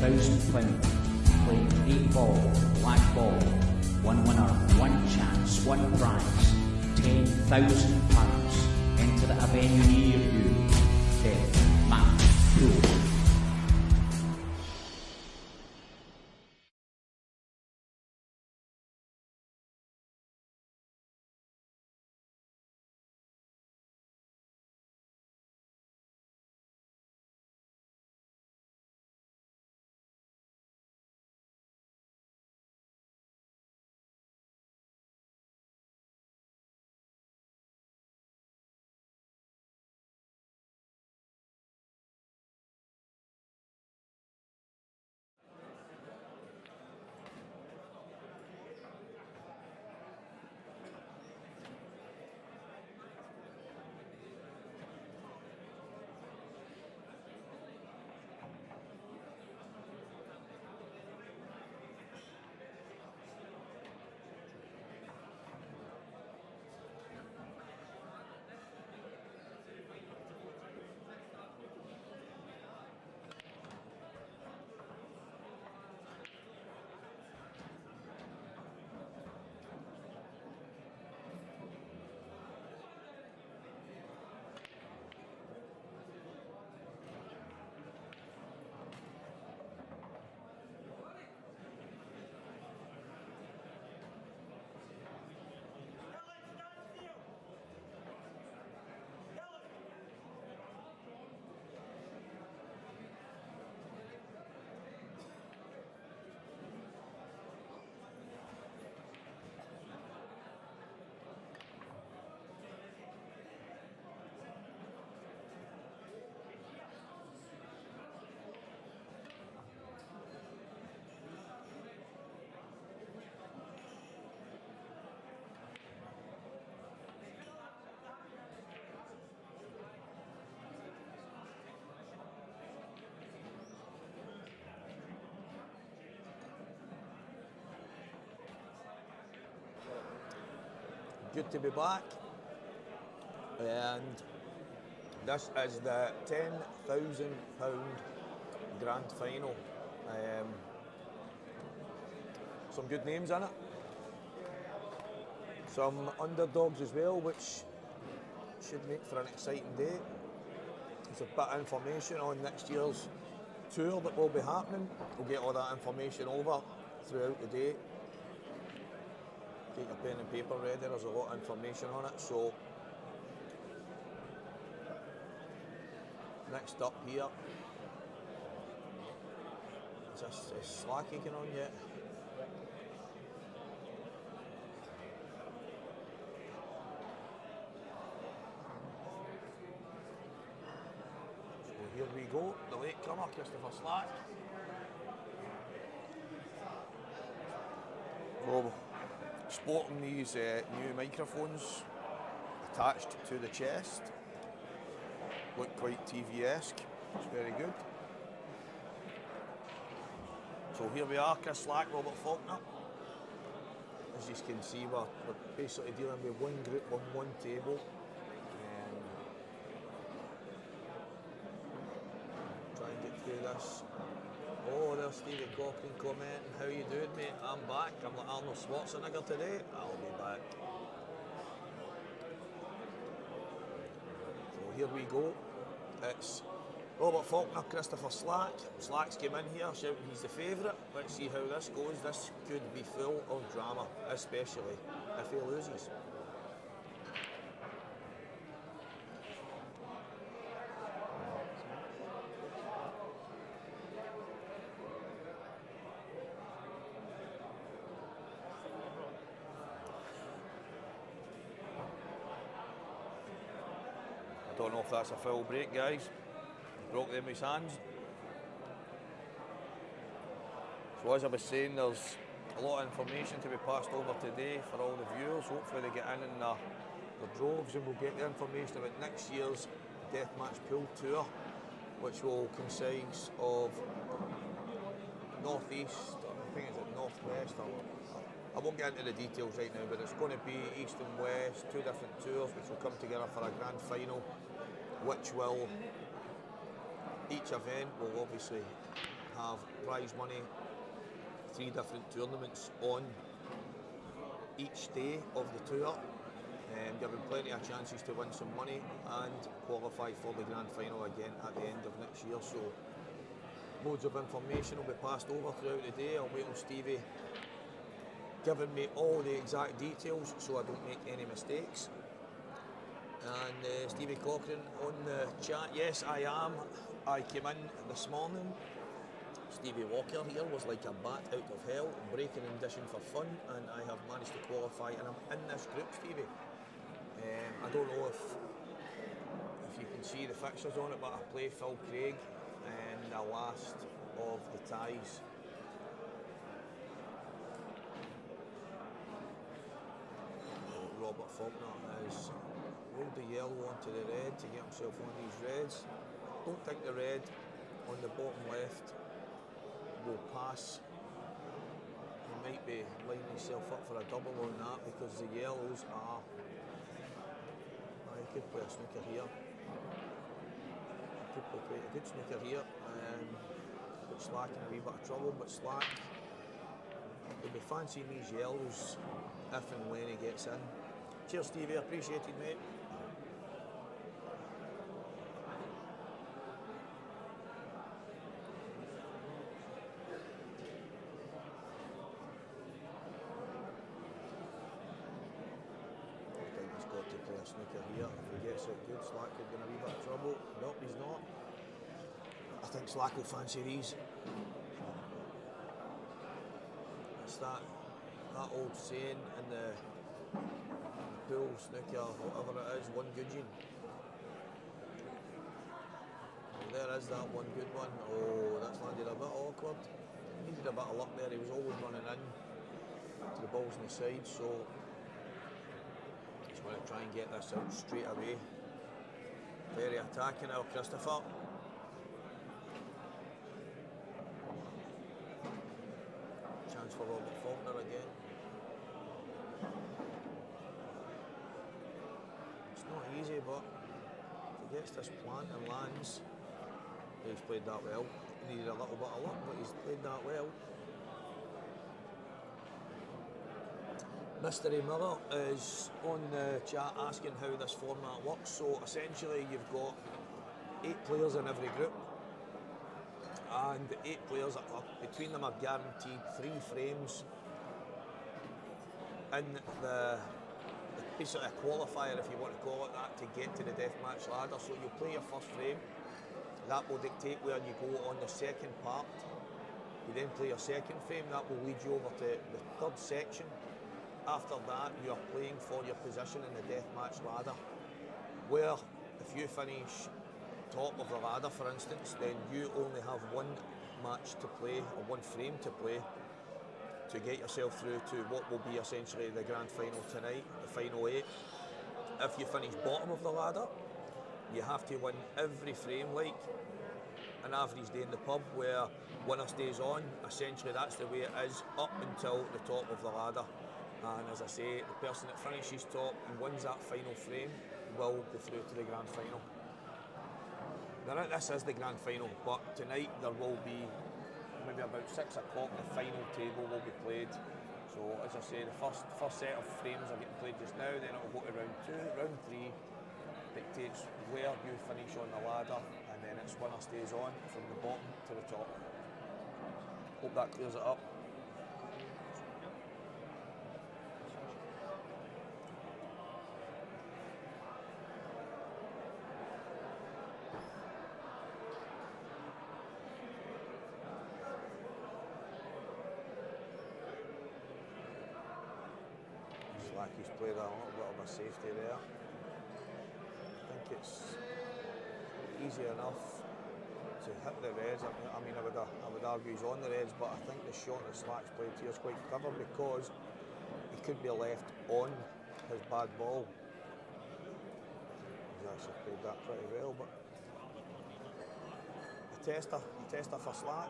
£10,000. Playing 8 ball, black ball. One winner, one chance, one prize. £10,000. Enter at a venue near you. Deathmatch Pool. Good to be back, and this is the £10,000 grand final. Some good names in it, some underdogs as well, which should make for an exciting day. There's a bit of information on next year's tour that will be happening. We'll get all that information over throughout the day. Get your pen and paper ready, there's a lot of information on it. So, next up here, is Slack kicking on yet? So here we go, the latecomer, Christopher Slack. Well, sporting these new microphones attached to the chest, look quite TV-esque, it's very good. So here we are, Chris Slack, Robert Faulkner. As you can see, we're basically dealing with one group on one table. Try and get through this. Oh, there's Stevie commenting. How you doing, mate? I'm back. I'm like Arnold Schwarzenegger today. I'll be back. So here we go. It's Robert Faulkner, Christopher Slack. Slack's came in here shouting he's the favourite. Let's see how this goes. This could be full of drama, especially if he loses. I don't know if that's a foul break, guys. He broke them with his hands. So as I was saying, there's a lot of information to be passed over today for all the viewers. Hopefully they get in their droves, and we'll get the information about next year's Deathmatch Pool Tour, which will consist of northeast, I think it's at northwest, I won't get into the details right now, but it's going to be east and west, two different tours which will come together for a grand final, which will, each event will obviously have prize money, 3 different tournaments on each day of the tour, giving plenty of chances to win some money and qualify for the grand final again at the end of next year. So loads of information will be passed over throughout the day. I'll wait on Stevie giving me all the exact details so I don't make any mistakes. And Stevie Cochran on the chat. Yes, I am. I came in this morning. Stevie Walker here was like a bat out of hell, breaking and dishing for fun, and I have managed to qualify, and I'm in this group, Stevie. I don't know if you can see the fixtures on it, but I play Phil Craig in the last of the ties. Robert Faulkner has rolled the yellow onto the red to get himself one of these reds. Don't think the red on the bottom left will pass. He might be lining himself up for a double on that because the yellows are... he could play a snooker here. He could play a good snooker here. But Slack in a wee bit of trouble, but Slack will be fancying these yellows if and when he gets in. Cheers, Stevie, appreciated, mate. Snooker here. If he gets it good, Slack could be in a wee bit of trouble. Nope, he's not. I think Slack will fancy these. It's that old saying in the pool, snooker, whatever it is, one good gene. There is that one good one. Oh, that's landed a bit awkward. Needed a bit of luck there. He was always running in to the balls on the side, so going to try and get this out straight away. Very attacking now, Christopher. Chance for Robert Faulkner again. It's not easy, but if he gets this plant and lands, he's played that well. He needed a little bit of luck, but he's played that well. Mystery Miller is on the chat asking how this format works. So essentially you've got 8 players in every group, and the 8 players between them are guaranteed 3 frames in the basically a qualifier, if you want to call it that, to get to the deathmatch ladder. So you play your first frame, that will dictate where you go on the second part. You then play your second frame, that will lead you over to the third section. After that, you are playing for your position in the deathmatch ladder, where if you finish top of the ladder, for instance, then you only have 1 match to play, or 1 frame to play, to get yourself through to what will be essentially the grand final tonight, the final 8. If you finish bottom of the ladder, you have to win every frame like an average day in the pub, where winner stays on. Essentially, that's the way it is up until the top of the ladder. And as I say, the person that finishes top and wins that final frame will go through to the grand final. Now, this is the grand final, but tonight there will be maybe about 6 o'clock, the final table will be played. So as I say, the first set of frames are getting played just now, then it will go to round 2. Round 3 dictates where you finish on the ladder, and then it's winner stays on from the bottom to the top. Hope that clears it up. He's played a little bit of a safety there. I think it's easy enough to hit the reds. I mean, I would argue he's on the reds, but I think the shot that Slack's played here is quite clever, because he could be left on his bad ball. He's actually played that pretty well, but a tester for Slack.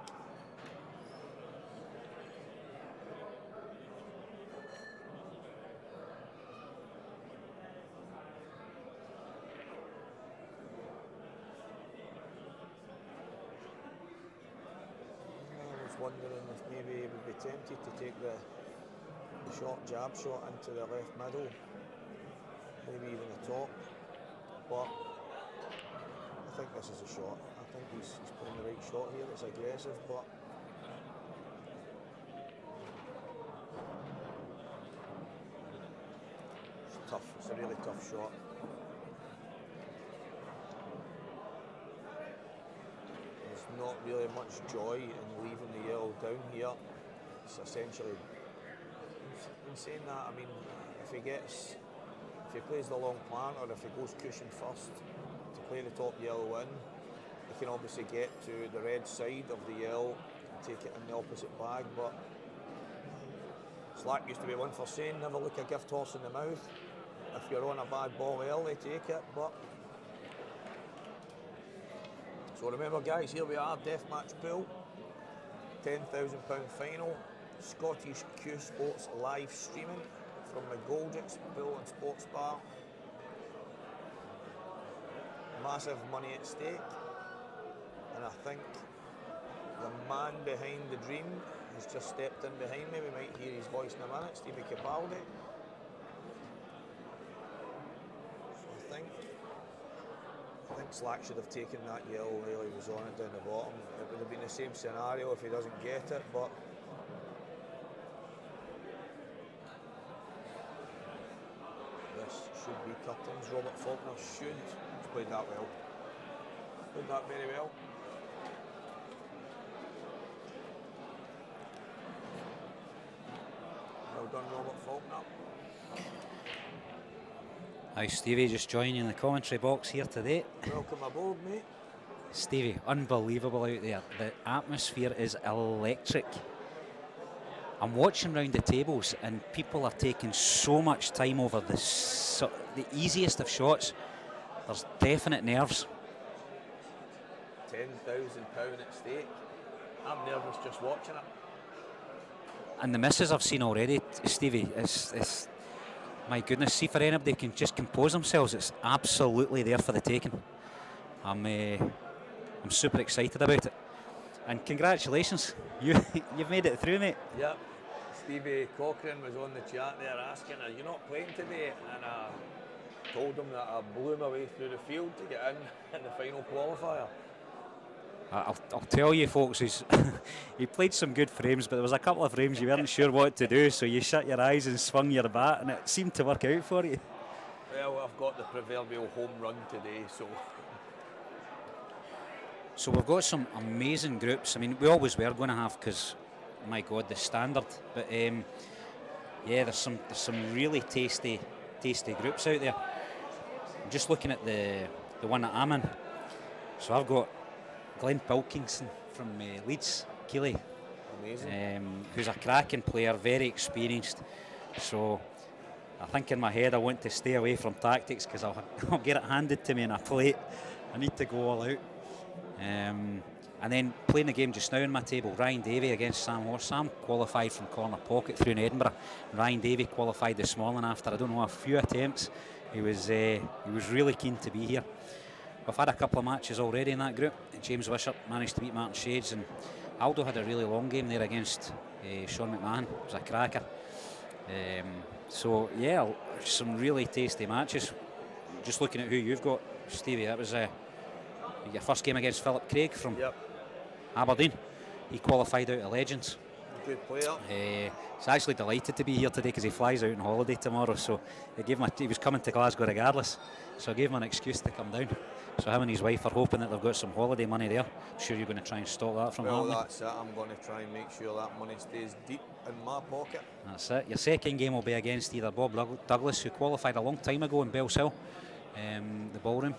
wondering if maybe he would be tempted to take the short jab shot into the left middle, maybe even the top, but I think this is a shot. I think he's playing the right shot here. It's aggressive, but it's tough. It's a really tough shot. There's not really much joy in leaving the yellow down here. It's essentially, in saying that, I mean, if he plays the long plan, or if he goes cushion first to play the top yellow in, he can obviously get to the red side of the yellow and take it in the opposite bag, but slack used to be one for saying, never look a gift horse in the mouth. If you're on a bad ball early, take it, but... So remember guys, here we are, Deathmatch pool, £10,000 final, Scottish Q Sports live streaming from McGoldrick's Pool and Sports Bar. Massive money at stake, and I think the man behind the dream has just stepped in behind me. We might hear his voice in a minute, Stevie Capaldi. So I think Slack should have taken that yellow while he was on it down the bottom. It would have been the same scenario if he doesn't get it, but this should be cuttings. Robert Faulkner should. He's played that well. Played that very well. Well done, Robert Faulkner. Hi Stevie, just joining in the commentary box here today. Welcome aboard, mate. Stevie, unbelievable out there. The atmosphere is electric. I'm watching round the tables and people are taking so much time over the easiest of shots. There's definite nerves. £10,000 at stake. I'm nervous just watching it. And the misses I've seen already, Stevie, it's my goodness, see if anybody can just compose themselves, it's absolutely there for the taking. I'm super excited about it. And congratulations, you've made it through, mate. Yep. Stevie Cochran was on the chat there asking, are you not playing today? And I told him that I blew my way through the field to get in the final qualifier. I'll tell you folks, he played some good frames, but there was a couple of frames you weren't sure what to do, so you shut your eyes and swung your bat, and it seemed to work out for you. Well, I've got the proverbial home run today, so... So we've got some amazing groups. I mean, we always were going to have, because, my God, the standard. But, yeah, there's some really tasty groups out there. I'm just looking at the one that I'm in. So I've got Glenn Pilkington from Leeds, Keeley. Amazing. Who's a cracking player, very experienced. So I think in my head I want to stay away from tactics because I'll get it handed to me in a plate. I need to go all out. And then playing the game just now on my table, Ryan Davey against Sam Horse. Sam qualified from corner pocket through in Edinburgh. Ryan Davey qualified this morning after, I don't know, a few attempts. He was really keen to be here. We've had a couple of matches already in that group. James Wishart managed to beat Martin Shades, and Aldo had a really long game there against Sean McMahon. It was a cracker. So yeah, some really tasty matches. Just looking at who you've got, Stevie, that was your first game against Philip Craig from Aberdeen. He qualified out of Legends. Good player. He's actually delighted to be here today because he flies out on holiday tomorrow, so he was coming to Glasgow regardless, so I gave him an excuse to come down. So him and his wife are hoping that they've got some holiday money there. I'm sure you're going to try and stop that from happening. Well, that's it. I'm going to try and make sure that money stays deep in my pocket. That's it. Your second game will be against either Bob Douglas, who qualified a long time ago in Bellshill, the ballroom,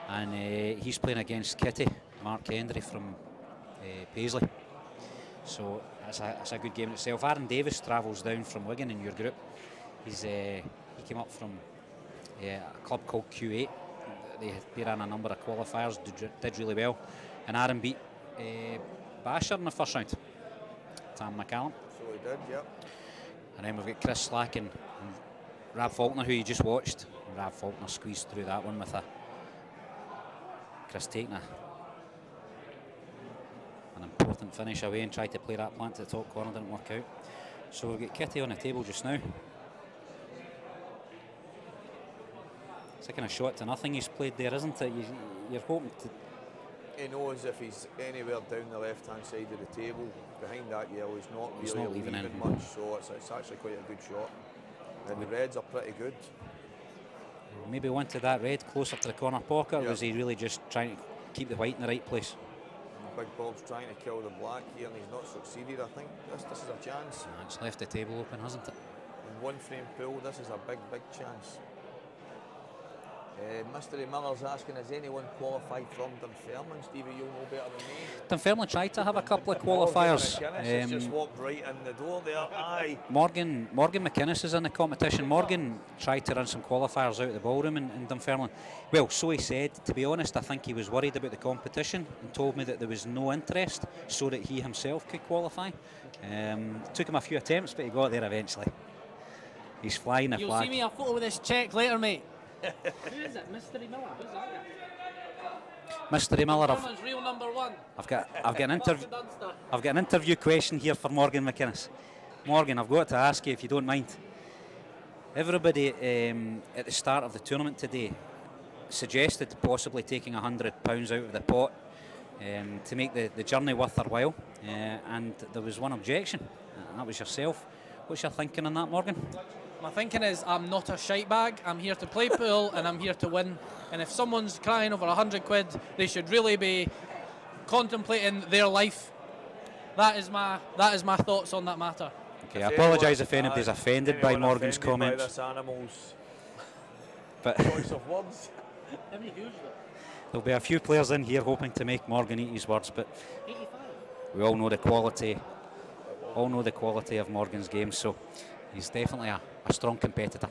and he's playing against Kitty, Mark Hendry from Paisley. So that's a good game in itself. Aaron Davis travels down from Wigan in your group. He came up from a club called Q8. They ran a number of qualifiers, did really well, and Aaron beat Basher in the first round, Tam McCallum. So he did, yep. And then we've got Chris Slack and Rab Faulkner, who you just watched. Rab Faulkner squeezed through that one with Chris taking an important didn't finish away and tried to play that plant to the top corner, didn't work out. So we've got Kitty on the table just now. It's a kind of shot to nothing he's played there, isn't it? You're hoping to... He knows if he's anywhere down the left-hand side of the table, behind that yellow, he's not really leaving much, so it's actually quite a good shot. And the reds are pretty good. Maybe wanted that red closer to the corner pocket, or was he really just trying to keep the white in the right place? Big Bob's trying to kill the black here, and he's not succeeded, I think. This is a chance. It's left the table open, hasn't it? In one frame pool, this is a big chance. Mystery Miller's asking, has anyone qualified from Dunfermline? Stevie, you'll know better than me. Dunfermline tried to have a couple of qualifiers. Just walked right in the door there. Aye. Morgan McInnes is in the competition. Morgan tried to run some qualifiers out of the ballroom in Dunfermline. Well, so he said. To be honest, I think he was worried about the competition and told me that there was no interest so that he himself could qualify. Took him a few attempts, but he got there eventually. He's flying a flag. You'll see me a photo with this check later, mate. Who is it? Mystery Miller? Who's that guy? Mystery Miller. Real number one. I've got an interview question here for Morgan McInnes. Morgan, I've got to ask you if you don't mind. Everybody at the start of the tournament today suggested possibly taking £100 out of the pot to make the journey worth their while, and there was one objection, and that was yourself. What's your thinking on that, Morgan? My thinking is I'm not a shite bag. I'm here to play pool and I'm here to win. And if someone's crying over £100, they should really be contemplating their life. That is my thoughts on that matter. Okay, I apologise if anybody's offended by Morgan's comments. By this animal's but choice of words. There'll be a few players in here hoping to make Morgan eat his words, but 85. we all know the quality. All know the quality of Morgan's game, so he's definitely a strong competitor.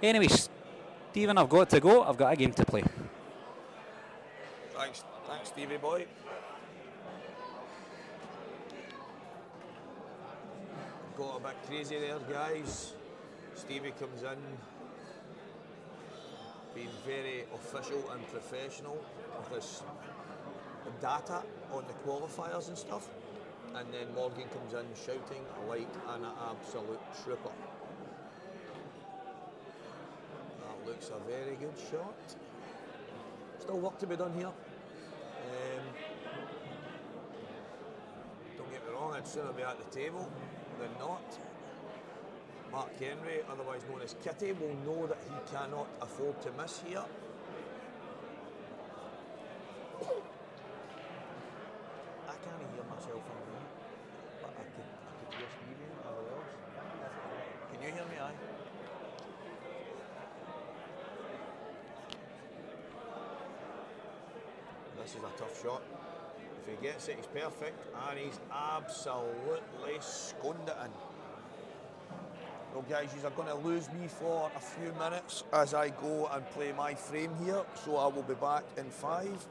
Anyway, Stephen, I've got to go. I've got a game to play. Thanks Stevie boy. Got a bit crazy there, guys. Stevie comes in being very official and professional with his data on the qualifiers and stuff. And then Morgan comes in shouting like an absolute trooper. That looks a very good shot. Still work to be done here. Don't get me wrong, I'd sooner be at the table than not. Mark Henry, otherwise known as Kitty, will know that he cannot afford to miss here. I can't hear myself on here, but I could hear Stevie and everyone else. Can you hear me? Aye. This is a tough shot. If he gets it, he's perfect, and he's absolutely sconed it in. Well, guys, you're going to lose me for a few minutes as I go and play my frame here, so I will be back in 5.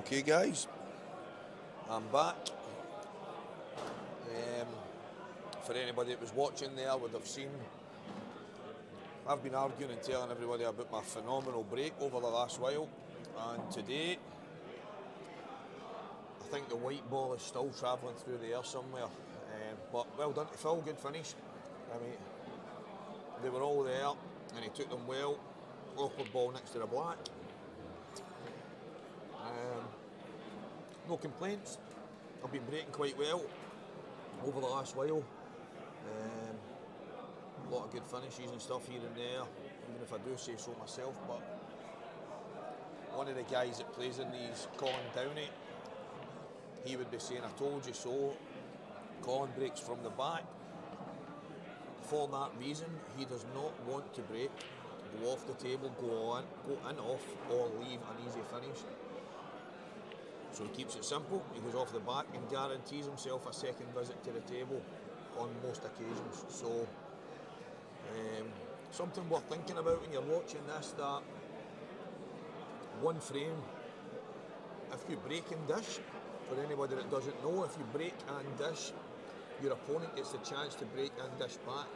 Okay guys, I'm back. For anybody that was watching there would have seen I've been arguing and telling everybody about my phenomenal break over the last while, and today I think the white ball is still travelling through the air somewhere, but well done to Phil, good finish. I mean, they were all there and he took them well. Awkward ball next to the black. No complaints. I've been breaking quite well over the last while. A lot of good finishes and stuff here and there, even if I do say so myself. But one of the guys that plays in these, Colin Downey, he would be saying, I told you so. Colin breaks from the back. For that reason, he does not want to break, go off the table, go in off, or leave an easy finish. So he keeps it simple, he goes off the back and guarantees himself a second visit to the table on most occasions. So something worth thinking about when you're watching this, that one frame, if you break and dish, for anybody that doesn't know, if you break and dish, your opponent gets the chance to break and dish back.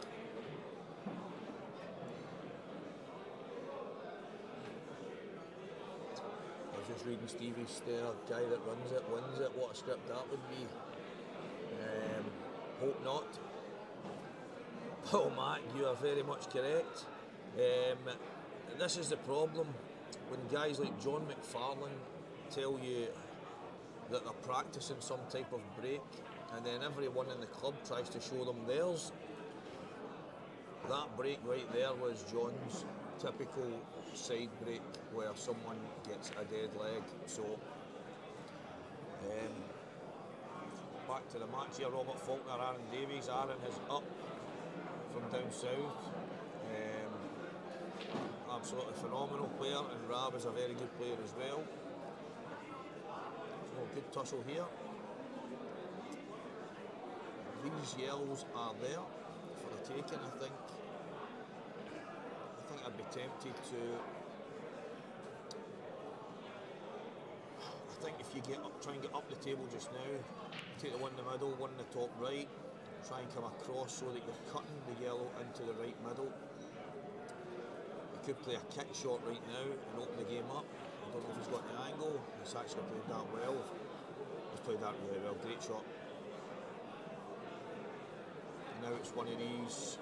I was just reading Stevie's there, guy that runs it, wins it, what a script that would be. Hope not. Oh Matt, you are very much correct. This is the problem when guys like John McFarlane tell you that they're practicing some type of break, and then everyone in the club tries to show them theirs. That break right there was John's typical side break where someone gets a dead leg. So back to the match here, Robert Faulkner, Aaron Davies. Aaron is up from down south. Absolutely phenomenal player, and Rab is a very good player as well. So good tussle here. These yellows are there for the taking. I think I'd be tempted to. I think if you try and get up the table just now, take the one in the middle, one in the top right, try and come across so that you're cutting the yellow into the right middle. You could play a kick shot right now and open the game up. I don't know if he's got the angle. He's actually played that well. He's played that really well. Great shot. And now it's one of these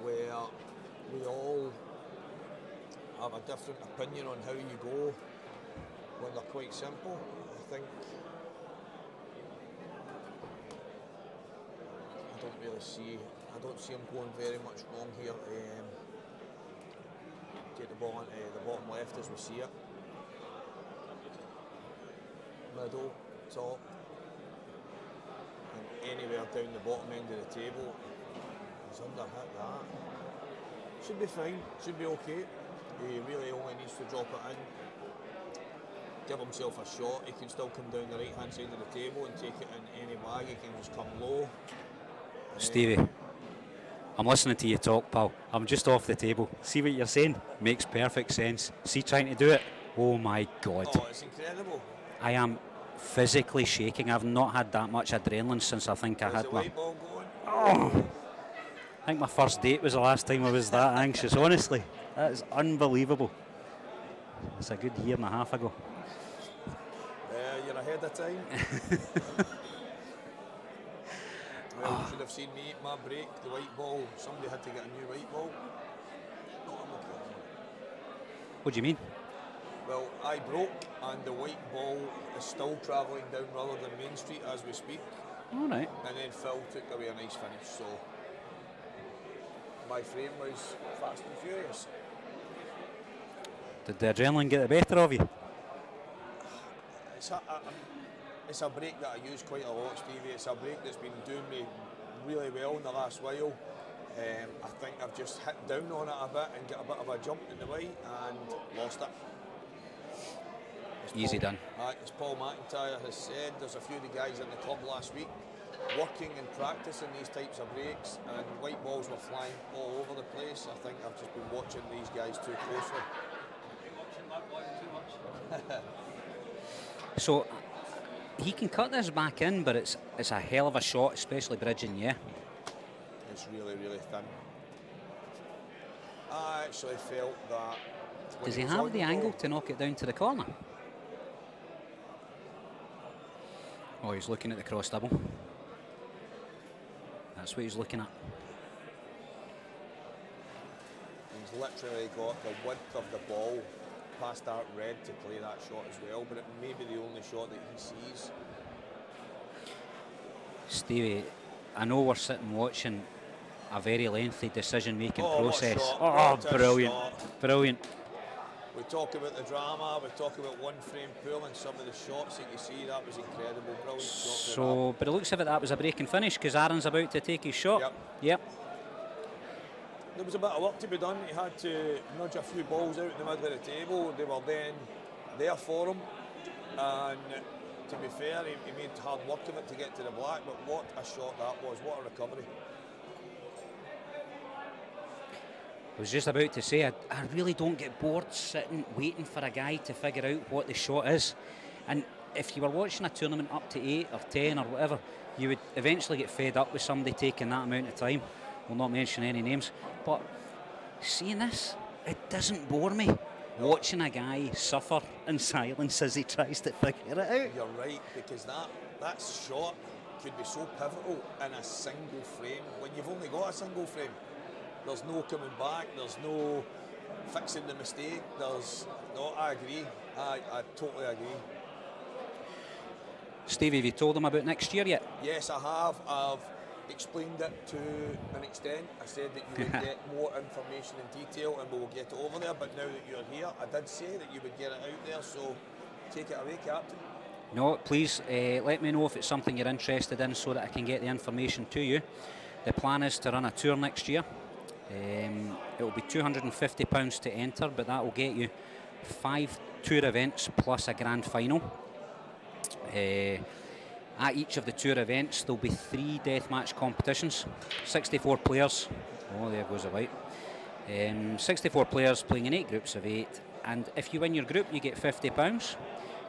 where we all have a different opinion on how you go when they're quite simple. I don't see him going very much wrong here. Take the ball into the bottom left as we see it. Middle, top, and anywhere down the bottom end of the table. He's under hit that. Should be fine, should be okay. He really only needs to drop it in. Give himself a shot. He can still come down the right hand side of the table and take it in any bag. He can just come low. Stevie, I'm listening to you talk, pal. I'm just off the table. See what you're saying? Makes perfect sense. See trying to do it? Oh my God. Oh, it's incredible. I am physically shaking. I've not had that much adrenaline since I think I had the my... white ball going? Oh, I think my first date was the last time I was that anxious, honestly. That is unbelievable. It's a good year and a half ago. You're ahead of time. Well, you should have seen me eat my break, the white ball. Somebody had to get a new white ball. No, I'm okay. What do you mean? Well, I broke and the white ball is still travelling down Rutherglen Main Street as we speak. All right. And then Phil took away a nice finish, so my frame was fast and furious. Did the adrenaline get the better of you? It's a break that I use quite a lot, Stevie. It's a break that's been doing me really well in the last while. I think I've just hit down on it a bit and got a bit of a jump in the way and lost it. Easy done. As Paul McIntyre has said, there's a few of the guys in the club last week working and practicing these types of breaks, and white balls were flying all over the place. I think I've just been watching these guys too closely. So he can cut this back in, but it's a hell of a shot, especially bridging, yeah. It's really, really thin. I actually felt that. Does he have the angle to knock it down to the corner? Oh, he's looking at the cross double. That's what he's looking at. He's literally got the width of the ball past that red to play that shot as well, but it may be the only shot that he sees. Stevie, I know we're sitting watching a very lengthy decision-making process. What a brilliant, shot. brilliant. We talk about the drama, we talk about one frame pull, and some of the shots that you see, that was incredible, brilliant shot. So, but it looks as if that was a break and finish, because Aaron's about to take his shot. Yep. There was a bit of work to be done. He had to nudge a few balls out in the middle of the table. They were then there for him, and to be fair, he made hard work of it to get to the black, but what a shot that was, what a recovery. I was just about to say, I really don't get bored sitting waiting for a guy to figure out what the shot is. And if you were watching a tournament up to 8 or 10 or whatever, you would eventually get fed up with somebody taking that amount of time. We'll not mention any names. But seeing this, it doesn't bore me. Watching a guy suffer in silence as he tries to figure it out. You're right, because that shot could be so pivotal in a single frame. When you've only got a single frame, there's no coming back, there's no fixing the mistake, I agree, I totally agree. Stevie, have you told him about next year yet? Yes, I have. I've explained it to an extent. I said that you would get more information in detail and we'll get it over there, but now that you're here, I did say that you would get it out there, so take it away, Captain. No, please let me know if it's something you're interested in so that I can get the information to you. The plan is to run a tour next year. It will be £250 to enter, but that will get you 5 tour events plus a grand final. At each of the tour events there'll be 3 deathmatch competitions, 64 players, oh there goes a light, 64 players playing in 8 groups of 8, and if you win your group you get £50,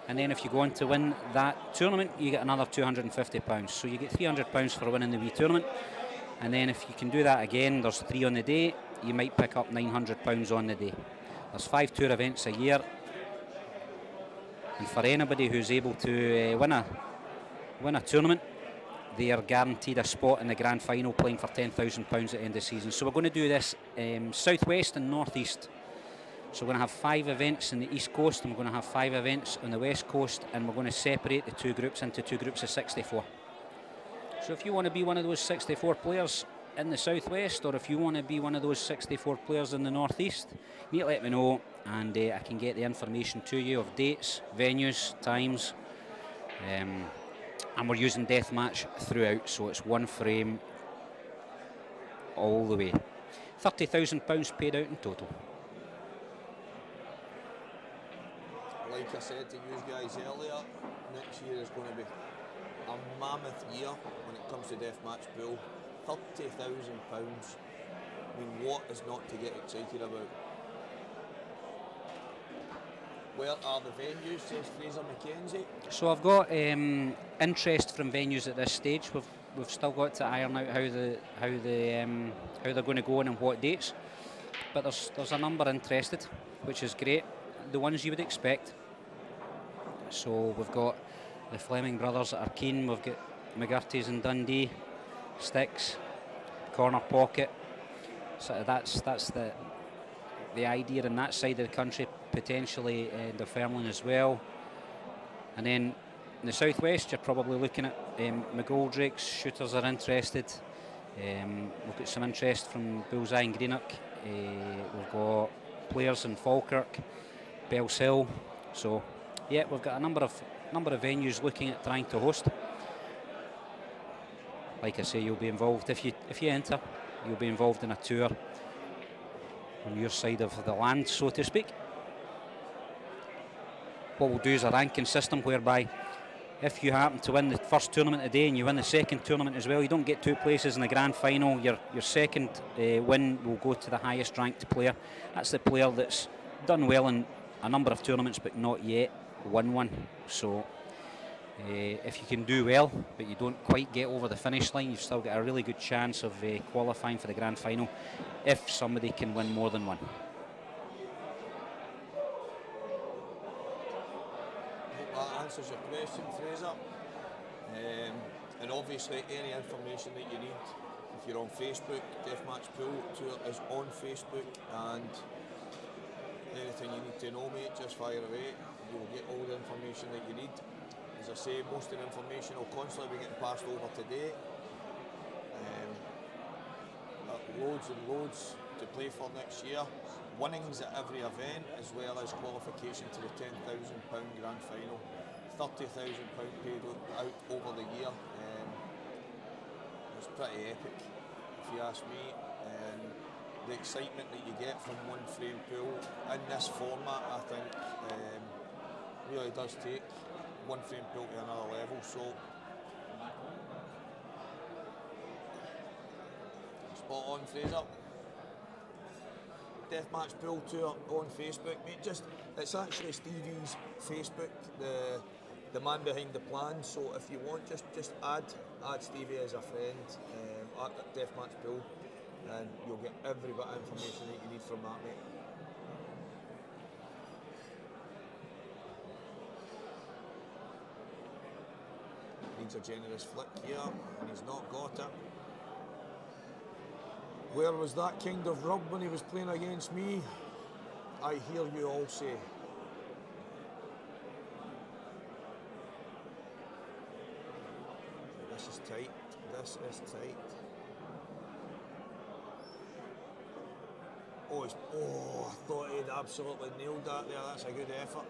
and then if you go on to win that tournament you get another £250, so you get £300 for winning the wee tournament. And then if you can do that again, there's 3 on the day, you might pick up £900 on the day. There's 5 tour events a year. And for anybody who's able to win a tournament, they are guaranteed a spot in the grand final playing for £10,000 at the end of the season. So we're going to do this southwest and northeast. So we're going to have 5 events in the east coast and we're going to have 5 events on the west coast, and we're going to separate the 2 groups into 2 groups of 64. So if you want to be one of those 64 players in the southwest, or if you want to be one of those 64 players in the northeast, you need to let me know, and I can get the information to you of dates, venues, times, and we're using deathmatch throughout, so it's one frame all the way. £30,000 paid out in total. Like I said to you guys earlier, next year is going to be a mammoth year when it comes to deathmatch pool. £30,000. I mean, what is not to get excited about? Where are the venues, says Fraser McKenzie? So I've got interest from venues at this stage. We've still got to iron out how they're going to go on and what dates. But there's a number interested, which is great. The ones you would expect. So we've got the Fleming brothers at Arkeen, we've got McGurty's in Dundee, Sticks, Corner Pocket. So that's the idea on that side of the country, potentially Dunfermline as well. And then in the southwest you're probably looking at McGoldrick's, Shooters are interested. We've got some interest from Bullseye and Greenock. We've got players in Falkirk, Bells Hill. So yeah, we've got a number of venues looking at trying to host. Like I say, you'll be involved if you enter. You'll be involved in a tour on your side of the land, so to speak. What we'll do is a ranking system whereby if you happen to win the first tournament of the day and you win the second tournament as well, you don't get 2 places in the grand final. Your second win will go to the highest ranked player. That's the player that's done well in a number of tournaments but not yet won one. So if you can do well, but you don't quite get over the finish line, you've still got a really good chance of qualifying for the grand final if somebody can win more than one. That answers your question, Fraser. And obviously any information that you need, if you're on Facebook, Deathmatch Pool Tour is on Facebook, and anything you need to know, mate, just fire away. You'll get all the information that you need. As I say, most of the information will constantly be getting passed over today. Loads and loads to play for next year. Winnings at every event, as well as qualification to the £10,000 grand final. £30,000 paid out over the year. It's pretty epic, if you ask me. The excitement that you get from one frame pool in this format, I think, really does take one frame pool to another level. So, spot on, Fraser. Deathmatch Pool Tour on Facebook, mate. It's actually Stevie's Facebook, the man behind the plan. So if you want, just add Stevie as a friend at Deathmatch Pool, and you'll get every bit of information that you need from that, mate. Needs a generous flick here, and he's not got it. Where was that kind of rub when he was playing against me? I hear you all say. This is tight. This is tight. Oh, I thought he'd absolutely nailed that there. That's a good effort.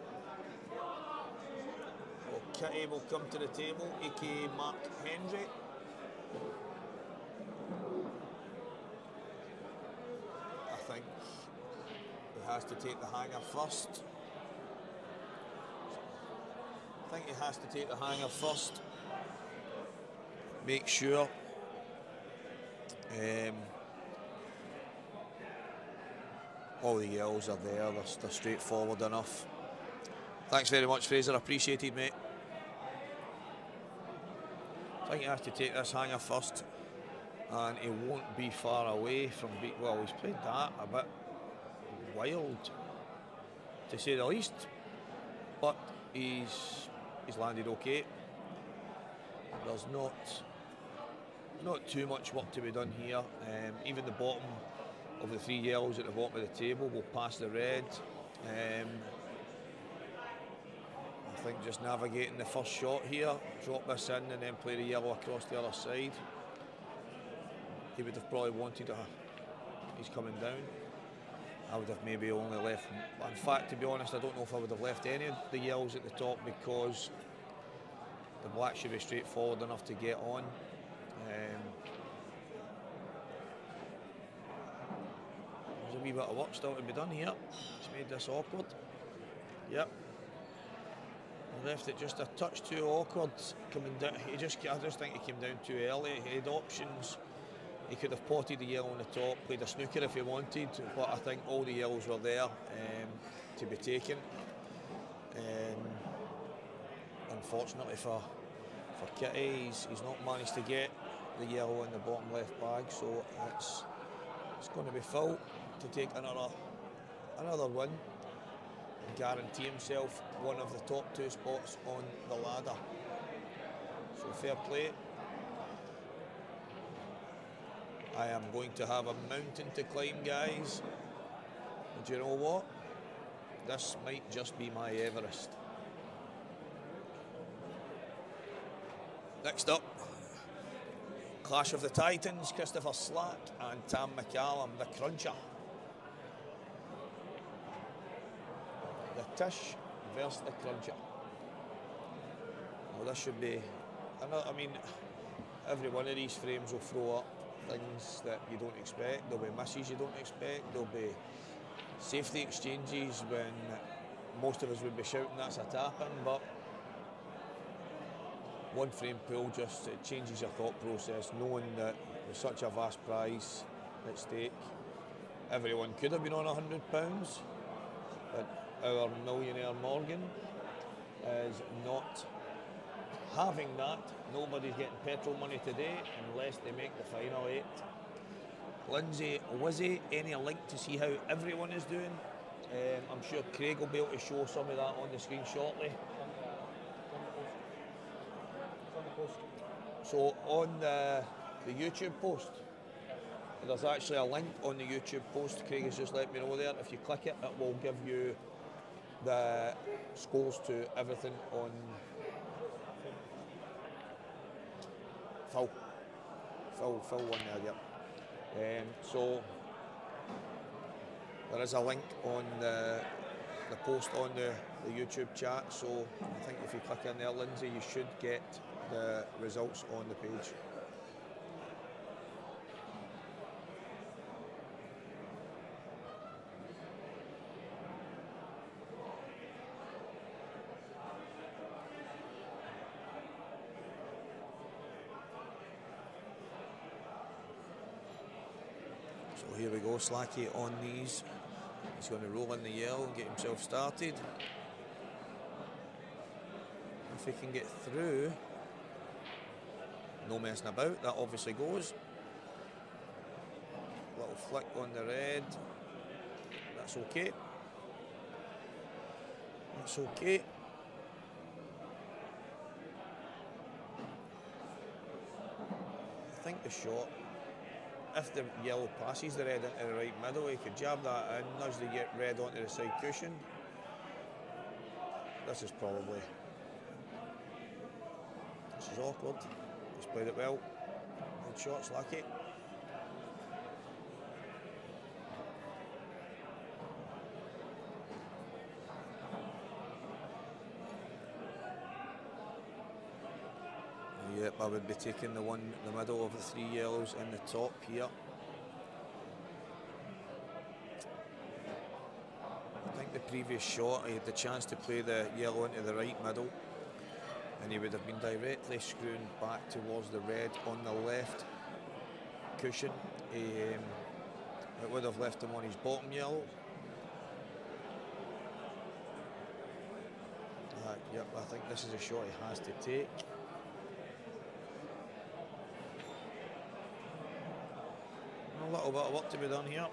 Well, Kitty will come to the table, aka Mark Hendry. I think he has to take the hanger first. Make sure all the yells are there, they're straightforward enough. Thanks very much, Fraser, appreciated, mate. I think he has to take this hanger first, and he won't be far away from well, he's played that a bit wild, to say the least, but he's landed okay. There's not too much work to be done here. Even the bottom of the three yellows at the bottom of the table will pass the red. I think just navigating the first shot here, drop this in and then play the yellow across the other side. He would have probably wanted he's coming down. I would have maybe only left, in fact, to be honest, I don't know if I would have left any of the yellows at the top, because the black should be straightforward enough to get on. There's a wee bit of work still to be done here. It's made this awkward. Yep. I left it just a touch too awkward coming down. I just think he came down too early. He had options. He could have potted the yellow on the top, played a snooker if he wanted, but I think all the yellows were there to be taken. Unfortunately for Kitty, he's not managed to get the yellow in the bottom left bag, so it's going to be Phil to take another win and guarantee himself one of the top two spots on the ladder. So fair play. I am going to have a mountain to climb, guys. And you know what? This might just be my Everest. Next up, Clash of the Titans, Christopher Slack and Tam McCallum, the Cruncher. The Tish versus the Cruncher. Well, this should be another, every one of these frames will throw up things that you don't expect. There'll be misses you don't expect. There'll be safety exchanges when most of us would be shouting that's a tap-in, but one frame pool just it changes your thought process, knowing that there's such a vast prize at stake. Everyone could have been on £100, but our millionaire Morgan is not having that. Nobody's getting petrol money today unless they make the final 8. Lindsay, Wizzy, any link to see how everyone is doing? I'm sure Craig will be able to show some of that on the screen shortly. So on the YouTube post, there's actually a link on the YouTube post. Craig has just let me know there. If you click it, it will give you the scores to everything on Phil won there, yep. So there is a link on the post on the YouTube chat, so I think if you click in there, Lindsay, you should get the results on the page. So here we go, Slacky on these. He's going to roll in the yellow and get himself started. If he can get through, no messing about, that obviously goes. Little flick on the red, that's okay. That's okay. I think the shot, if the yellow passes the red into the right middle, he could jab that in, nudge the red onto the side cushion. This is awkward. He's played it well. Good shots, Lucky. Yep, I would be taking the one in the middle of the 3 yellows in the top here. I think the previous shot, he had the chance to play the yellow into the right middle, and he would have been directly screwing back towards the red on the left cushion. It would have left him on his bottom yellow. Yep, I think this is a shot he has to take. A little bit of work to be done here.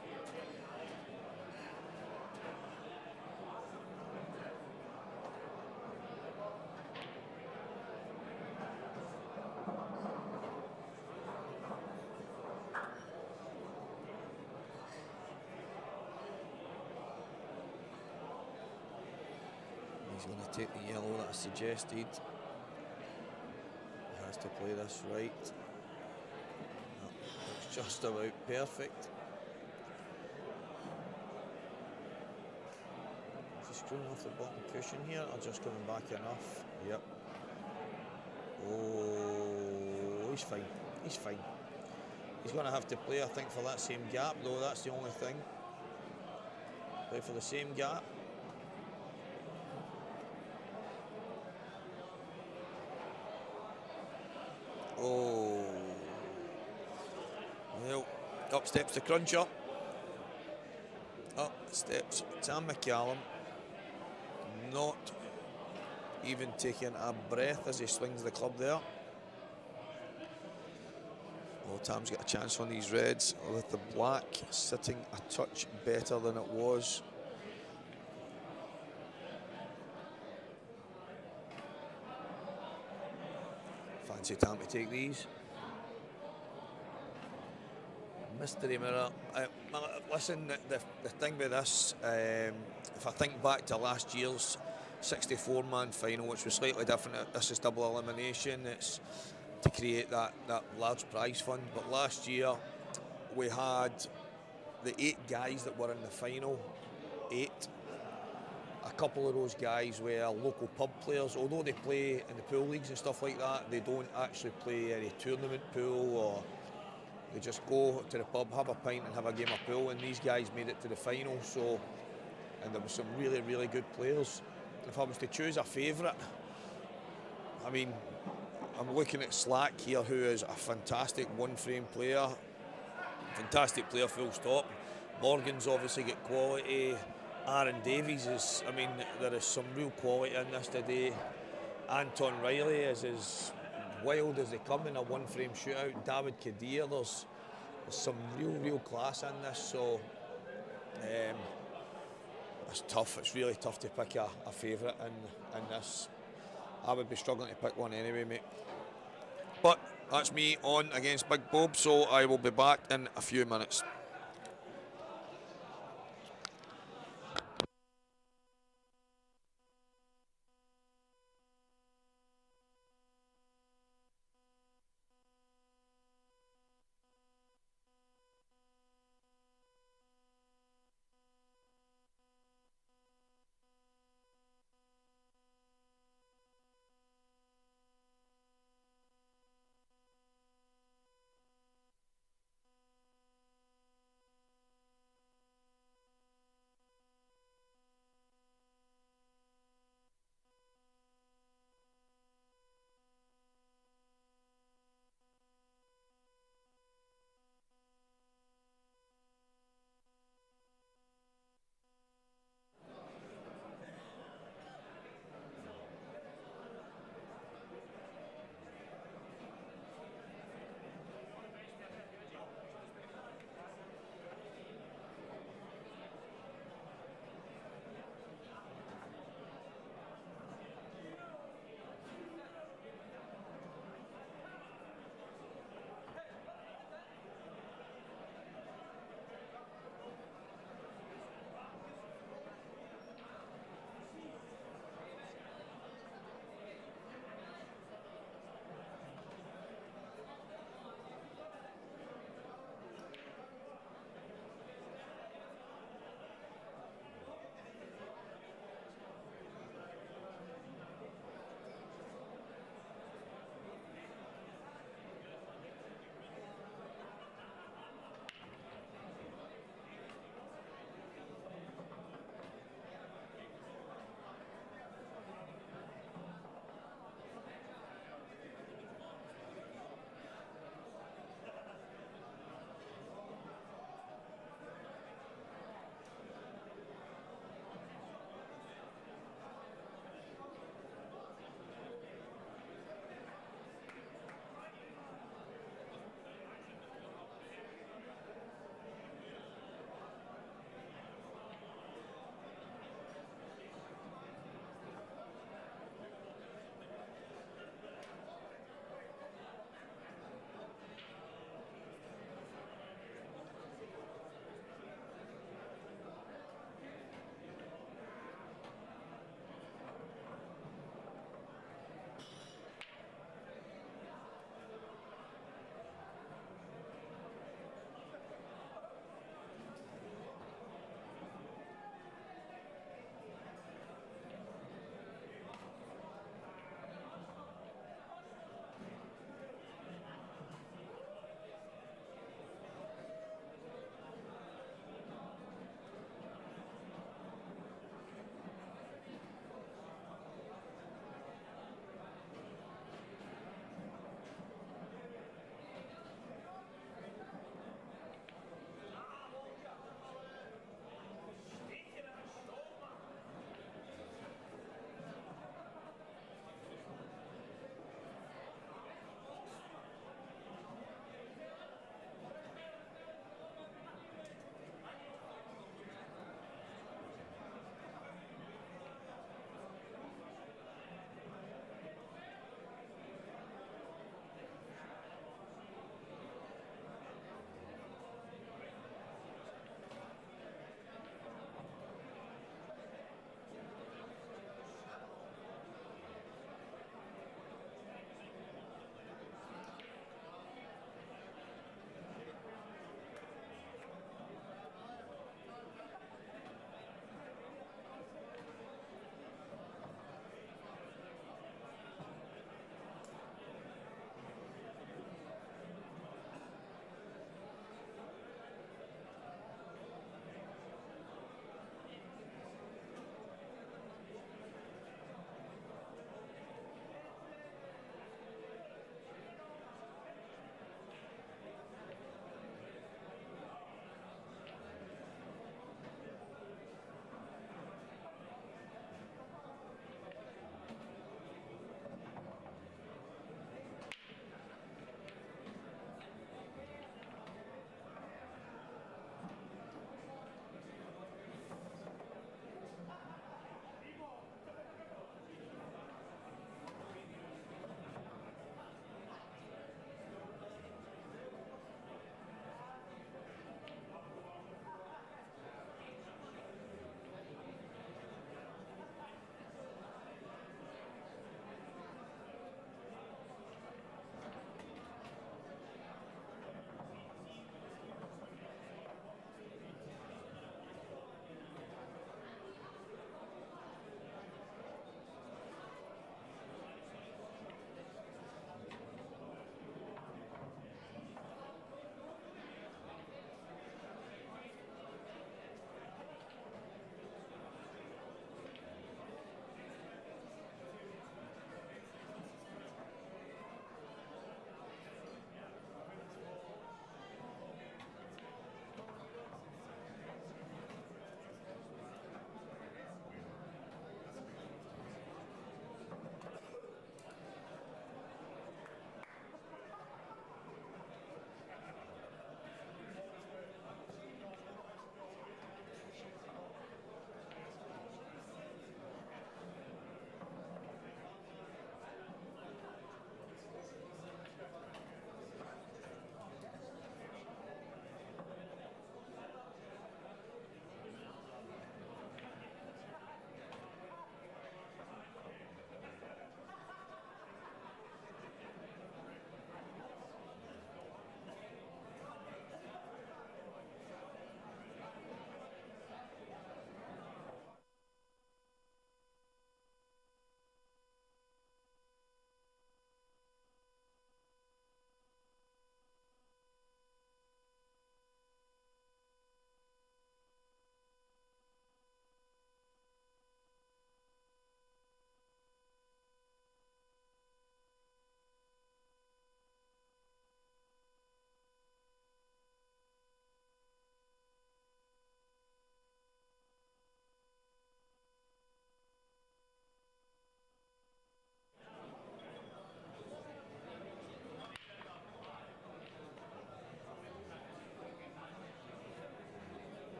He's going to take the yellow that I suggested. He has to play this right. It's just about perfect. Is he screwing off the bottom cushion here, or just coming back enough? Yep. Oh, he's fine. He's fine. He's going to have to play, I think, for that same gap, though. That's the only thing. Play for the same gap. Oh. Well, up steps the cruncher. Up steps Sam McCallum. Not even taking a breath as he swings the club there. Oh, Tam's got a chance on these reds with the black sitting a touch better than it was. Fancy Tam to take these. Mystery mirror. Listen, the thing with this, if I think back to last year's 64-man final, which was slightly different, this is double elimination. It's to create that large prize fund. But last year we had the 8 guys that were in the final. 8. A couple of those guys were local pub players. Although they play in the pool leagues and stuff like that, they don't actually play any tournament pool, or they just go to the pub, have a pint and have a game of pool. And these guys made it to the final, so, and there were some really, really good players. If I was to choose a favourite, I mean, I'm looking at Slack here, who is a fantastic one-frame player. Fantastic player, full stop. Morgan's obviously got quality. Aaron Davies is, I mean, there is some real quality in this today. Anton Riley is as wild as they come in a one-frame shootout. David Kadir, there's some real class in this. So it's tough. It's really tough to pick a favourite in this. I would be struggling to pick one anyway, mate. But that's me on against Big Bob, so I will be back in a few minutes.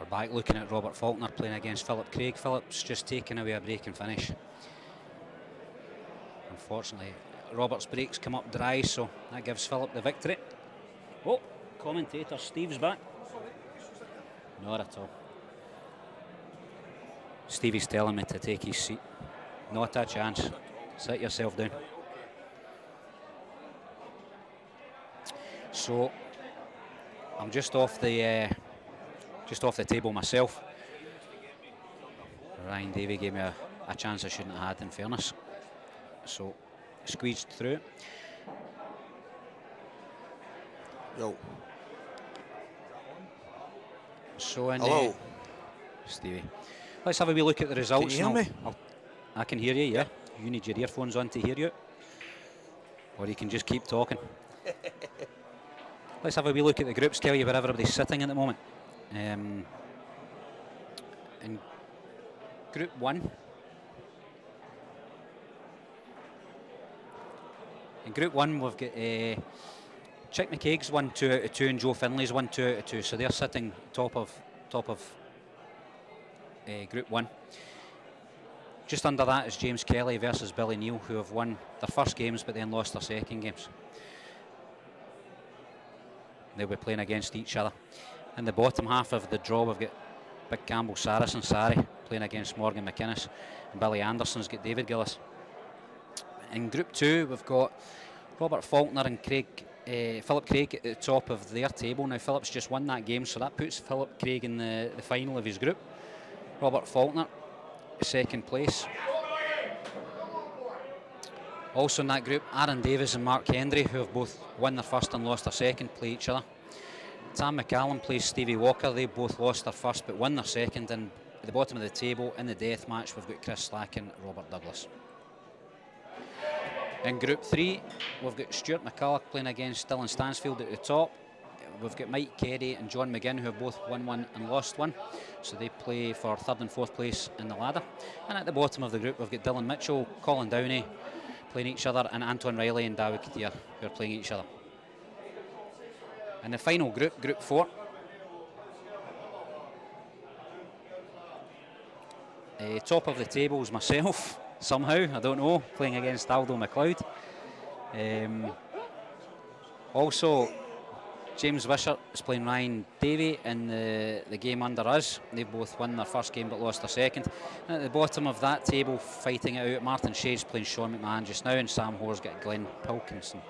We're back looking at Robert Faulkner playing against Philip Craig. Philip's just taken away a break and finish. Unfortunately, Robert's breaks come up dry, so that gives Philip the victory. Oh, commentator Steve's back. Not at all. Stevie's telling me to take his seat. Not a chance. Sit yourself down. So I'm just off the table myself. Ryan Davey gave me a chance I shouldn't have had, in fairness. So squeezed through. Yo. So in Hello. Stevie. Let's have a wee look at the results. Can you hear me? I can hear you, yeah. You need your earphones on to hear you. Or you can just keep talking. Let's have a wee look at the groups, tell you where everybody's sitting at the moment. In Group 1. In Group 1 we've got Chick McCaig's 1 2 out of 2 and Joe Finley's 1 2 out of 2. So they're sitting top of Group 1. Just under that is James Kelly versus Billy Neal, who have won their first games but then lost their second games. They'll be playing against each other. In the bottom half of the draw, we've got Big Campbell Saracen Sarri playing against Morgan McInnes, and Billy Anderson's got David Gillis. In Group 2, we've got Robert Faulkner and Philip Craig at the top of their table. Now, Philip's just won that game, so that puts Philip Craig in the final of his group. Robert Faulkner, second place. Also in that group, Aaron Davis and Mark Hendry, who have both won their first and lost their second, play each other. Tam McCallum plays Stevie Walker. They both lost their first but won their second. And at the bottom of the table, in the death match, we've got Chris Slack and Robert Douglas. In Group 3, we've got Stuart McCulloch playing against Dylan Stansfield at the top. We've got Mike Carey and John McGinn, who have both won one and lost one. So they play for third and fourth place in the ladder. And at the bottom of the group, we've got Dylan Mitchell, Colin Downey playing each other, and Anton Riley and David Kadir, who are playing each other. In the final group, Group 4, top of the table is myself, somehow, I don't know, playing against Aldo McLeod. Also, James Wishart is playing Ryan Davey in the game under us. They've both won their first game but lost their second. And at the bottom of that table, fighting it out, Martin Shade's playing Sean McMahon just now, and Sam Hoare's got Glenn Pilkinson.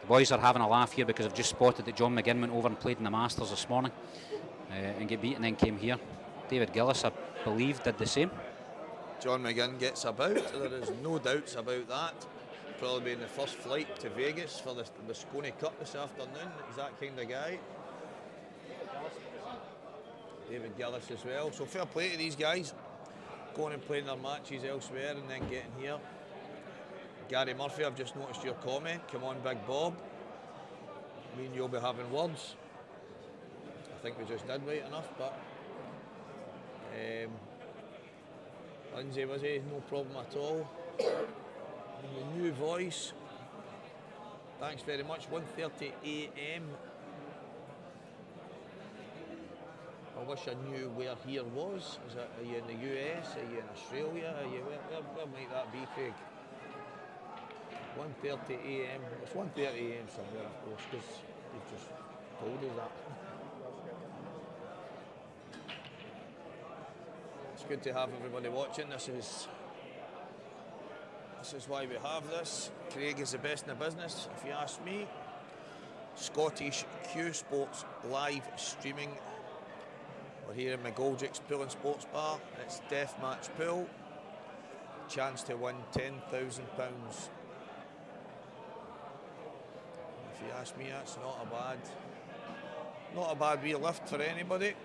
The boys are having a laugh here because I've just spotted that John McGinn went over and played in the Masters this morning and get beaten, then came here. David Gillis, I believe, did the same. John McGinn gets about, there is no doubts about that. Probably being the first flight to Vegas for the Moscone Cup this afternoon. He's that kind of guy. David Gillis as well. So fair play to these guys. Going and playing their matches elsewhere and then getting here. Gary Murphy, I've just noticed your comment. Come on, Big Bob. Me and you'll be having words. I think we just did right enough, but Lindsay, was he? No problem at all. The new voice. Thanks very much. 1:30 a.m. I wish I knew where here was. Are you in the US? Are you in Australia? Are you where might that be, Craig? 1:30 a.m. It's 1:30 a.m. somewhere, of course, because you've just told us that. It's good to have everybody watching. This is why we have this. Craig is the best in the business, if you ask me. Scottish Q Sports live streaming. We're here in McGoldrick's Pool and Sports Bar. It's Deathmatch Pool. Chance to win £10,000. If you ask me, that's not a bad wee lift for anybody.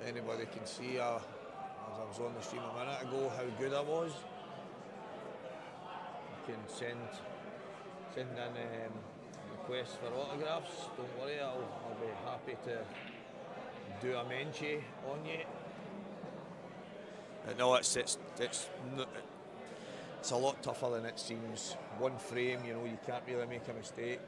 Anybody can see, as I was on the stream a minute ago, how good I was. You can send in requests for autographs. Don't worry, I'll be happy to do a mention on you. No, it's a lot tougher than it seems. One frame, you know, you can't really make a mistake.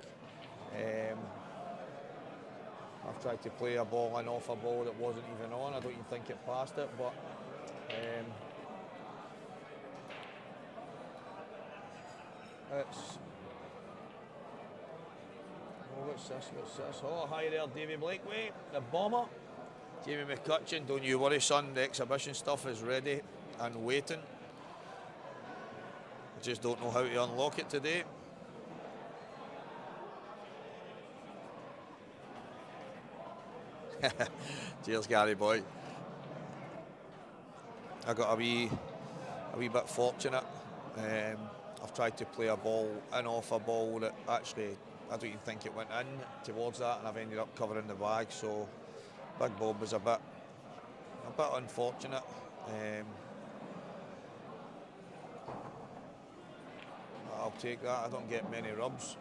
I've tried to play a ball and off a ball that wasn't even on. I don't even think it passed it, but it's... Oh, what's this? Oh, hi there, Davy Blakeway, the bomber. Jamie McCutcheon, don't you worry, son. The exhibition stuff is ready and waiting. I just don't know how to unlock it today. Cheers, Gary boy. I got a wee bit fortunate. I've tried to play a ball in off a ball that actually I don't even think it went in towards that, and I've ended up covering the bag. So Big Bob was a bit unfortunate. I'll take that. I don't get many rubs,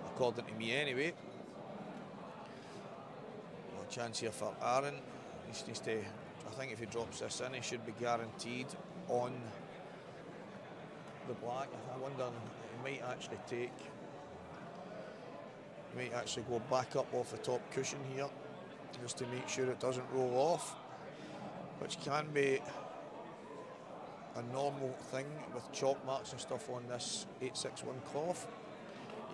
according to me anyway. Well, a chance here for Aaron. He needs to, I think if he drops this in, he should be guaranteed on the black. I wonder, he might actually go back up off the top cushion here, just to make sure it doesn't roll off, which can be a normal thing with chalk marks and stuff on this 861 cloth.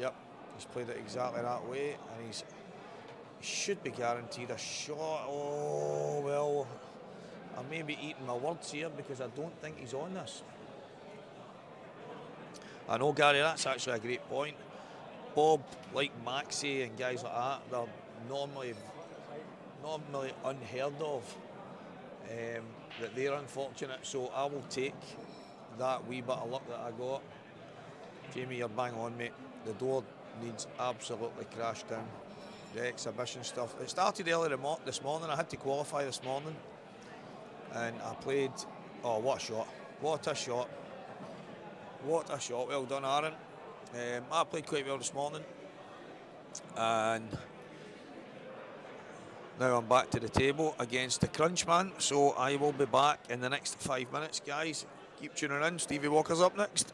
Yep, he's played it exactly that way, and he should be guaranteed a shot. Oh, well, I may be eating my words here because I don't think he's on this. I know, Gary, that's actually a great point. Bob, like Maxie and guys like that, they're normally unheard of, that they're unfortunate, so I will take that wee bit of luck that I got. Jamie, you're bang on, mate. The door needs absolutely crashed down. The exhibition stuff. It started earlier this morning. I had to qualify this morning, and I played. Oh, what a shot! What a shot! What a shot! Well done, Aaron. I played quite well this morning, and now I'm back to the table against the Crunchman, so I will be back in the next 5 minutes, guys. Keep tuning in. Stevie Walker's up next.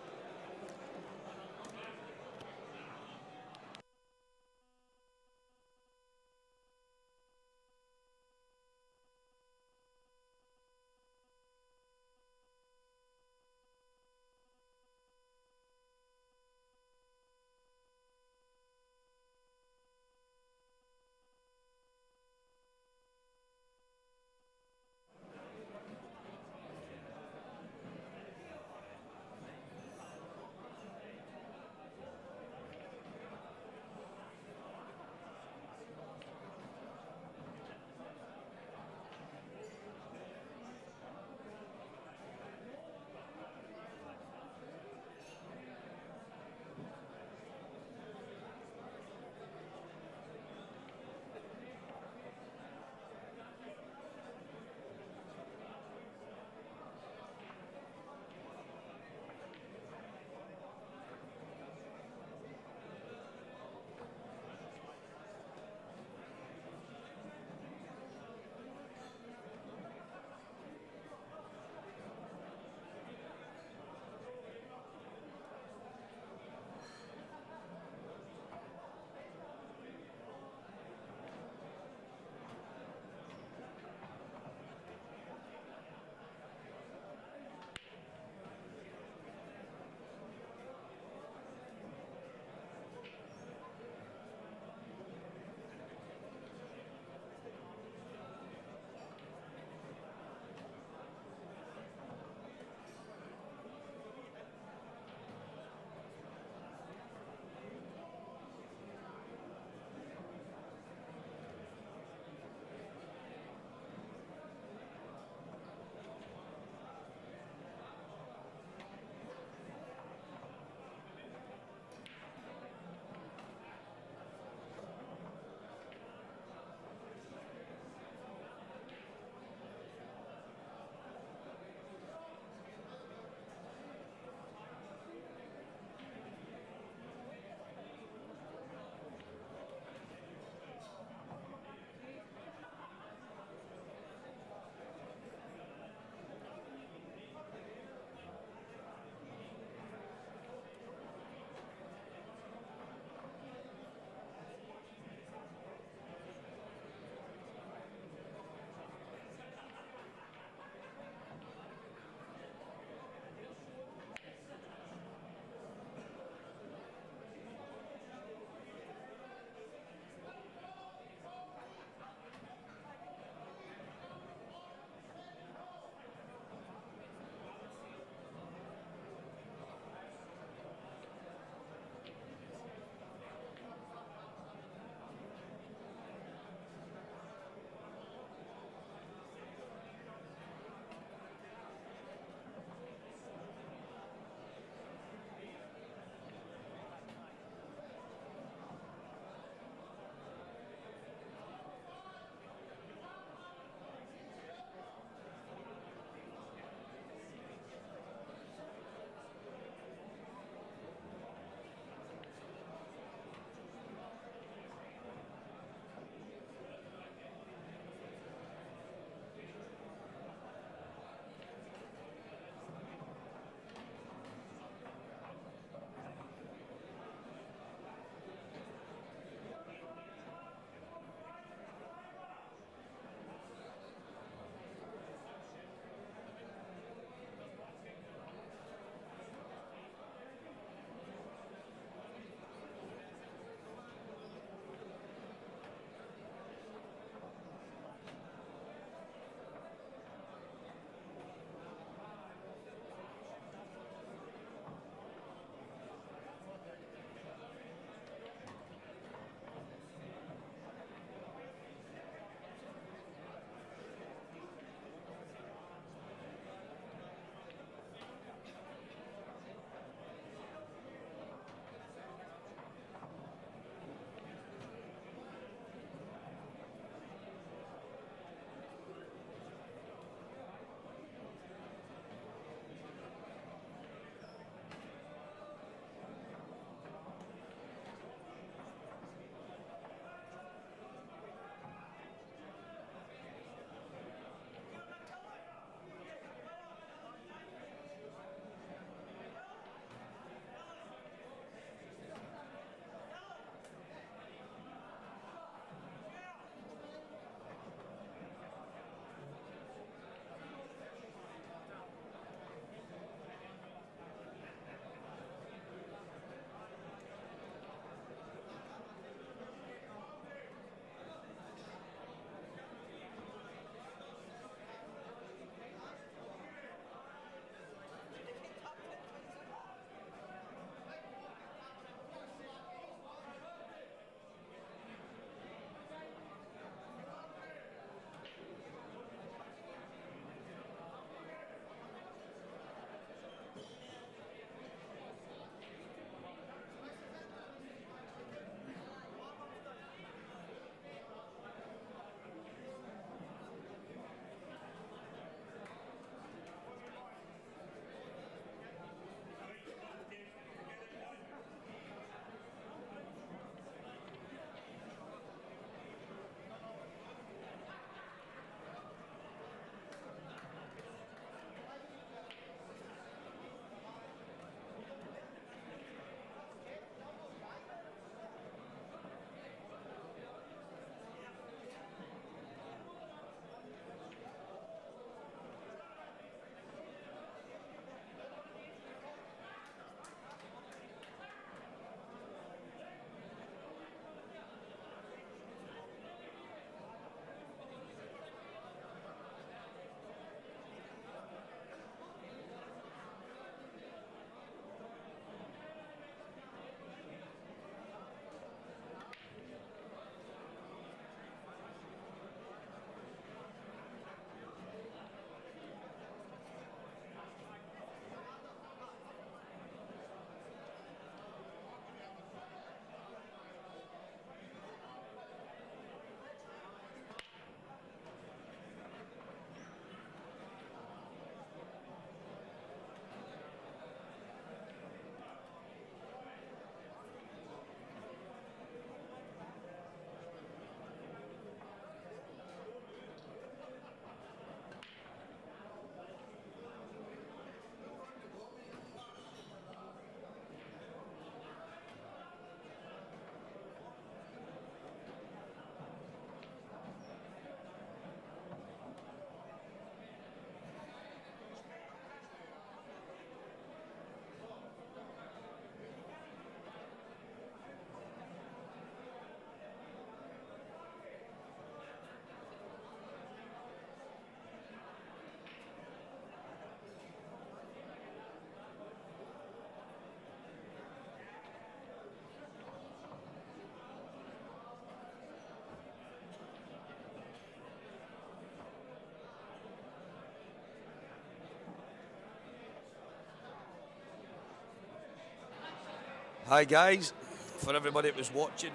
Hi guys, for everybody that was watching,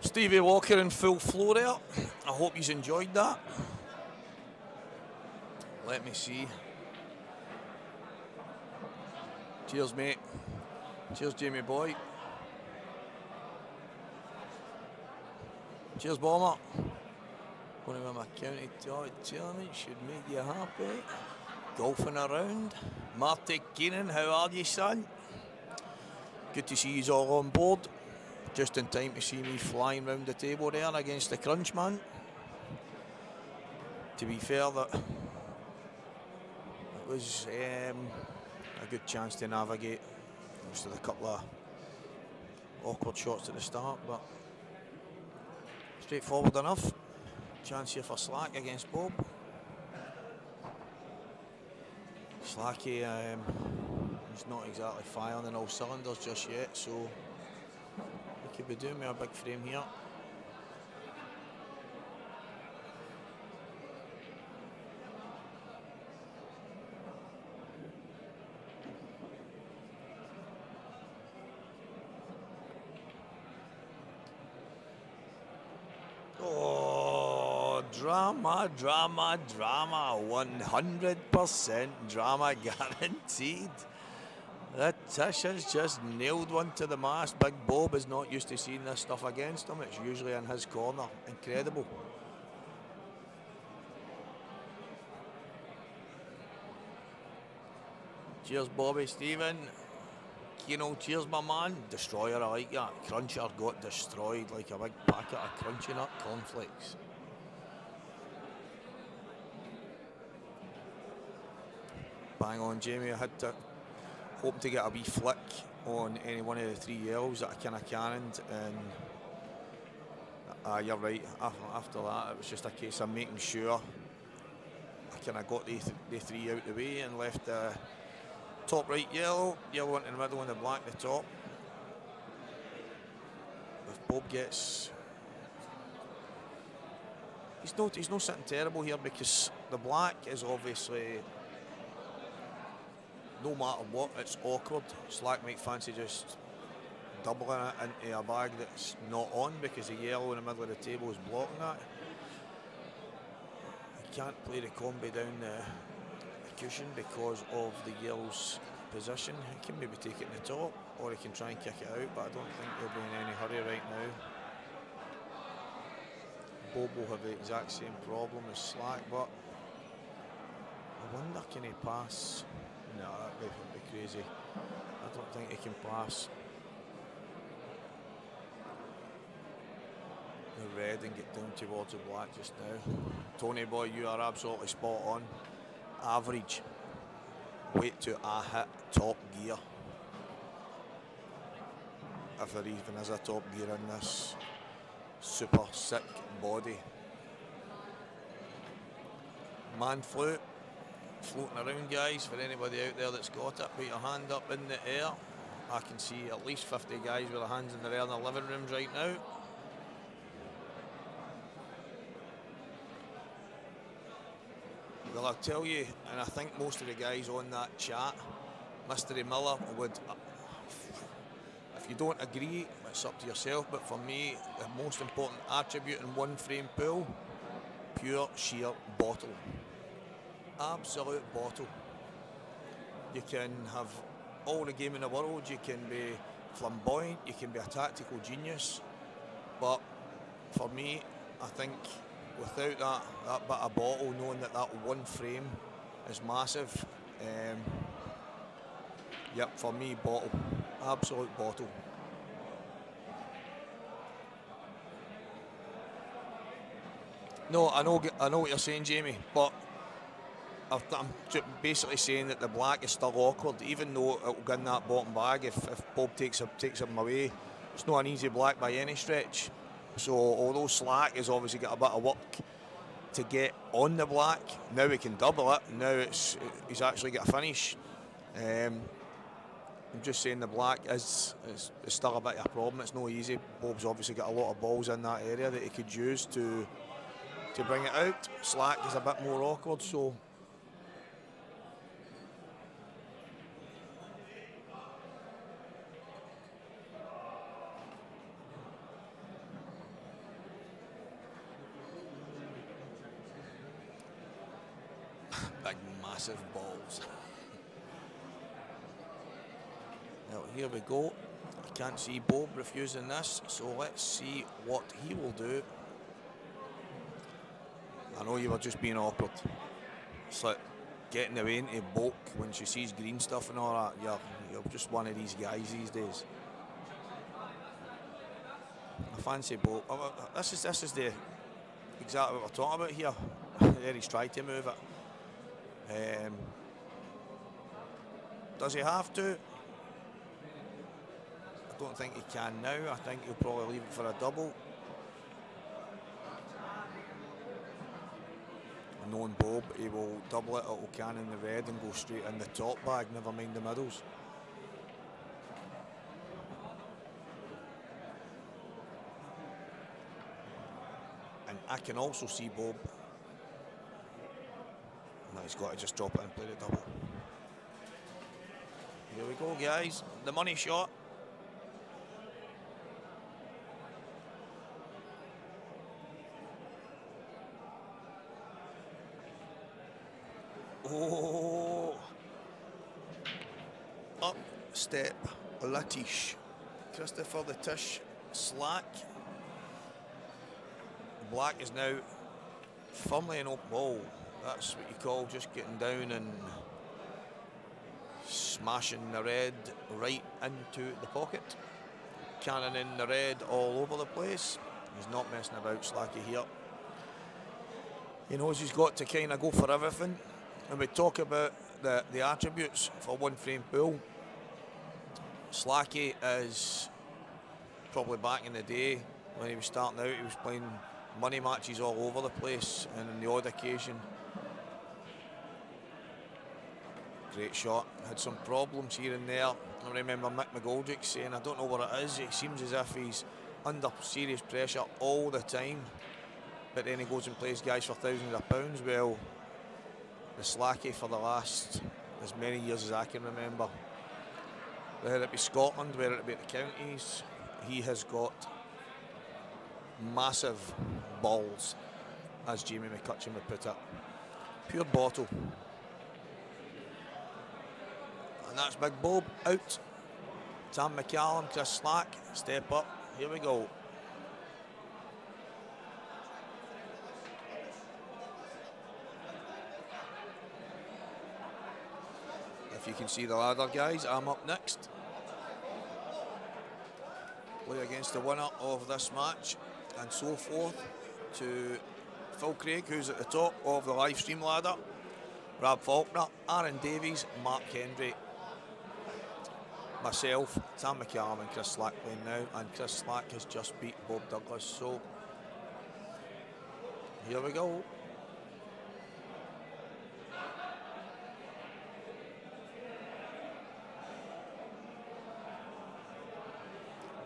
Stevie Walker in full flow there. I hope you've enjoyed that. Let me see. Cheers mate. Cheers Jamie boy. Cheers Bomber. Going to my county tournament should make you happy. Golfing around. Marty Keenan, how are you son? Good to see you all on board. Just in time to see me flying round the table there against the Crunch Man. To be fair, that it was a good chance to navigate. Just a couple of awkward shots at the start, but straightforward enough. Chance here for Slack against Bob. Slacky, he's not exactly firing on all cylinders just yet, so he could be doing me a big frame here. Oh, drama, drama, drama. 100% drama guaranteed. That Tish has just nailed one to the mast. Big Bob is not used to seeing this stuff against him. It's usually in his corner. Incredible. Cheers, Bobby Stephen. Keno, cheers, my man. Destroyer, I like that. Cruncher got destroyed like a big packet of Crunchy Nut cornflakes. Bang on, Jamie. I had to hoping to get a wee flick on any one of the three yells that I kind of cannoned, and you're right. After that, it was just a case of making sure I kind of got the three out the way and left the top right yellow into the middle, and the black the top. If Bob gets, he's not sitting terrible here, because the black is obviously, no matter what, it's awkward. Slack might fancy just doubling it into a bag that's not on, because the yellow in the middle of the table is blocking that. He can't play the combi down the cushion because of the yellow's position. He can maybe take it in the top, or he can try and kick it out, but I don't think he'll be in any hurry right now. Bob will have the exact same problem as Slack, but I wonder, can he pass? No, that'd be crazy. I don't think he can pass the red and get down towards the black just now. Tony boy, you are absolutely spot on. Average. Wait till I hit top gear. If there even is a top gear in this super sick body. Man flu. Floating around, guys. For anybody out there that's got it, put your hand up in the air. I can see at least 50 guys with their hands in the air in their living rooms right now. Well, I'll tell you, and I think most of the guys on that chat, Mystery Miller would, if you don't agree, it's up to yourself, but for me, the most important attribute in one frame pool, pure sheer bottle. Absolute bottle. You can have all the game in the world, you can be flamboyant, you can be a tactical genius, but for me, I think without that bit of bottle, knowing that one frame is massive, yep, for me, bottle. Absolute bottle. No, I know what you're saying, Jamie, but I'm basically saying that the black is still awkward, even though it'll go in that bottom bag. If Bob takes him away, it's not an easy black by any stretch. So although Slack has obviously got a bit of work to get on the black, now he can double it. Now he's actually got a finish. I'm just saying the black is still a bit of a problem. It's no easy. Bob's obviously got a lot of balls in that area that he could use to bring it out. Slack is a bit more awkward, so big, massive balls. Well, here we go. I can't see Bob refusing this, so let's see what he will do. I know you were just being awkward. It's like getting away into bulk when she sees green stuff and all that. You're just one of these guys these days. I fancy Bob. This is the exactly what we're talking about here. There he's tried to move it. Does he have to? I don't think he can now. I think he'll probably leave it for a double. Knowing Bob, he will double it, it will can in the red and go straight in the top bag, never mind the middles. And I can also see Bob. No, he's got to just drop it and play the double. Here we go, guys. The money shot. Oh, up step Latish. Christopher the Tish slack. Black is now firmly in open. Whoa, that's what you call just getting down and smashing the red right into the pocket. Cannoning the red all over the place. He's not messing about, Slacky here. He knows he's got to kind of go for everything. And we talk about the attributes for one frame pool. Slacky is probably back in the day when he was starting out, he was playing money matches all over the place, and on the odd occasion, great shot. Had some problems here and there. I remember Mick McGoldrick saying, I don't know what it is, it seems as if he's under serious pressure all the time, but then he goes and plays guys for thousands of pounds. Well, the Slacky for the last as many years as I can remember, whether it be Scotland, whether it be the counties, he has got massive balls, as Jamie McCutcheon would put it. Pure bottle. And that's Big Bob out. Tam McCallum, Chris Slack, step up. Here we go. If you can see the ladder, guys, I'm up next. Play against the winner of this match and so forth to Phil Craig, who's at the top of the live stream ladder, Rab Faulkner, Aaron Davies, Mark Hendry, myself, Tam McCallum and Chris Slack playing now, and Chris Slack has just beat Bob Douglas, so here we go.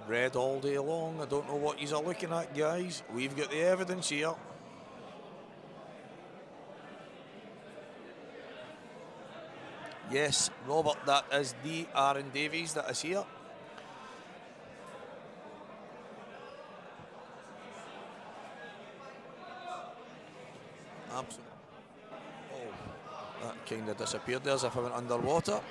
Red all day long. I don't know what you're looking at, guys. We've got the evidence here. Yes, Robert, that is the Aaron Davies that is here. Absolutely. Oh, that kind of disappeared there as if I went underwater.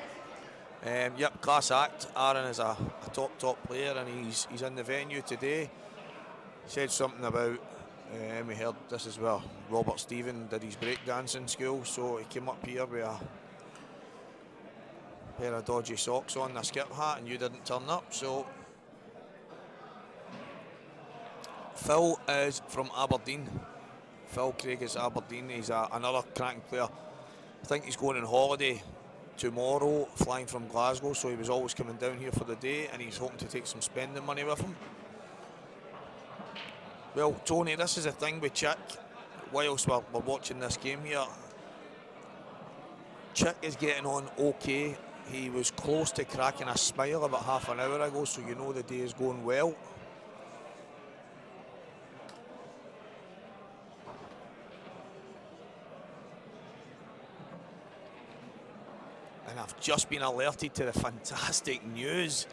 Yep, class act. Aaron is a top player, and he's in the venue today. Said something about, we heard this as well, Robert Stephen did his breakdancing school, so he came up here with a pair of dodgy socks on, a skip hat, and you didn't turn up, so. Phil is from Aberdeen. Phil Craig is Aberdeen. He's another cracking player. I think he's going on holiday tomorrow, flying from Glasgow, so he was always coming down here for the day, and he's hoping to take some spending money with him. Well, Tony, this is the thing with Chick, whilst we're watching this game here. Chick is getting on okay. He was close to cracking a smile about half an hour ago, so you know the day is going well. And I've just been alerted to the fantastic news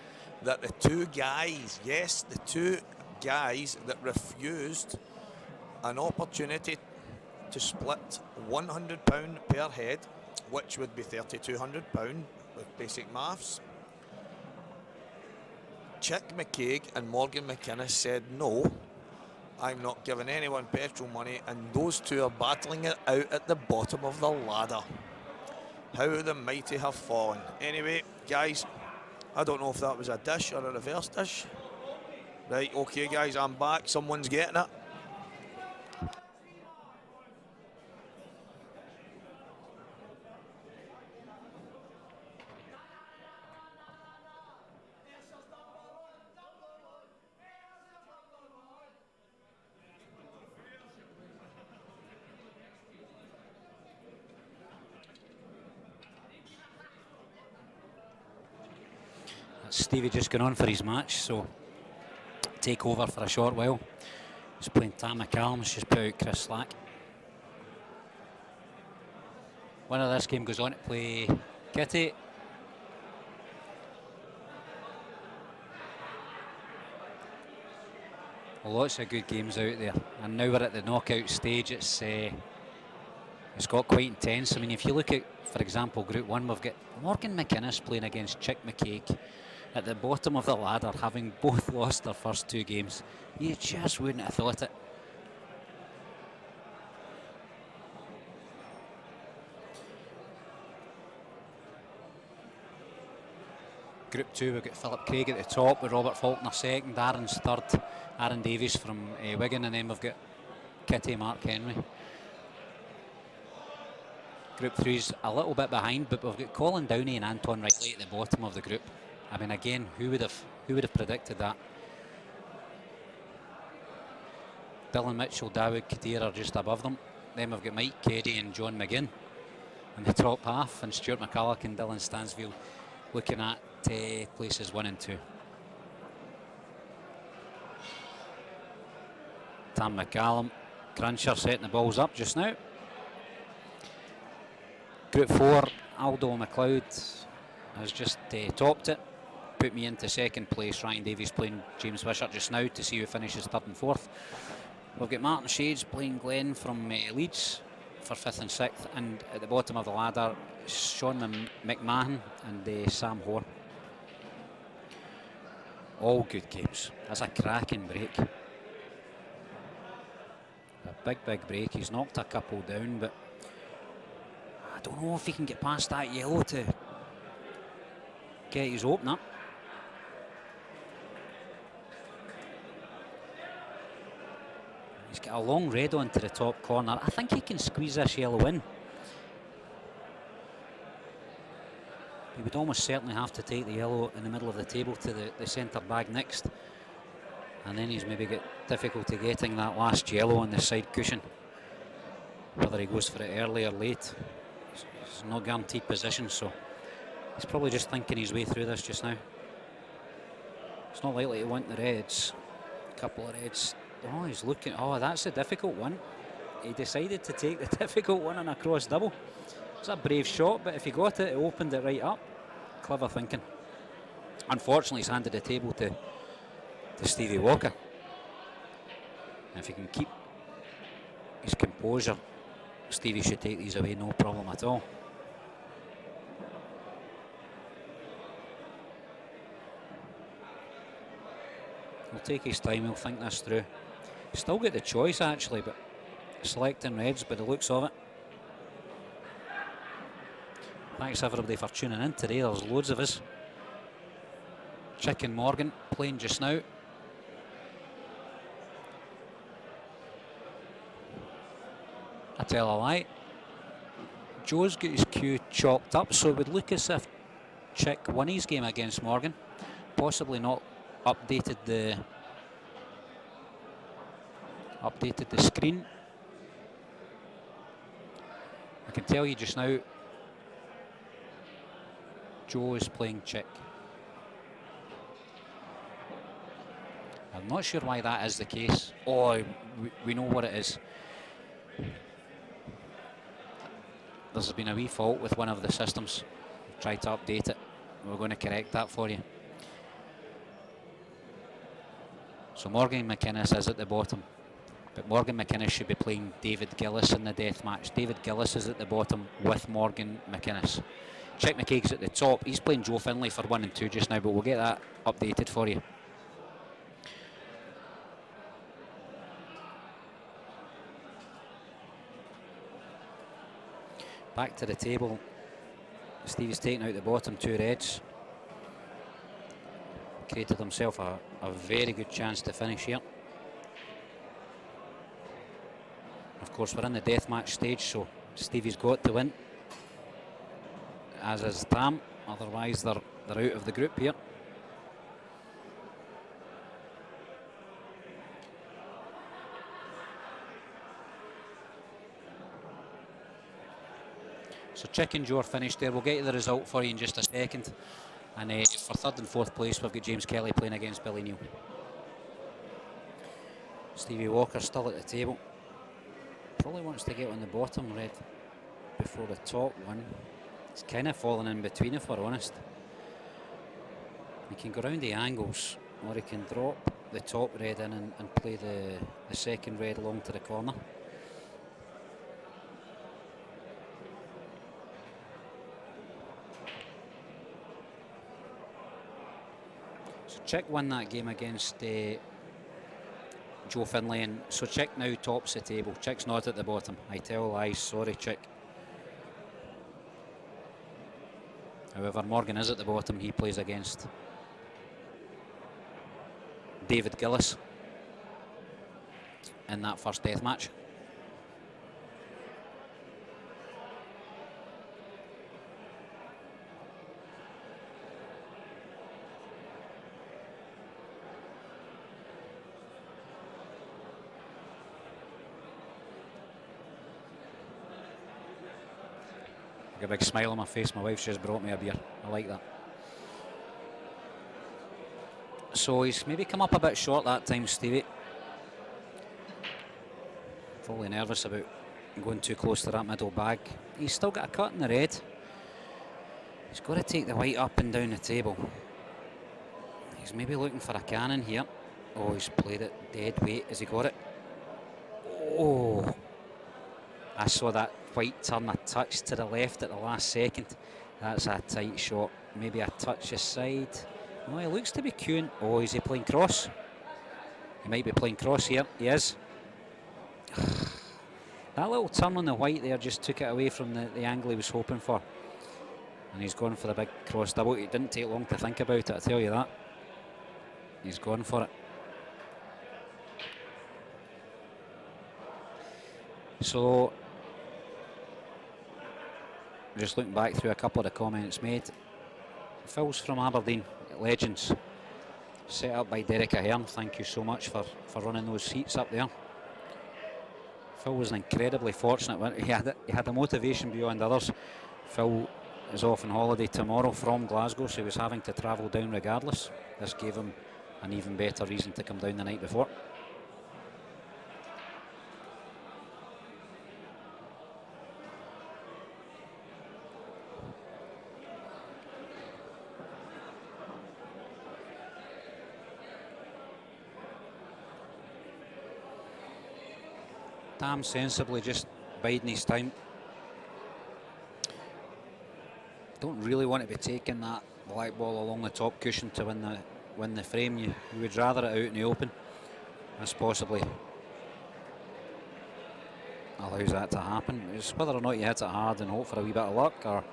that the two guys, yes, the two guys that refused an opportunity to split £100 per head, which would be £3,200 with basic maths. Chick McCaig and Morgan McInnes said no, I'm not giving anyone petrol money, and those two are battling it out at the bottom of the ladder. How the mighty have fallen. Anyway, guys, I don't know if that was a dish or a reverse dish. Right, okay guys, I'm back, someone's getting it. Stevie just gone on for his match, so take over for a short while. He's playing Tam McCallum, he's just put out Chris Slack. Winner of this game goes on to play Kitty. Lots of good games out there, and now we're at the knockout stage. It's got quite intense. I mean, if you look at, for example, Group 1, we've got Morgan McInnes playing against Chick McCaig at the bottom of the ladder, having both lost their first 2 games. You just wouldn't have thought it. Group 2, we've got Philip Craig at the top with Robert Faulkner second, Aaron's third, Aaron Davies from Wigan, and then we've got Kitty, Mark Henry. Group 3's a little bit behind, but we've got Colin Downey and Anton Riley at the bottom of the group. I mean, again, who would have predicted that? Dylan Mitchell, Dawood Kadir are just above them. Then we've got Mike Keddy and John McGinn in the top half, and Stuart McCulloch and Dylan Stansfield looking at places 1 and 2. Tam McCallum, Cruncher setting the balls up just now. Group 4, Aldo McLeod has just topped it, put me into second place. Ryan Davies playing James Wishart just now to see who finishes 3rd and 4th. We've got Martin Shades playing Glenn from Leeds for 5th and 6th, and at the bottom of the ladder, Sean McMahon and Sam Hoare. All good games. That's a cracking break. A big break. He's knocked a couple down, but I don't know if he can get past that yellow to get his opener. He's got a long red onto the top corner. I think he can squeeze this yellow in. He would almost certainly have to take the yellow in the middle of the table to the centre bag next. And then he's maybe got difficulty getting that last yellow on the side cushion. Whether he goes for it early or late, it's not guaranteed position, so he's probably just thinking his way through this just now. It's not likely to want the reds. A couple of reds. Oh, he's looking. Oh, that's a difficult one. He decided to take the difficult one on a cross double. It's a brave shot, but if he got it, it opened it right up. Clever thinking. Unfortunately, he's handed the table to Stevie Walker. And if he can keep his composure, Stevie should take these away, no problem at all. He'll take his time, he'll think this through. Still got the choice actually, but selecting reds by the looks of it. Thanks everybody for tuning in today. There's loads of us. Chick and Morgan playing just now. I tell a lie. Joe's got his cue chalked up, so it would look as if Chick won his game against Morgan. Possibly not updated the screen. I can tell you just now, Joe is playing Chick. I'm not sure why that is the case. Oh, we know what it is. There's been a wee fault with one of the systems. We've tried to update it. We're going to correct that for you. So Morgan McInnes is at the bottom. But Morgan McInnes should be playing David Gillis in the death match. David Gillis is at the bottom with Morgan McInnes. Chick McCaig's at the top. He's playing Joe Finlay for 1 and 2 just now, but we'll get that updated for you. Back to the table. Stevie's taking out the bottom 2 reds. Created himself a very good chance to finish here. Of course, we're in the deathmatch stage, so Stevie's got to win, as is Tam. Otherwise, they're out of the group here. So Chick and Joe are finished there. We'll get you the result for you in just a second. And for 3rd and 4th place, we've got James Kelly playing against Billy Neal. Stevie Walker still at the table. Probably wants to get on the bottom red before the top one. It's kind of falling in between, if we're honest. He can go around the angles, or he can drop the top red in and play the second red along to the corner. So Chick won that game against Joe Finlay, and so Chick now tops the table. Chick's not at the bottom. I tell lies, sorry Chick. However, Morgan is at the bottom. He plays against David Gillis in that first death match. A big smile on my face. My wife's just brought me a beer. I like that. So he's maybe come up a bit short that time, Stevie. Probably nervous about going too close to that middle bag. He's still got a cut in the red. He's got to take the white up and down the table. He's maybe looking for a cannon here. Oh, he's played it dead weight. Has he got it? Oh, I saw that white turn a touch to the left at the last second. That's a tight shot. Maybe a touch aside. No, he looks to be queuing. Oh, is he playing cross? He might be playing cross here. He is. That little turn on the white there just took it away from the angle he was hoping for. And he's gone for the big cross double. It didn't take long to think about it, I tell you that. He's gone for it. So, just looking back through a couple of the comments made. Phil's from Aberdeen, Legends, set up by Derek Ahern. Thank you so much for running those seats up there. Phil was incredibly fortunate. He had a motivation beyond others. Phil is off on holiday tomorrow from Glasgow, so he was having to travel down regardless. This gave him an even better reason to come down the night before. Tam sensibly just biding his time. Don't really want to be taking that black ball along the top cushion to win the frame. You would rather it out in the open. This possibly allows that to happen. It's whether or not you hit it hard and hope for a wee bit of luck, or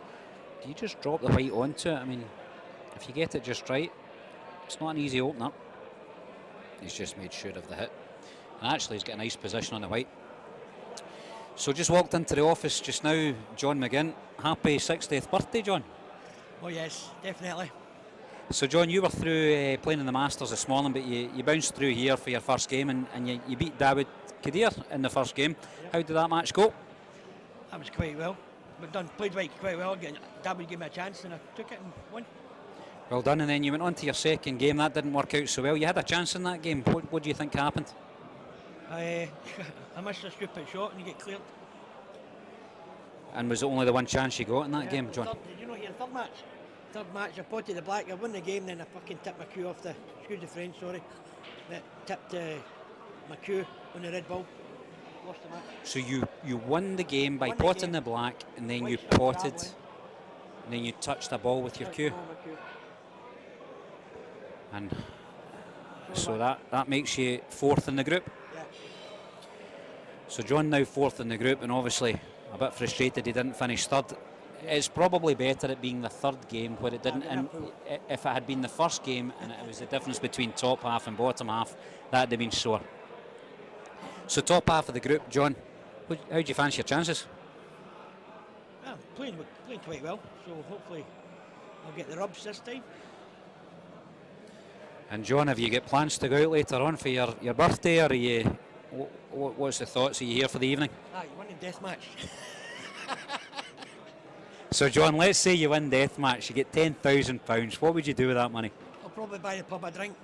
do you just drop the white onto it? I mean, if you get it just right, it's not an easy opener. He's just made sure of the hit. And actually he's got a nice position on the white. So just walked into the office just now, John McGinn. Happy 60th birthday, John. Oh yes, definitely. So John, you were through playing in the Masters this morning, but you bounced through here for your first game, and you beat David Kadir in the first game. Yep. How did that match go? That was quite well. Played quite well. David gave me a chance and I took it and won. Well done. And then you went on to your second game. That didn't work out so well. You had a chance in that game. What do you think happened? I missed a stupid shot and you get cleared. And was it only the one chance you got in that game, John? Did you know here, third match, I potted the black, I won the game, then I fucking tipped my cue off the, excuse the French, sorry, that tipped my cue on the red ball. Lost the match. So you won the game by Won the potting game. the black, and then you White potted, travelling. and then you touched the ball with your Touched cue. the ball with cue. And so that makes you 4th in the group. Yeah. So John now 4th in the group, and obviously a bit frustrated he didn't finish 3rd. It's probably better it being the 3rd game where it didn't. And if it had been the 1st game and it was the difference between top half and bottom half, that'd have been sore. So top half of the group, John, how do you fancy your chances? Yeah, playing quite well, so hopefully I'll get the rubs this time. And John, have you got plans to go out later on for your birthday, or are you, what's the thoughts? Are you here for the evening? You won the Deathmatch. So John, let's say you win Deathmatch, you get £10,000. What would you do with that money? I'll probably buy the pub a drink.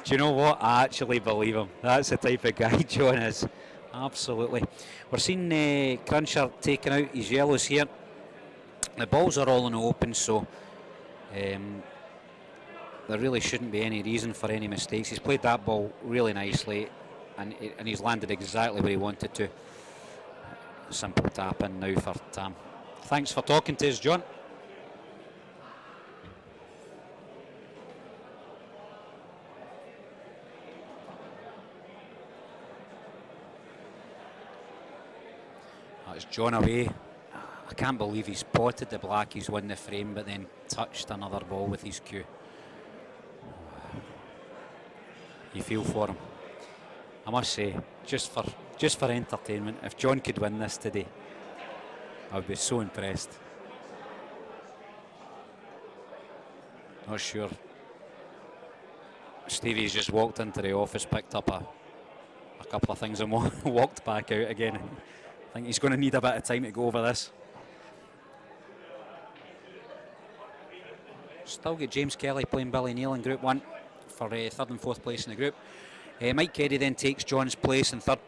Do you know what? I actually believe him. That's the type of guy John is. Absolutely. We're seeing Cruncher taking out his yellows here. The balls are all in the open, so there really shouldn't be any reason for any mistakes. He's played that ball really nicely, and he's landed exactly where he wanted to. Simple tap in now for Tam. Thanks for talking to us, John. That's John away. I can't believe he's potted the black, he's won the frame, but then touched another ball with his cue. You feel for him. I must say, just for entertainment, if John could win this today, I would be so impressed. Not sure. Stevie's just walked into the office, picked up a couple of things and walked back out again. I think he's going to need a bit of time to go over this. Still got James Kelly playing Billy Neal in Group 1 for 3rd and 4th place in the group. Mike Keddy then takes John's place in 3rd,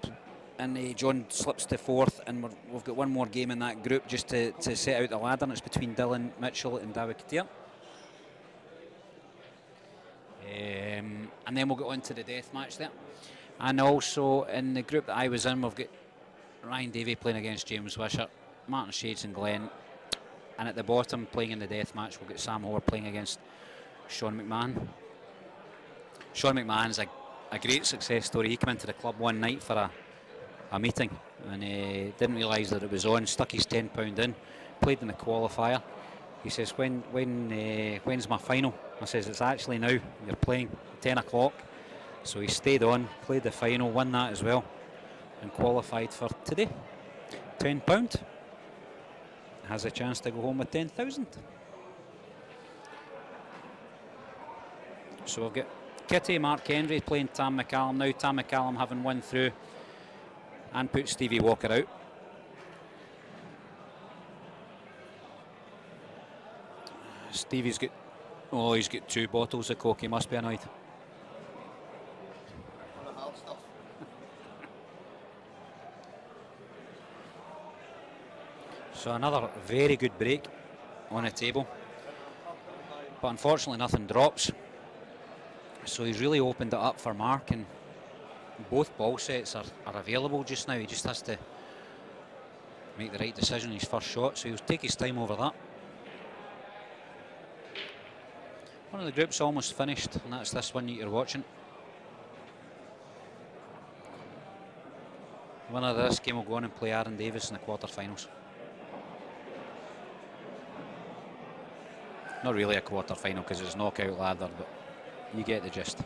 and John slips to 4th, and we've got one more game in that group just to set out the ladder, and it's between Dylan Mitchell and David Katir. And then we'll go on to the death match there. And also in the group that I was in, we've got Ryan Davey playing against James Wishart, Martin Shades and Glenn, and at the bottom playing in the death match we've got Sam Hoare playing against Sean McMahon. Sean McMahon's a great success story. He came into the club one night for a meeting and didn't realise that it was on, stuck his £10 in, played in the qualifier. He says, when's my final? I says, it's actually now, you're playing 10 o'clock. So he stayed on, played the final, won that as well, and qualified for today. £10. Has a chance to go home with 10,000. So we've got Kitty, Mark Henry playing Tam McCallum now. Tam McCallum having won through and put Stevie Walker out. Stevie's got, he's got 2 bottles of Coke. He must be annoyed. So another very good break on the table, but unfortunately nothing drops. So he's really opened it up for Mark, and both ball sets are available just now. He just has to make the right decision on his first shot, so he'll take his time over that. One of the groups almost finished, and that's this one that you're watching. Winner of this game will go on and play Aaron Davis in the quarterfinals. Not really a quarter-final because it's knockout ladder, but you get the gist.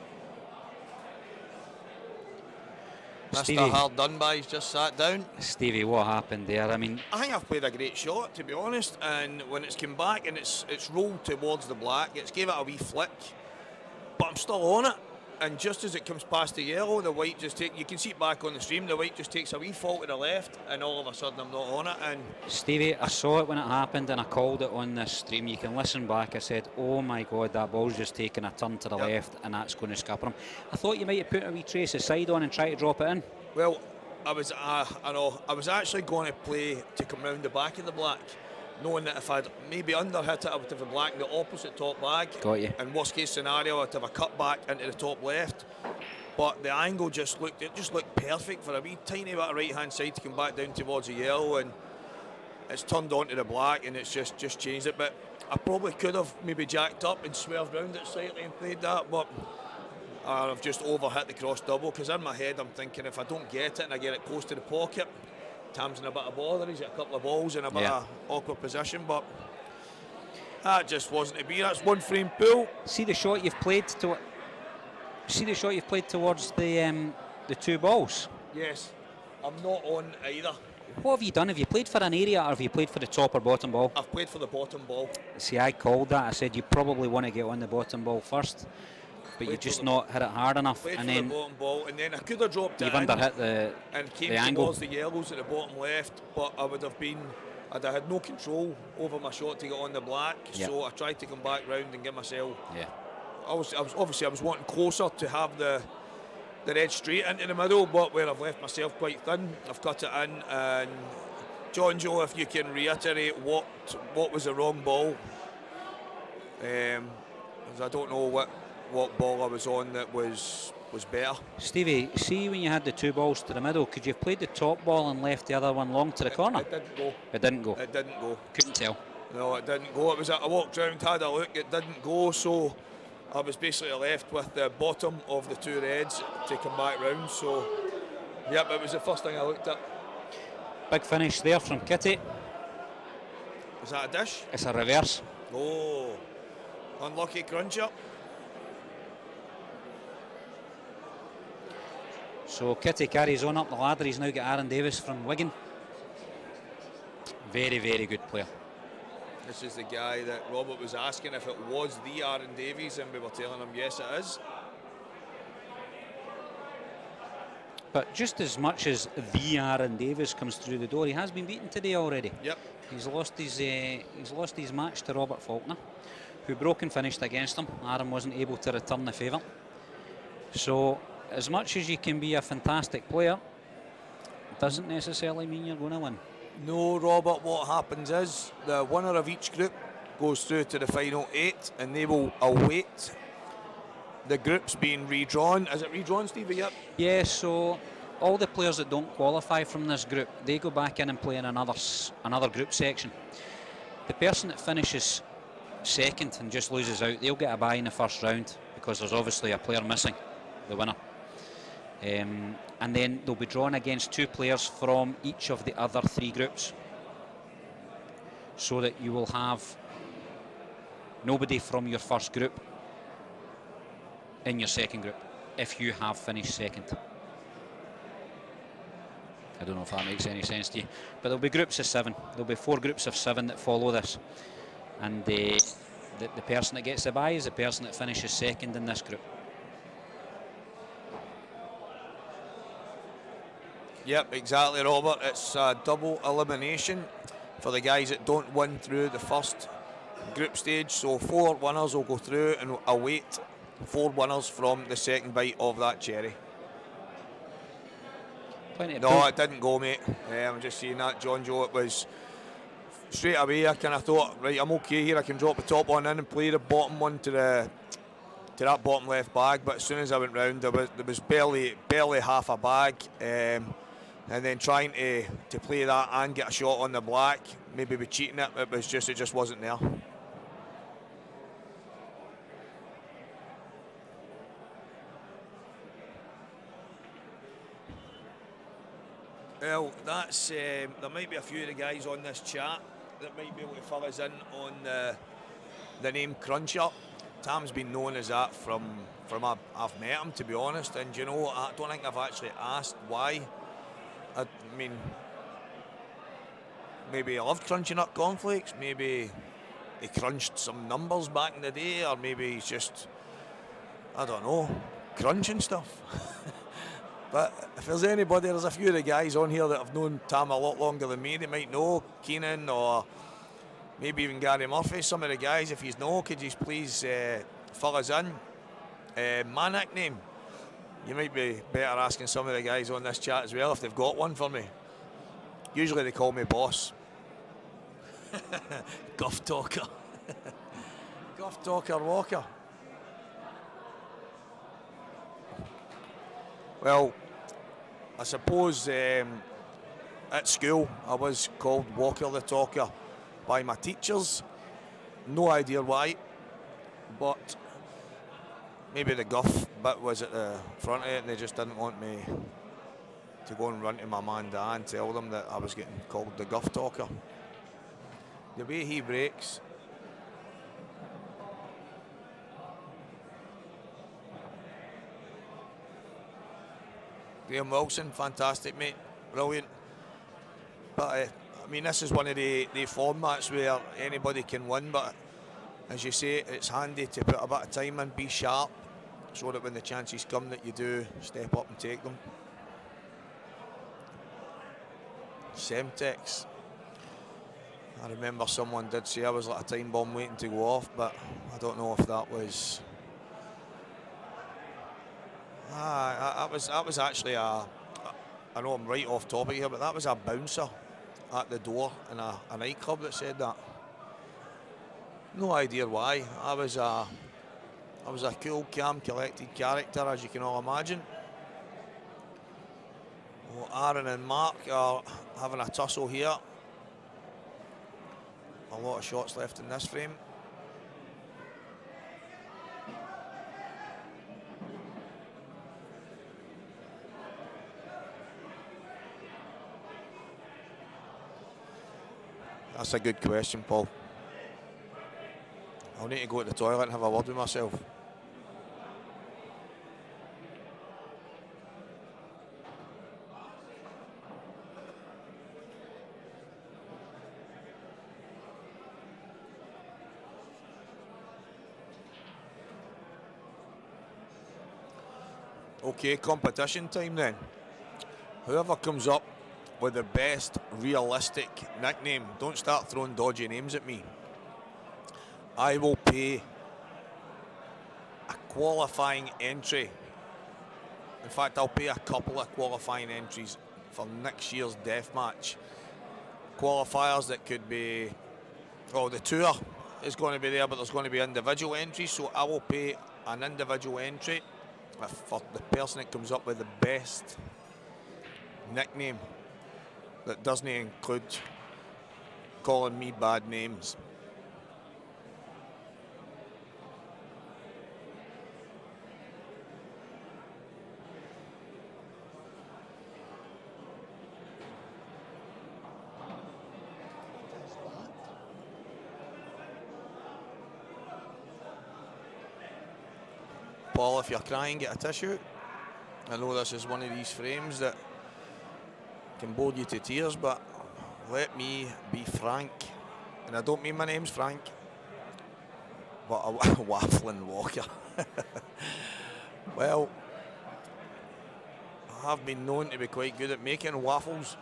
Mr. Hard done by, he's just sat down. Stevie, what happened there? I mean, I think I've played a great shot, to be honest, and when it's come back and it's rolled towards the black, it's gave it a wee flick, but I'm still on it. And just as it comes past the yellow, the white just takes, you can see it back on the stream, the white just takes a wee fault to the left, and all of a sudden I'm not on it. And Stevie, I saw it when it happened, and I called it on this stream. You can listen back. I said, oh my God, that ball's just taken a turn to the left, and that's going to scupper him. I thought you might have put a wee trace of side on and try to drop it in. Well, I was actually going to play to come round the back of the black, knowing that if I'd maybe under hit it, I would have a black in the opposite top bag. Got you. And worst case scenario, I'd have a cut back into the top left. but the angle just looked perfect for a wee tiny bit of right hand side to come back down towards the yellow, and it's turned onto the black, and it's just changed it. But I probably could have maybe jacked up and swerved round it slightly and played that, but I've just overhit the cross double, because in my head I'm thinking if I don't get it and I get it close to the pocket, Tam's in a bit of bother. He's got a couple of balls in a bit of awkward position, but that just wasn't to be. That's one frame pull. See the shot you've played to. See the shot you've played towards the two balls. Yes, I'm not on either. What have you done? Have you played for an area, or have you played for the top or bottom ball? I've played for the bottom ball. See, I called that. I said you probably want to get on the bottom ball first, but you just not hit it hard enough. Played and for then the bottom ball, and then I could have dropped it you've in underhit the and came the angle. towards the yellows at the bottom left, but I'd have had no control over my shot to get on the black, so I tried to come back round and get myself. Yeah. I was wanting closer to have the red straight into the middle, but where I've left myself quite thin, I've cut it in. And John Joe, if you can reiterate what was the wrong ball, because I don't know what ball I was on that was better. Stevie, see when you had the two balls to the middle, could you have played the top ball and left the other one long to the corner? It didn't go. It didn't go. It didn't go. Couldn't tell. No, it didn't go. I walked round, had a look, it didn't go, so I was basically left with the bottom of the two reds to come back round. So, yep, it was the first thing I looked at. Big finish there from Kitty. Is that a dish? It's a reverse. Oh, unlucky cruncher. So Kitty carries on up the ladder. He's now got Aaron Davis from Wigan. Very, very good player. This is the guy that Robert was asking if it was the Aaron Davies, and we were telling him yes, it is. But just as much as the Aaron Davis comes through the door, he has been beaten today already. Yep. He's lost his match to Robert Faulkner, who broke and finished against him. Aaron wasn't able to return the favour. So, as much as you can be a fantastic player, doesn't necessarily mean you're going to win. No, Robert, what happens is the winner of each group goes through to the final 8, and they will await the groups being redrawn. Is it redrawn, Stevie? Yep. Yeah, so all the players that don't qualify from this group, they go back in and play in another group section. The person that finishes second and just loses out, they'll get a bye in the first round, because there's obviously a player missing, the winner. And then they'll be drawn against 2 players from each of the other 3 groups, so that you will have nobody from your first group in your second group if you have finished second. I don't know if that makes any sense to you, but there'll be groups of 7. There'll be 4 groups of 7 that follow this, and the person that gets the bye is the person that finishes second in this group. Yep, exactly, Robert. It's a double elimination for the guys that don't win through the first group stage. So 4 winners will go through and await 4 winners from the second bite of that cherry. No, it didn't go, mate. I'm just seeing that, John Joe. It was straight away. I kind of thought, right, I'm okay here. I can drop the top one in and play the bottom one to that bottom left bag. But as soon as I went round, there was barely half a bag. And then trying to play that and get a shot on the black, maybe be cheating it. It just wasn't there. Well, that's there might be a few of the guys on this chat that might be able to fill us in on the name Cruncher. Tam's been known as that from I've met him, to be honest, and you know, I don't think I've actually asked why. I mean, maybe he loved crunching up cornflakes, maybe he crunched some numbers back in the day, or maybe he's just, I don't know, crunching stuff. But if there's anybody, there's a few of the guys on here that have known Tam a lot longer than me. They might know Keenan or maybe even Gary Murphy. Some of the guys, if you know, could you please fill us in? My nickname, you might be better asking some of the guys on this chat as well if they've got one for me. Usually they call me boss. Guff talker. Guff talker Walker. Well, I suppose at school I was called Walker the Talker by my teachers. No idea why, but maybe the guff bit was at the front of it and they just didn't want me to go and run to my man Dan and tell them that I was getting called the guff talker. The way he breaks, Graham Wilson, fantastic mate, brilliant. But I mean, this is one of the formats where anybody can win, but as you say, it's handy to put a bit of time in, be sharp, so that when the chances come that you do step up and take them. Semtex. I remember someone did say I was like a time bomb waiting to go off, but I don't know if that was... that was actually a... I know I'm right off topic here, but that was a bouncer at the door in a nightclub that said that. No idea why. I was a cool, calm, collected character, as you can all imagine. Well, Aaron and Mark are having a tussle here. A lot of shots left in this frame. That's a good question, Paul. I'll need to go to the toilet and have a word with myself. Okay, competition time then. Whoever comes up with the best realistic nickname, don't start throwing dodgy names at me. I will pay a qualifying entry. In fact, I'll pay a couple of qualifying entries for next year's Deathmatch. Qualifiers that could be, oh, the tour is going to be there, but there's going to be individual entries, so I will pay an individual entry for the person that comes up with the best nickname that doesn't include calling me bad names. Paul, if you're crying, get a tissue. I know this is one of these frames that can bore you to tears, but let me be frank. And I don't mean my name's Frank, but a waffling walker. Well, I have been known to be quite good at making waffles.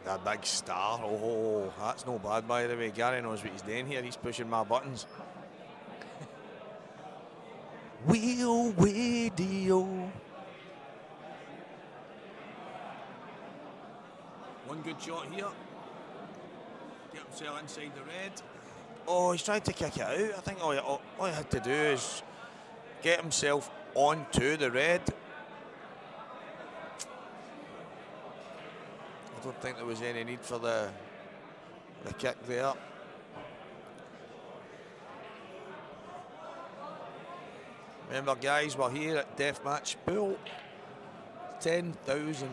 The big star, oh, that's no bad by the way. Gary knows what he's doing here, he's pushing my buttons. Wheel radio. One good shot here. Get himself inside the red. Oh, he's trying to kick it out. I think all he had to do is get himself onto the red. I don't think there was any need for the kick there. Remember, guys, we're here at Deathmatch Pool. £10,000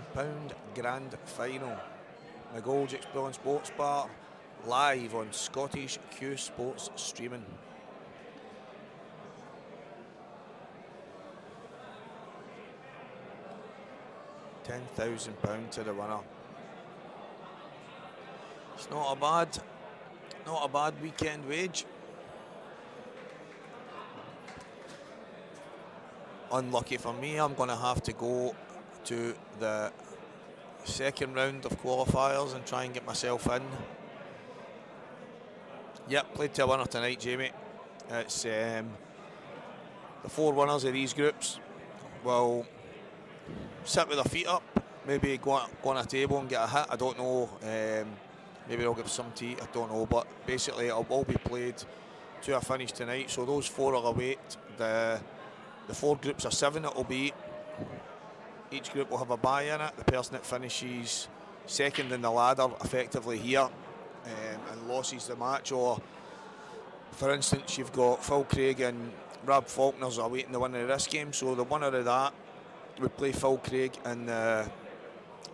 grand final. McGoldrick's Pool and Sports Bar, live on Scottish Q Sports streaming. £10,000 to the winner. It's not a bad weekend wage. Unlucky for me, I'm going to have to go to the second round of qualifiers and try and get myself in. Yep, played to a winner tonight, Jamie. It's the 4 winners of these groups will sit with their feet up, maybe go on a table and get a hit. I don't know. Maybe they'll give some tea. I don't know. But basically, it'll all be played to a finish tonight. So those 4 will await the 4 groups of 7 it will be. Each group will have a bye in it. The person that finishes second in the ladder effectively here and loses the match, or for instance you've got Phil Craig and Rob Faulkner's awaiting the winner of this game, so the winner of that would play Phil Craig in the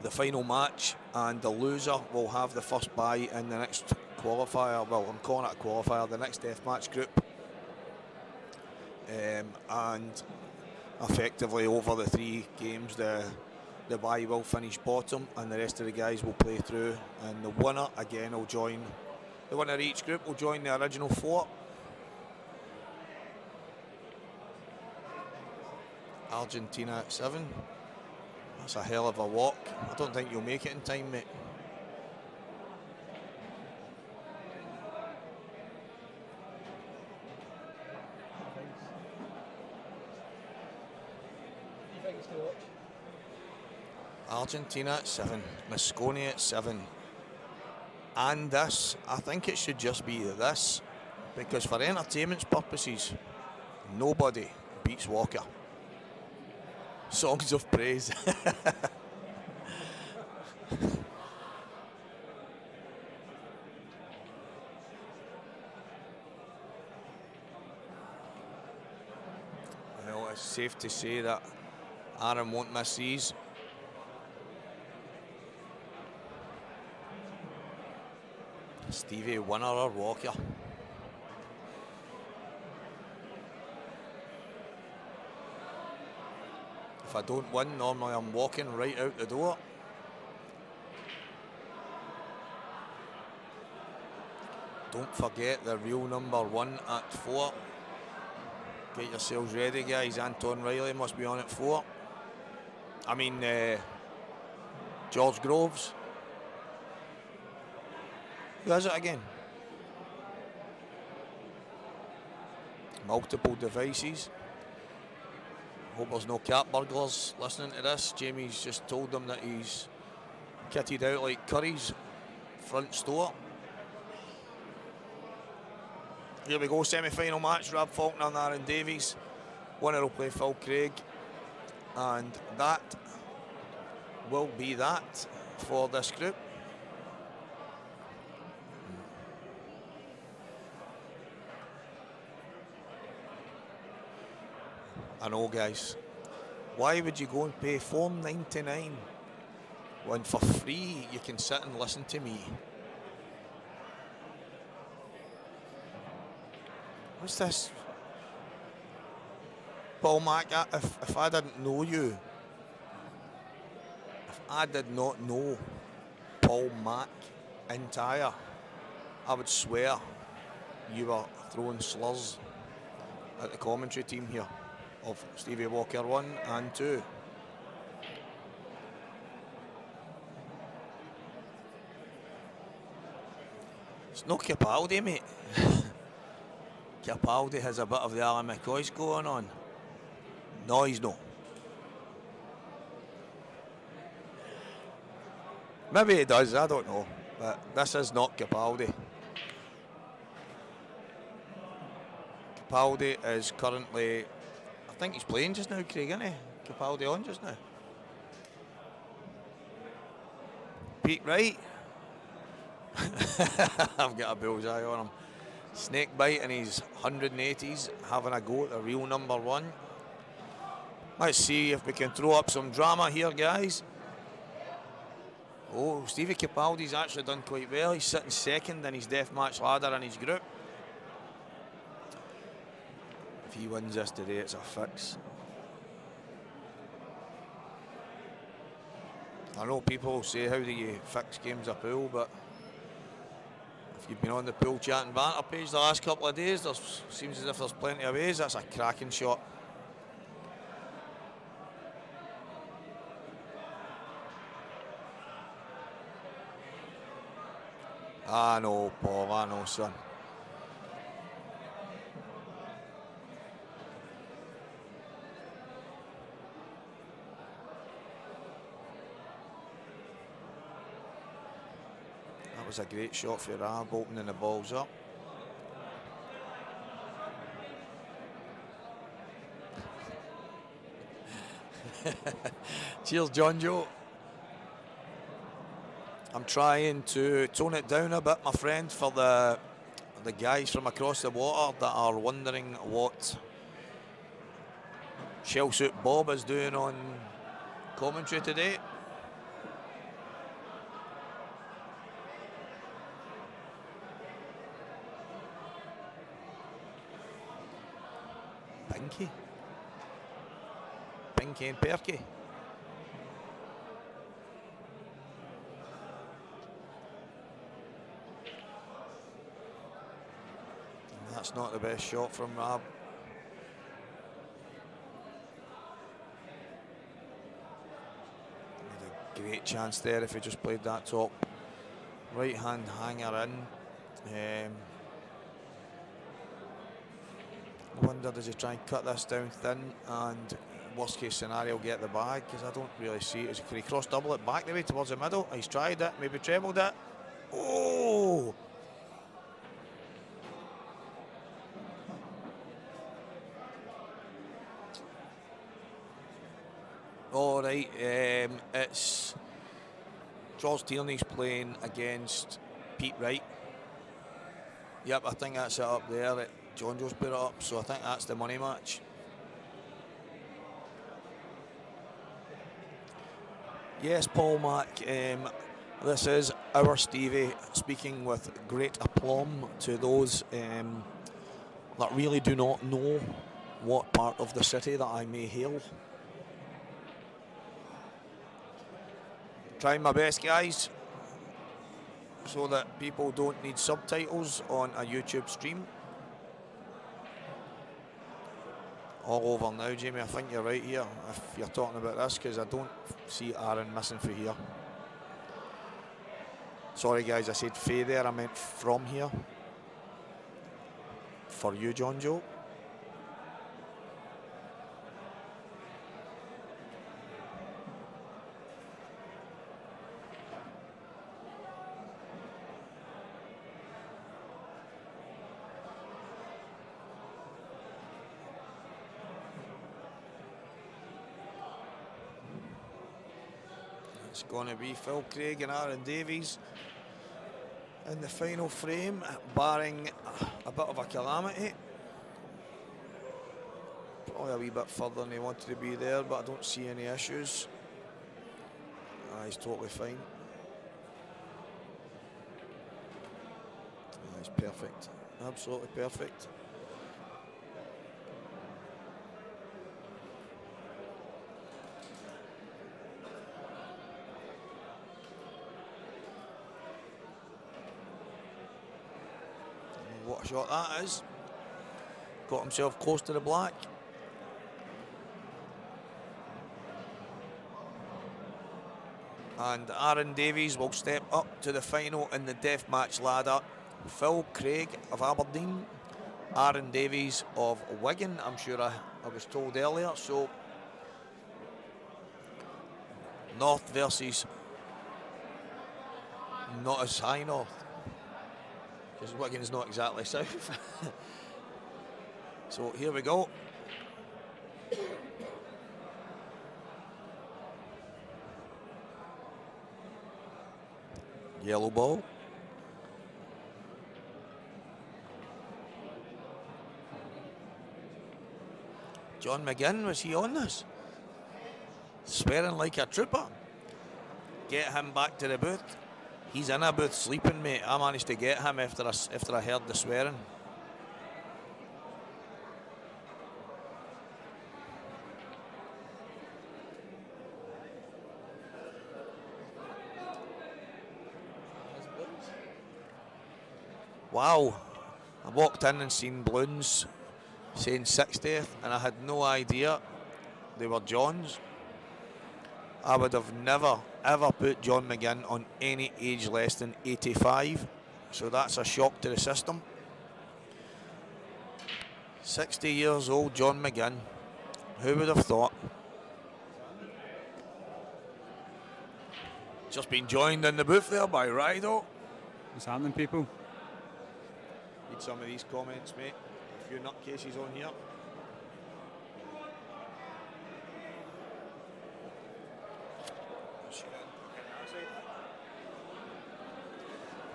final match, and the loser will have the first bye in the next qualifier. Well, I'm calling it a qualifier, the next deathmatch group. And effectively over the 3 games the bye will finish bottom and the rest of the guys will play through, and the winner again will join, the winner of each group will join the original 4. Argentina at 7. That's a hell of a walk. I don't think you'll make it in time, mate. Argentina at 7, Moscone at 7. And this, I think it should just be this, because for entertainment purposes, nobody beats Walker. Songs of praise. Well, it's safe to say that Aaron won't miss these. Stevie, winner or Walker? If I don't win, normally I'm walking right out the door. Don't forget the real number 1 at 4. Get yourselves ready, guys. Anton Riley must be on at 4. I mean, George Groves. Who is it again? Multiple devices. Hope there's no cat burglars listening to this. Jamie's just told them that he's kitted out like Curry's front store. Here we go, semi-final match. Rob Faulkner and Aaron Davies. Winner will play Phil Craig. And that will be that for this group. I know, guys. Why would you go and pay $4.99 when for free you can sit and listen to me? What's this? Paul Mack, if I didn't know you, if I did not know Paul Mack entire, I would swear you were throwing slurs at the commentary team here of Stevie Walker 1 and 2. It's no Capaldi, mate. Capaldi has a bit of the Alan McCoy's going on. No, he's no. Maybe he does, I don't know. But this is not Capaldi. Capaldi is currently, I think he's playing just now, Craig, isn't he? Capaldi on just now. Pete Wright. I've got a bullseye on him. Snake bite in his 180s, having a go at the real number 1. Let's see if we can throw up some drama here, guys. Oh, Stevie Capaldi's actually done quite well. He's sitting second in his deathmatch ladder in his group. If he wins this today, it's a fix. I know people say, how do you fix games of pool, but if you've been on the pool chat and banter page the last couple of days, there seems as if there's plenty of ways. That's a cracking shot. I know, Paul, I know, son. That was a great shot for Rab, opening the balls up. Cheers, John Joe. I'm trying to tone it down a bit, my friend, for the guys from across the water that are wondering what Shell Suit Bob is doing on commentary today. Pinky and Perky. That's not the best shot from Rab. Had a great chance there if he just played that top right hand hanger in. I wonder, does he try and cut this down thin and worst case scenario get the bag, because I don't really see it. Can he cross double it back the way towards the middle? He's tried it, maybe trebled it. Oh! All right, it's Charles Tierney's playing against Pete Wright. Yep, I think that's it up there. John Joe's put it up, so I think that's the money match. Yes, Paul Mack, this is our Stevie speaking with great aplomb to those that really do not know what part of the city that I may hail. Trying my best, guys, so that people don't need subtitles on a YouTube stream. All over now, Jamie. I think you're right here if you're talking about this, because I don't see Aaron missing for here. Sorry, guys, I said Faye there. I meant from here. For you, John Joe. It's going to be Phil Craig and Aaron Davies in the final frame, barring a bit of a calamity. Probably a wee bit further than he wanted to be there, but I don't see any issues. He's totally fine. He's perfect, absolutely perfect. What a shot that is. Got himself close to the black. And Aaron Davies will step up to the final in the Deathmatch ladder. Phil Craig of Aberdeen, Aaron Davies of Wigan, I'm sure I was told earlier. So North versus not as high north, because Wigan is not exactly south. So here we go. Yellow ball. John McGinn, was he on this? Swearing like a trooper. Get him back to the booth. He's in a booth sleeping, mate. I managed to get him after I heard the swearing. Wow. I walked in and seen balloons saying 60th, and I had no idea they were John's. I would have never ever put John McGinn on any age less than 85, so that's a shock to the system. 60 years old John McGinn, who would have thought? Just been joined in the booth there by Rido. What's happening, people? Read some of these comments, mate. A few nutcases on here.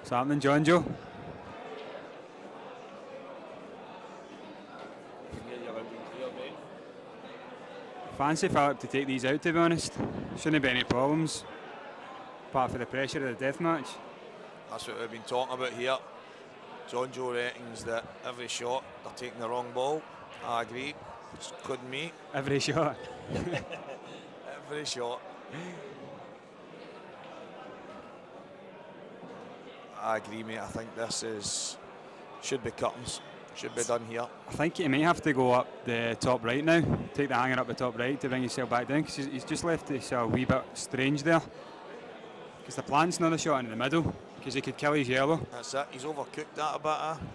What's happening, John Joe? Fancy Philip to take these out, to be honest. Shouldn't be any problems, apart from the pressure of the death match. That's what we've been talking about here. John Joe reckons that every shot they're taking the wrong ball. I agree. It's couldn't me. Every shot. Every shot. I agree, mate. I think this should be cuttings. Should be done here. I think he may have to go up the top right now. Take the hanger up the top right to bring himself back down, because he's just left it a wee bit strange there. Because the plan's not a shot in the middle, because he could kill his yellow. That's it. He's overcooked that a bit.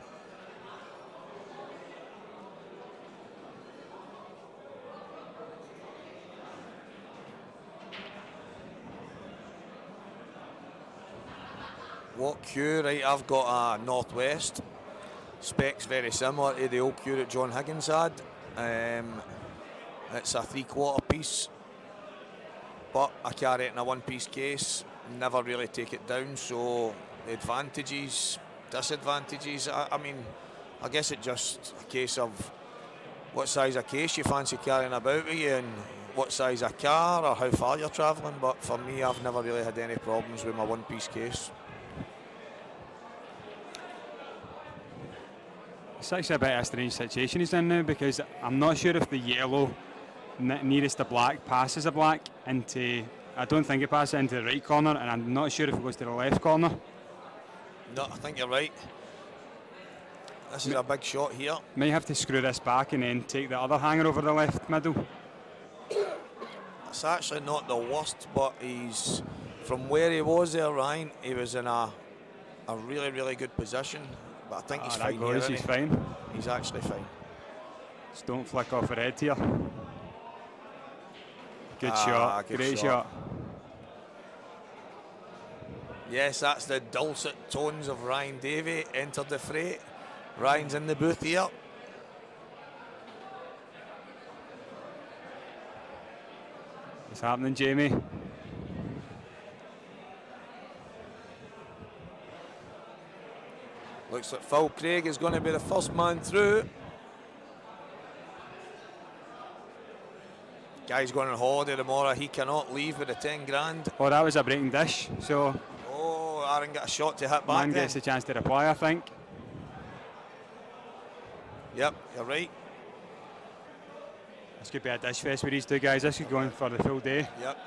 What cue? Right, I've got a northwest. Specs very similar to the old cue that John Higgins had. It's a 3/4 piece, but I carry it in a 1-piece case. Never really take it down. So advantages, disadvantages. I mean, I guess it's just a case of what size of case you fancy carrying about with you, and what size of car or how far you're travelling. But for me, I've never really had any problems with my 1-piece case. It's actually a bit of a strange situation he's in now, because I'm not sure if the yellow nearest the black passes a black into, I don't think it passes into the right corner, and I'm not sure if it goes to the left corner. No, I think you're right. This is a big shot here. May have to screw this back and then take the other hanger over the left middle. It's actually not the worst, but he's, from where he was there, Ryan, he was in a really, really good position. But I think he's fine here, he's fine. He's actually fine. Just don't flick off the head here. Good shot, great shot. Yes, that's the dulcet tones of Ryan Davey entered the fray. Ryan's in the booth here. What's happening, Jamie? Looks like Phil Craig is going to be the first man through. Guy's going on holiday tomorrow. He cannot leave with the 10 grand. Oh, that was a breaking dish. So, oh, Aaron got a shot to hit back. Man gets a chance to reply, I think. Yep, you're right. This could be a dish fest with these two guys. This could go on for the full day. Yep.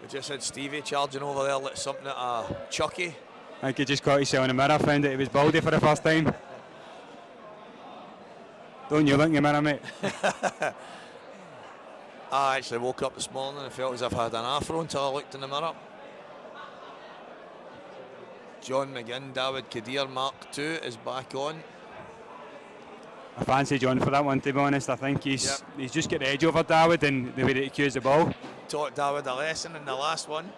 We just had Stevie charging over there like something at a Chucky. I think he just caught himself in the mirror, found out he was baldy for the first time. Don't you look in the mirror, mate? I actually woke up this morning and felt as if I had an afro until I looked in the mirror. John McGinn, David Kadir, Mark II is back on. I fancy John for that one, to be honest. I think he's just got the edge over David and the way that he cues the ball. Taught David a lesson in the last one.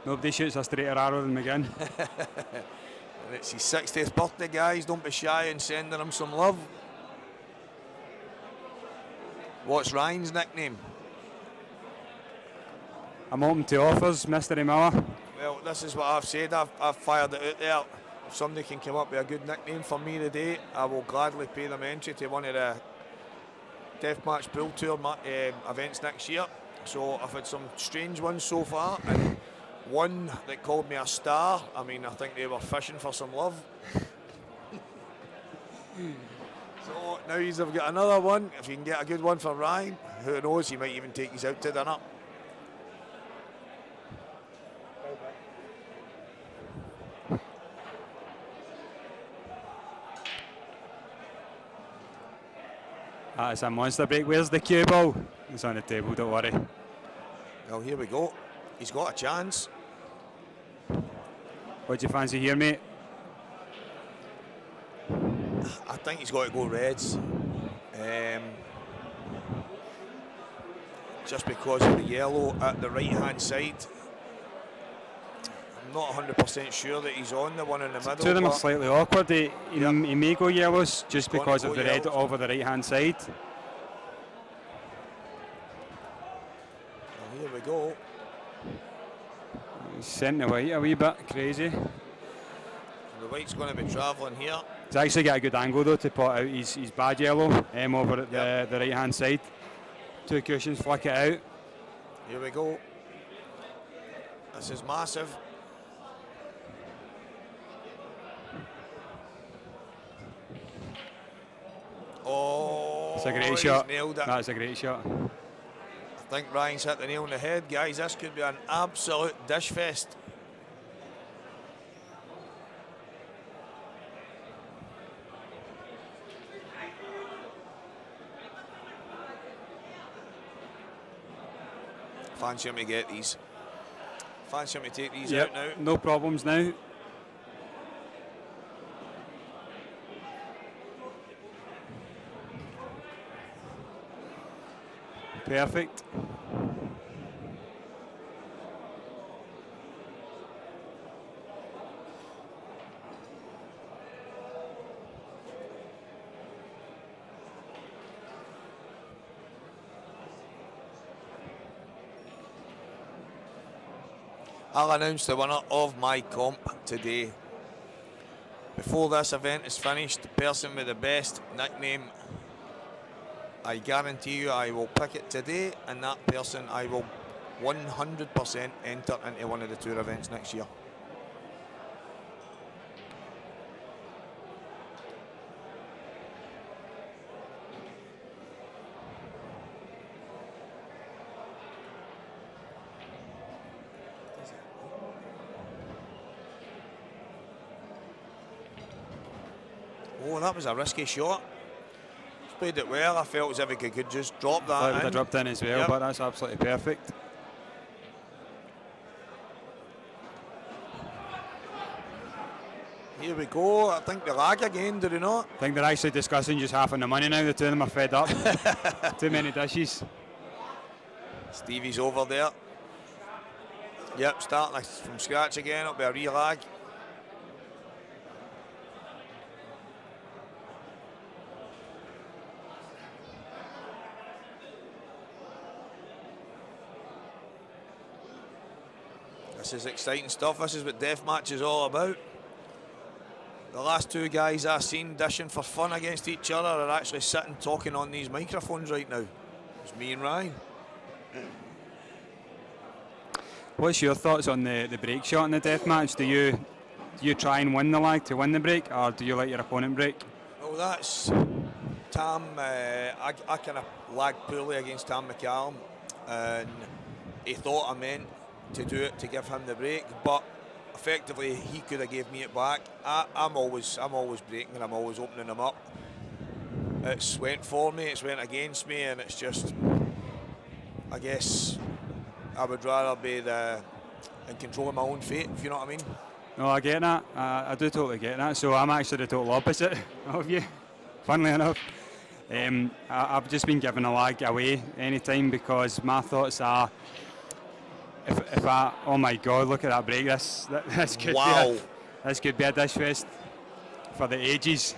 Nobody shoots a straighter arrow than McGinn. And it's his 60th birthday, guys. Don't be shy in sending him some love. What's Ryan's nickname? I'm open to offers, Mystery Miller. Well, this is what I've said. I've fired it out there. If somebody can come up with a good nickname for me today, I will gladly pay them entry to one of the Deathmatch Pool Tour events next year. So I've had some strange ones so far, and one that called me a star. I mean, I think they were fishing for some love. So now you've got another one. If you can get a good one for Ryan, who knows, he might even take you out to dinner. That's a monster break. Where's the cue ball? It's on the table, don't worry. Well, here we go. He's got a chance. What do you fancy here, mate? I think he's got to go reds. Just because of the yellow at the right-hand side. I'm not 100% sure that he's on the one in the middle. Two of them are slightly awkward. He may go yellows just because of the red yellows over the right-hand side. He's sent the white a wee bit crazy. The white's going to be travelling here. He's actually got a good angle though to put out his bad yellow over at the right hand side. 2 cushions, flick it out. Here we go. This is massive. Oh, it's a great shot. That's a great shot. I think Ryan's hit the nail on the head, guys. This could be an absolute dish fest. Fancy him to get these. Fancy him to take these out now. No problems now. Perfect. I'll announce the winner of my comp today. Before this event is finished, the person with the best nickname, I guarantee you I will pick it today, and that person I will 100% enter into one of the tour events next year. Oh, that was a risky shot. He's played it well. I felt as if he could just drop that in. Would have dropped in as well, but that's absolutely perfect. Here we go. I think they lag again, do they not? I think they're actually discussing just half the money now. The two of them are fed up. Too many dishes. Stevie's over there. Yep, starting from scratch again. It'll be a re-lag. This is exciting stuff. This is what Deathmatch is all about. The last two guys I've seen dishing for fun against each other are actually sitting talking on these microphones right now. It's me and Ryan. What's your thoughts on the break shot in the Deathmatch? Do you try and win the lag to win the break, or do you let your opponent break? Well, that's Tam. I kind of lagged poorly against Tam McCallum, and he thought I meant to do it to give him the break, but effectively he could have gave me it back. I'm always breaking and I'm always opening him up. It's went for me, it's went against me, and it's just, I guess I would rather be in control of my own fate, if you know what I mean. No, I get that. I do totally get that. So I'm actually the total opposite of you, funnily enough. I've just been giving a lag away anytime, because my thoughts are, if I, oh my God, look at that break. This could be a dish fest for the ages.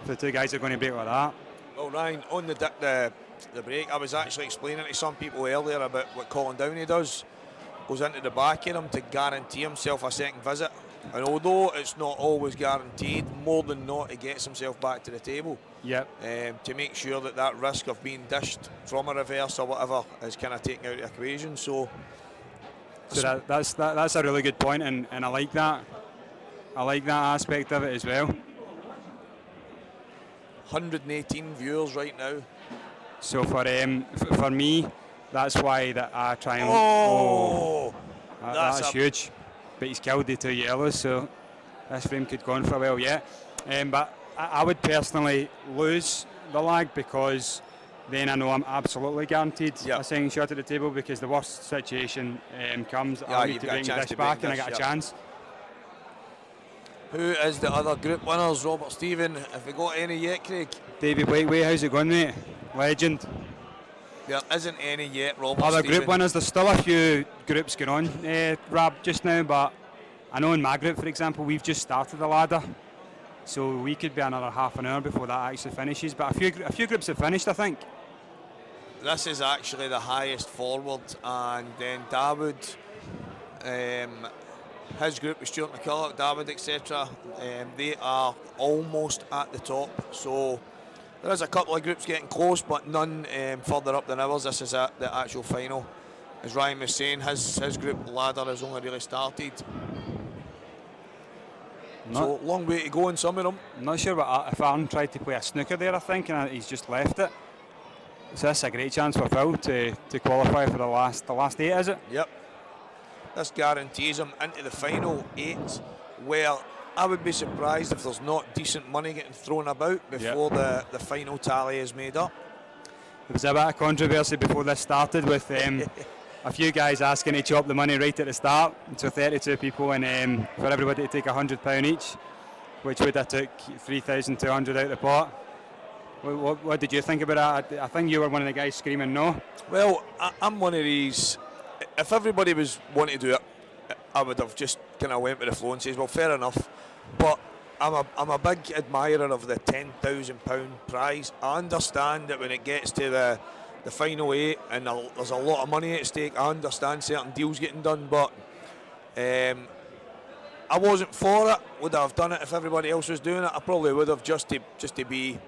If the two guys are going to break like that. Well, Ryan, on the break, I was actually explaining to some people earlier about what Colin Downey does. Goes into the back of him to guarantee himself a second visit. And although it's not always guaranteed, more than not, he gets himself back to the table. Yep. To make sure that risk of being dished from a reverse or whatever is kind of taken out of the equation. So that's a really good point, and I like that. I like that aspect of it as well. 118 viewers right now. So for me, that's why that I try and. That's huge. But he's killed the two yellows, so this frame could go on for a while yet. But I would personally lose the lag, because then I know I'm absolutely guaranteed a second shot at the table, because the worst situation comes, I need to bring the dish back and I get a chance. Who is the other group winners? Robert, Stephen, have we got any yet, Craig? David Whiteway, how's it going, mate? Legend. There isn't any yet, Robert. Other group winners, there's still a few groups going on, Rab, just now, but I know in my group, for example, we've just started the ladder. So we could be another half an hour before that actually finishes, but a few groups have finished, I think. This is actually the highest forward, and then Dawood His group with Stuart McCulloch, David, etc. They are almost at the top. So there is a couple of groups getting close, but none further up than ours. This is at the actual final. As Ryan was saying, his group ladder has only really started. So long way to go in some of them. I'm not sure if Aaron tried to play a snooker there, I think, and he's just left it. So that's a great chance for Phil to qualify for the last 8, is it? Yep. This guarantees him into the final 8, where I would be surprised if there's not decent money getting thrown about before the final tally is made up. There was a bit of controversy before this started with a few guys asking to chop the money right at the start. So 32 people, and for everybody to take £100 each, which would have took 3,200 out of the pot. What did you think about that? I think you were one of the guys screaming no. Well, I'm one of these. If everybody was wanting to do it, I would have just kind of went with the flow and says, well, fair enough. But I'm a big admirer of the £10,000 prize. I understand that when it gets to the final 8 and there's a lot of money at stake, I understand certain deals getting done, but I wasn't for it. Would I have done it if everybody else was doing it? I probably would have, just to be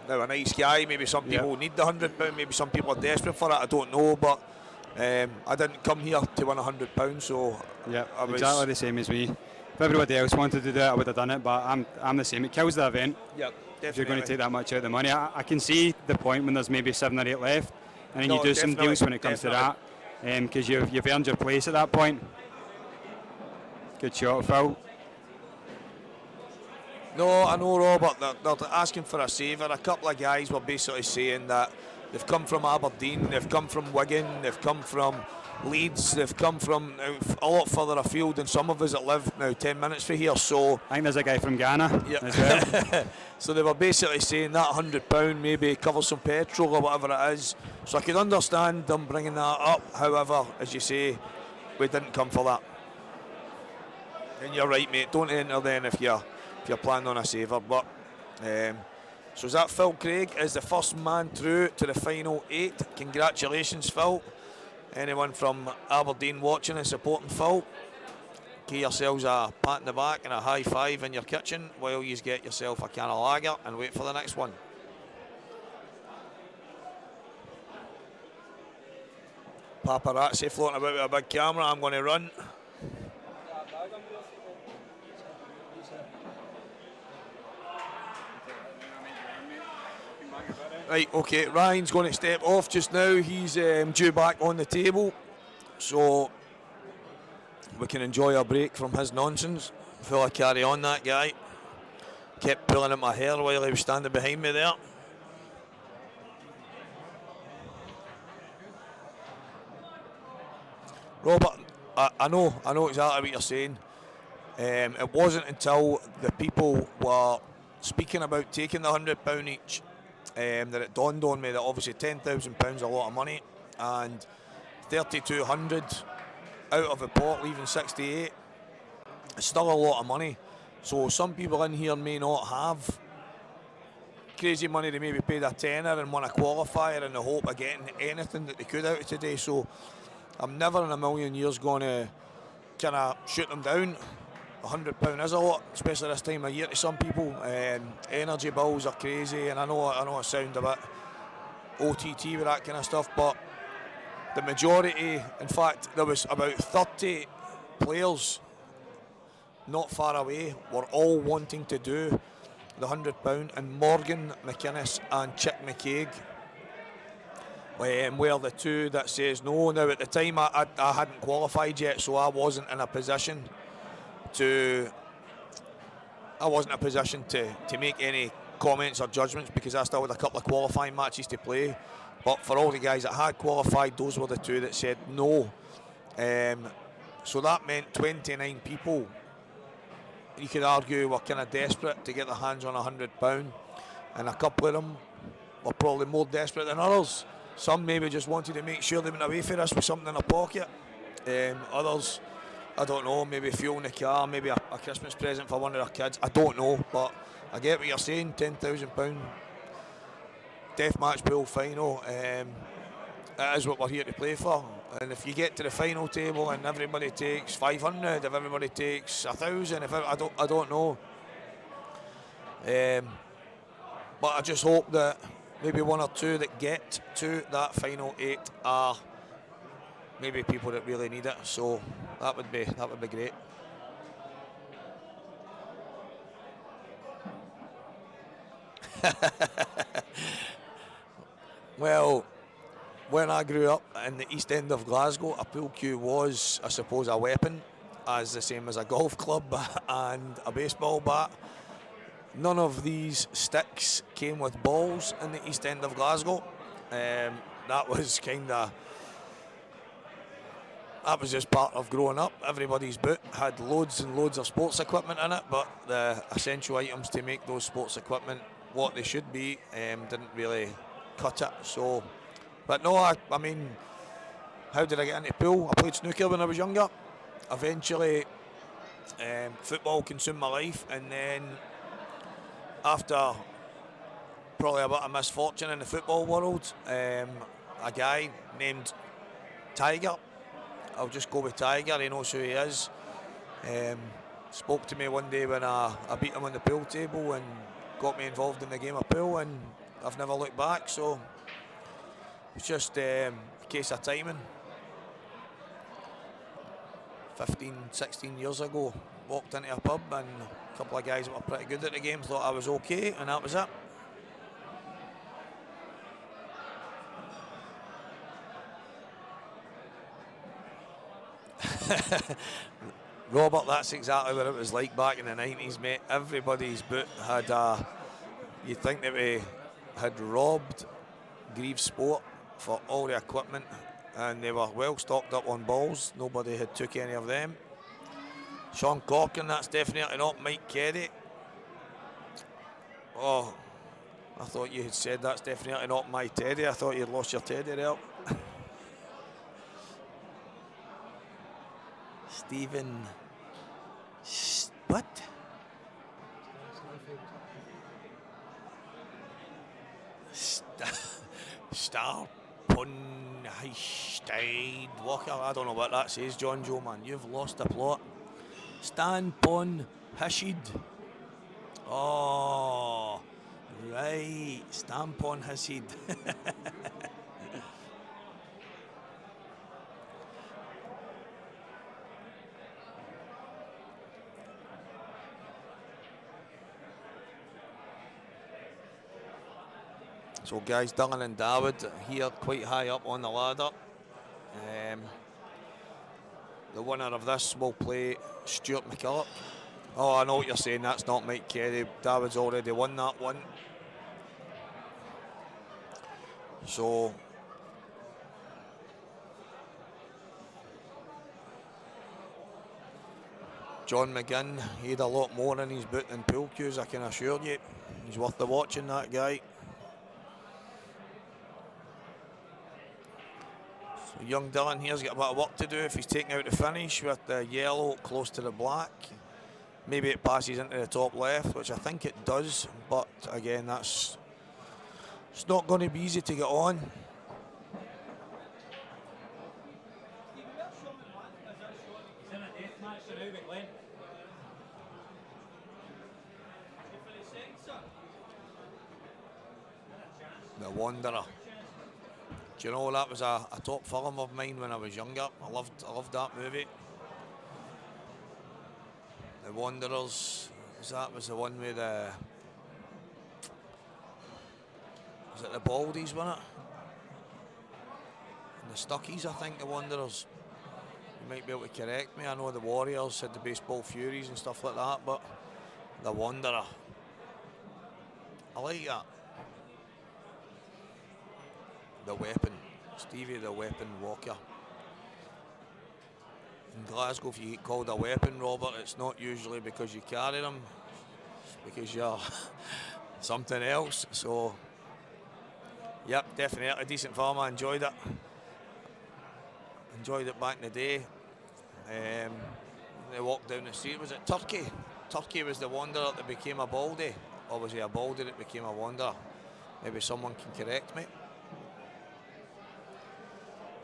a nice guy. Maybe some people need the £100, maybe some people are desperate for it, I don't know, but I didn't come here to win £100, so yeah, exactly the same as me. If everybody else wanted to do it, I would have done it, but I'm the same. It kills the event. Yep. If you're going to take that much out of the money, I can see the point when there's maybe 7 or 8 left, and then you do some deals when it comes to that, because you've earned your place at that point. Good shot, Phil. No, I know, Robert. They're asking for a saver. A couple of guys were basically saying that they've come from Aberdeen, they've come from Wigan, they've come from Leeds, they've come from a lot further afield than some of us that live now 10 minutes from here. So I think there's a guy from Ghana as well. So they were basically saying that £100 maybe covers some petrol or whatever it is. So I could understand them bringing that up. However, as you say, we didn't come for that. And you're right, mate. Don't enter then if you're planning on a saver. But so is that Phil Craig is the first man through to the final 8. Congratulations, Phil. Anyone from Aberdeen watching and supporting Phil, give yourselves a pat in the back and a high five in your kitchen while you get yourself a can of lager and wait for the next one. Paparazzi floating about with a big camera. I'm going to run. Right, okay, Ryan's going to step off just now. He's due back on the table, so we can enjoy a break from his nonsense. Fella carry on, that guy. Kept pulling at my hair while he was standing behind me there. Robert, I know exactly what you're saying. It wasn't until the people were speaking about taking the £100 each that it dawned on me that obviously £10,000 is a lot of money, and 3,200 out of the pot, leaving 68, it's still a lot of money. So some people in here may not have crazy money. They maybe paid a tenner and won a qualifier in the hope of getting anything that they could out of today. So I'm never in a million years going to kind of shoot them down. £100 is a lot, especially this time of year to some people. Energy bills are crazy, and I know it sounds a bit OTT with that kind of stuff, but the majority, in fact, there was about 30 players not far away, were all wanting to do the £100, and Morgan McInnes and Chick McCaig were the two that says no. Now at the time I hadn't qualified yet, so I wasn't in a position to make any comments or judgments, because I still had a couple of qualifying matches to play. But for all the guys that had qualified, those were the two that said no. So that meant 29 people, you could argue, were kind of desperate to get their hands on £100, and a couple of them were probably more desperate than others. Some maybe just wanted to make sure they went away for us with something in their pocket. Others, I don't know, maybe fuel in the car, maybe a Christmas present for one of their kids. I don't know, but I get what you're saying. £10,000 Deathmatch pool final. It is what we're here to play for. And if you get to the final table and everybody takes 500, if everybody takes 1,000, I don't know. But I just hope that maybe one or two that get to that final 8 are maybe people that really need it. So that would be great. Well, when I grew up in the east end of Glasgow, a pool cue was, I suppose, a weapon, as the same as a golf club and a baseball bat. None of these sticks came with balls in the east end of Glasgow. That was just part of growing up. Everybody's boot had loads and loads of sports equipment in it, but the essential items to make those sports equipment what they should be didn't really cut it. So, but no, I mean, how did I get into pool? I played snooker when I was younger. Eventually, football consumed my life, and then after probably a bit of misfortune in the football world, a guy named Tiger, I'll just go with Tiger, he knows who he is, spoke to me one day when I beat him on the pool table and got me involved in the game of pool, and I've never looked back. So it's just a case of timing. 15, 16 years ago, walked into a pub and a couple of guys that were pretty good at the game thought I was okay, and that was it. Robert, that's exactly what it was like back in the 90s, mate. Everybody's boot had you'd think that we had robbed Grieve Sport for all the equipment, and they were well stocked up on balls. Nobody had took any of them. Sean Corkin, that's definitely not Mike Keddy. Oh, I thought you had said that's definitely not my Teddy. I thought you'd lost your Teddy there. Stephen, what? Star Punstein Walker. I don't know what that says, John Joe, man. You've lost the plot. Stan Pon Hashid. Oh, right. Stan Pon Hashid. So guys, Dylan and David here quite high up on the ladder. The winner of this will play Stuart McKillop. Oh, I know what you're saying, that's not Mike Kerry. David's already won that one. So John McGinn, he had a lot more in his boot than pool cues, I can assure you. He's worth the watching, that guy. So young Dylan here's got a bit of work to do if he's taking out the finish with the yellow close to the black. Maybe it passes into the top left, which I think it does, but again, it's not going to be easy to get on. The Wanderer. Do you know, that was a top film of mine when I was younger. I loved that movie. The Wanderers, that was the one with the... Was it the Baldies, wasn't it? And the Stuckies, I think, the Wanderers. You might be able to correct me. I know the Warriors had the Baseball Furies and stuff like that, but the Wanderer. I like that. The Weapon. Stevie the Weapon Walker. In Glasgow, if you get called a weapon, Robert, it's not usually because you carry them, it's because you're something else. So, yep, definitely a decent film. I enjoyed it. Enjoyed it back in the day. They walked down the street. Was it Turkey? Turkey was the Wanderer that became a Baldy, or was he a Baldy that became a Wanderer? Maybe someone can correct me.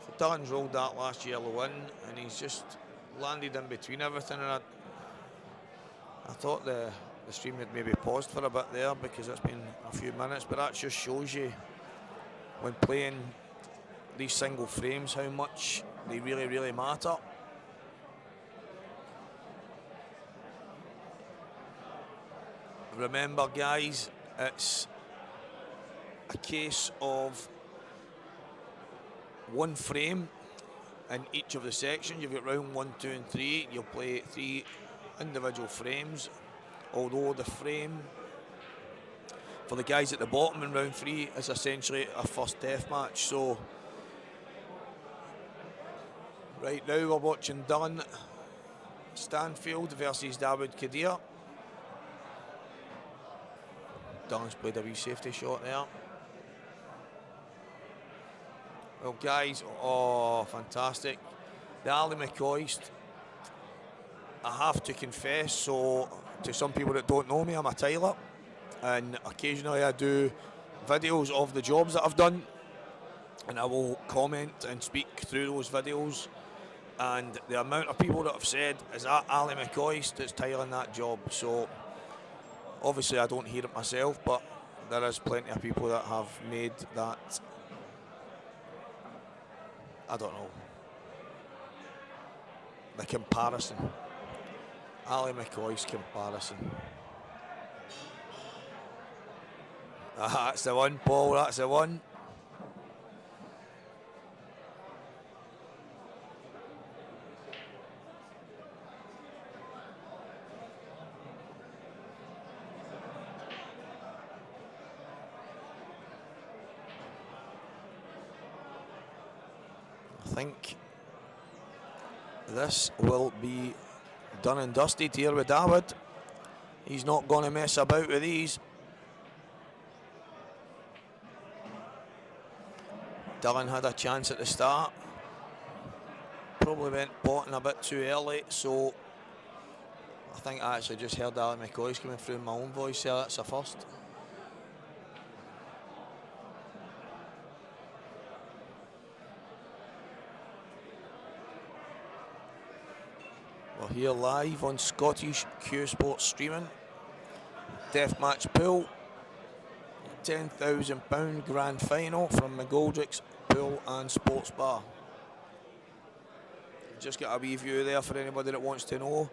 So Dylan's rolled that last yellow in, and he's just landed in between everything. And I thought the stream had maybe paused for a bit there because it's been a few minutes, but that just shows you when playing these single frames how much they really, really matter. Remember, guys, it's a case of one frame in each of the sections. You've got round 1, 2 and 3. You'll play 3 individual frames, although the frame for the guys at the bottom in round 3 is essentially a first death match. So right now we're watching Dylan Stanfield versus David Kadir. Dylan's played a wee safety shot there. Well, guys, oh, fantastic. The Ali McCoist, I have to confess, so to some people that don't know me, I'm a tiler, and occasionally I do videos of the jobs that I've done, and I will comment and speak through those videos, and the amount of people that have said, is that Ali McCoist that's tiling that job? So obviously I don't hear it myself, but there is plenty of people that have made that, I don't know, the comparison. Ali McCoy's comparison. That's the one, Paul, that's the one. I think this will be done and dusted here with David. He's not going to mess about with these. Dylan had a chance at the start. Probably went bottom a bit too early, so I think I actually just heard Ali McCoy's coming through in my own voice there. That's a first. We're here live on Scottish Q Sports streaming. Deathmatch pool. £10,000 grand final from McGoldrick's Pool and Sports Bar. Just got a wee view there for anybody that wants to know.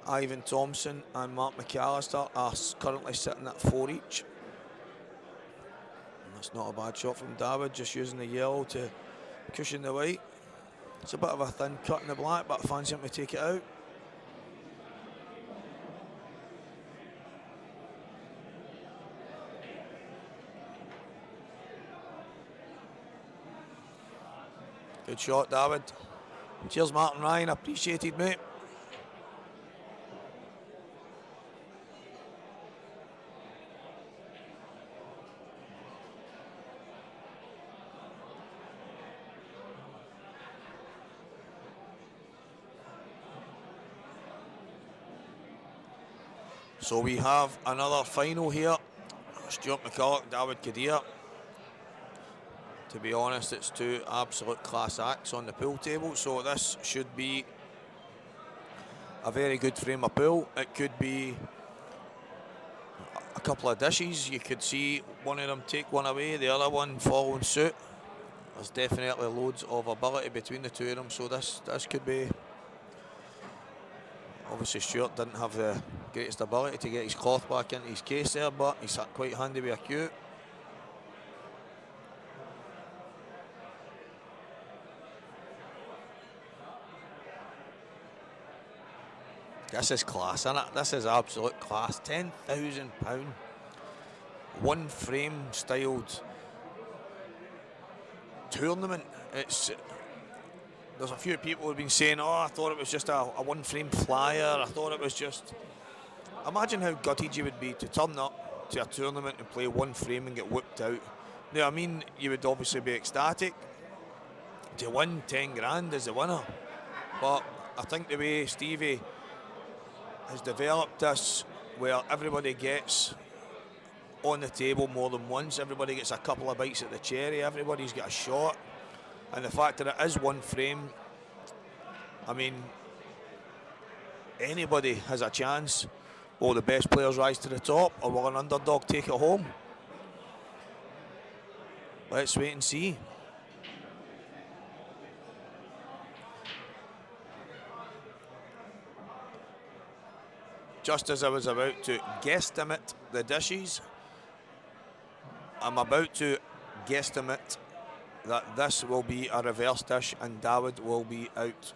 Ivan Thompson and Mark McAllister are currently sitting at 4 each. And that's not a bad shot from David, just using the yellow to cushion the white. It's a bit of a thin cut in the black, but I fancy him to take it out. Good shot, David. Cheers, Martin Ryan. Appreciated, mate. So we have another final here. Stuart McCulloch, David Kadir. To be honest, it's two absolute class acts on the pool table, so this should be a very good frame of pool. It could be a couple of dishes. You could see one of them take one away, the other one following suit. There's definitely loads of ability between the two of them, so this could be... Obviously Stuart didn't have the greatest ability to get his cloth back into his case there, but he's quite handy with a cue. This is class, isn't it? This is absolute class. £10,000. One frame styled tournament. There's a few people who've been saying, oh, I thought it was just a one frame flyer. I thought it was just... Imagine how gutted you would be to turn up to a tournament and play one frame and get whipped out. Now, I mean, you would obviously be ecstatic. To win 10 grand as the winner. But I think the way Stevie has developed this, where everybody gets on the table more than once, everybody gets a couple of bites at the cherry, everybody's got a shot. And the fact that it is one frame, I mean, anybody has a chance. Will the best players rise to the top, or will an underdog take it home? Let's wait and see. Just as I was about to guesstimate the dishes, I'm about to guesstimate that this will be a reverse dish and David will be out.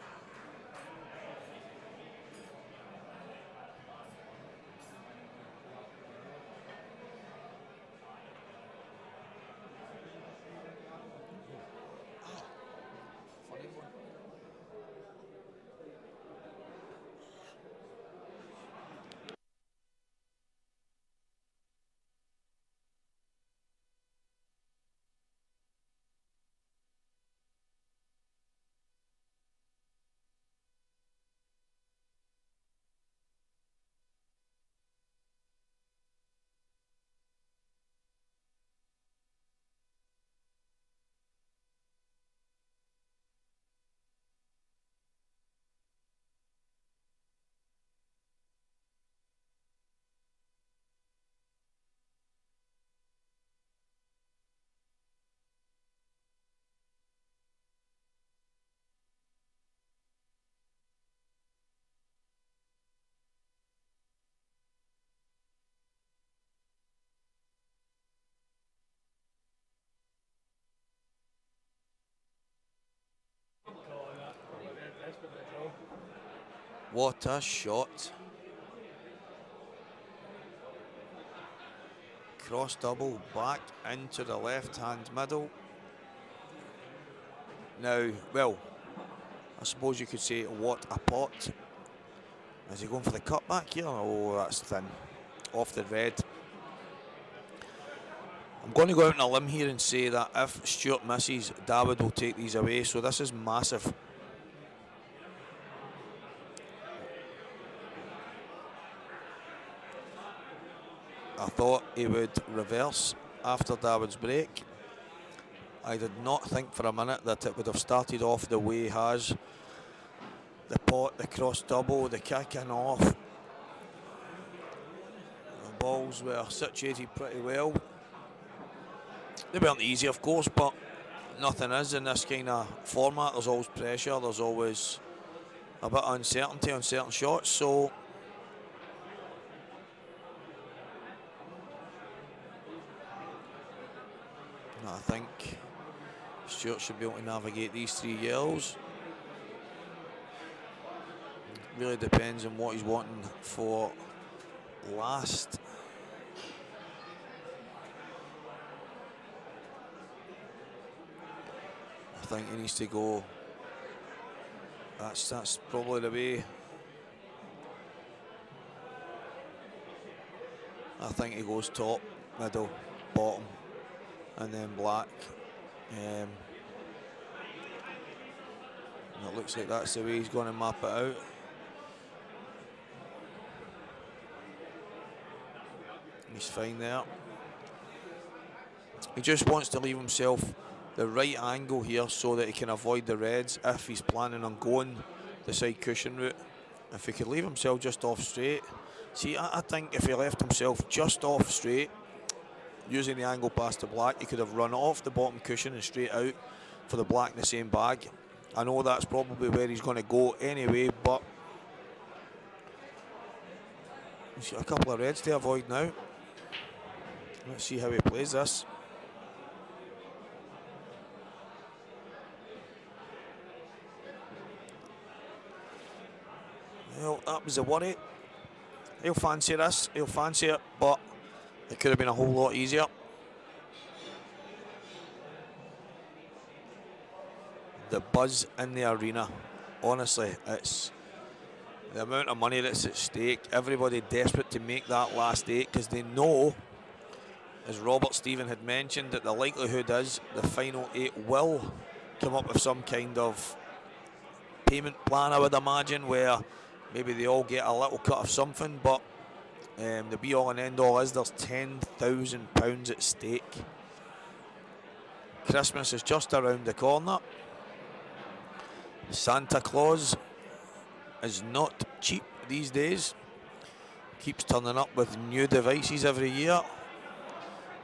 What a shot. Cross double back into the left-hand middle. Now, well, I suppose you could say, what a pot. Is he going for the cutback here? Oh, that's thin. Off the red. I'm going to go out on a limb here and say that if Stuart misses, David will take these away. So this is massive. I thought he would reverse after David's break. I did not think for a minute that it would have started off the way he has. The pot, the cross double, the kicking off. The balls were situated pretty well. They weren't easy, of course, but nothing is in this kind of format. There's always pressure, there's always a bit of uncertainty on certain shots, so I think Stuart should be able to navigate these 3 yellows. Really depends on what he's wanting for last. I think he needs to go. That's probably the way. I think he goes top, middle, bottom, and then black. And it looks like that's the way he's going to map it out. He's fine there. He just wants to leave himself the right angle here so that he can avoid the reds if he's planning on going the side cushion route. If he could leave himself just off straight. See, I think if he left himself just off straight, using the angle past the black, he could have run off the bottom cushion and straight out for the black in the same bag. I know that's probably where he's going to go anyway, but he's got a couple of reds to avoid now. Let's see how he plays this. Well, that was a worry. He'll fancy this, he'll fancy it, but it could have been a whole lot easier. The buzz in the arena, honestly, it's the amount of money that's at stake. Everybody desperate to make that last 8 because they know, as Robert Stephen had mentioned, that the likelihood is the final 8 will come up with some kind of payment plan, I would imagine, where maybe they all get a little cut of something, but the be all and end all is there's £10,000 at stake. Christmas is just around the corner. Santa Claus is not cheap these days. Keeps turning up with new devices every year,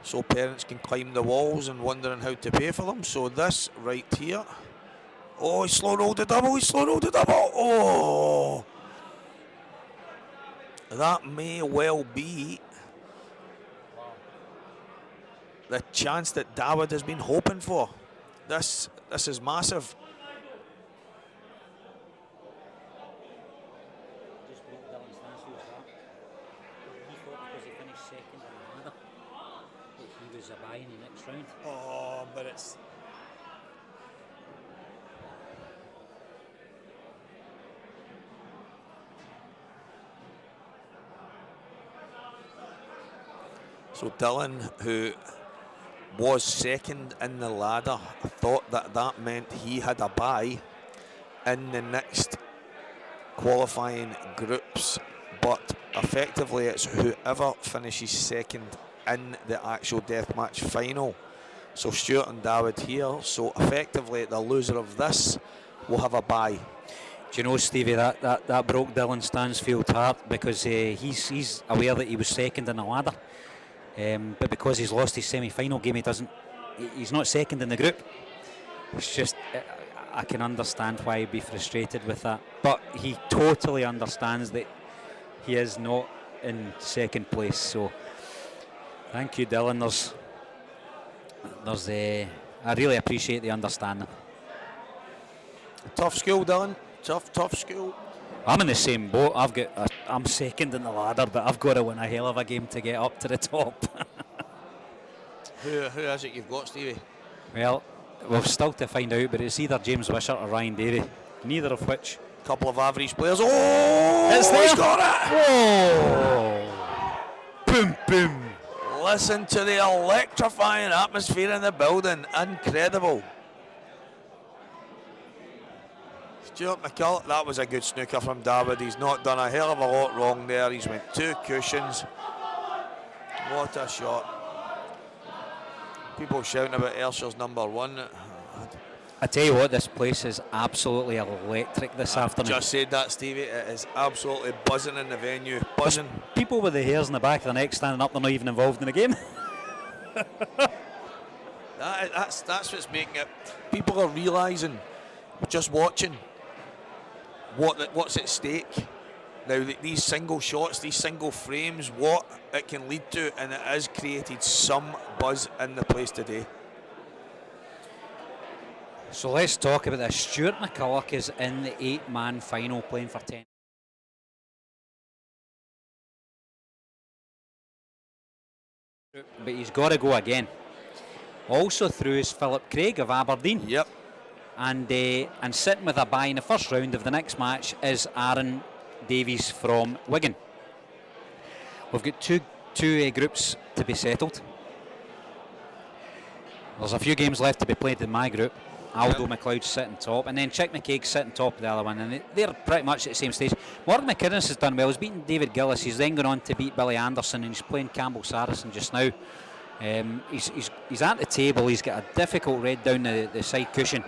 so parents can climb the walls and wondering how to pay for them. So this right here, oh, he slow rolled the double, oh, that may well be the chance that Dawid has been hoping for. This is massive. Just broke Dylan Stansfield's heart. He thought because he finished second on the ladder that he was a bye in the next round. Oh, but it's... So Dylan, who was second in the ladder, thought that meant he had a bye in the next qualifying groups, but effectively it's whoever finishes second in the actual deathmatch final. So Stuart and Dawid here, so effectively the loser of this will have a bye. Do you know, Stevie, that broke Dylan Stansfield's heart because he's aware that he was second in the ladder. But because he's lost his semi-final game, he's not second in the group. It's just, I can understand why he'd be frustrated with that. But he totally understands that he is not in second place. So, thank you, Dylan. I really appreciate the understanding. Tough school, Dylan. Tough school. I'm in the same boat. I'm second in the ladder, but I've got to win a hell of a game to get up to the top. Who is it you've got, Stevie? Well, we've still to find out, but it's either James Wishart or Ryan Davey. Neither of which. Couple of average players. Oh, It's there. He's got it! Whoa! Boom, boom. Listen to the electrifying atmosphere in the building. Incredible. Stuart McCulloch, that was a good snooker from Dawid. He's not done a hell of a lot wrong there. He's went 2 cushions. What a shot. People shouting about Elsher's number 1. I tell you what, this place is absolutely electric this afternoon. Just said that, Stevie. It is absolutely buzzing in the venue. Buzzing. People with the hairs in the back of their neck standing up, they're not even involved in the game. That's what's making it. People are realising, just watching, what's at stake. Now, these single shots, these single frames, what it can lead to, and it has created some buzz in the place today. So let's talk about this. Stuart McCulloch is in the 8-man final playing for 10. But he's got to go again. Also through is Philip Craig of Aberdeen. Yep. And sitting with a bye in the first round of the next match is Aaron Davies from Wigan. We've got two groups to be settled. There's a few games left to be played in my group. Aldo McLeod's sitting top, and then Chick McCaig's sitting top of the other one, and they're pretty much at the same stage. Morgan McInnes has done well. He's beaten David Gillis. He's then gone on to beat Billy Anderson, and he's playing Campbell Saracen just now. He's at the table. He's got a difficult red down the side cushion,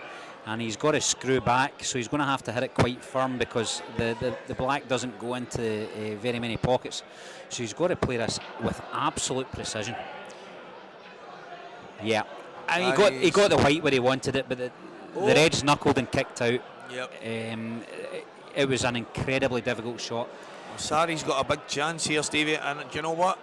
and he's got to screw back, so he's going to have to hit it quite firm because the black doesn't go into very many pockets. So he's got to play this with absolute precision. Yeah. And he got the white where he wanted it, but the red's knuckled and kicked out. Yep. It was an incredibly difficult shot. Sari's got a big chance here, Stevie, and do you know what?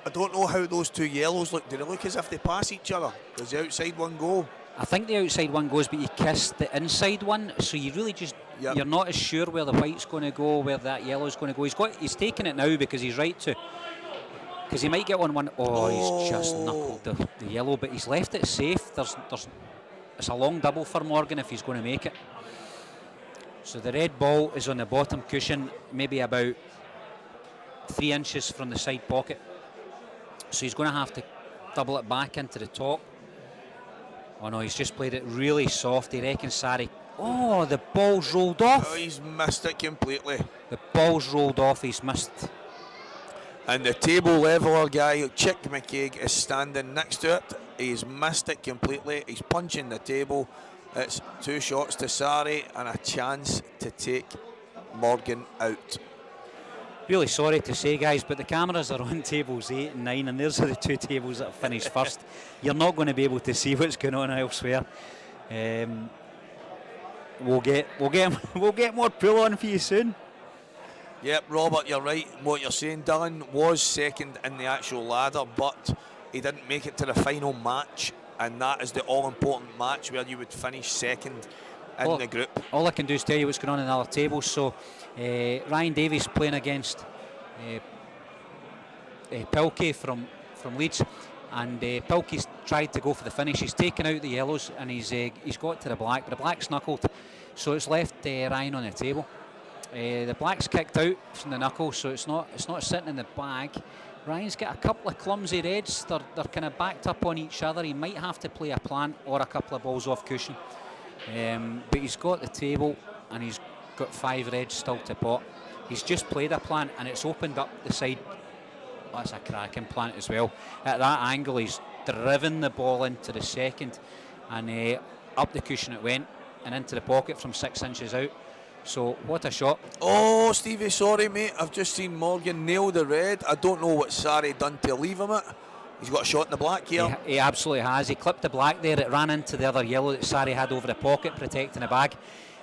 I don't know how those 2 yellows look. Do they look as if they pass each other? Does the outside one go? I think the outside one goes, but you kissed the inside one, so you really just you're not as sure where the white's going to go, where that yellow's going to go. He's taking it now because he's right to. Because he might get on one. He's just knuckled the yellow, but he's left it safe. It's a long double for Morgan if he's going to make it. So the red ball is on the bottom cushion, maybe about 3 inches from the side pocket. So he's going to have to double it back into the top. Oh no, he's just played it really soft. He reckons Sari. Oh, the ball's rolled off. Oh, he's missed it completely. The ball's rolled off. He's missed. And the table leveler guy, Chick McCaig, is standing next to it. He's missed it completely. He's punching the table. It's 2 shots to Sari and a chance to take Morgan out. Really sorry to say, guys, but the cameras are on tables 8 and 9, and those are the 2 tables that have finished first. You're not going to be able to see what's going on elsewhere. We'll get more pull on for you soon. Yep, Robert, you're right. What you're saying, Dylan was second in the actual ladder, but he didn't make it to the final match, and that is the all-important match where you would finish second in the group. All I can do is tell you what's going on in the other tables. So Ryan Davies playing against Pilkey from Leeds, and Pilkey's tried to go for the finish. He's taken out the yellows and he's got to the black, but the black's knuckled, so it's left Ryan on the table. The black's kicked out from the knuckle, so it's not sitting in the bag. Ryan's got a couple of clumsy reds. They're kind of backed up on each other. He might have to play a plant or a couple of balls off cushion. But he's got the table and he's got 5 reds still to pot. He's just played a plant and it's opened up the side. Oh, that's a cracking plant as well. At that angle, he's driven the ball into the second, and up the cushion it went and into the pocket from 6 inches out. So what a shot. Oh, Stevie, sorry mate, I've just seen Morgan nail the red. I don't know what Sari done to leave him it. He's got a shot in the black here. He absolutely has. He clipped the black there. It ran into the other yellow that Sari had over the pocket, protecting the bag.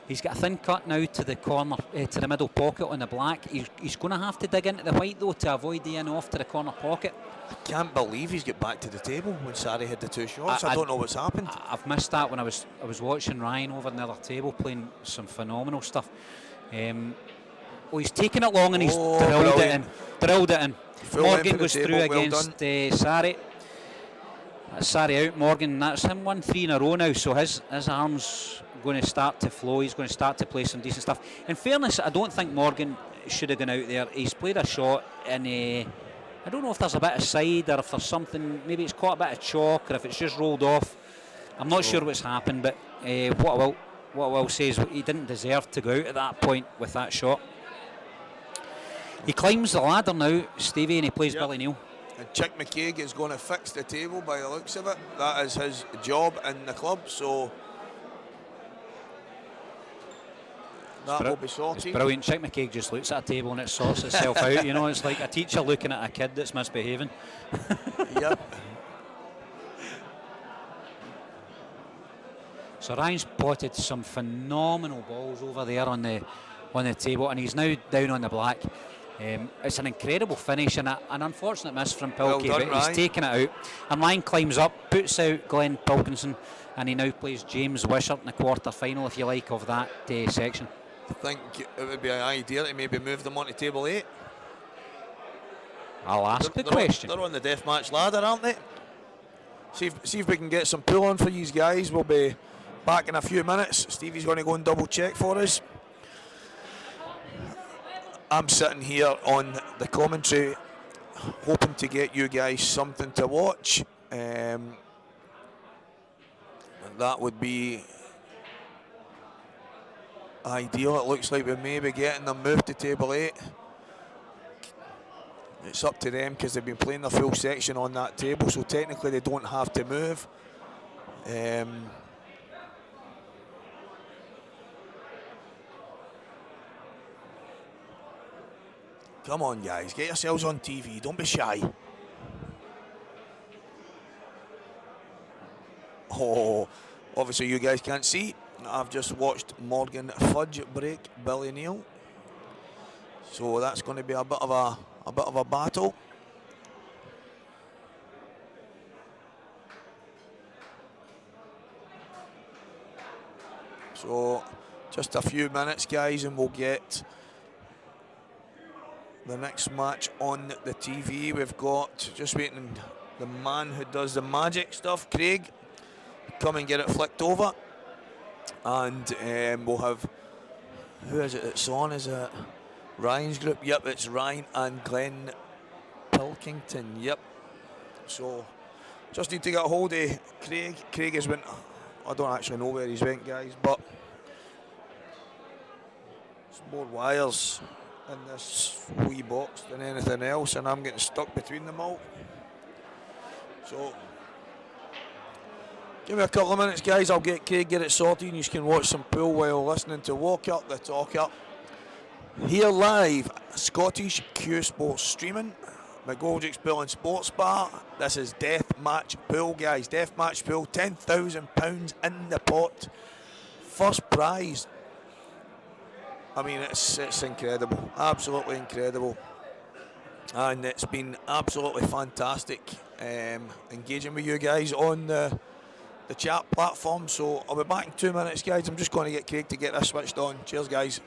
He's got a thin cut now to the corner, to the middle pocket on the black. He's going to have to dig into the white though to avoid the in off to the corner pocket. I can't believe he's got back to the table when Sari had the 2 shots. I don't know what's happened. I've missed that when I was watching Ryan over in the other table playing some phenomenal stuff. He's taken it long and he's drilled it in. Morgan goes through against Sari. That's Sari out. Morgan, that's him 1-3 in a row now, so his arm's going to start to flow. He's going to start to play some decent stuff. In fairness, I don't think Morgan should have gone out there. He's played a shot and I don't know if there's a bit of side or if there's something, maybe it's caught a bit of chalk or if it's just rolled off. I'm not sure what's happened, but what I will say is he didn't deserve to go out at that point with that shot. He climbs the ladder now, Stevie, and he plays Billy Neal. And Chick McCaig is going to fix the table by the looks of it. That is his job in the club, so that will be sorted. It's brilliant. Chick McCaig just looks at a table and it sorts itself out. You know, it's like a teacher looking at a kid that's misbehaving. Yep. So Ryan's potted some phenomenal balls over there on the table, and he's now down on the black. It's an incredible finish and an unfortunate miss from Pilkey, but Ryan. he's taken it out. And Ryan climbs up, puts out Glenn Pilkinson, and he now plays James Wishart in the quarter-final, if you like, of that section. I think it would be an idea to maybe move them onto table 8. I'll ask the question. They're on the deathmatch ladder, aren't they? See if we can get some pull on for these guys. We'll be back in a few minutes. Stevie's going to go and double check for us. I'm sitting here on the commentary hoping to get you guys something to watch. That would be ideal. It looks like we may be getting them moved to table 8. It's up to them because they've been playing the full section on that table, so technically they don't have to move. Come on, guys, get yourselves on TV. Don't be shy. Oh, obviously you guys can't see. I've just watched Morgan Fudge break Billy Neal. So that's going to be a bit of a battle. So just a few minutes, guys, and we'll get the next match on the TV. We've got, just waiting, the man who does the magic stuff, Craig, come and get it flicked over. And we'll have, who is it that's on? Is it Ryan's group? Yep, it's Ryan and Glenn Pilkington. Yep. So just need to get a hold of Craig. Craig has went, I don't actually know where he's went, guys, but there's more wires in this wee box than anything else, and I'm getting stuck between them all. So Give me a couple of minutes, guys. I'll get Craig, get it sorted, and you can watch some pool while listening to Walk Up the Talk Up. Here live, Scottish Q Sports streaming, McGoldrick's Pool and Sports Bar. This is Deathmatch Pool, guys. Deathmatch Pool, £10,000 in the pot. First prize. I mean, it's incredible, absolutely incredible, and it's been absolutely fantastic engaging with you guys on the chat platform. So I'll be back in 2 minutes, guys. I'm just going to get Craig to get this switched on. Cheers, guys.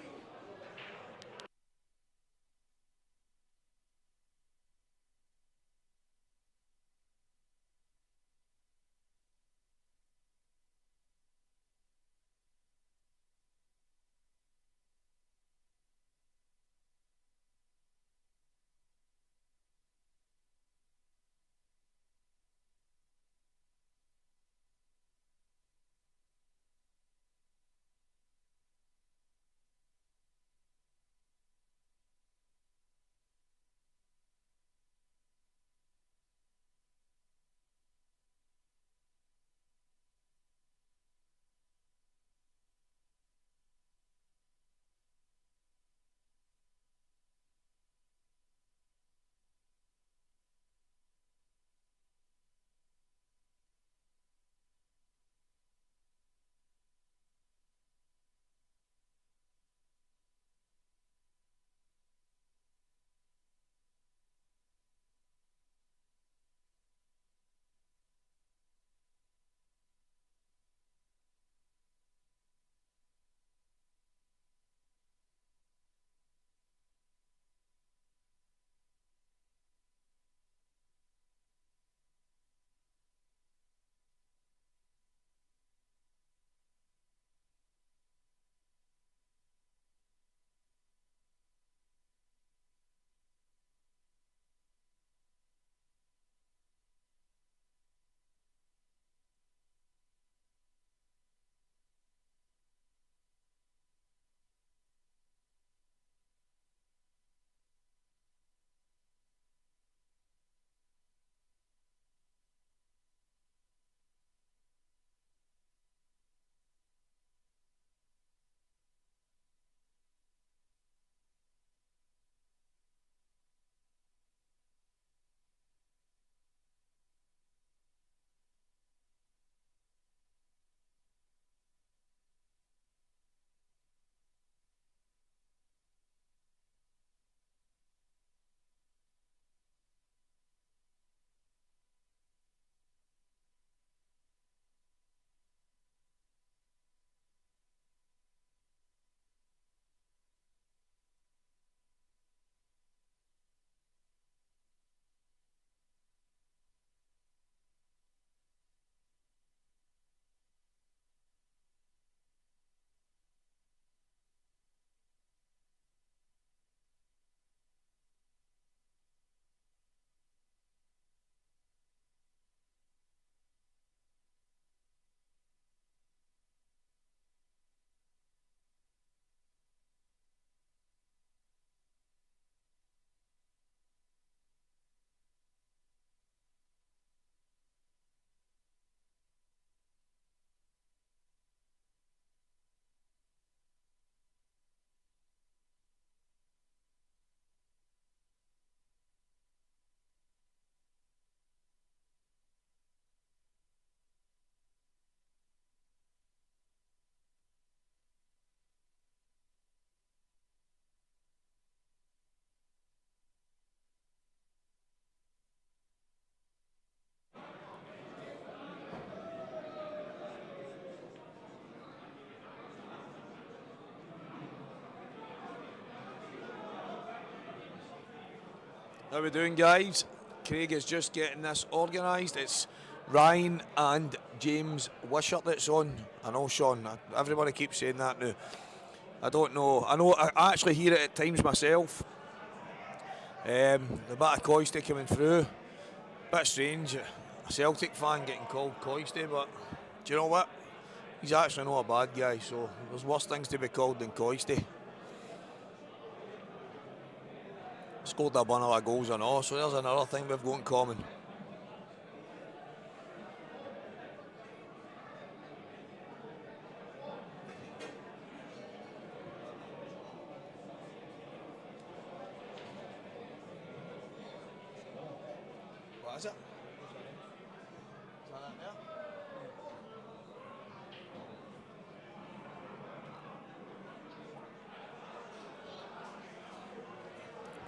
How we doing, guys? Craig is just getting this organised. It's Ryan and James Wishart that's on. I know, Sean, everybody keeps saying that now. I don't know. I actually hear it at times myself. The bit of Coisty coming through. Bit strange. A Celtic fan getting called Coisty, but do you know what? He's actually not a bad guy, so there's worse things to be called than Coisty. Scored a bundle of goals and all, so there's another thing we've got in common. that, is it? Is that it there?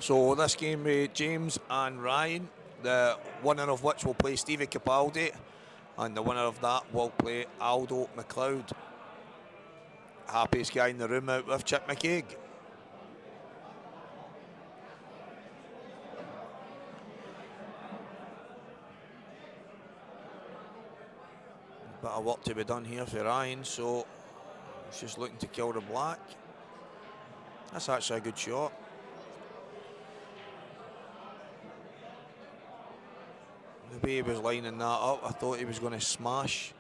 So this game with James and Ryan, the winner of which will play Stevie Capaldi, and the winner of that will play Aldo McLeod. Happiest guy in the room out with Chip McCaig. Bit of work to be done here for Ryan, so he's just looking to kill the black. That's actually a good shot. The way he was lining that up, I thought he was going to smash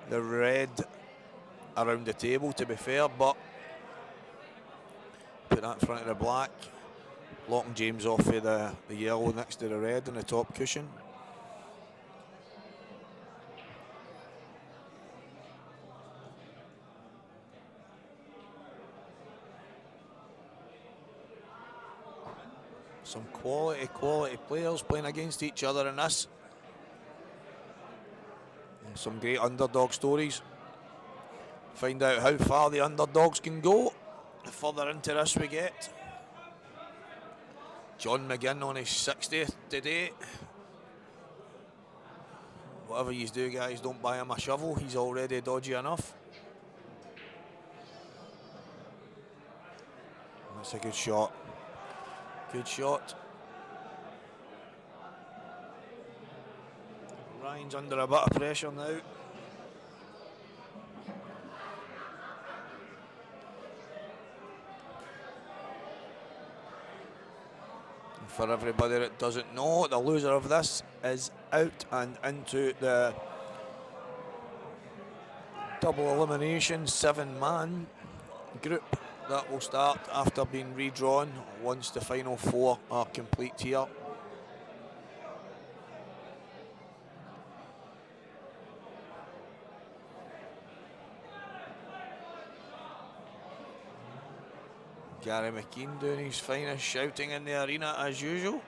the red around the table, to be fair, but put that in front of the black, blocking James off of the yellow next to the red on the top cushion. Some quality players playing against each other in this. And some great underdog stories. Find out how far the underdogs can go the further into this we get. John McGinn on his 60th today. Whatever you do, guys, don't buy him a shovel. He's already dodgy enough. That's a good shot. Good shot. Ryan's under a bit of pressure now. And for everybody that doesn't know, the loser of this is out and into the double elimination 7-man group that will start after being redrawn once the final 4 are complete here. Gary McKean doing his finest, shouting in the arena as usual.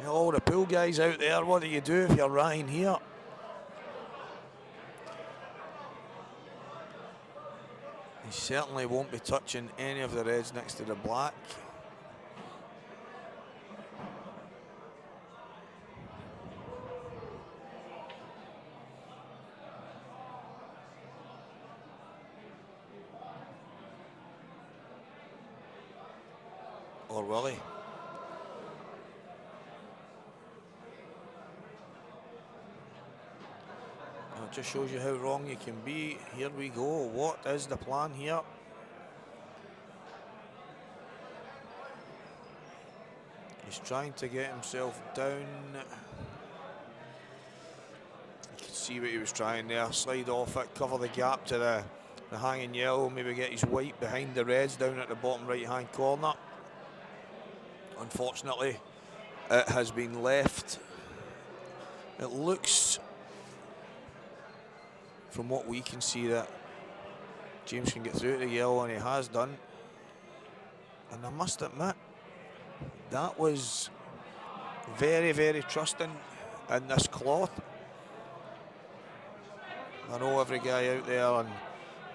All the pool guys out there, what do you do if you're Ryan here? He certainly won't be touching any of the reds next to the black. Or will he? It just shows you how wrong you can be. Here we go. What is the plan here? He's trying to get himself down. You can see what he was trying there. Slide off it, cover the gap to the hanging yellow, maybe get his white behind the reds down at the bottom right hand corner. Unfortunately, it has been left. It looks, from what we can see, that James can get through to the yellow, and he has done. And I must admit, that was very, very trusting in this cloth. I know every guy out there and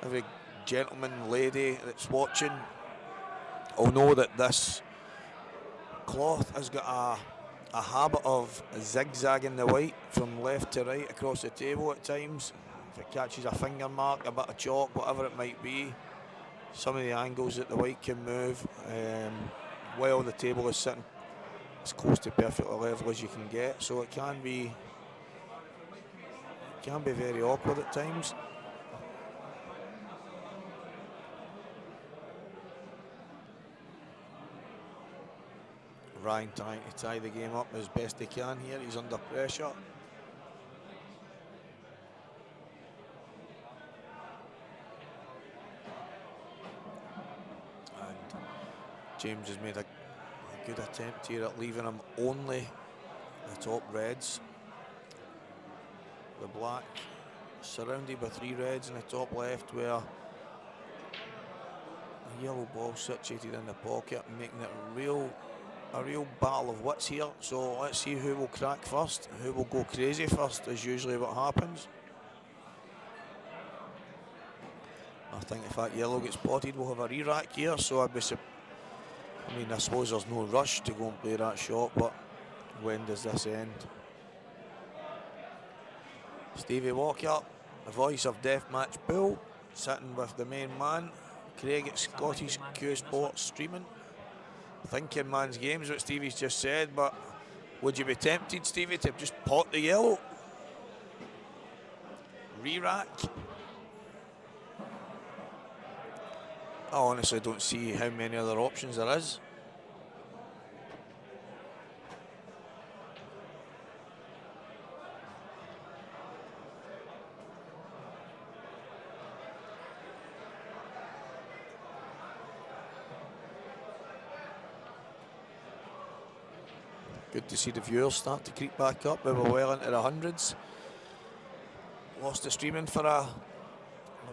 every gentleman, lady that's watching will know that this cloth has got a habit of zigzagging the white from left to right across the table at times. If it catches a finger mark, a bit of chalk, whatever it might be, some of the angles that the white can move, while the table is sitting as close to perfectly level as you can get, so it can be very awkward at times. Ryan trying to tie the game up as best he can here. He's under pressure. And James has made a good attempt here at leaving him only the top reds. The black surrounded by 3 reds in the top left, where a yellow ball situated in the pocket, making it a real battle of wits here. So let's see who will crack first, who will go crazy first, is usually what happens. I think if that yellow gets spotted, we'll have a re-rack here, so I mean, I suppose there's no rush to go and play that shot, but when does this end? Stevie Walker, the voice of Deathmatch Bill, sitting with the main man, Craig at Scottish Q Sports streaming. Thinking man's game is what Stevie's just said, but would you be tempted, Stevie, to just pot the yellow? Re-rack? I honestly don't see how many other options there is. Good to see the viewers start to creep back up. We were well into the hundreds. Lost the streaming for a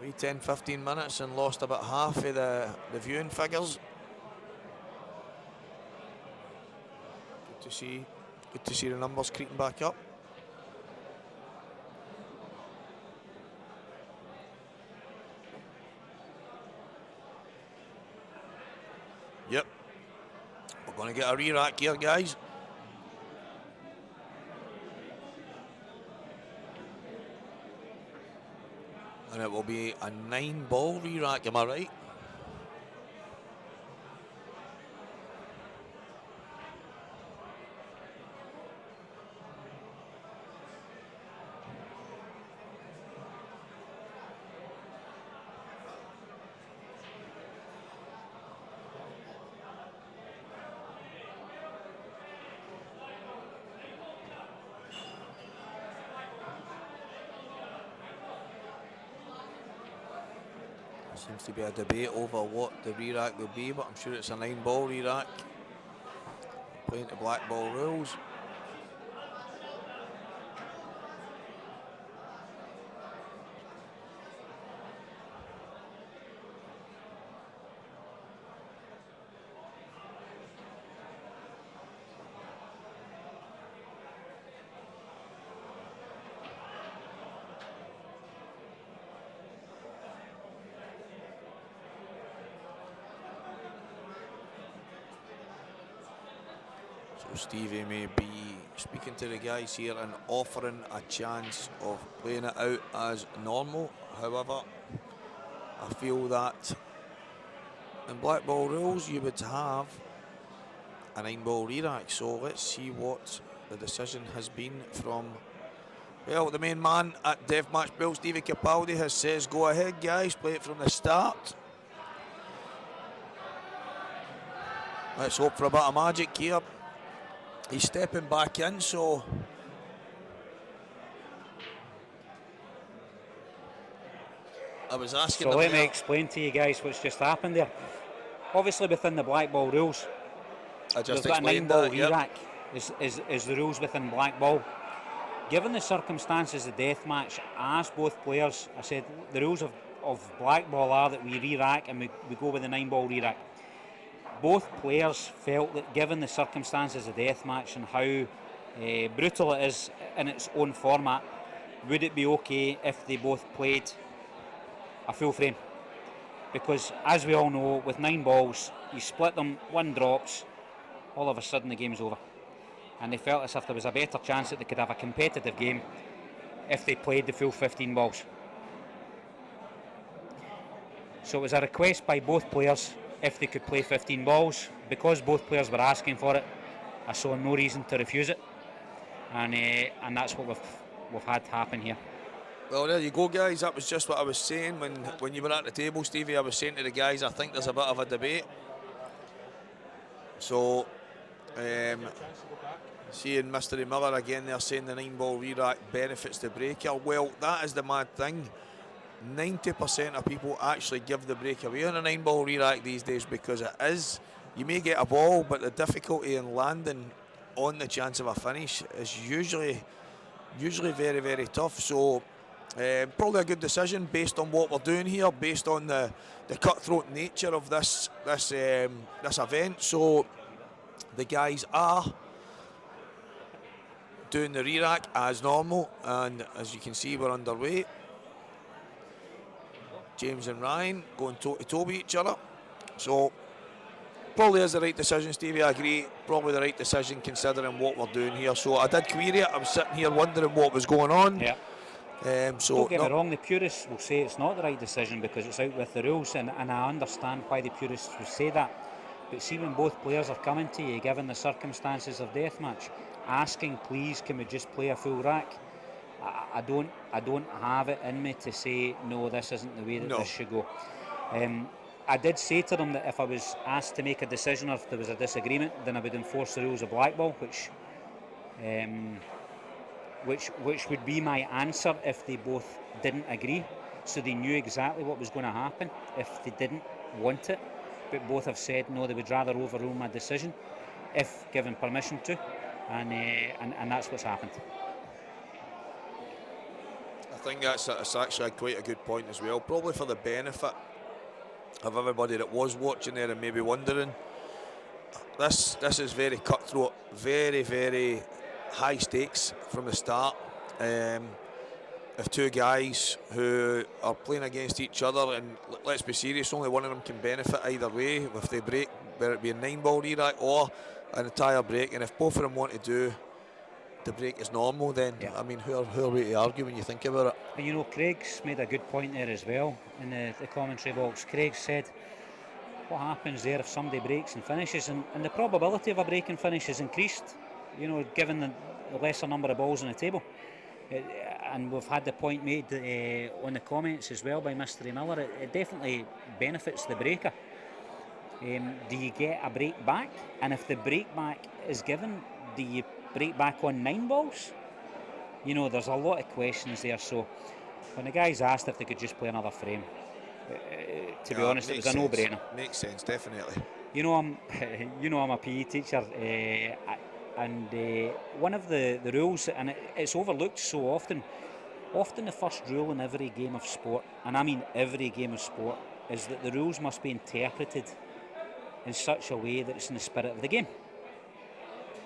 wee 10-15 minutes and lost about half of the viewing figures. Good to see the numbers creeping back up. Yep. We're going to get a re-rack here, guys. And it will be a 9-ball re-rack, am I right? Seems to be a debate over what the re-rack will be, but I'm sure it's a 9-ball re-rack. Playing to black ball rules. Stevie may be speaking to the guys here and offering a chance of playing it out as normal. However, I feel that in black ball rules you would have a 9-ball re-rack. So let's see what the decision has been from, well, the main man at Deathmatch Bill, Stevie Capaldi, has says go ahead guys, play it from the start. Let's hope for a bit of magic here. He's stepping back in, so I was asking. So let me explain to you guys what's just happened there. Obviously, within the black ball rules, I just there's explained a 9-ball that. re-rack is the rules within black ball. Given the circumstances of deathmatch, I asked both players. I said the rules of black ball are that we re-rack and we go with the 9-ball re-rack. Both players felt that given the circumstances of deathmatch and how brutal it is in its own format, would it be okay if they both played a full frame? Because as we all know, with 9 balls, you split them, 1 drops, all of a sudden the game's over. And they felt as if there was a better chance that they could have a competitive game if they played the full 15 balls. So it was a request by both players if they could play 15 balls. Because both players were asking for it, I saw no reason to refuse it, and that's what we've had happen here. Well, there you go, guys. That was just what I was saying when you were at the table, Stevie. I was saying to the guys, I think there's a bit of a debate. So, seeing Mystery Miller again, they're saying the 9-ball re-rack benefits the breaker. Well, that is the mad thing. 90% of people actually give the break away on a 9-ball re-rack these days, because it is, you may get a ball, but the difficulty in landing on the chance of a finish is usually very, very tough. So Probably a good decision based on what we're doing here, based on the cutthroat nature of this event. So the guys are doing the Rerack as normal, and as you can see, we're underway. James and Ryan going toe to toe with each other. So probably is the right decision, Stevie. I agree. Probably the right decision considering what we're doing here. So I did query it. I was sitting here wondering what was going on. Yeah. So Don't get me wrong, the purists will say it's not the right decision because it's out with the rules, and I understand why the purists would say that. But see, when both players are coming to you, given the circumstances of deathmatch, asking, please, can we just play a full rack? I don't have it in me to say no, this isn't the way that this should go. I did say to them that if I was asked to make a decision or if there was a disagreement, then I would enforce the rules of blackball, which would be my answer if they both didn't agree. So they knew exactly what was going to happen if they didn't want it, but both have said no, they would rather overrule my decision if given permission to, and that's what's happened. I think that's actually quite a good point as well, probably for the benefit of everybody that was watching there and maybe wondering. This is very cutthroat, very, very high stakes from the start. If two guys who are playing against each other, and let's be serious, only one of them can benefit either way if they break, whether it be a 9-ball Rerack or an entire break, and if both of them want to do the break as normal, then I mean, who are we to argue when you think about it? And you know, Craig's made a good point there as well in the commentary box. Craig said, what happens there if somebody breaks and finishes, and the probability of a break and finish is increased, you know, given the lesser number of balls on the table. And we've had the point made on the comments as well by Mystery Miller. It definitely benefits the breaker. Do you get a break back? And if the break back is given, do you break back on 9 balls? You know, there's a lot of questions there. So when the guys asked if they could just play another frame, to be honest, it was a no-brainer. Makes sense, definitely. You know, I'm a PE teacher, and one of the rules, and it's overlooked so often. Often the first rule in every game of sport, and I mean every game of sport, is that the rules must be interpreted in such a way that it's in the spirit of the game.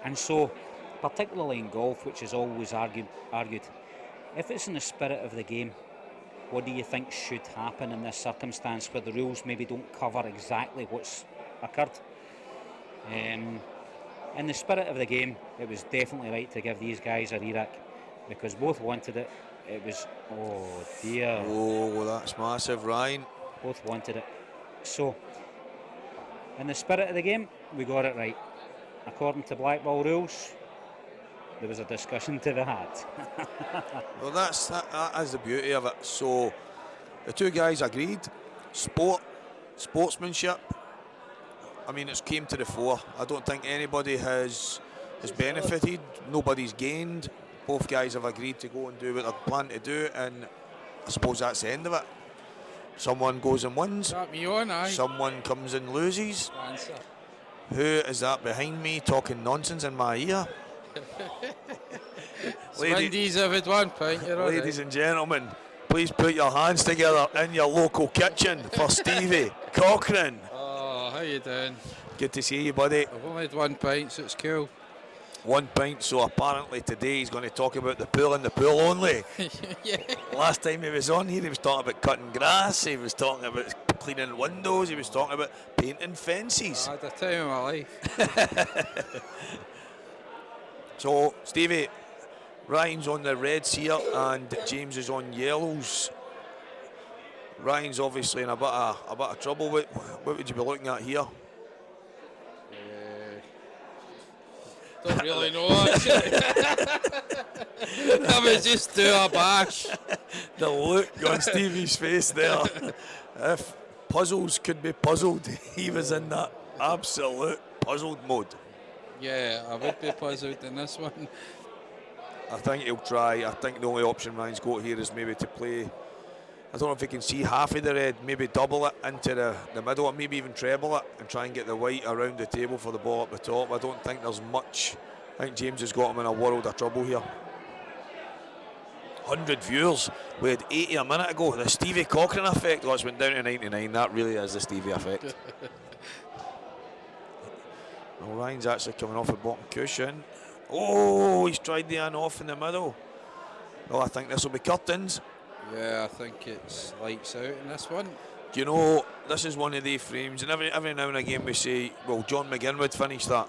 And so, particularly in golf, which is always argued, if it's in the spirit of the game, what do you think should happen in this circumstance where the rules maybe don't cover exactly what's occurred? In the spirit of the game, it was definitely right to give these guys a Rerack because both wanted it. It was, oh dear. Oh, that's massive, Ryan. Both wanted it. So, in the spirit of the game, we got it right. According to blackball rules, there was a discussion to be had. Well, that is the beauty of it. So, the two guys agreed. Sportsmanship. I mean, it's came to the fore. I don't think anybody has benefited. Nobody's gained. Both guys have agreed to go and do what they plan to do, and I suppose that's the end of it. Someone goes and wins. Someone comes and loses. Who is that behind me talking nonsense in my ear? Ladies, every 1 point. Ladies and gentlemen, please put your hands together in your local kitchen for Stevie Cochran. Oh, how you doing? Good to see you, buddy. I've only had 1 pint, so it's cool. 1 pint, so apparently today he's going to talk about the pool and the pool only. Yeah. Last time he was on here, he was talking about cutting grass, he was talking about cleaning windows, he was talking about painting fences. I had a time of my life. So, Stevie, Ryan's on the reds here and James is on yellows. Ryan's obviously in a bit of trouble. What would you be looking at here? Don't really know, actually. I was just do a bash. The look on Stevie's face there. If puzzles could be puzzled, he was in that absolute puzzled mode. Yeah, I would be puzzled in this one. I think he'll try. I think the only option Ryan's got here is maybe to play. I don't know if he can see half of the red, maybe double it into the middle, or maybe even treble it and try and get the white around the table for the ball up the top. I don't think there's much. I think James has got him in a world of trouble here. 100 viewers. We had 80 a minute ago. The Stevie Cochran effect. Oh, it's went down to 99. That really is the Stevie effect. Well, Ryan's actually coming off the bottom cushion. Oh, he's tried the on off in the middle. Oh, I think this will be curtains. Yeah, I think it's lights out in this one. Do you know, this is one of the frames, and every now and again we say, well, John McGinn would finish that.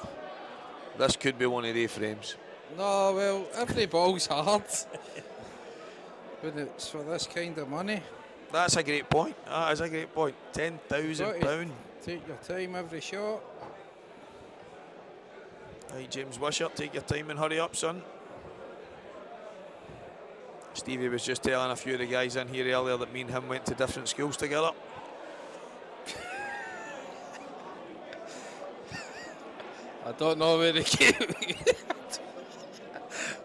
This could be one of the frames. No, well, every ball's hard when it's for this kind of money. That's a great point. That is a great point. £10,000. Take your time every shot. Right, James Wishart, take your time and hurry up, son. Stevie was just telling a few of the guys in here earlier that me and him went to different schools together. I don't know where they came.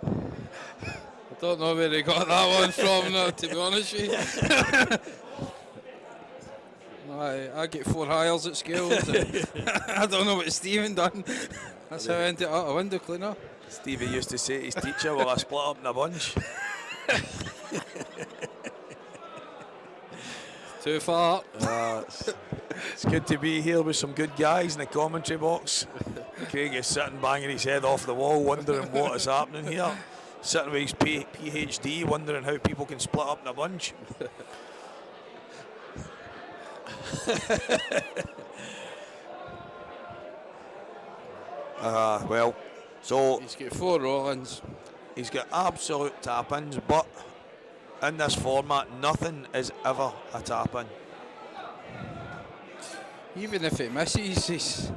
I don't know where they got that one from now, to be honest with you. No, I get 4 hires at school. I don't know what Stephen done. That's how I ended up a window cleaner. Stevie used to say to his teacher, well, I split up in a bunch. Too far. It's good to be here with some good guys in the commentary box. Craig is sitting banging his head off the wall, wondering what is happening here. Sitting with his PhD, wondering how people can split up in a bunch. Well, so he's got 4 roll-ins. He's got absolute tap-ins, but in this format, nothing is ever a tap-in. Even if it misses, he's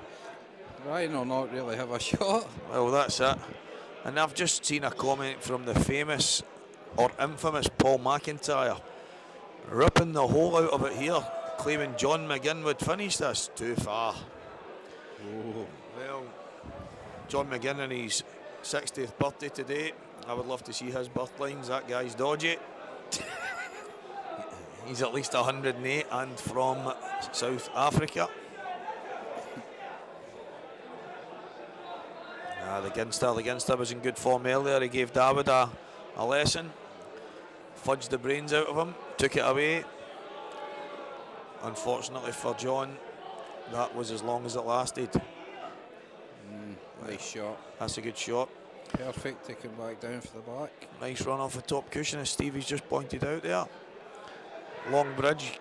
Ryan will not really have a shot. Well, that's it. And I've just seen a comment from the famous or infamous Paul McIntyre ripping the hole out of it here, claiming John McGinn would finish this. Too far. Oh. Well, John McGinn on his 60th birthday today. I would love to see his birth lines. That guy's dodgy. He's at least 108 and from South Africa. The Ginster was in good form earlier. He gave David a lesson. Fudged the brains out of him. Took it away. Unfortunately for John, that was as long as it lasted. Nice shot. That's a good shot. Perfect to come back down for the back. Nice run off the top cushion, as Stevie's just pointed out there. Long bridge.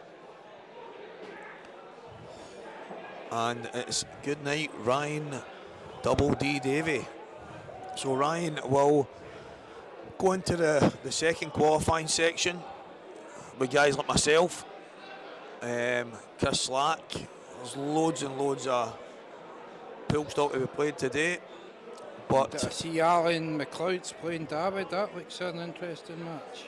And it's good night, Ryan Double D Davey. So Ryan will go into the second qualifying section with guys like myself, Chris Slack. There's loads and loads of pool stock to be played today. But I see Alan McLeod's playing David. That looks an interesting match.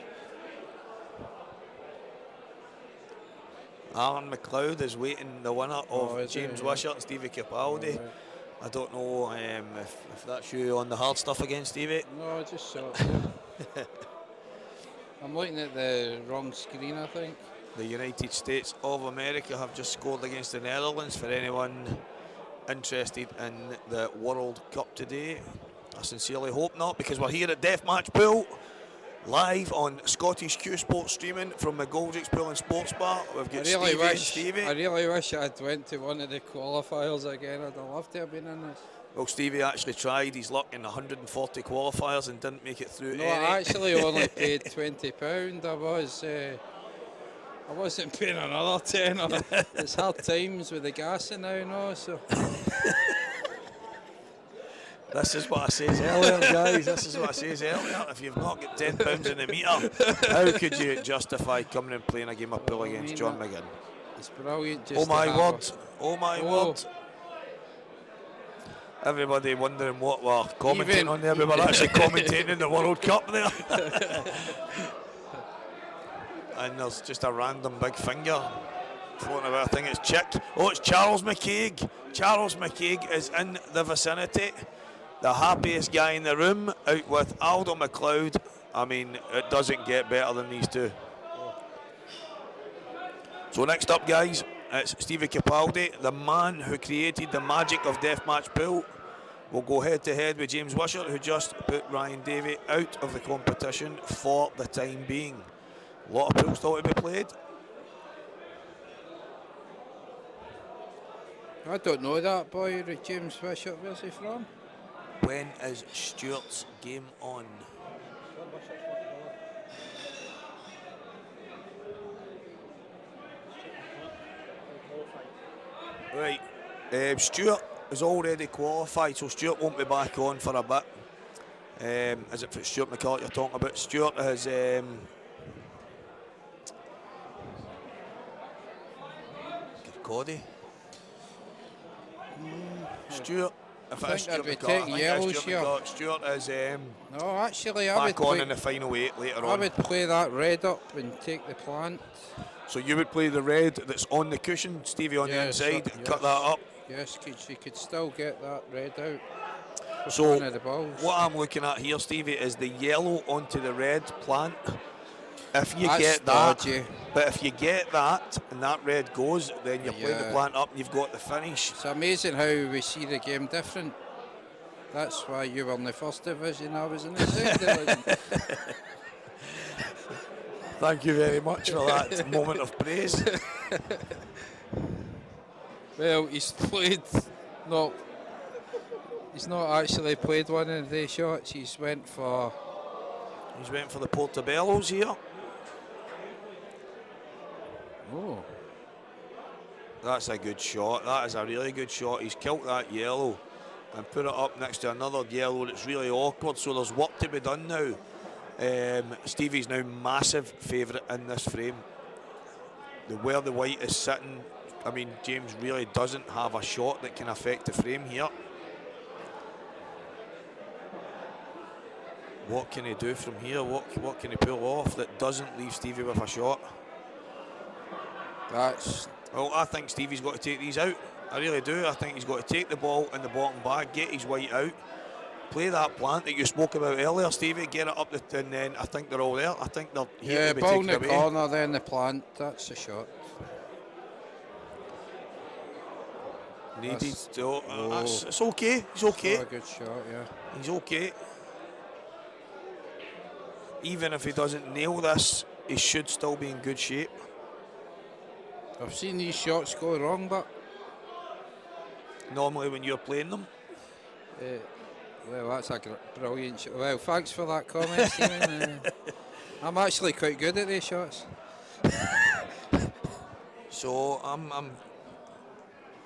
Alan McLeod is waiting the winner of James Wishart and Stevie Capaldi. Right. I don't know if that's you on the hard stuff again, Stevie. No, I just saw it. I'm looking at the wrong screen, I think. The United States of America have just scored against the Netherlands. For anyone interested in the World Cup today, I sincerely hope not, because we're here at Deathmatch Pool, live on Scottish Q Sports streaming from McGoldrick's Pool and Sports Bar. We've got Stevie. I really wish I'd went to one of the qualifiers again. I'd have loved to have been in this. Well, Stevie actually tried his luck in 140 qualifiers and didn't make it through. No, I actually only paid £20. I wasn't paying another tenner. It's hard times with the gas now, no, so. This is what I says earlier, guys. This is what I says earlier. If you've not got £10 in the meter, how could you justify coming and playing a game of pool against John McGinn? It's brilliant. Oh my word! Oh my word! Everybody wondering what we're commenting on there. We were actually commentating the World Cup there. And there's just a random big finger floating about. I think it's Chick. Oh, it's Charles McCaig. Charles McCaig is in the vicinity. The happiest guy in the room, out with Aldo McLeod. I mean, it doesn't get better than these two. So next up, guys, it's Stevie Capaldi, the man who created the magic of Deathmatch Pool. will go head to head with James Wishart, who just put Ryan Davey out of the competition for the time being. A lot of pools still to be played. I don't know that boy, James Wishart. Where's he from? When is Stuart's game on? Right, Stuart is already qualified, so Stuart won't be back on for a bit. Is it for Stuart McCulloch you're talking about? Stuart has Cody. Stuart. If I it's think Stuart I'd be McCulloch, taking yellows Stuart here. McCulloch. Stuart is No, actually, I would back on play, in the final 8 later I on. would play that red up and take the plant. So you would play the red that's on the cushion, Stevie on the Yes, inside, yes. cut that up. Yes, you could still get that red out. with So one of the balls. what I'm looking at here, Stevie, is the yellow onto the red plant. If you That's get that, dodgy. but if you get that and that red goes, then you're playing the Yeah. plant up and you've got the finish. It's amazing how we see the game different. That's why you were in the first division, I was in the second division. Thank you very much for that moment of praise. Well, he's played, no, he's not actually played one of the shots. He's went for the Portobellos here. Oh, That's a good shot. That is a really good shot. He's killed that yellow and put it up next to another yellow that's really awkward. So there's work to be done now. Stevie's now massive favourite in this frame. Where the white is sitting, I mean, James really doesn't have a shot that can affect the frame here. What can he do from here? What can he pull off that doesn't leave Stevie with a shot? Well, I think Stevie's got to take these out. I really do. I think he's got to take the ball in the bottom bag, get his white out, play that plant that you spoke about earlier, Stevie, get it up, and then I think they're all there. I think they're here to be ball in taken the away. corner, then the plant. That's the shot. Needed. That's- It's okay. He's okay. Not a good shot, yeah. He's okay. Even if he doesn't nail this, he should still be in good shape. I've seen these shots go wrong, but Normally when you're playing them. well, that's a brilliant shot. Well, thanks for that comment, Stephen. I'm actually quite good at these shots. So I'm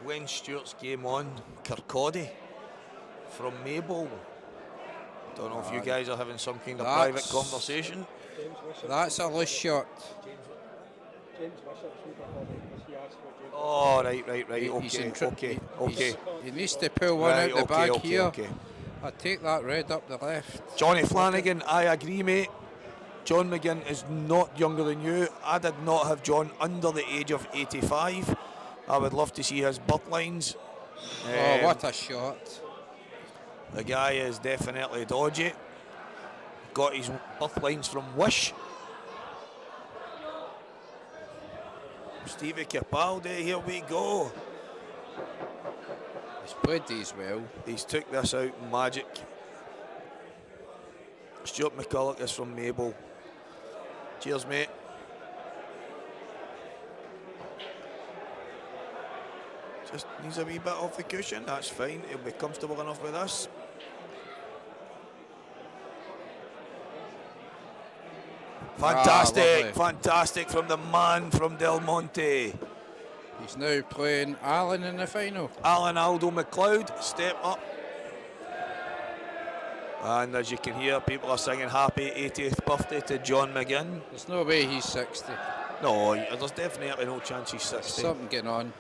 when Stuart's game on, Kirkcaldy from Maybole. Don't know if you guys are having some kind of private conversation. That's a loose shot. Oh, right. He's Okay. He needs to pull one Right, out the bag here. okay. I'd take that red up the left. Johnny Flanagan, I agree, mate. John McGinn is not younger than you. I did not have John under the age of 85. I would love to see his birth lines. Oh, what a shot. The guy is definitely dodgy. Got his birth lines from Wish. Stevie Capaldi, here we go. He's played these well. He's took this out magic. Stuart McCulloch is from Maybole. Cheers, mate. Just needs a wee bit off the cushion, that's fine. He'll be comfortable enough with this. Fantastic, fantastic from the man from Del Monte. He's now playing Alan in the final. Alan Aldo McLeod, step up. And as you can hear, people are singing happy 80th birthday to John McGinn. There's no way he's 60. No, there's definitely no chance he's 60. Something going on.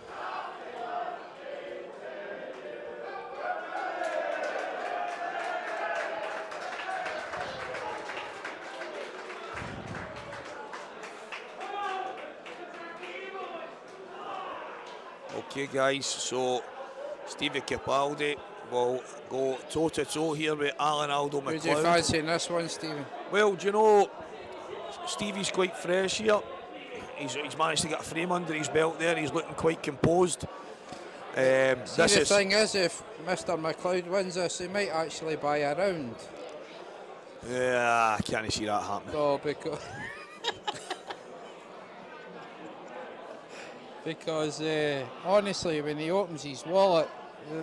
Okay, guys, so Stevie Capaldi will go toe-to-toe here with Alan Aldo Who do you McLeod. fancy in this one, Stephen? Well, do you know, Stevie's quite fresh here. He's managed to get a frame under his belt there. He's looking quite composed. The thing is, if Mr. McLeod wins this, he might actually buy a round. Yeah, I can't see that happening. No, because honestly, when he opens his wallet,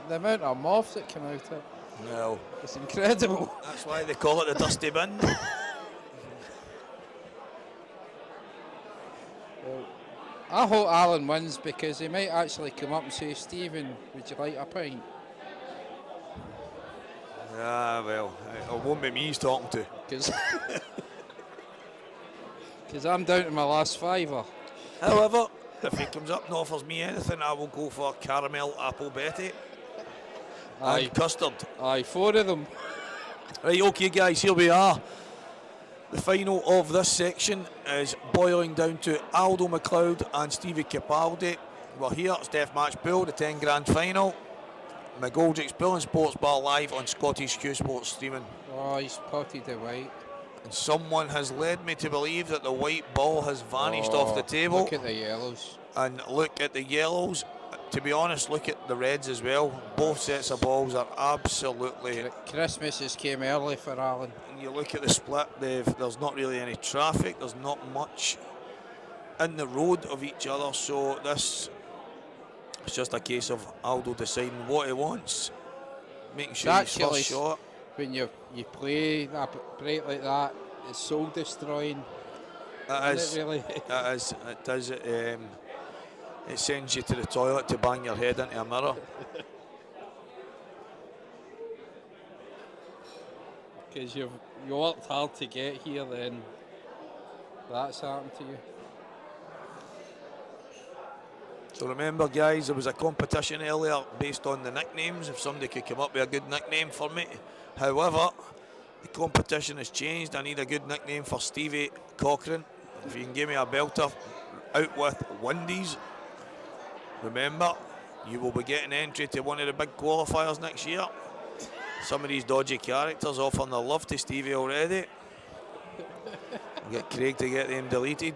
the amount of moths that come out of it, Well, it's incredible. that's why they call it the dusty bin. I hope Alan wins because he might actually come up and say, Stephen, would you like a pint? Well, it won't be me he's talking to. Because I'm down to my last fiver. However, if he comes up and offers me anything, I will go for caramel apple Betty and custard. Aye, 4 of them. Right, okay guys, here we are. The final of this section is boiling down to Aldo McLeod and Stevie Capaldi. We're here, it's Deathmatch Pool, the 10 grand final. McGoldrick's Pool and Sports Bar live on Scottish Q Sports streaming. Oh, he's potted the white. And someone has led me to believe that the white ball has vanished off the table. Look at the yellows. And look at the yellows. To be honest, look at the reds as well. Both sets of balls are absolutely... Christmas has came early for Alan. And you look at the split, there's not really any traffic. There's not much in the road of each other. So this is just a case of Aldo deciding what he wants. Making sure he's first shot. When you play a break like that, it's soul destroying. It is. It really? It is. It does. It sends you to the toilet to bang your head into a mirror. Because you worked hard to get here, then that's happened to you. So remember guys, there was a competition earlier based on the nicknames, if somebody could come up with a good nickname for me. However, the competition has changed. I need a good nickname for Stevie Cochran. If you can give me a belter out with Windies. Remember, you will be getting entry to one of the big qualifiers next year. Some of these dodgy characters offering their love to Stevie already. We'll get Craig to get them deleted.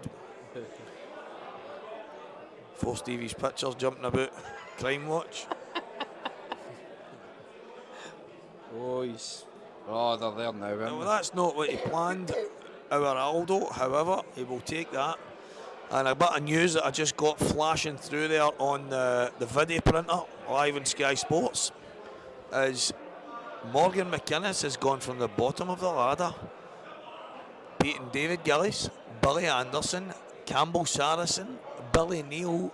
For Stevie's pictures jumping about Crime Watch. They're there now. No, that's not what he planned, our Aldo. However, he will take that. And a bit of news that I just got flashing through there on the video printer, live on Sky Sports, is Morgan McInnes has gone from the bottom of the ladder, beating David Gillies, Billy Anderson, Campbell Saracen, Billy Neal,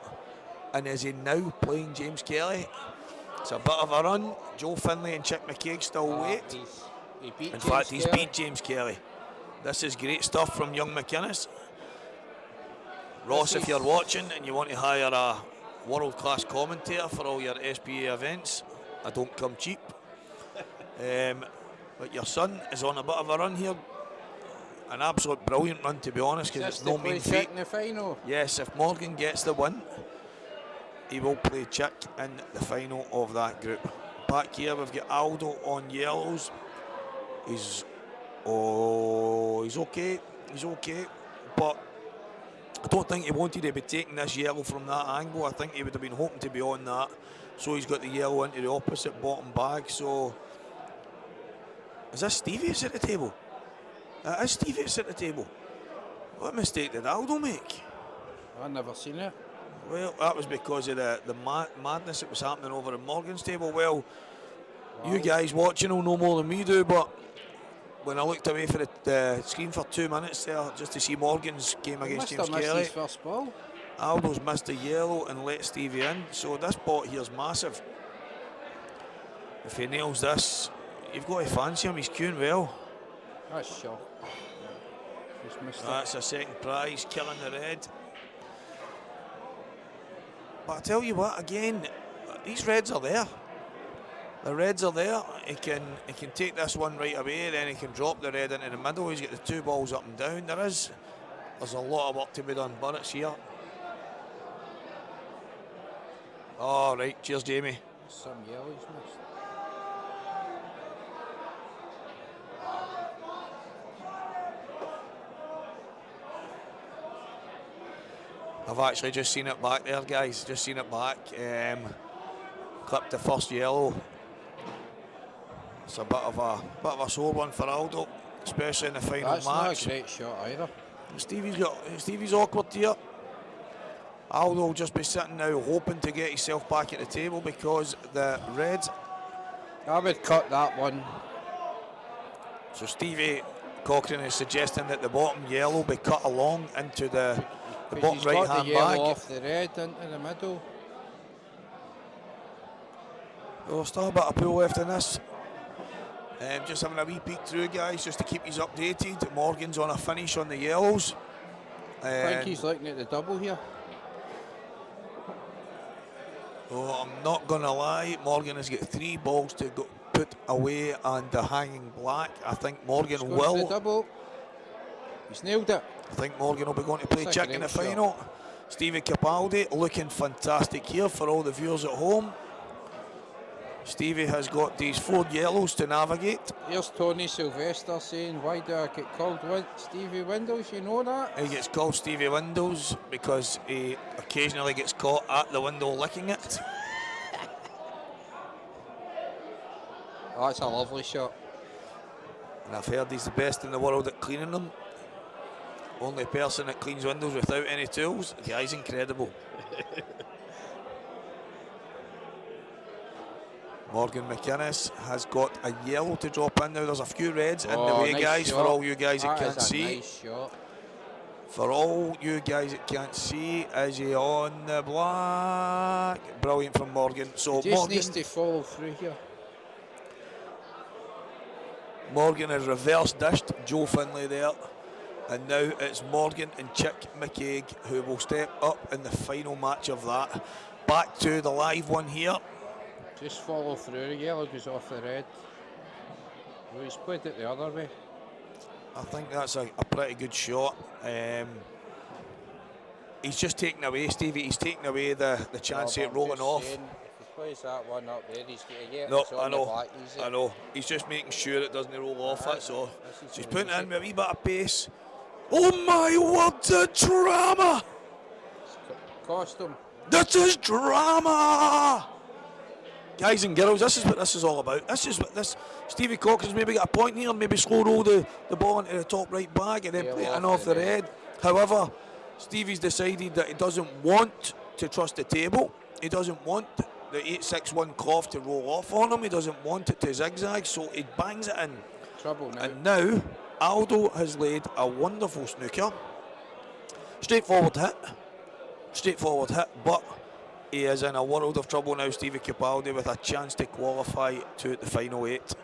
and is he now playing James Kelly? It's a bit of a run. Joe Finlay and Chick McCaig still wait. In fact, he's beat James Kelly. This is great stuff from young McInnes. Ross, if you're watching and you want to hire a world-class commentator for all your SPA events, I don't come cheap. But your son is on a bit of a run here. An absolute brilliant run, to be honest, because it's no mean feat. In the final. Yes, if Morgan gets the win, he will play Chick in the final of that group. Back here, we've got Aldo on yellows. He's okay. He's okay, but I don't think he wanted to be taking this yellow from that angle. I think he would have been hoping to be on that. So he's got the yellow into the opposite bottom bag. So is this Stevie at the table? It is Stevie at the table. What mistake did Aldo make? I've never seen it. Well, that was because of the madness that was happening over at Morgan's table. Well, you guys watching will know more than we do, but when I looked away for the screen for 2 minutes there, just to see Morgan's game against James Kelly, his first ball. Aldo's missed the yellow and let Stevie in, so this bot here's massive. If he nails this, you've got to fancy him, he's queuing well. That's shot. That's a second prize, killing the red. But I tell you what, again, these reds are there. The reds are there. He can take this one right away, then he can drop the red into the middle. He's got the 2 balls up and down. There's a lot of work to be done, but it's here. All right, cheers, Jamie. Some yellows missed. I've actually just seen it back there, guys. Just seen it back. clipped the first yellow. It's a bit of a sore one for Aldo, especially in the final That's not match. a great shot either. Stevie's awkward here. Aldo will just be sitting now hoping to get himself back at the table because the Reds. I would cut that one. So Stevie Cochrane is suggesting that the bottom yellow be cut along into the bottom He's right got the hand yellow bag. off the red into the middle. There's still a bit of pull left in this. Just having a wee peek through, guys, just to keep you updated. Morgan's on a finish on the yellows. I think he's looking at the double here. Oh, I'm not going to lie, Morgan has got 3 balls to go put away and the hanging black. I think Morgan He's going for the will. double. He's nailed it. I think Morgan will be going to play That's a check in the great shot. final. Stevie Capaldi looking fantastic here for all the viewers at home. Stevie has got these 4 yellows to navigate. Here's Tony Sylvester saying, why do I get called Stevie Windows? You know that? He gets called Stevie Windows because he occasionally gets caught at the window licking it. Oh, that's a lovely shot. And I've heard he's the best in the world at cleaning them. Only person that cleans windows without any tools. The guy's incredible. Morgan McInnes has got a yellow to drop in now. There's a few reds in the way, nice guys, shot. for all you guys that can't That is a see. nice shot. For all you guys that can't see, is he on the black? Brilliant from Morgan. So He just Morgan, needs to follow through here. Morgan has reverse dished Joe Finlay there. And now it's Morgan and Chick McCaig who will step up in the final match of that. Back to the live one here. Just follow through. The yellow goes off the red. Oh, he's played it the other way. I think that's a pretty good shot. He's just taken away, Stevie, he's taken away the chance of it rolling off. Saying, if he plays that one up there, he's going to get No, it's on I know, the black easy. I know. He's just making sure it doesn't roll off, that's all. This is So he's gonna putting be it in with a wee bit of pace. Oh my word, the drama! Cost him. This is drama! Guys and girls, this is what this is all about. This is what this. Stevie Cochrane's maybe got a point here, maybe slow roll the ball into the top right bag and then play it in off the red. However, Stevie's decided that he doesn't want to trust the table. He doesn't want the 8-6-1 cloth to roll off on him. He doesn't want it to zigzag, so he bangs it in. Trouble now. And now, Aldo has laid a wonderful snooker. Straightforward hit, but he is in a world of trouble now, Stevie Capaldi, with a chance to qualify to the final 8.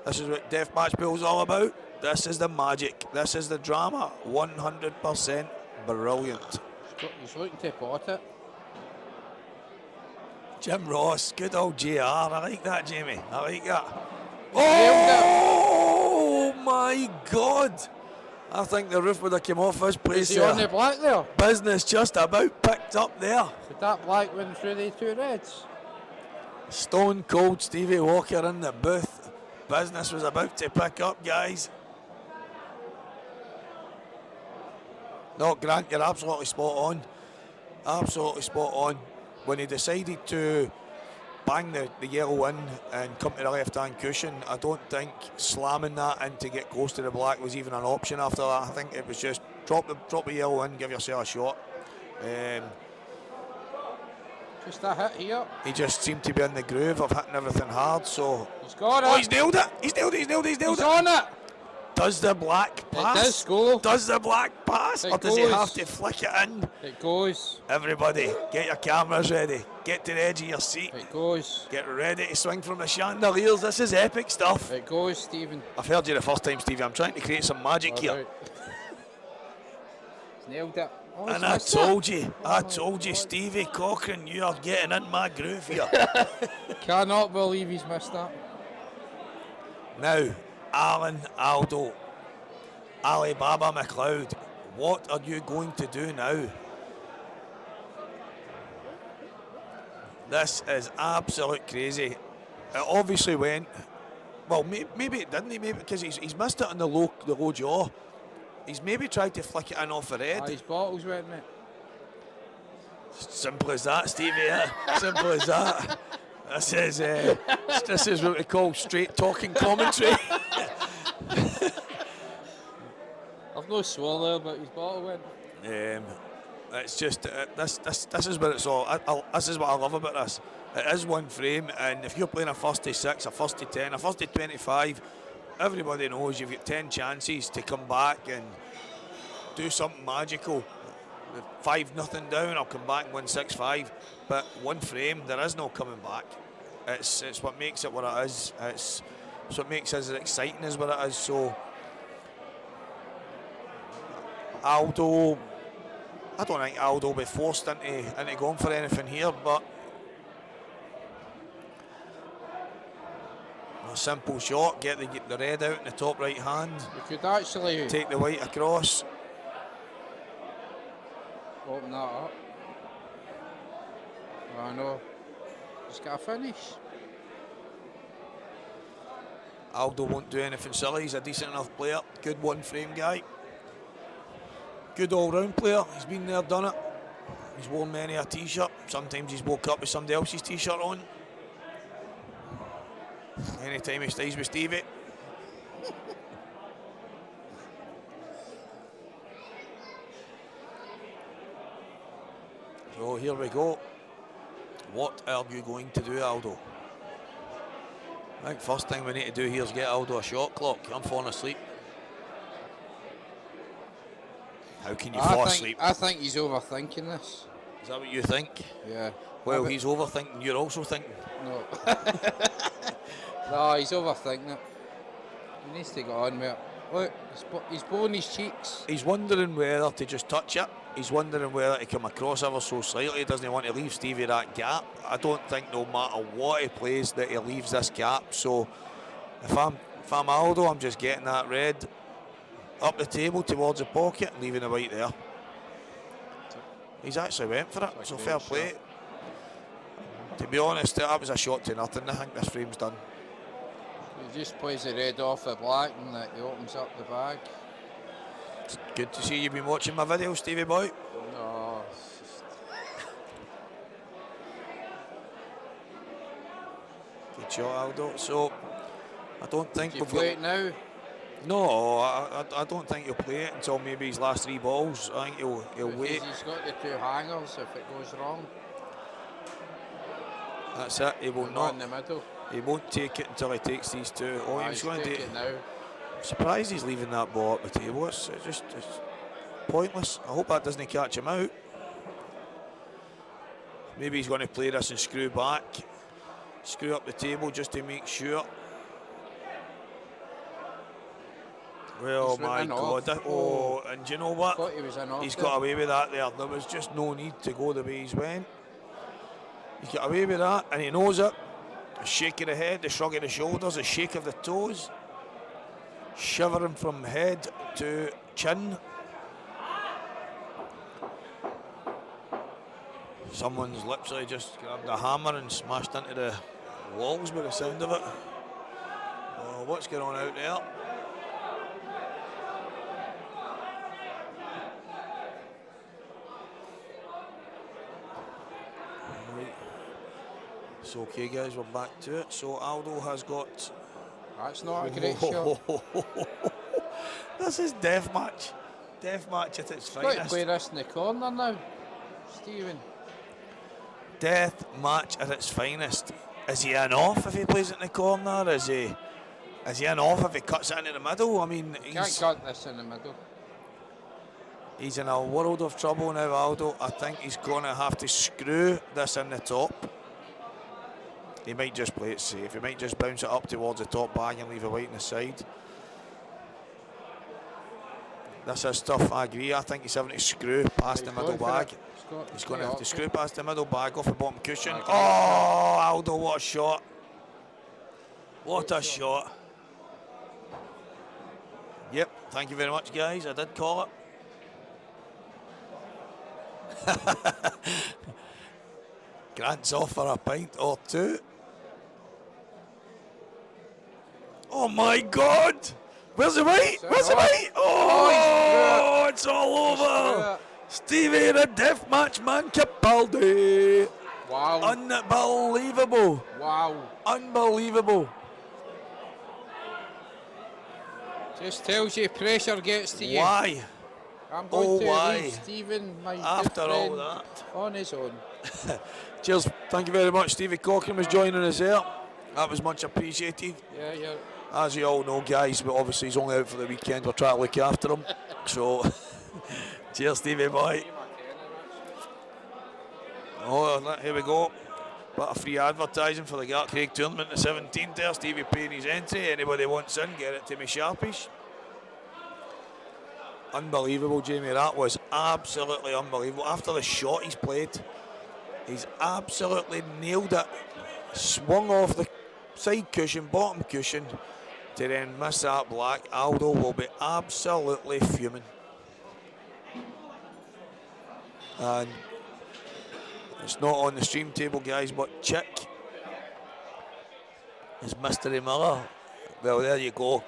This is what Deathmatch Pool is all about. This is the magic. This is the drama. 100% brilliant. He's looking to pot it. Jim Ross, good old JR. I like that, Jamie. I like that. nailed Oh my God! I think the roof would have come off his place Is he on the there. black there? Business just about picked up there. Did that black win through the 2 reds? Stone cold Stevie Walker in the booth. Business was about to pick up, guys. No, Grant, you're absolutely spot on. Absolutely spot on. When he decided to bang the yellow in and come to the left-hand cushion, I don't think slamming that in to get close to the black was even an option after that. I think it was just drop the yellow in, give yourself a shot. Just a hit here. He just seemed to be in the groove of hitting everything hard, so... He's got it. Oh, he's nailed it! He's nailed He's it! on it. Does the black pass? It does go. Does the black pass? It Or does he goes. have to flick it in? It goes. Everybody, get your cameras ready. Get to the edge of your seat. It goes. Get ready to swing from the chandeliers. This is epic stuff. It goes, Stephen. I've heard you the first time, Stevie. I'm trying to create some magic All here. right. He's nailed it. Oh, he's And I missed it. told you, Stevie Cochrane, you are getting in my groove here. Cannot believe he's missed that. Now, Alan Aldo, Alibaba McLeod, what are you going to do now? This is absolute crazy. It obviously went, well, maybe it didn't, maybe because he's missed it on the low jaw. He's maybe tried to flick it in off the red. His bottles went, mate. Simple as that, Stevie. Simple as that. This is what we call straight talking commentary. I've no swore there, but his bottle went. It's just this is what it's all. This is what I love about this. It is one frame, and if you're playing a first to 6, a first to 10, a first to 25, everybody knows you've got 10 chances to come back and do something magical. 5-0 down, I'll come back and win 6-5. But one frame, there is no coming back. It's what makes it what it is. It's what makes it as exciting as what it is. So Aldo, I don't think Aldo will be forced into going for anything here, but a simple shot, get the red out in the top right hand. You could actually take the white across. Open that up. I know. Just got to finish. Aldo won't do anything silly. He's a decent enough player. Good one frame guy. Good all-round player. He's been there, done it. He's worn many a t-shirt. Sometimes he's woke up with somebody else's t-shirt on. Anytime he stays with Stevie. So here we go. What are you going to do, Aldo? I think first thing we need to do here is get Aldo a shot clock. I'm falling asleep. How can you fall asleep? I think he's overthinking this. Is that what you think? Yeah. Well, he's overthinking. You're also thinking. No. No, he's overthinking it. He needs to get on with it. Look, he's blowing his cheeks. He's wondering whether to just touch it. He's wondering whether to come across ever so slightly. He doesn't want to leave Stevie that gap. I don't think no matter what he plays that he leaves this gap. So if I'm Aldo, I'm just getting that red up the table towards the pocket and leaving the white there. He's actually went for it, so fair play. To be honest, that was a shot to nothing. I think this frame's done. He just plays the red off the black and he opens up the bag. It's good to see you've been watching my video, Stevie boy. No, it's just... Good shot, Aldo. So I don't think we'll play it now. No, I don't think he'll play it until maybe his last 3 balls. I think he'll wait. He's got the 2 hangers if it goes wrong. That's it. He will not. In the middle. He won't take it until he takes these 2. Oh, he's going to take it now. I'm surprised he's leaving that ball up the table. It's pointless. I hope that doesn't catch him out. Maybe he's going to play this and screw back, screw up the table just to make sure. Well, my God. And do you know what? He's got away with that there. There was just no need to go the way he's went. He's got away with that, and he knows it. A shake of the head, the shrug of the shoulders, a shake of the toes. Shivering from head to chin. Someone's literally just grabbed a hammer and smashed into the walls with the sound of it. Oh, what's going on out there? It's okay, guys, we're back to it. So Aldo has got... That's not a great shot. This is Deathmatch. Deathmatch at its finest. Got to play this in the corner now, Stephen. Deathmatch at its finest. Is he in off if he plays it in the corner? Is he in off if he cuts it into the middle? I mean, Can't cut this in the middle. He's in a world of trouble now, Aldo. I think he's going to have to screw this in the top. He might just play it safe. He might just bounce it up towards the top bag and leave a white on the side. This is tough, I agree. I think he's having to screw past the middle bag. He's going to have to screw past the middle bag off the bottom cushion. Oh, Aldo, what a shot. What a shot. Yep, thank you very much, guys. I did call it. Grant's off for a pint or 2. Oh my God! Where's the white? Where's the white? Oh, it's all over! Stevie, the Deathmatch man, Capaldi. Wow. Unbelievable. Wow. Unbelievable. Just tells you pressure gets to you. Why? I'm going to why? leave Stephen, my After good all friend, that. on his own. Cheers. Thank you very much. Stevie Cochran was joining us there. That was much appreciated. Yeah, yeah. As you all know, guys, but obviously he's only out for the weekend. We're trying to look after him. So, cheers, Stevie boy. Oh, here we go. Bit of free advertising for the Gart Craig tournament, the 17th there. Stevie paying his entry. Anybody wants in, get it to me sharpish. Unbelievable, Jamie. That was absolutely unbelievable. After the shot he's played, he's absolutely nailed it. Swung off the side cushion, bottom cushion, to then miss that black. Aldo will be absolutely fuming. And it's not on the stream table, guys, but Chick is Mystery Miller. Well, there you go.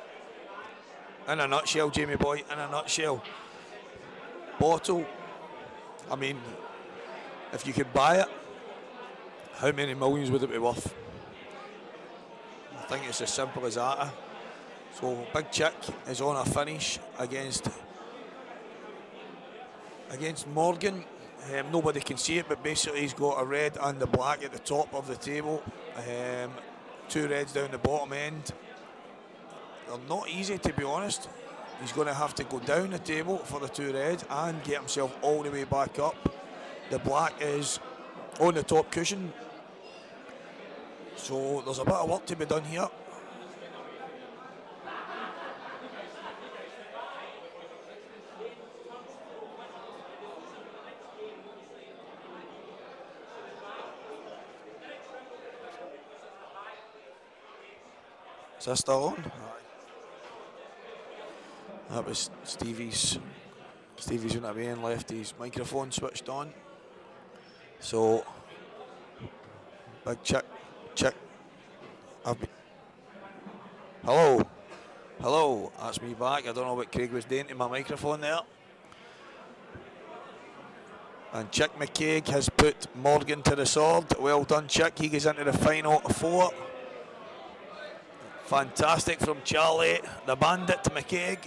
In a nutshell, Jamie boy, in a nutshell. Bottle, I mean, if you could buy it, how many millions would it be worth? I think it's as simple as that. So Big Chick is on a finish against Morgan. Nobody can see it, but basically he's got a red and a black at the top of the table. Two reds down the bottom end. They're not easy, to be honest. He's going to have to go down the table for the two reds and get himself all the way back up. The black is on the top cushion. So there's a bit of work to be done here. Is that still on? That was Stevie's went away and left his microphone switched on. So Big Chick. Hello, that's me back. I don't know what Craig was doing to my microphone there. And Chick McCaig has put Morgan to the sword. Well done, Chick. He goes into the final four. Fantastic from Charlie, the bandit McCaig.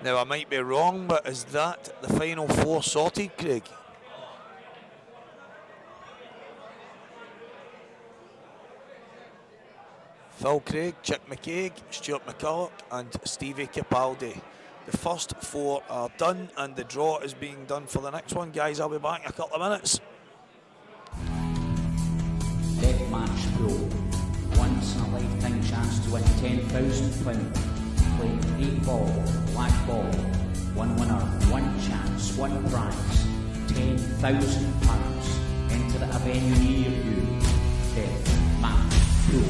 Now I might be wrong, but is that the final four sorted, Craig? Phil Craig, Chick McCaig, Stuart McCulloch and Stevie Capaldi. The first four are done and the draw is being done for the next one. Guys, I'll be back in a couple of minutes. Deathmatch Pro. Once in a lifetime chance to win £10,000. Playing 8 ball, black ball. One winner, one chance, one prize. £10,000. Enter at a venue near you. Deathmatch Pro.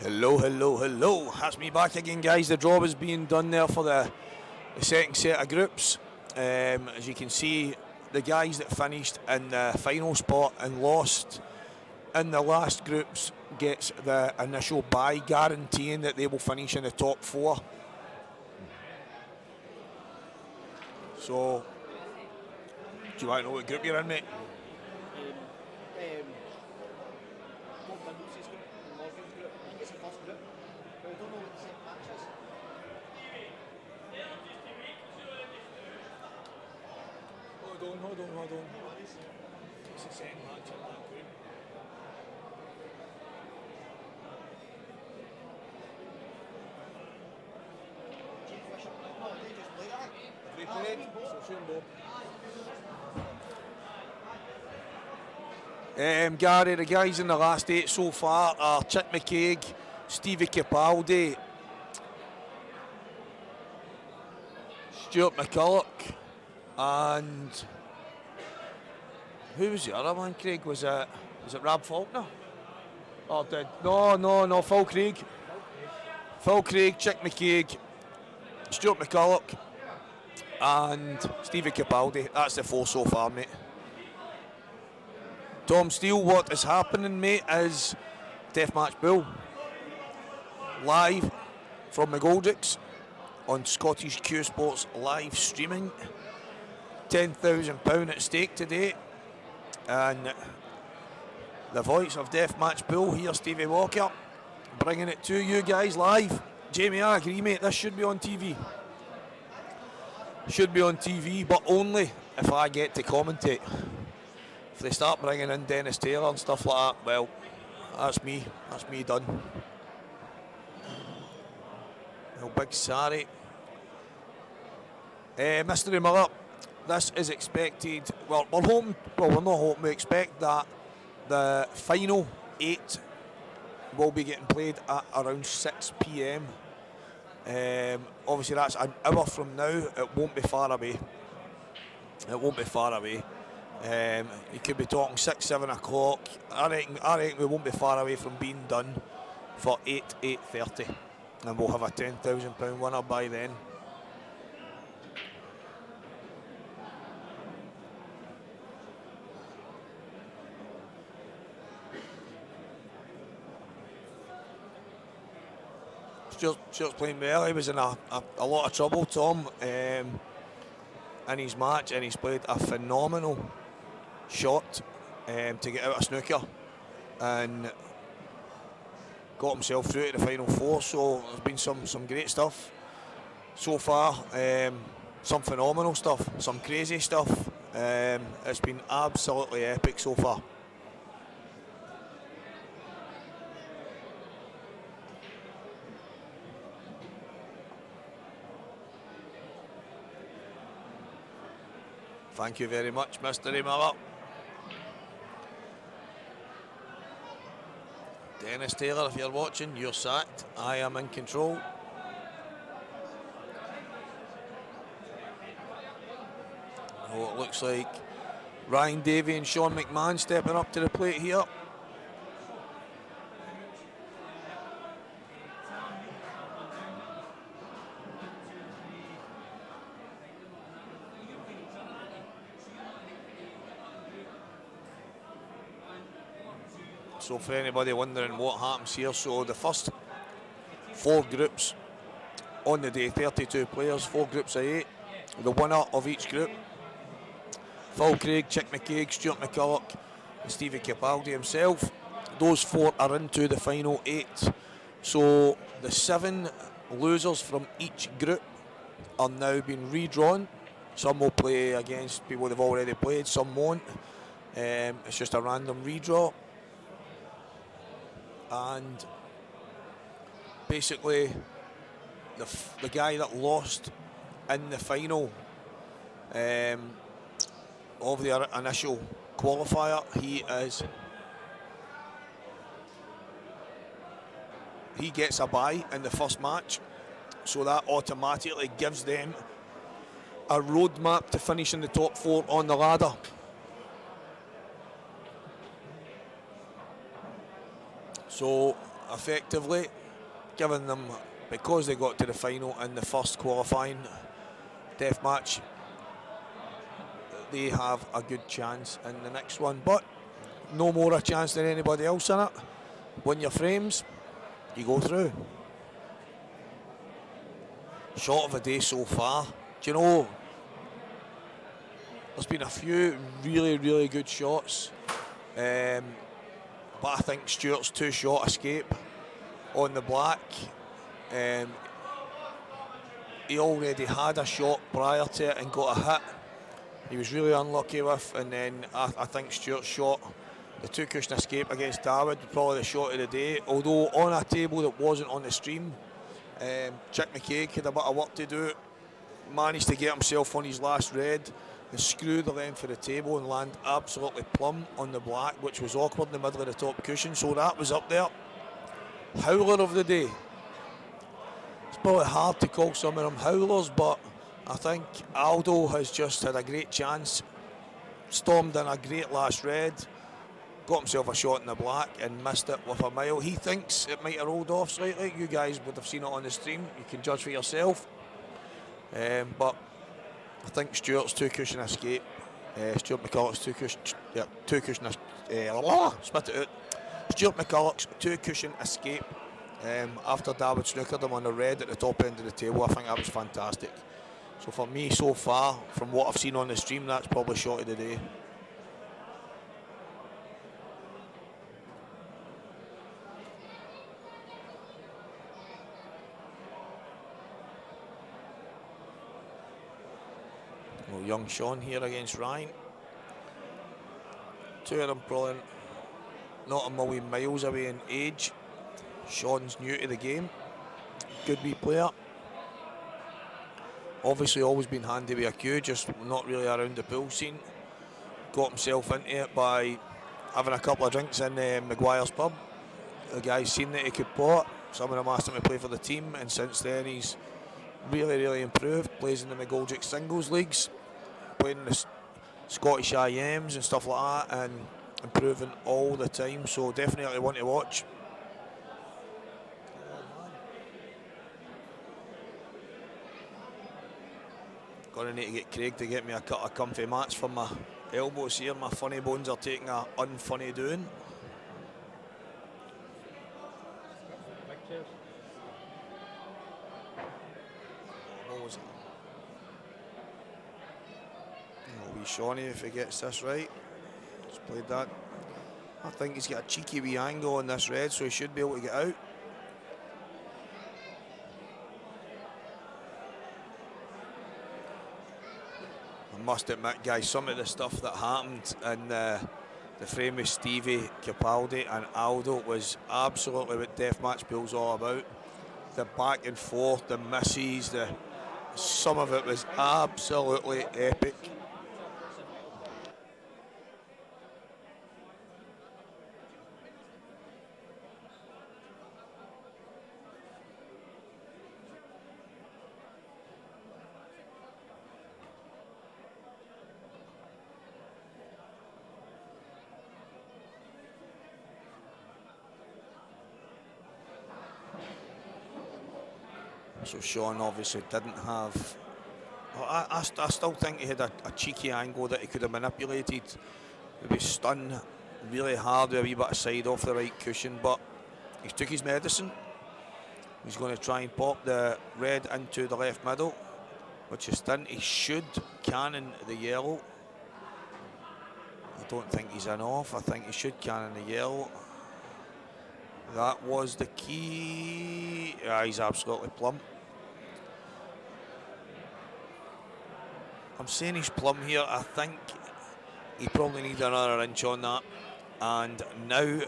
Hello, hello, hello. That's me back again, guys. The draw is being done there for the second set of groups. As you can see, the guys that finished in the final spot and lost in the last groups gets the initial bye, guaranteeing that they will finish in the top 4. So, do you want to know what group you're in, mate? Hold on. It's the second match in that group. They played, so shouldn't go. Gary, the guys in the last 8 so far are Chick McCaig, Stevie Capaldi, Stuart McCulloch, and who was the other one, Craig? Was it Rab Faulkner? Oh, no, Phil Craig. Phil Craig, Chick McCaig, Stuart McCulloch, and Stevie Capaldi. That's the 4 so far, mate. Tom Steele, what is happening, mate, is Deathmatch Bull live from McGoldrick's on Scottish Q Sports live streaming. £10,000 at stake today, and the voice of Deathmatch Bull here, Stevie Walker, bringing it to you guys live. Jamie, I agree, mate, this should be on TV. Should be on TV, but only if I get to commentate. If they start bringing in Dennis Taylor and stuff like that, well, that's me done. Well, big sorry. Mystery Miller, this is expected, well, we're not hoping, we expect that the final 8 will be getting played at around 6 p.m. Obviously that's an hour from now. It won't be far away. You could be talking 6, 7 o'clock. I reckon we won't be far away from being done for 8:30, and we'll have a £10,000 winner by then. Stuart's playing well. He was in a lot of trouble, Tom, in his match, and he's played a phenomenal shot to get out of snooker and got himself through to the final 4. So there's been some great stuff so far, some phenomenal stuff, some crazy stuff. It's been absolutely epic so far. Thank you very much, Mystery Miller. Dennis Taylor, if you're watching, you're sacked. I am in control. Oh, it looks like Ryan Davey and Sean McMahon stepping up to the plate here. So for anybody wondering what happens here, so the first 4 groups on the day, 32 players, 4 groups of 8. The winner of each group, Phil Craig, Chick McCaig, Stuart McCulloch and Stevie Capaldi himself. Those 4 are into the final 8. So the 7 losers from each group are now being redrawn. Some will play against people they've already played, some won't. It's just a random redraw. And basically the guy that lost in the final of the initial qualifier, he gets a bye in the first match, so that automatically gives them a roadmap to finish in the top 4 on the ladder. So effectively, giving them, because they got to the final in the first qualifying Deathmatch, they have a good chance in the next one, but no more a chance than anybody else in it. Win your frames, you go through. Shot of a day so far. Do you know, there's been a few really good shots, but I think Stuart's 2-shot escape on the black, he already had a shot prior to it and got a hit. He was really unlucky with, and then I think Stuart's shot, the 2-cushion escape against David, probably the shot of the day. Although on a table that wasn't on the stream, Chick McKaig had a bit of work to do. Managed to get himself on his last red and screw the length of the table and land absolutely plumb on the black, which was awkward in the middle of the top cushion. So that was up there. Howler of the day. It's probably hard to call some of them howlers, but I think Aldo has just had a great chance, stormed in a great last red, got himself a shot in the black and missed it with a mile. He thinks it might have rolled off slightly. You guys would have seen it on the stream. You can judge for yourself. But I think Stuart's 2-cushion escape, Stuart McCulloch's 2-cushion, spit it out. Stuart McCulloch's 2-cushion escape after David snookered him on the red at the top end of the table, I think that was fantastic. So for me so far, from what I've seen on the stream, that's probably shot of the day. Well, young Sean here against Ryan. Two of them probably not a million miles away in age. Sean's new to the game. Good wee player. Obviously always been handy with a cue, just not really around the pool scene. Got himself into it by having a couple of drinks in Maguire's pub. The guys seen that he could pot. Some of them asked him to play for the team, and since then he's really improved. Plays in the McGoldrick singles leagues, playing in the Scottish IMs and stuff like that, and improving all the time. So definitely one to watch. Gonna need to get Craig to get me a cut of comfy mats for my elbows here. My funny bones are taking a unfunny doing. Wee Shawnee, if he gets this right. Just played that. I think he's got a cheeky wee angle on this red, so he should be able to get out. I must admit, guys, some of the stuff that happened in the frame with Stevie, Capaldi and Aldo was absolutely what Deathmatch Pool's all about. The back and forth, the misses, some of it was absolutely epic. So Sean obviously didn't have. I still think he had a cheeky angle that he could have manipulated. Maybe stun really hard with a wee bit of side off the right cushion, but he took his medicine. He's going to try and pop the red into the left middle, which is done. He should cannon the yellow. I don't think he's in off. I think he should cannon the yellow. That was the key. Yeah, he's absolutely plumb. I'm saying he's plumb here. I think he probably needs another inch on that. And now,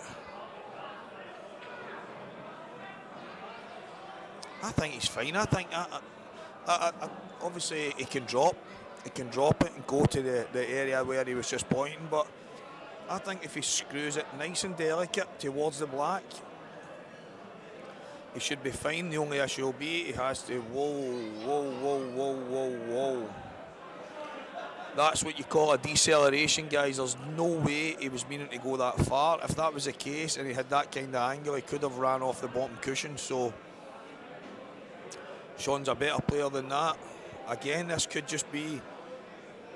I think he's fine. I think obviously he can drop. He can drop it and go to the area where he was just pointing. But I think if he screws it nice and delicate towards the black, he should be fine. The only issue will be he has to, whoa. That's what you call a deceleration, guys. There's no way he was meaning to go that far. If that was the case and he had that kind of angle, he could have ran off the bottom cushion. So Sean's a better player than that. Again, this could just be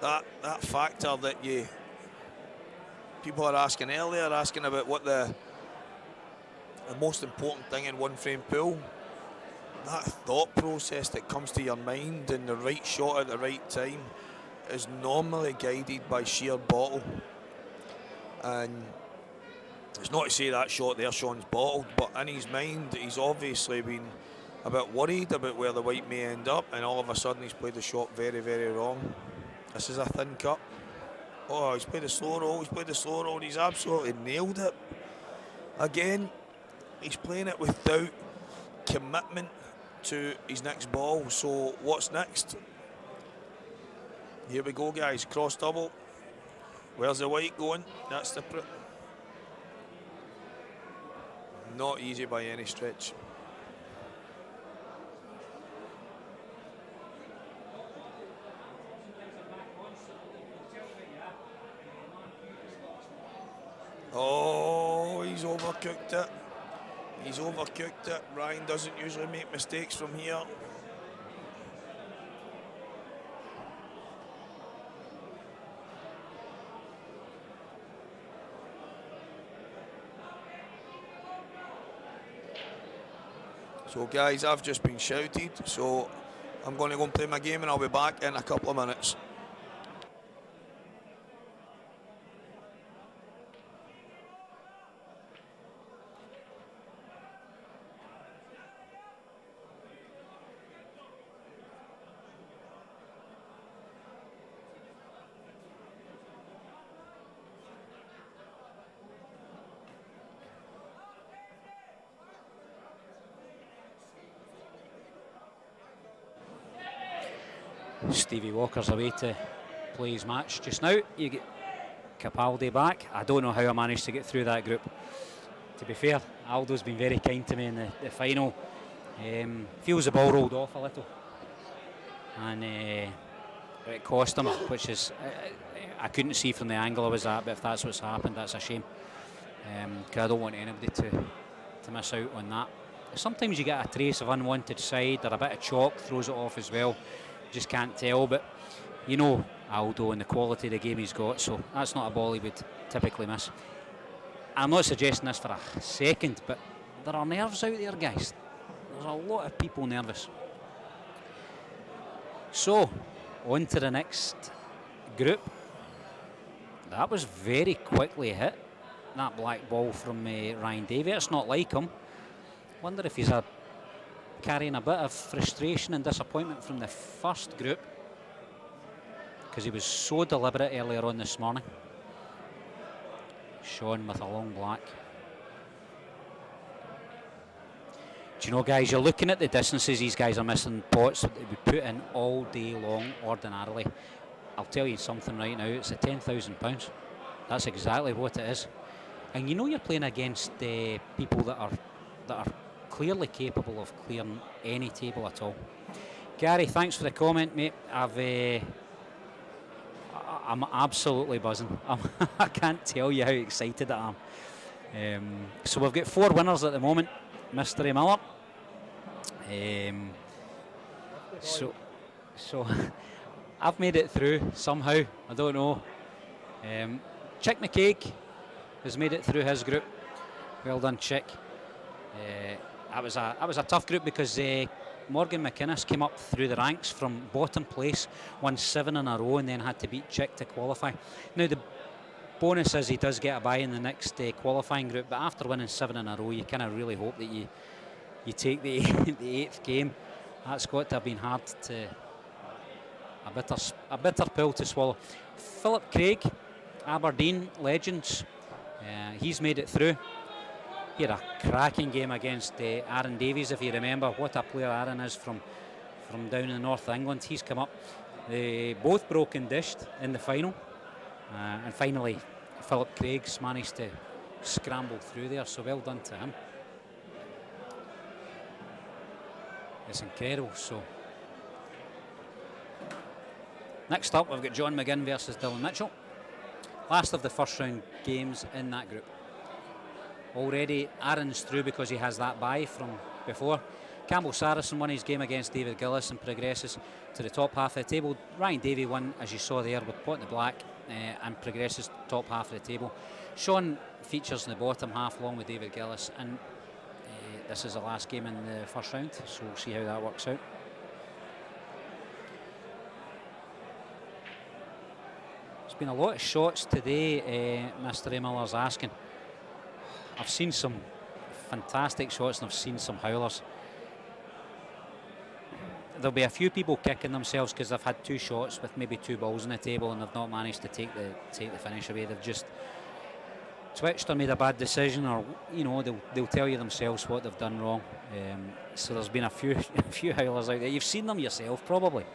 that factor that people are asking earlier, asking about what the most important thing in one frame pool. That thought process that comes to your mind and the right shot at the right time is normally guided by sheer bottle. And it's not to say that shot there, Sean's bottled, but in his mind, he's obviously been a bit worried about where the white may end up, and all of a sudden he's played the shot very, very wrong. This is a thin cup. Oh, he's played a slow roll, and he's absolutely nailed it. Again, he's playing it without commitment to his next ball. So what's next? Here we go, guys. Cross double. Where's the white going? That's the not easy by any stretch. Oh, he's overcooked it. He's overcooked it. Ryan doesn't usually make mistakes from here. So guys, I've just been shouted, so I'm going to go and play my game and I'll be back in a couple of minutes. Stevie Walker's away to play his match just now. You get Capaldi back. I don't know how I managed to get through that group. To be fair, Aldo's been very kind to me in the final. Feels the ball rolled off a little, and it cost him, which is I couldn't see from the angle I was at. But if that's what's happened, that's a shame. Because I don't want anybody to miss out on that. Sometimes you get a trace of unwanted side or a bit of chalk throws it off as well. Just can't tell, but you know Aldo and the quality of the game he's got, so that's not a ball he would typically miss. I'm not suggesting this for a second, but there are nerves out there, guys. There's a lot of people nervous. So, on to the next group. That was very quickly hit, that black ball from Ryan Davey. It's not like him. Wonder if he's carrying a bit of frustration and disappointment from the first group, because he was so deliberate earlier on this morning. Sean with a long black. Do you know, guys, you're looking at the distances these guys are missing pots that they would put in all day long ordinarily. I'll tell you something right now, it's a £10,000. That's exactly what it is. And you know you're playing against people that are clearly capable of clearing any table at all. Gary, thanks for the comment, mate. I'm absolutely buzzing. I can't tell you how excited I am. So we've got 4 winners at the moment. Mystery Miller. So I've made it through somehow. I don't know. Chick McCaig has made it through his group. Well done, Chick. That was a tough group because Morgan McInnes came up through the ranks from bottom place, won 7 in a row, and then had to beat Chick to qualify. Now the bonus is he does get a bye in the next qualifying group, but after winning 7 in a row, you kind of really hope that you take the 8th game. That's got to have been hard to a bitter pill to swallow. Philip Craig, Aberdeen Legends, he's made it through. He had a cracking game against Aaron Davies, if you remember. What a player Aaron is from down in the north of England. He's come up. They both broke and dished in the final. And finally, Philip Craig's managed to scramble through there, so well done to him. It's incredible. So Next up, we've got John McGinn versus Dylan Mitchell. Last of the first round games in that group. Already, Aaron's through because he has that bye from before. Campbell Saracen won his game against David Gillis and progresses to the top half of the table. Ryan Davey won, as you saw there, with Pot in the Black and progresses top half of the table. Sean features in the bottom half along with David Gillis, and this is the last game in the first round, so we'll see how that works out. There's been a lot of shots today, Mr. A. Miller's asking. I've seen some fantastic shots and I've seen some howlers. There'll be a few people kicking themselves because they've had 2 shots with maybe 2 balls on the table and they've not managed to take the finish away. They've just twitched or made a bad decision, or they'll tell you themselves what they've done wrong. So there's been a few howlers out there. You've seen them yourself probably.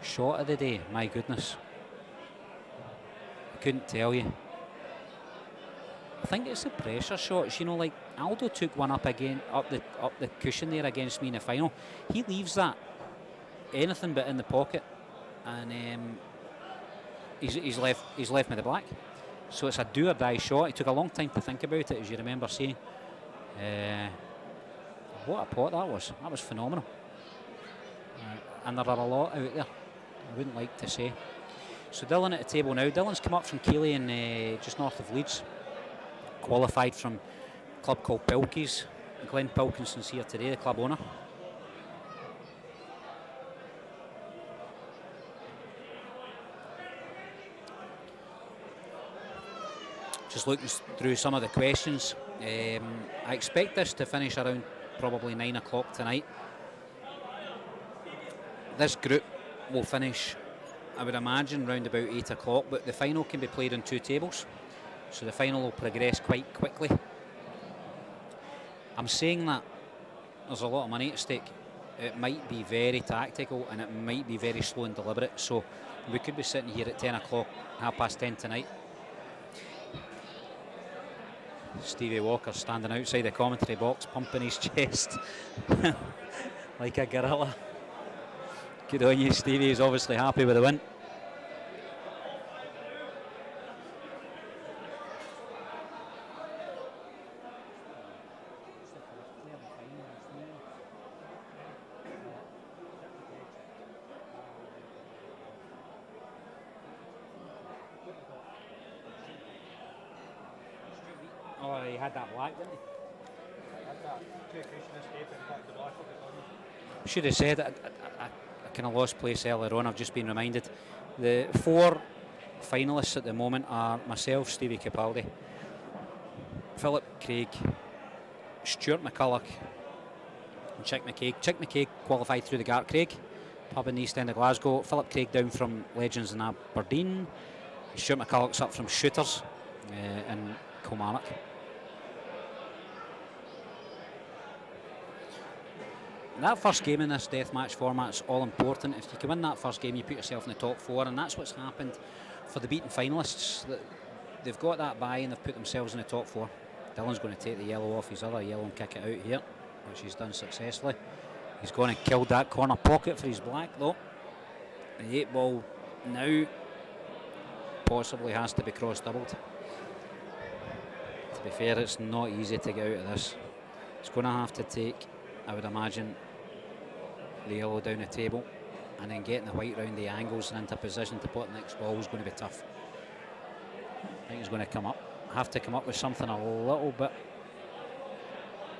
Shot of the day, my goodness. I couldn't tell you. I think it's the pressure shots. Like Aldo took one up again, up the cushion there against me in the final. He leaves that anything but in the pocket, and he's left with the black. So it's a do or die shot. It took a long time to think about it, as you remember saying. What a pot that was. That was phenomenal. And there are a lot out there, I wouldn't like to say. So Dylan at the table now. Dylan's come up from Keighley in just north of Leeds. Qualified from a club called Pilkey's. Glenn Pilkinson's here today, the club owner. Just looking through some of the questions. I expect this to finish around probably 9 o'clock tonight. This group will finish, I would imagine, round about 8 o'clock, but the final can be played on 2 tables, so the final will progress quite quickly. I'm saying that there's a lot of money at stake. It might be very tactical and it might be very slow and deliberate, so we could be sitting here at 10 o'clock, 10:30 tonight. Stevie Walker standing outside the commentary box, pumping his chest like a gorilla. Good on you, Stevie. He's obviously happy with the win. Oh, he had that black, didn't he? Should have said it. I kind of lost place earlier on. I've just been reminded. The 4 finalists at the moment are myself, Stevie Capaldi, Philip Craig, Stuart McCulloch and Chick McKay. Chick McKay qualified through the Gart Craig pub in the East End of Glasgow. Philip Craig down from Legends in Aberdeen. Stuart McCulloch's up from Shooters in Kilmarnock. That first game in this deathmatch format is all important. If you can win that first game, you put yourself in the top 4, and that's what's happened for the beaten finalists. They've got that bye and they've put themselves in the top 4. Dylan's going to take the yellow off his other yellow and kick it out here, which he's done successfully. He's going to kill that corner pocket for his black though. The 8 ball now possibly has to be cross doubled. To be fair, it's not easy to get out of this. It's going to have to take, I would imagine, the yellow down the table and then getting the white round the angles and into position to put the next ball is going to be tough. I think he's going to have to come up with something a little bit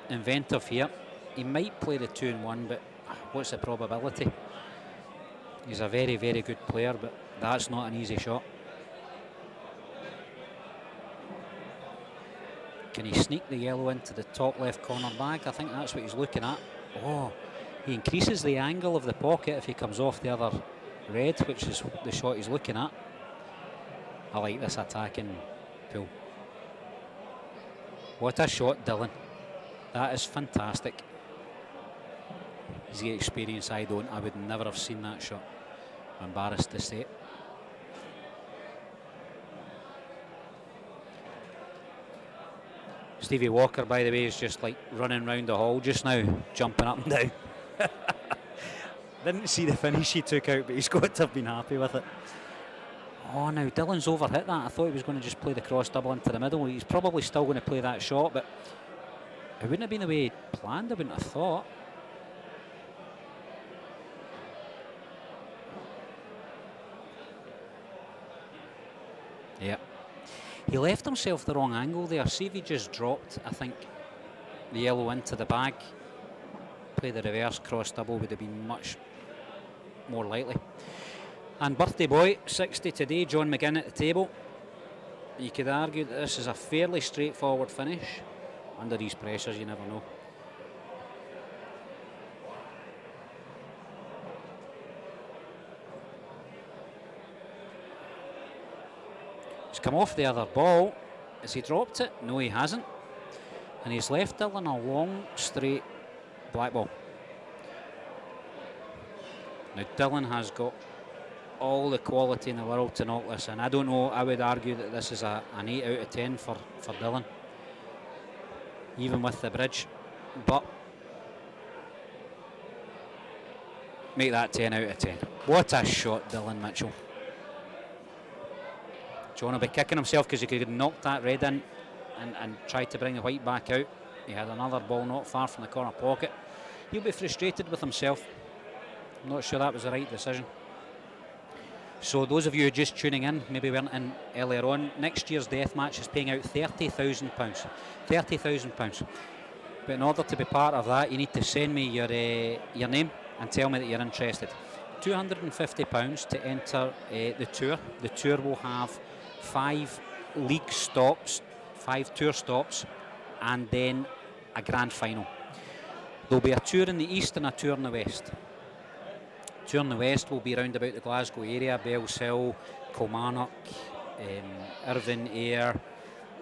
inventive here. He might play the 2-1, but what's the probability? He's a very, very good player, but that's not an easy shot. Can he sneak the yellow into the top left corner bag? I think that's what he's looking at. Oh, he increases the angle of the pocket if he comes off the other red, which is the shot he's looking at. I like this attacking pull. What a shot, Dylan. That is fantastic. He's got experience I don't. I would never have seen that shot. I'm embarrassed to say it. Stevie Walker, by the way, is just like running round the hall just now, jumping up and down. Didn't see the finish he took out, but he's got to have been happy with it. Oh, now Dylan's overhit that. I thought he was going to just play the cross double into the middle. He's probably still going to play that shot, but it wouldn't have been the way he planned, I wouldn't have thought. Yeah. He left himself the wrong angle there. See if he just dropped, I think, the yellow into the bag. Play the reverse cross double would have been much more likely. And birthday boy, 60 today, John McGinn at the table. You could argue that this is a fairly straightforward finish. Under these pressures, you never know. He's come off the other ball. Has he dropped it? No, he hasn't. And he's left Dylan a long, straight black ball. Now, Dylan has got all the quality in the world to knock this in. I don't know, I would argue that this is an 8 out of 10 for Dylan, even with the bridge, but make that 10 out of 10. What a shot, Dylan Mitchell. John will be kicking himself because he could have knocked that red in and tried to bring the white back out. He had another ball not far from the corner pocket. He'll be frustrated with himself. I'm not sure that was the right decision. So those of you just tuning in, maybe weren't in earlier on, next year's Deathmatch is paying out £30,000. £30,000. But in order to be part of that, you need to send me your name and tell me that you're interested. £250 to enter the tour. The tour will have 5 league stops, 5 tour stops, and then a grand final. There'll be a tour in the east and a tour in the west. Tour in the west will be round about the Glasgow area, Bells Hill, Kilmarnock, Irvine, Ayr,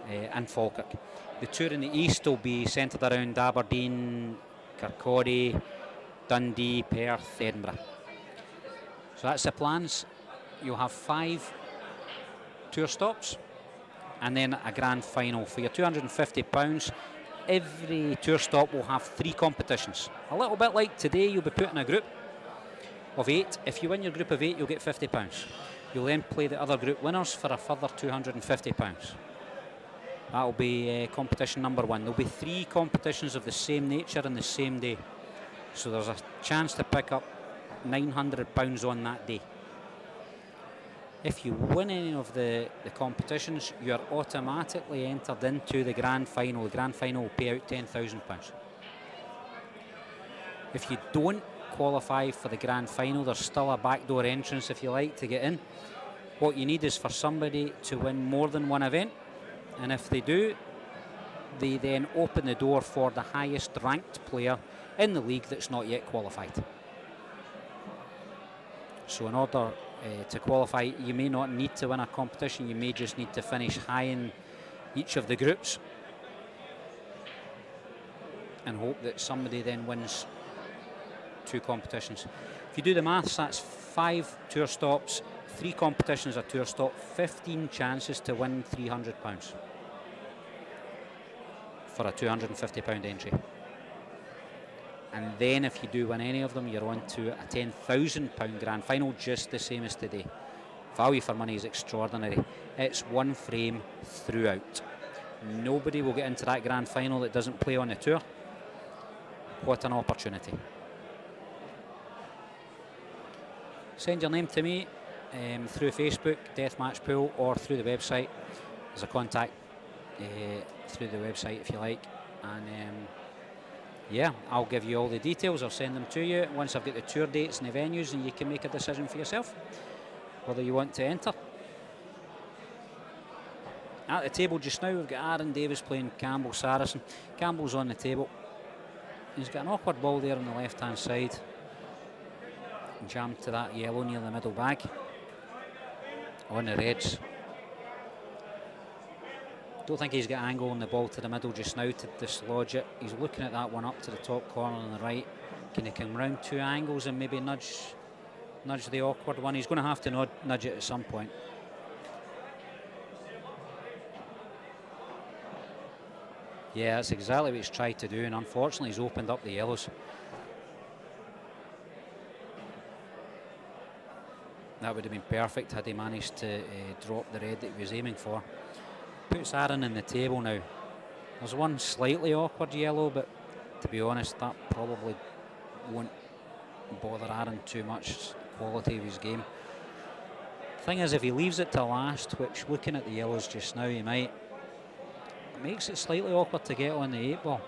and Falkirk. The tour in the east will be centred around Aberdeen, Kirkcaldy, Dundee, Perth, Edinburgh. So that's the plans. You'll have 5 tour stops and then a grand final. For your £250, every tour stop will have 3 competitions. A little bit like today, you'll be put in a group of 8. If you win your group of 8, you'll get £50. You'll then play the other group winners for a further £250. That'll be competition number 1. There'll be 3 competitions of the same nature on the same day. So there's a chance to pick up £900 on that day. If you win any of the competitions, you're automatically entered into the grand final. The grand final will pay out £10,000. If you don't qualify for the grand final, there's still a backdoor entrance, if you like, to get in. What you need is for somebody to win more than one event, and if they do, they then open the door for the highest ranked player in the league that's not yet qualified. So in order to qualify, you may not need to win a competition, you may just need to finish high in each of the groups and hope that somebody then wins 2 competitions. If you do the maths, that's 5 tour stops, 3 competitions a tour stop, 15 chances to win £300 for a £250 entry. And then if you do win any of them, you're on to a £10,000 grand final, just the same as today. Value for money is extraordinary. It's 1 frame throughout. Nobody will get into that grand final that doesn't play on the tour. What an opportunity. Send your name to me through Facebook, Deathmatch Pool, or through the website. There's a contact through the website if you like. And yeah, I'll give you all the details. I'll send them to you once I've got the tour dates and the venues, and you can make a decision for yourself whether you want to enter. At the table just now, we've got Aaron Davis playing Campbell Saracen. Campbell's on the table. He's got an awkward ball there on the left-hand side, jammed to that yellow near the middle bag. On the reds. Don't think he's got angle on the ball to the middle just now to dislodge it. He's looking at that one up to the top corner on the right. Can he come round 2 angles and maybe nudge the awkward one? He's going to have to nudge it at some point. Yeah, that's exactly what he's tried to do, and unfortunately he's opened up the yellows. That would have been perfect had he managed to drop the red that he was aiming for. Puts Aaron in the table now. There's one slightly awkward yellow, but to be honest, that probably won't bother Aaron too much. Quality of his game. Thing is, if he leaves it to last, which looking at the yellows just now, he might, it makes it slightly awkward to get on the 8 ball.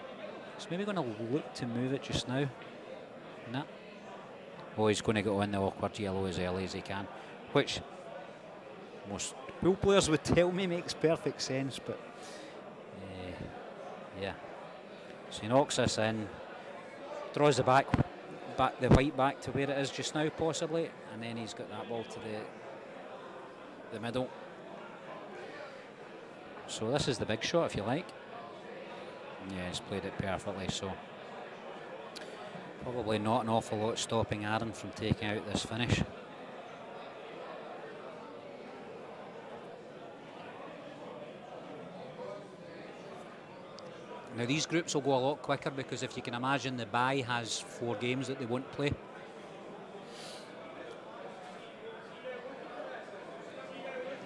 He's maybe going to look to move it just now. Nah. Oh, he's going to get on the awkward yellow as early as he can, which most pool players would tell me makes perfect sense, but yeah. So he knocks this in, draws the the white back to where it is just now possibly, and then he's got that ball to the middle. So this is the big shot, if you like. Yeah, he's played it perfectly, so probably not an awful lot stopping Aaron from taking out this finish. Now these groups will go a lot quicker because if you can imagine, the bye has 4 games that they won't play.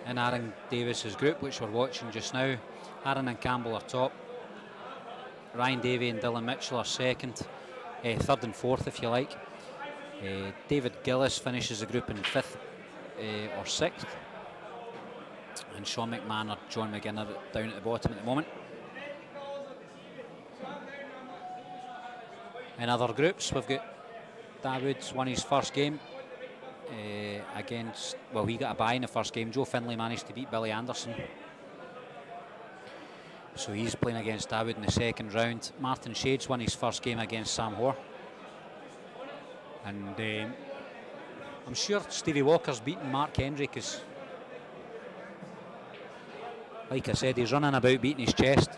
In Aaron Davis's group, which we're watching just now, Aaron and Campbell are top. Ryan Davey and Dylan Mitchell are second, third and fourth if you like. David Gillis finishes the group in 5th or 6th. And Sean McMahon or John McGinner down at the bottom at the moment. In other groups, we've got Dawood's won his first game against, well, he got a bye in the first game. Joe Finlay managed to beat Billy Anderson. So he's playing against Dawood in the second round. Martin Shades won his first game against Sam Hoare. And I'm sure Stevie Walker's beaten Mark Hendry because, like I said, he's running about beating his chest.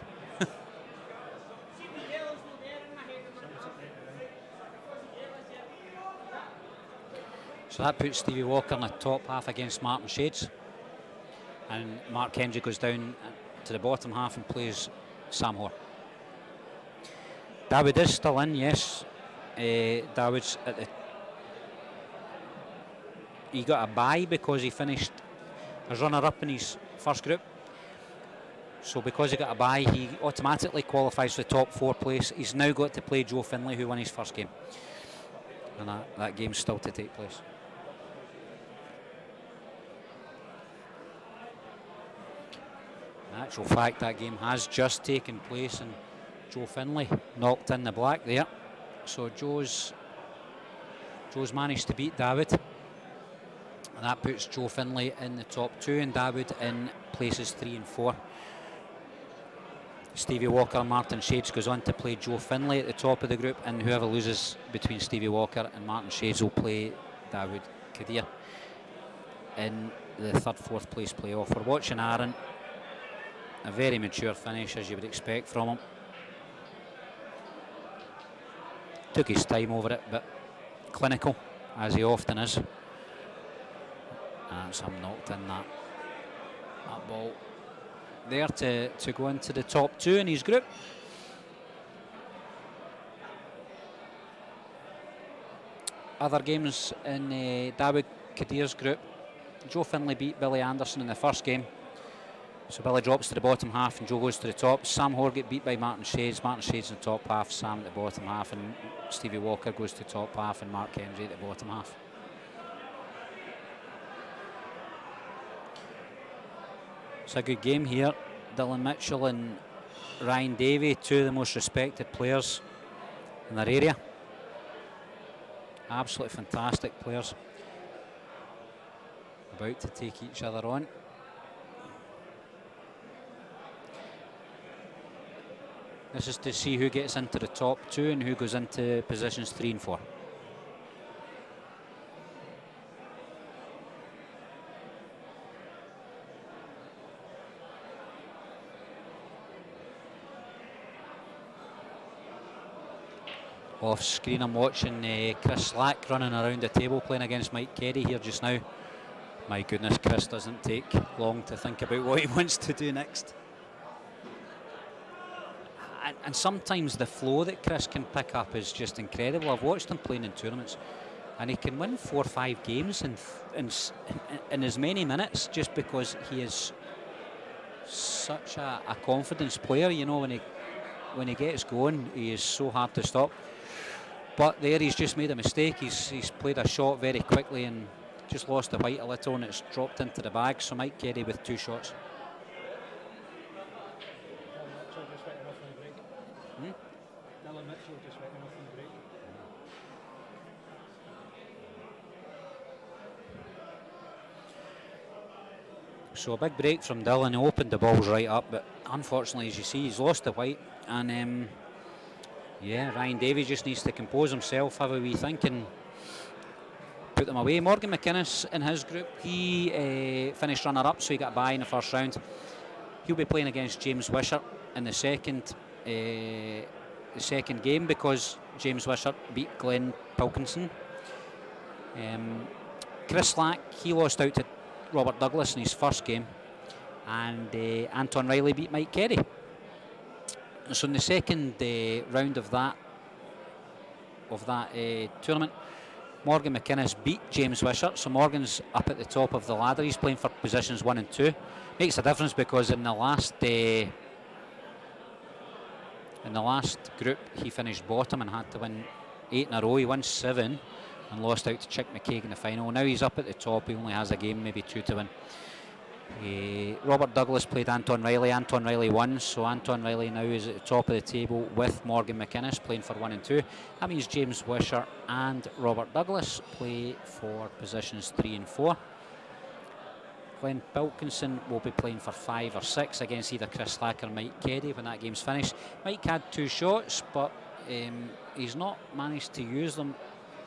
So that puts Stevie Walker in the top half against Martin Shades. And Mark Hendry goes down to the bottom half and plays Sam Hoare. Dawood is still in, yes. Dawood's at the... He got a bye because he finished as runner-up in his first group. So because he got a bye, he automatically qualifies for the top 4 place. He's now got to play Joe Finlay, who won his first game. And that game's still to take place. In actual fact, that game has just taken place and Joe Finlay knocked in the black there. So Joe's managed to beat Dawood. And that puts Joe Finlay in the top 2 and Dawood in places 3 and 4. Stevie Walker and Martin Shades goes on to play Joe Finlay at the top of the group, and whoever loses between Stevie Walker and Martin Shades will play Dawood Kadir in the 3rd, 4th place playoff. We're watching Aaron. A very mature finish, as you would expect from him. Took his time over it, but clinical, as he often is. And some knocked in that ball there to go into the top 2 in his group. Other games in Dawood Kadir's group. Joe Finlay beat Billy Anderson in the first game. So Billy drops to the bottom half and Joe goes to the top. Sam Hoare get beat by Martin Shades. Martin Shades in the top half, Sam at the bottom half, and Stevie Walker goes to the top half and Mark Hendry at the bottom half. It's a good game here. Dylan Mitchell and Ryan Davey, 2 of the most respected players in their area. Absolutely fantastic players. About to take each other on. This is to see who gets into the top 2 and who goes into positions 3 and 4. Off screen I'm watching Chris Slack running around the table playing against Mike Keddy here just now. My goodness, Chris doesn't take long to think about what he wants to do next. And sometimes the flow that Chris can pick up is just incredible. I've watched him playing in tournaments. and he can win 4 or 5 games in as many minutes, just because he is such a confidence player. You know, when he gets going, he is so hard to stop. But there, he's just made a mistake. He's played a shot very quickly and just lost the white a little, and it's dropped into the bag. So Mike Carey with 2 shots. So a big break from Dylan. He opened the balls right up, but unfortunately, as you see, he's lost the white. And yeah, Ryan Davey just needs to compose himself, have a wee think, and put them away. Morgan McInnes in his group, he finished runner-up, so he got a bye in the first round. He'll be playing against James Wishart in the second game, because James Wishart beat Glenn Pilkinson. Chris Slack, he lost out to Robert Douglas in his first game, and Anton Riley beat Mike Carey. So in the second round of that tournament, Morgan McInnes beat James Wishart, so Morgan's up at the top of the ladder. He's playing for positions 1 and 2. Makes a difference, because in the last group he finished bottom and had to win 8 in a row. He won 7 and lost out to Chick McCaig in the final. Now he's up at the top. He only has a game, maybe 2 to win. Robert Douglas played Anton Riley. Anton Riley won, so Anton Riley now is at the top of the table with Morgan McInnes playing for 1 and 2. That means James Wishart and Robert Douglas play for positions 3 and 4. Glenn Pilkinson will be playing for 5 or 6 against either Chris Slack or Mike Carey when that game's finished. Mike had 2 shots, but he's not managed to use them,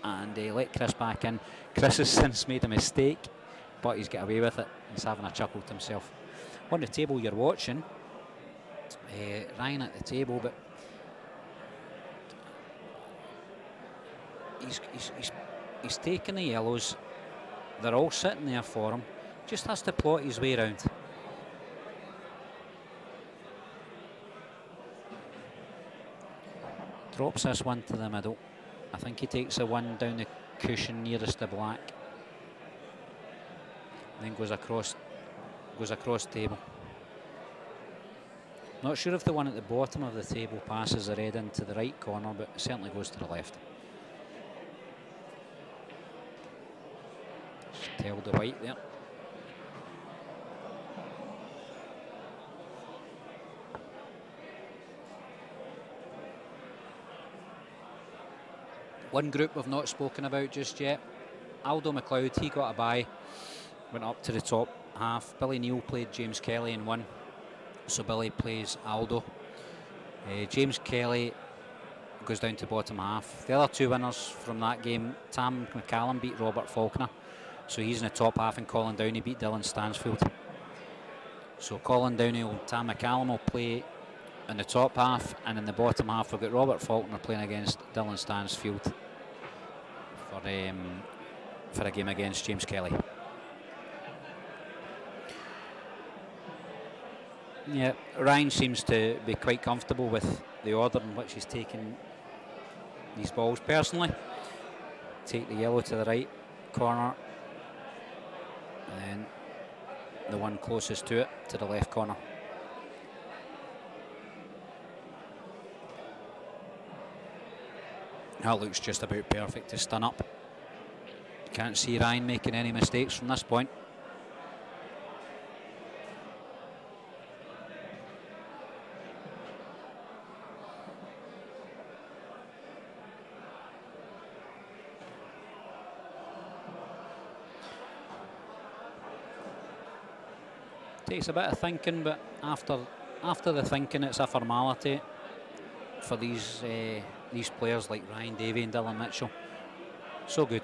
and let Chris back in. Chris has since made a mistake, but he's got away with it. He's having a chuckle to himself. On the table you're watching, Ryan at the table, but he's taking the yellows. They're all sitting there for him. Just has to plot his way around. Drops this one to the middle. I think he takes the one down the cushion nearest the black. Then goes across table. Not sure if the one at the bottom of the table passes the red into the right corner, but it certainly goes to the left. Just tailed the white there. One group we've not spoken about just yet. Aldo McLeod, he got a bye, went up to the top half. Billy Neal played James Kelly and won, so Billy plays Aldo. James Kelly goes down to bottom half. The other 2 winners from that game, Tam McCallum beat Robert Faulkner, so he's in the top half, and Colin Downey beat Dylan Stansfield. So Colin Downey and Tam McCallum will play in the top half, and in the bottom half we've got Robert Faulkner playing against Dylan Stansfield for a game against James Kelly. Yeah, Ryan seems to be quite comfortable with the order in which he's taking these balls personally. Take the yellow to the right corner, and then the one closest to it to the left corner. That looks just about perfect to stun up. Can't see Ryan making any mistakes from this point. Takes a bit of thinking, but after the thinking, it's a formality for these players like Ryan Davey and Dylan Mitchell. So good.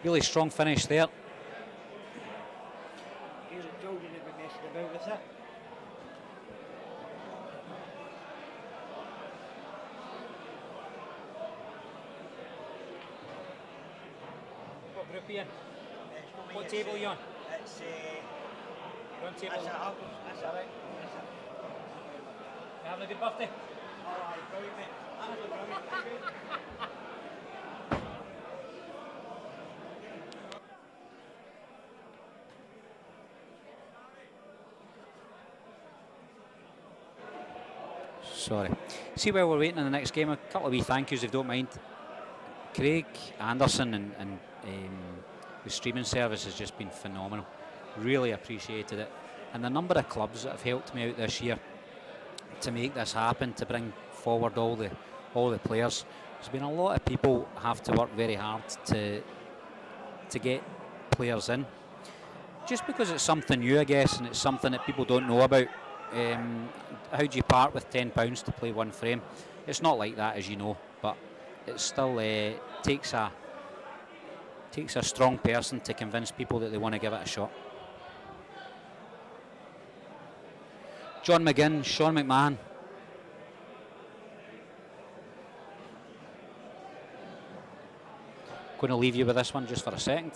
Really strong finish there. Here's a told you that we messed about with it. What group are you in? What table are you on? It's You're on table. that's it. Alright. You having a good birthday? Oh, brilliant, mate. Absolutely brilliant. Sorry. See, while we're waiting on the next game, a couple of wee thank yous if you don't mind. Craig Anderson and the streaming service has just been phenomenal. Really appreciated it. And the number of clubs that have helped me out this year to make this happen, to bring forward all the players. There's been a lot of people have to work very hard to get players in. Just because it's something new, I guess, and it's something that people don't know about. How do you part with £10 to play one frame? It's not like that, as you know, but it still takes a strong person to convince people that they want to give it a shot. John McGinn, Sean McMahon. Going to leave you with this one just for a second.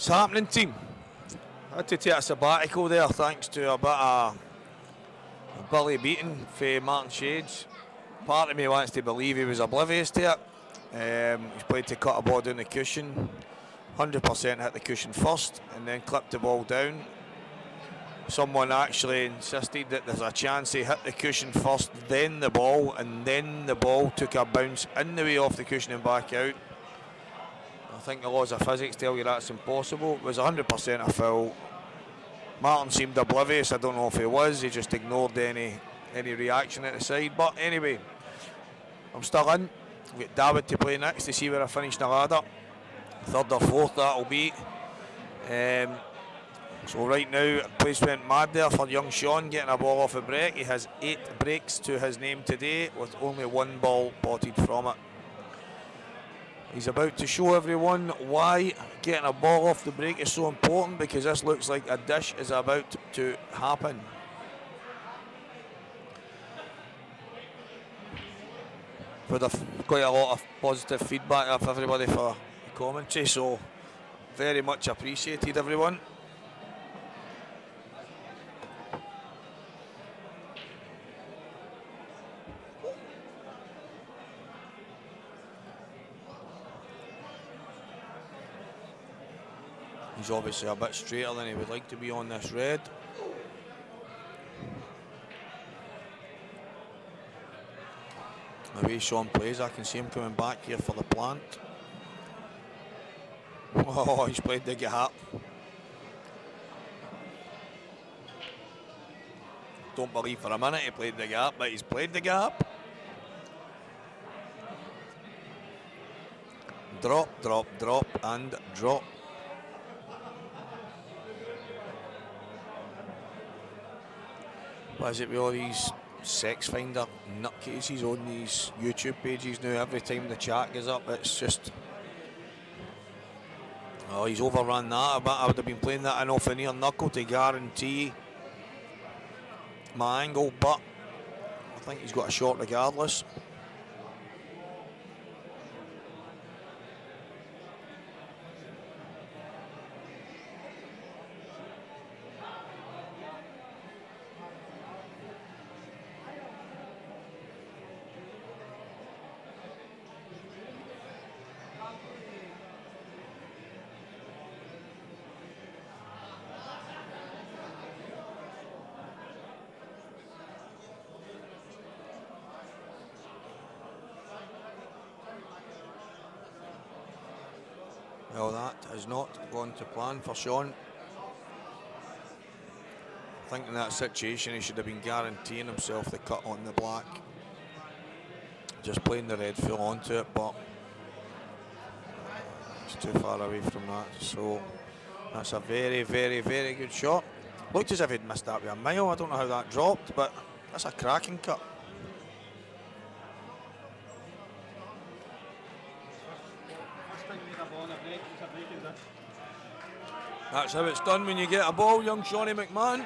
What's happening, team? I had to take a sabbatical there thanks to a bit of a Billy beating for Martin Shades. Part of me wants to believe he was oblivious to it. He's played to cut a ball down the cushion. 100% hit the cushion first and then clipped the ball down. Someone actually insisted that there's a chance he hit the cushion first, then the ball, and then the ball took a bounce in the way off the cushion and back out. I think the laws of physics tell you that's impossible. It was 100% a foul. Martin seemed oblivious. I don't know if he was. He just ignored any reaction at the side. But anyway, I'm still in. We've got David to play next to see where I finish the ladder. Third or fourth, that'll be. So right now, place went mad there for young Sean getting a ball off a break. He has 8 breaks to his name today with only 1 ball potted from it. He's about to show everyone why getting a ball off the break is so important, because this looks like a dish is about to happen. We've had quite a lot of positive feedback of everybody for the commentary, so very much appreciated, everyone. He's obviously a bit straighter than he would like to be on this red. The way Sean plays, I can see him coming back here for the plant. Oh, he's played the gap. Don't believe for a minute he played the gap, but he's played the gap. Drop, drop, drop, and drop. What is it with all these sex finder nutcases on these YouTube pages now? Every time the chat goes up, it's just... Oh, he's overrun that a bit. I would have been playing that in off a near knuckle to guarantee my angle, but I think he's got a shot regardless. Well, that has not gone to plan for Sean. I think in that situation he should have been guaranteeing himself the cut on the black. Just playing the red full onto it, but he's too far away from that. So that's a very, very, very good shot. Looked as if he'd missed that by a mile. I don't know how that dropped, but that's a cracking cut. That's how it's done when you get a ball, young Shawnee McMahon.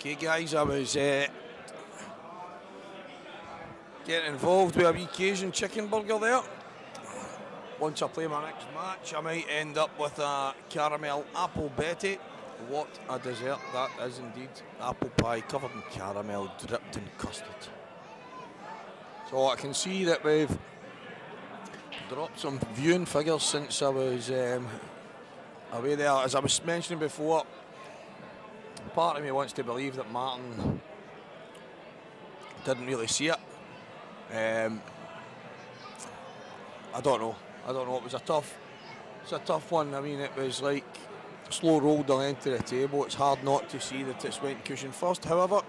Okay, guys, I was getting involved with a wee Cajun chicken burger there. Once I play my next match, I might end up with a caramel apple betty. What a dessert that is indeed. Apple pie covered in caramel, dripped in custard. So I can see that we've dropped some viewing figures since I was away there. As I was mentioning before, part of me wants to believe that Martin didn't really see it. I don't know. It was a tough one. I mean, it was like slow roll the length of the table. It's hard not to see that it's went cushion first. However,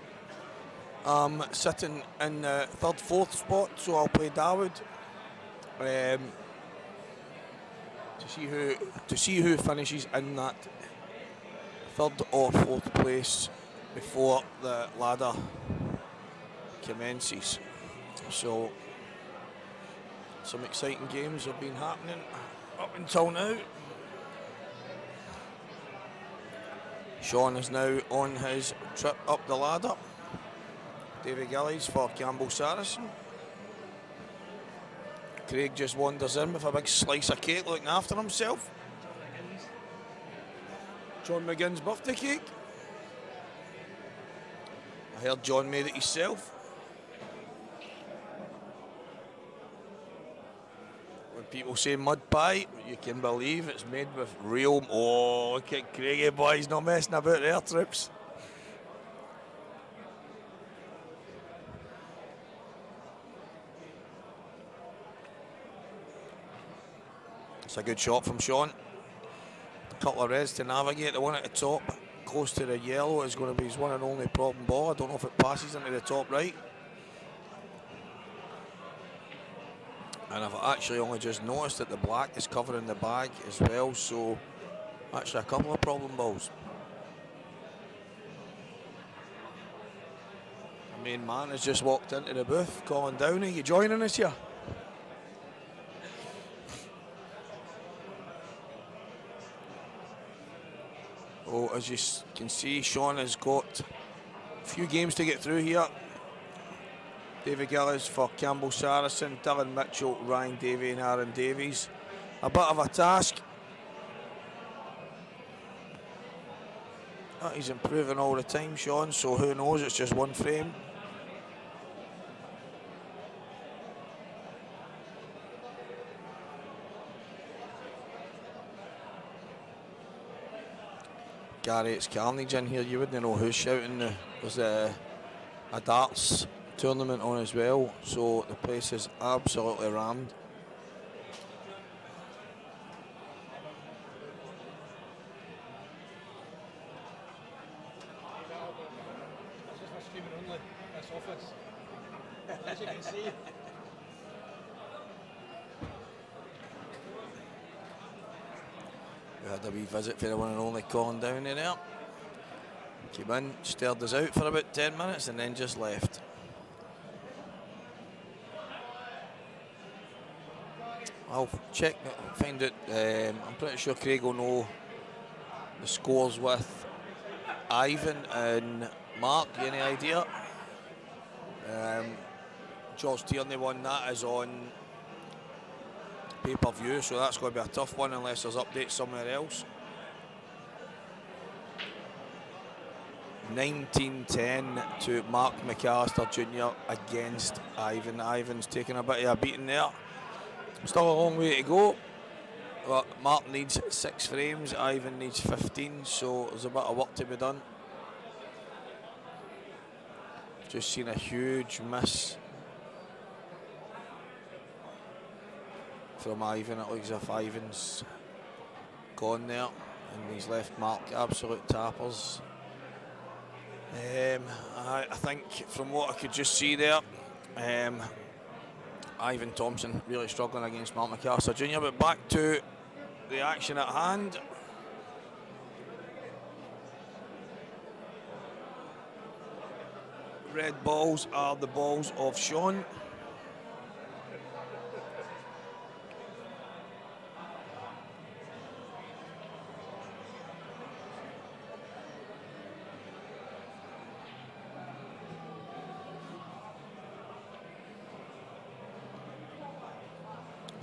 I'm sitting in the third, fourth spot, so I'll play Dawood to see who finishes in that third or fourth place before the ladder commences. So some exciting games have been happening up until now. Sean is now on his trip up the ladder. David Gillies for Campbell Saracen. Craig just wanders in with a big slice of cake looking after himself. John McGinn's birthday cake. I heard John made it himself. When people say mud pie, you can believe it's made with real... Oh, look at Craigie, boys, not messing about there, troops. It's a good shot from Sean. A couple of reds to navigate. The one at the top, close to the yellow, is going to be his one and only problem ball. I don't know if it passes into the top right. And I've actually only just noticed that the black is covering the bag as well, so actually a couple of problem balls. The main man has just walked into the booth. Colin Downey, you joining us here? Oh, as you can see, Sean has got a few games to get through here. David Gillies for Campbell Saracen, Dylan Mitchell, Ryan Davey and Aaron Davies. A bit of a task. He's improving all the time, Sean, so who knows, it's just one frame. Gary, it's carnage in here. You wouldn't know who's shouting. There's a darts tournament on as well, so the place is absolutely rammed. This is for streaming only, this office. As you can see. We had a wee visit for the one and only Colin Downey there. Came in, stared us out for about 10 minutes and then just left. I'll check, find out. I'm pretty sure Craig will know the scores with Ivan and Mark. Any idea? George Tierney won. That is on pay-per-view, so that's going to be a tough one unless there's updates somewhere else. 19-10 to Mark McAllister Jr. against Ivan. Ivan's taking a bit of a beating there. Still a long way to go, but Mark needs 6 frames, Ivan needs 15, so there's a bit of work to be done. Just seen a huge miss from Ivan. It looks as if Ivan's gone there, and he's left Mark absolute tappers. I think from what I could just see there, Ivan Thompson really struggling against Mark McAllister Jr. But back to the action at hand. Red balls are the balls of Sean.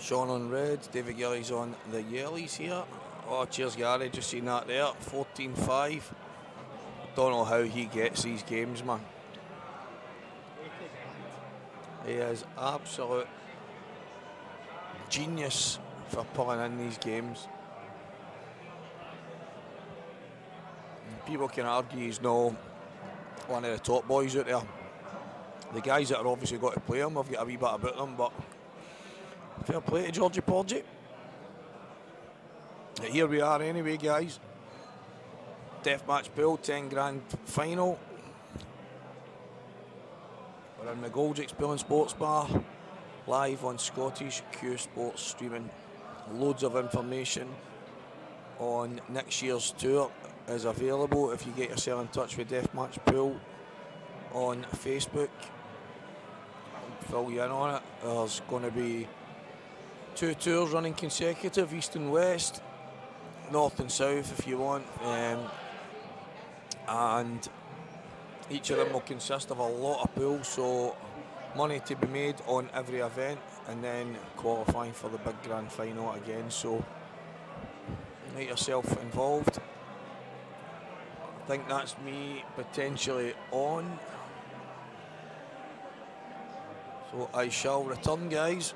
Sean on red, David Gillies on the yellies here. Oh, cheers Gary, just seen that there, 14-5. Don't know how he gets these games, man. He is absolute genius for pulling in these games. People can argue he's no one of the top boys out there. The guys that are obviously got to play him have got a wee bit about them, but fair play to Georgie Porgy. Here we are anyway, guys. Deathmatch pool, 10 grand final. We're in McGoldrick's Pool and Sports Bar, live on Scottish Q Sports streaming. Loads of information on next year's tour is available if you get yourself in touch with Deathmatch Pool on Facebook. I'll fill you in on it. There's going to be 2 tours running consecutive, east and west, north and south if you want, and each of them will consist of a lot of pools, so money to be made on every event, and then qualifying for the big grand final again. So get yourself involved. I think that's me potentially on, so I shall return, guys.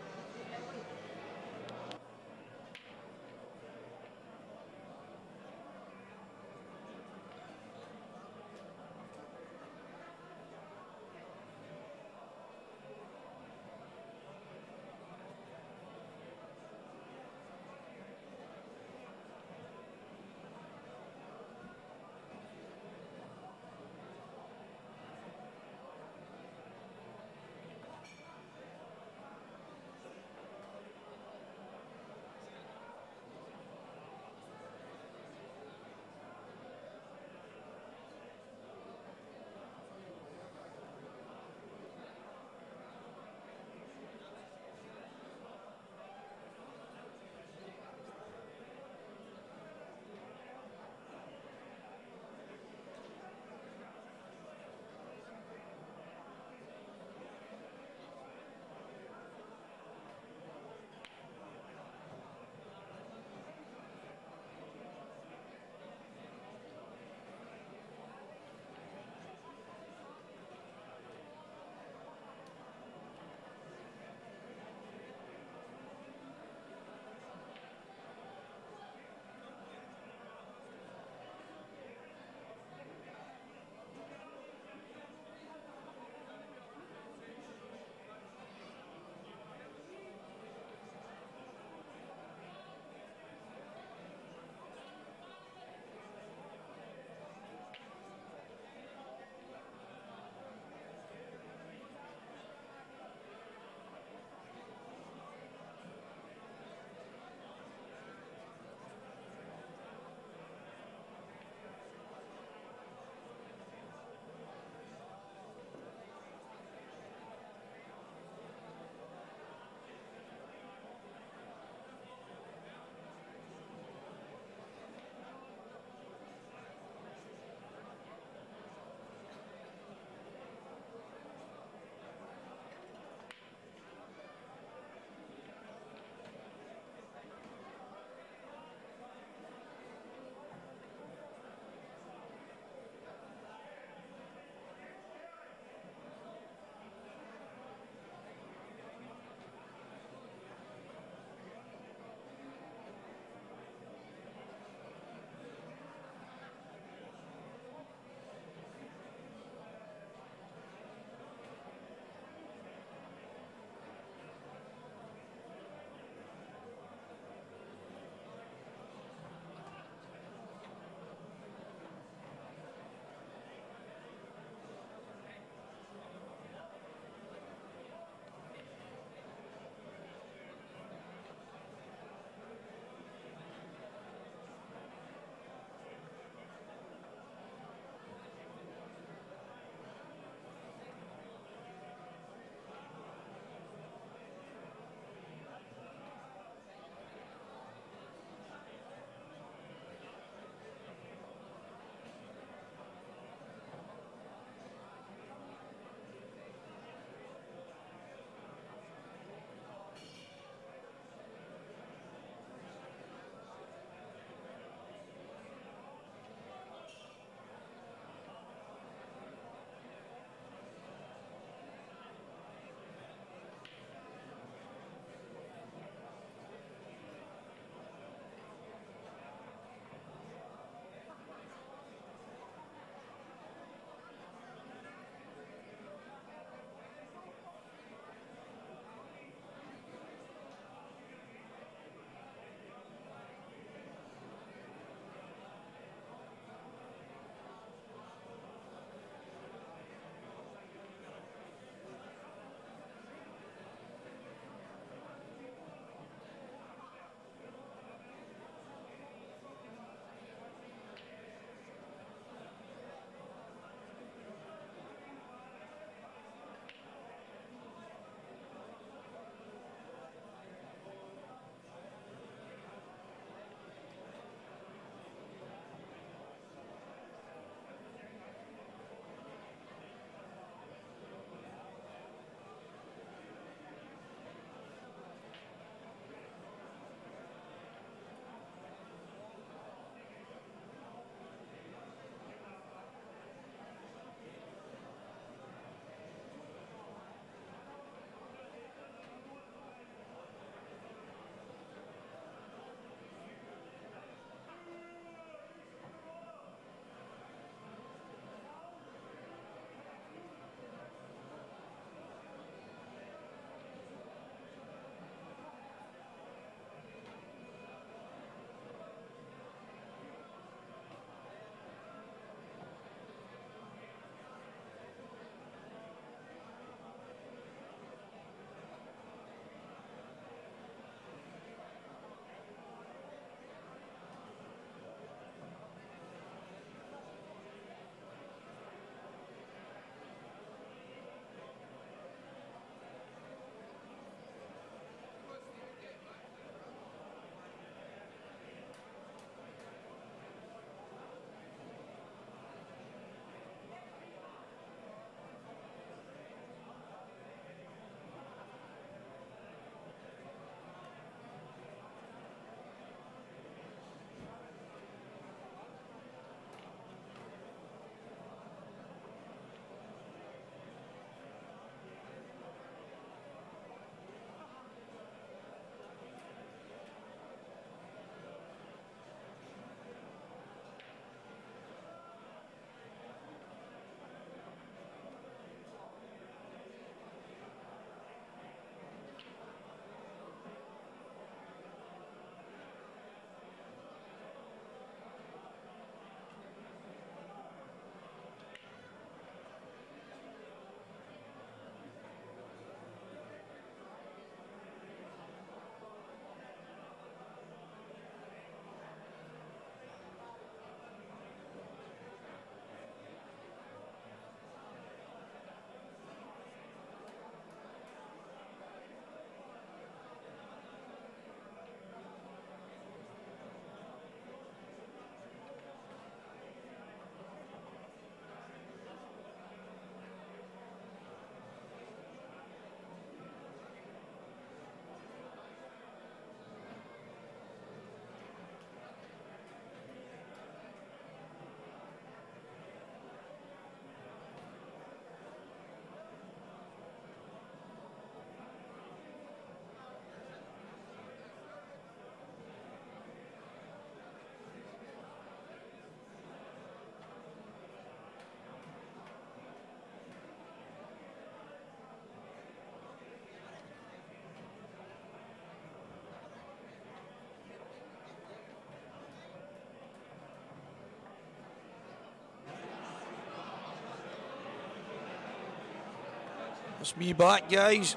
It's me back, guys.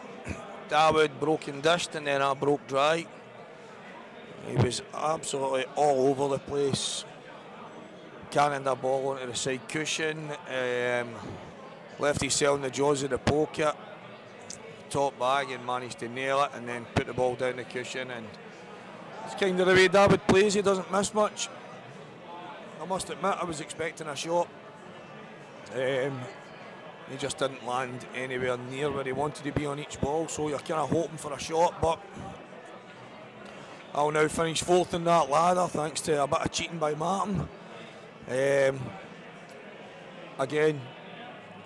Dawood broke and dished, and then I broke dry. He was absolutely all over the place. Canning the ball onto the side cushion. Left himself in the jaws of the pocket. Top bag and managed to nail it, and then put the ball down the cushion. And it's kind of the way Dawood plays. He doesn't miss much. I must admit, I was expecting a shot. He just didn't land anywhere near where he wanted to be on each ball, so you're kind of hoping for a shot, but I'll now finish fourth in that ladder thanks to a bit of cheating by Martin. Again,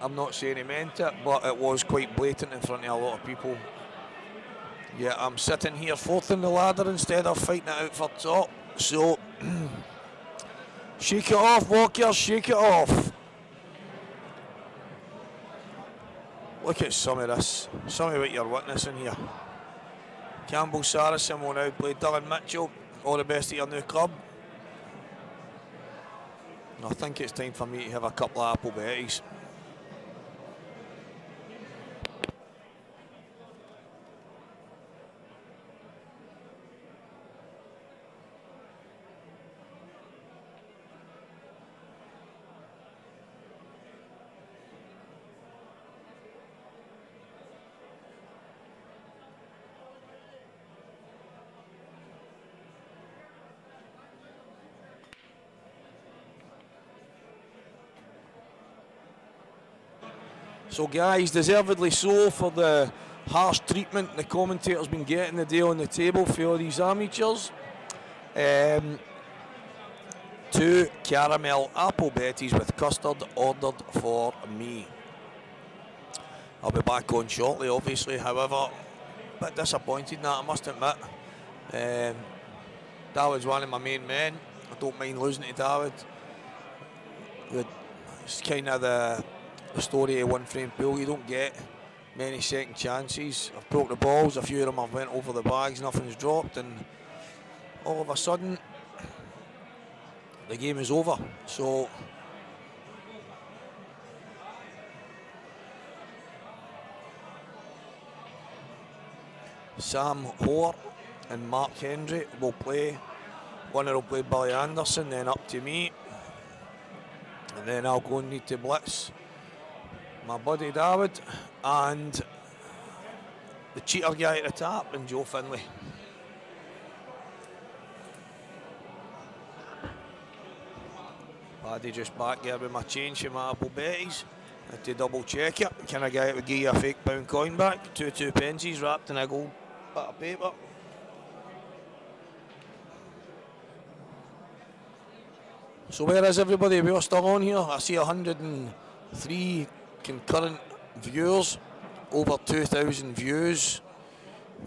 I'm not saying he meant it, but it was quite blatant in front of a lot of people. Yeah, I'm sitting here fourth in the ladder instead of fighting it out for top, so shake it off, Walker, shake it off. Look at some of this, some of what you're witnessing here. Campbell Saracen will now play Dylan Mitchell. All the best at your new club. I think it's time for me to have a couple of apple betties. So guys, deservedly so for the harsh treatment the commentators been getting the day on the table for all these amateurs. 2 caramel apple betties with custard ordered for me. I'll be back on shortly, obviously. However, a bit disappointed in that, I must admit. Dawood's one of my main men. I don't mind losing to Dawood. It's kind of the story of one frame pool. You don't get many second chances. I've broke the balls, a few of them I've went over the bags, nothing's dropped, and all of a sudden the game is over. So Sam Hoare and Mark Hendry will play. One will play Billy Anderson, then up to me, and then I'll go and need to blitz my buddy Dawood and the cheater guy at the top, and Joe Finlay. Paddy just back there with my change for my apple betties. I had to double check it. Can a guy that would give you a fake pound coin back? 2 pences wrapped in a gold bit of paper. So where is everybody? We're still on here. I see 103 concurrent viewers, over 2,000 views.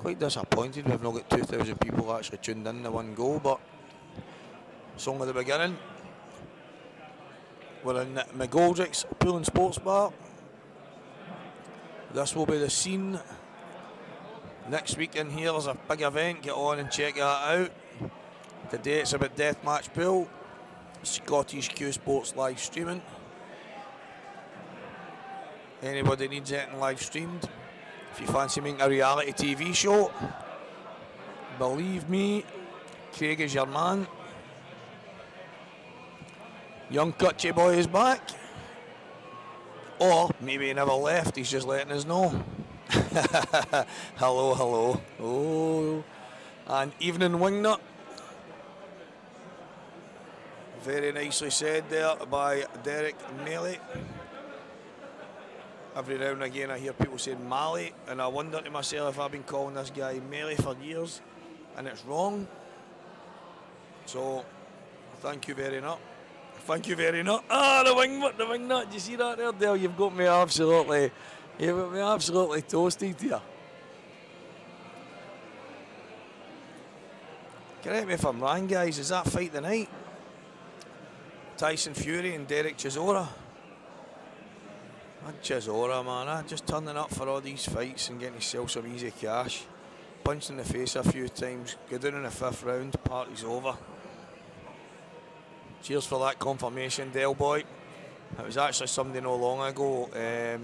Quite disappointed we've not got 2,000 people actually tuned in to one go, but song of the beginning. We're in McGoldrick's Pool and Sports Bar. This will be the scene. Next week in here there's a big event, get on and check that out. Today it's about Deathmatch Pool. Scottish Q Sports live streaming. Anybody needs anything live streamed, if you fancy making a reality TV show, believe me, Craig is your man. Young Cutchy boy is back. Or maybe he never left, he's just letting us know. Hello, hello. Oh, and evening wingnut. Very nicely said there by Derek Mealy. Every now and again I hear people saying Malley, and I wonder to myself if I've been calling this guy Mealy for years and it's wrong. So thank you very much. Thank you very much. Ah, the wingnut, do you see that there, Dale? You've got me absolutely toasted here. Correct me if I'm wrong, guys, is that fight the night? Tyson Fury and Derek Chisora? Chisora, man, just turning up for all these fights and getting yourself some easy cash. Punched in the face a few times, go down in the 5th round, party's over. Cheers for that confirmation, Del boy. It was actually somebody not long ago. I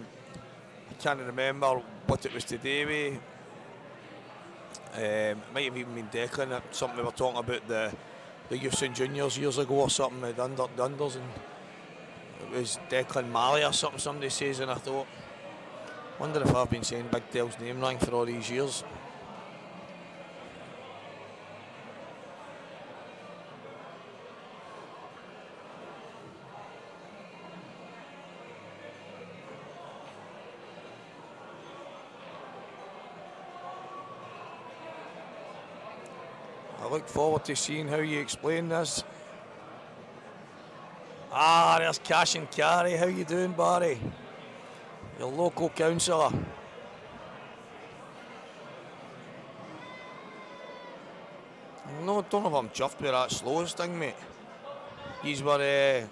can't remember what it was today with. It might have even been Declan, something we were talking about the youths and juniors years ago or something, the unders, and it was Declan Malley or something somebody says, and I thought, wonder if I've been saying Big Dell's name wrong for all these years. I look forward to seeing how you explain this. Ah, there's Cash and Carry. How you doing, Barry? Your local councillor. No, don't know if I'm chuffed with that slowest thing, mate. He's were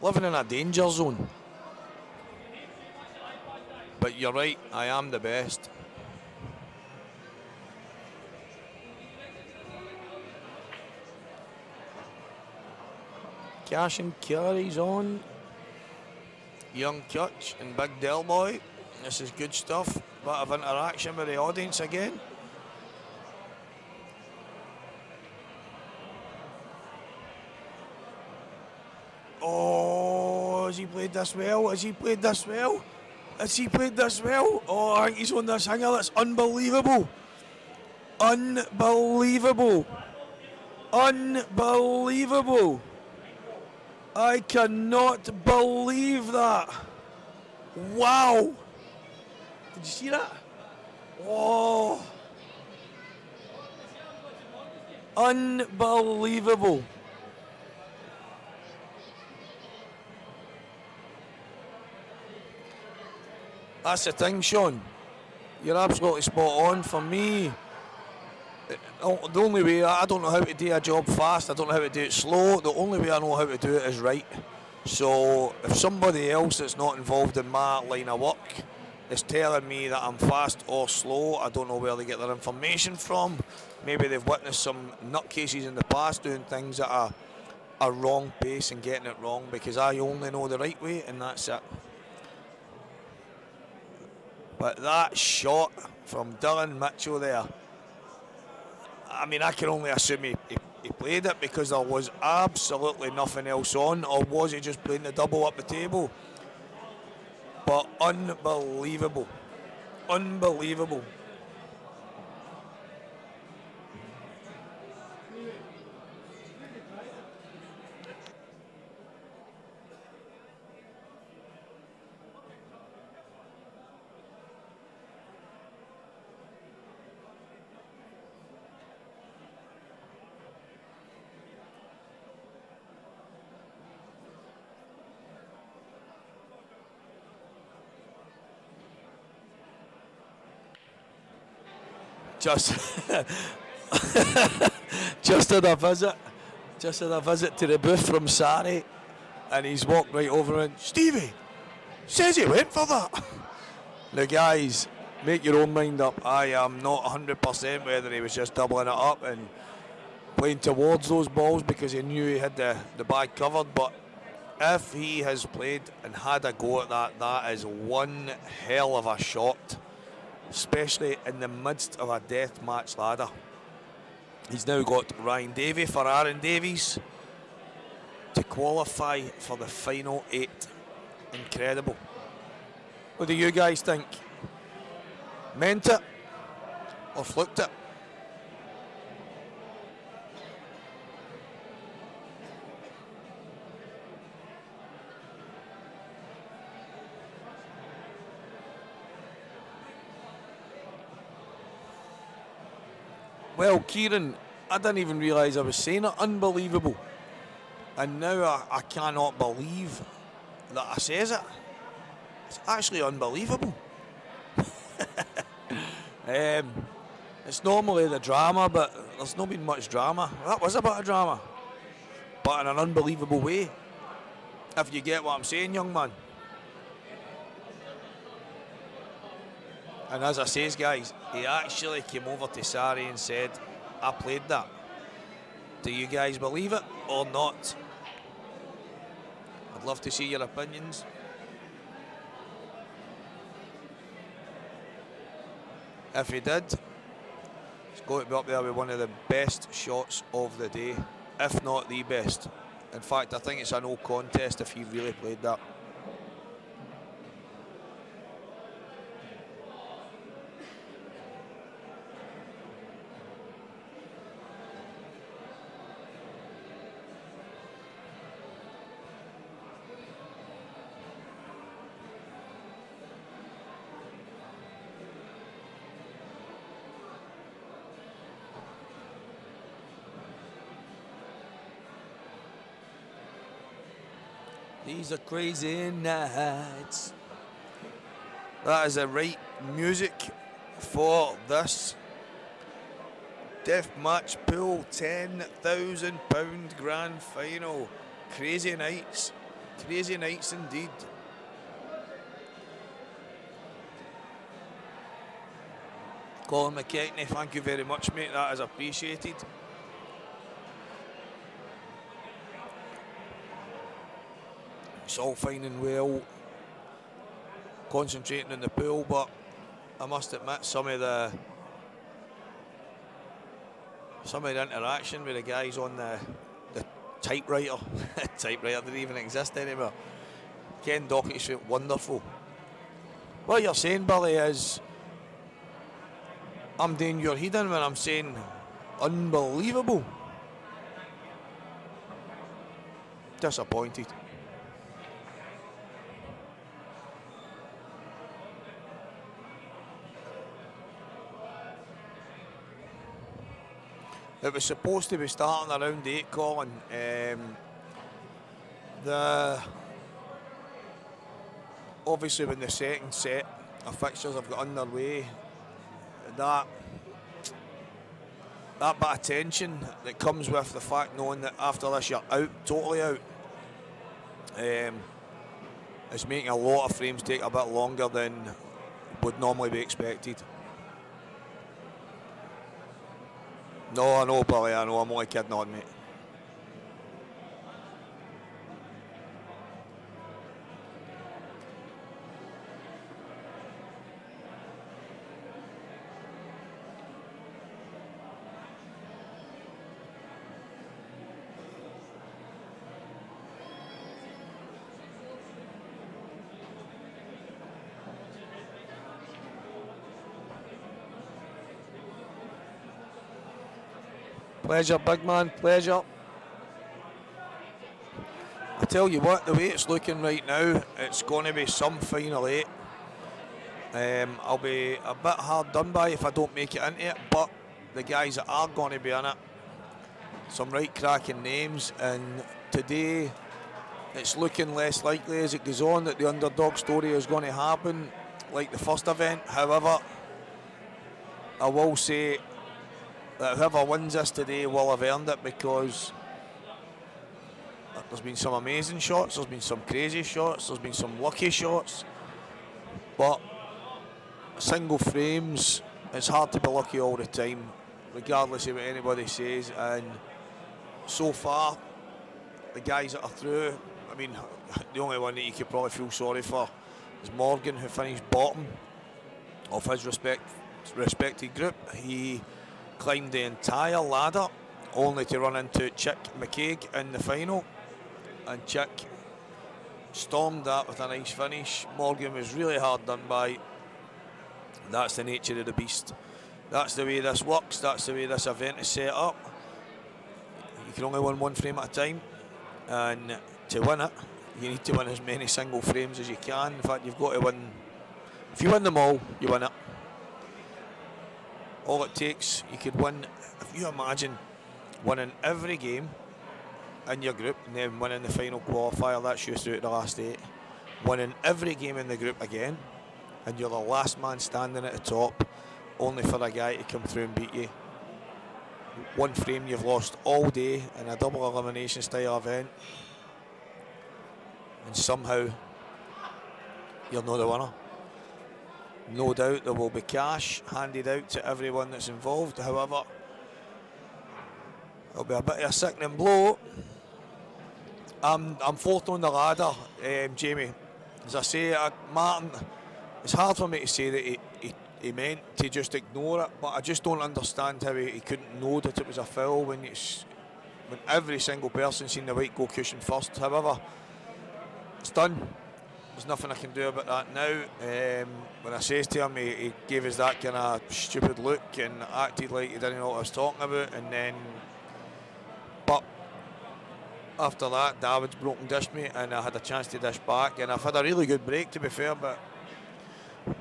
living in a danger zone. But you're right, I am the best. Cash and Carry's on. Young Kutch and Big Del Boy. This is good stuff. Bit of interaction with the audience again. Oh, has he played this well? Has he played this well? Has he played this well? Oh, I think he's on this hanger. That's unbelievable. Unbelievable. Unbelievable. I cannot believe that. Wow. Did you see that? Oh. Unbelievable. That's the thing, Sean. You're absolutely spot on. For me, the only way, I don't know how to do a job fast, I don't know how to do it slow. The only way I know how to do it is right. So if somebody else that's not involved in my line of work is telling me that I'm fast or slow, I don't know where they get their information from. Maybe they've witnessed some nutcases in the past doing things at a wrong pace and getting it wrong, because I only know the right way, and that's it. But that shot from Dylan Mitchell there, I mean, I can only assume he played it because there was absolutely nothing else on, or was he just playing the double up the table? But unbelievable. Unbelievable. Just had a visit to the booth from Sari, and he's walked right over and Stevie says he went for that. Now guys, make your own mind up. I am not 100% whether he was just doubling it up and playing towards those balls because he knew he had the bag covered, but if he has played and had a go at that, that is one hell of a shot, especially in the midst of a death match ladder. He's now got Ryan Davey for Aaron Davies to qualify for the final 8. Incredible. What do you guys think? Meant it or fluked it? Well, Kieran, I didn't even realise I was saying it. Unbelievable. And now I cannot believe that I says it. It's actually unbelievable. It's normally the drama, but there's not been much drama. That was a bit of drama, but in an unbelievable way, if you get what I'm saying, young man. And as I says, guys, he actually came over to Sari and said, I played that. Do you guys believe it or not? I'd love to see your opinions. If he did, it's going to be up there with one of the best shots of the day, if not the best. In fact, I think it's a no contest if he really played that. These are crazy nights. That is the right music for this Deathmatch Pool £10,000 grand final. Crazy nights indeed. Colin McKechnie, thank you very much, mate. That is appreciated. It's all fine and well concentrating on the pool, but I must admit some of the interaction with the guys on the typewriter typewriter didn't even exist anymore. Ken Dockett's wonderful. What you're saying, Billy, is I'm doing your head in when I'm saying unbelievable. Disappointed. It was supposed to be starting around 8, Colin. Obviously when the second set of fixtures have got underway, that bit of tension that comes with the fact knowing that after this you're out, totally out, is making a lot of frames take a bit longer than would normally be expected. No, I know, Billy, I know, I'm only kidding on, mate. Pleasure, big man, pleasure. I tell you what, the way it's looking right now, it's going to be some final 8. I'll be a bit hard done by if I don't make it into it, but the guys that are going to be in it, some right cracking names, and today it's looking less likely as it goes on that the underdog story is going to happen like the first event. However, I will say that whoever wins this today will have earned it, because there's been some amazing shots, there's been some crazy shots, there's been some lucky shots, but single frames, it's hard to be lucky all the time, regardless of what anybody says. And so far, the guys that are through, I mean, the only one that you could probably feel sorry for is Morgan, who finished bottom of his respected group. He climbed the entire ladder only to run into Chick McCaig in the final, and Chick stormed that with a nice finish. Morgan was really hard done by. That's the nature of the beast. That's the way this works. That's the way this event is set up. You can only win one frame at a time, and to win it you need to win as many single frames as you can. In fact, you've got to win. If you win them all, you win it. All it takes, you could win, if you imagine winning every game in your group and then winning the final qualifier, that's you through to the last 8. Winning every game in the group again, and you're the last man standing at the top, only for a guy to come through and beat you. One frame you've lost all day in a double elimination style event, and somehow you're not the winner. No doubt there will be cash handed out to everyone that's involved. However, it'll be a bit of a sickening blow. I'm fourth on the ladder, Jamie. As I say, Martin it's hard for me to say that he meant to just ignore it, but I just don't understand how he couldn't know that it was a foul when every single person seen the white goal cushion first. However, it's done. There's nothing I can do about that now. When I says to him, he gave us that kind of stupid look and acted like he didn't know what I was talking about, and then, but after that, David's broken dished me, and I had a chance to dish back, and I've had a really good break, to be fair, but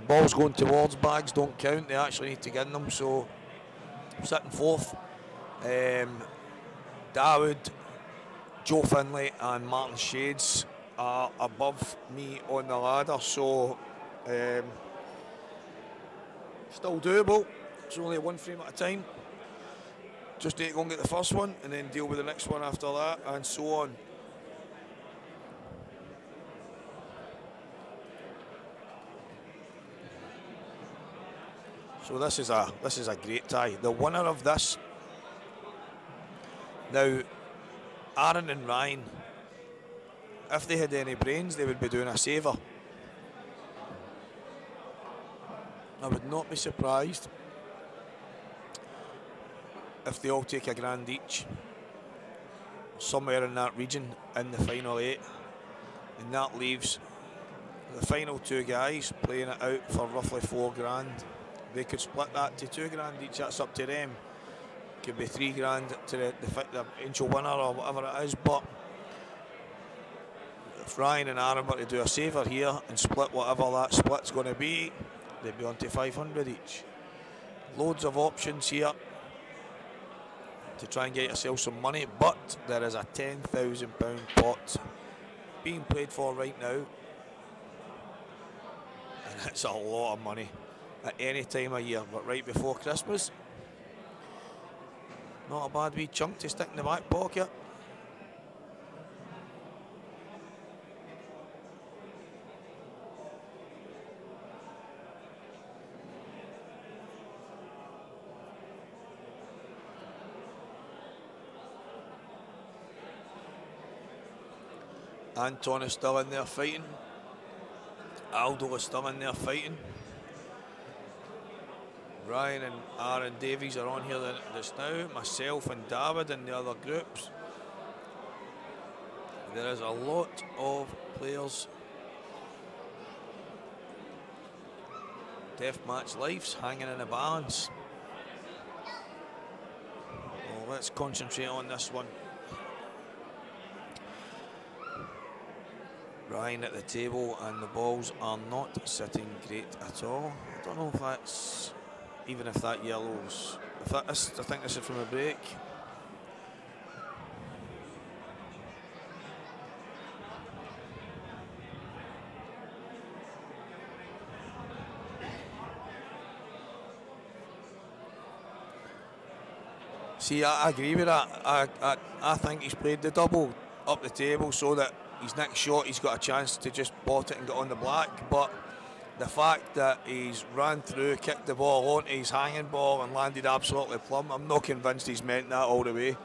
balls going towards bags don't count. They actually need to get in them, so I'm sitting fourth. David, Joe Finlay and Martin Shades are above me on the ladder, so still doable. It's only one frame at a time. Just need to go and get the first one and then deal with the next one after that, and so on. So this is a great tie. The winner of this, now Aaron and Ryan, if they had any brains, they would be doing a saver. I would not be surprised if they all take a grand each, somewhere in that region, in the final 8, and that leaves the final 2 guys playing it out for roughly 4 grand. They could split that to 2 grand each. That's up to them. Could be 3 grand to the eventual winner or whatever it is. But if Ryan and Aaron were to do a saver here and split whatever that split's going to be, they'd be on to 500 each. Loads of options here to try and get yourself some money, but there is a £10,000 pot being played for right now, and it's a lot of money at any time of year, but right before Christmas, not a bad wee chunk to stick in the back pocket. Anton is still in there fighting. Aldo is still in there fighting. Ryan and Aaron Davies are on here just now. Myself and David in the other groups. There is a lot of players. Deathmatch lives hanging in the balance. Well, let's concentrate on this one. Ryan at the table, and the balls are not sitting great at all. I don't know if that's, even if that yellow's, if that is, I think this is from a break. See, I agree with that. I think he's played the double up the table so that his next shot he's got a chance to just bot it and get on the black, but the fact that he's ran through, kicked the ball onto his hanging ball and landed absolutely plumb, I'm not convinced he's meant that all the way.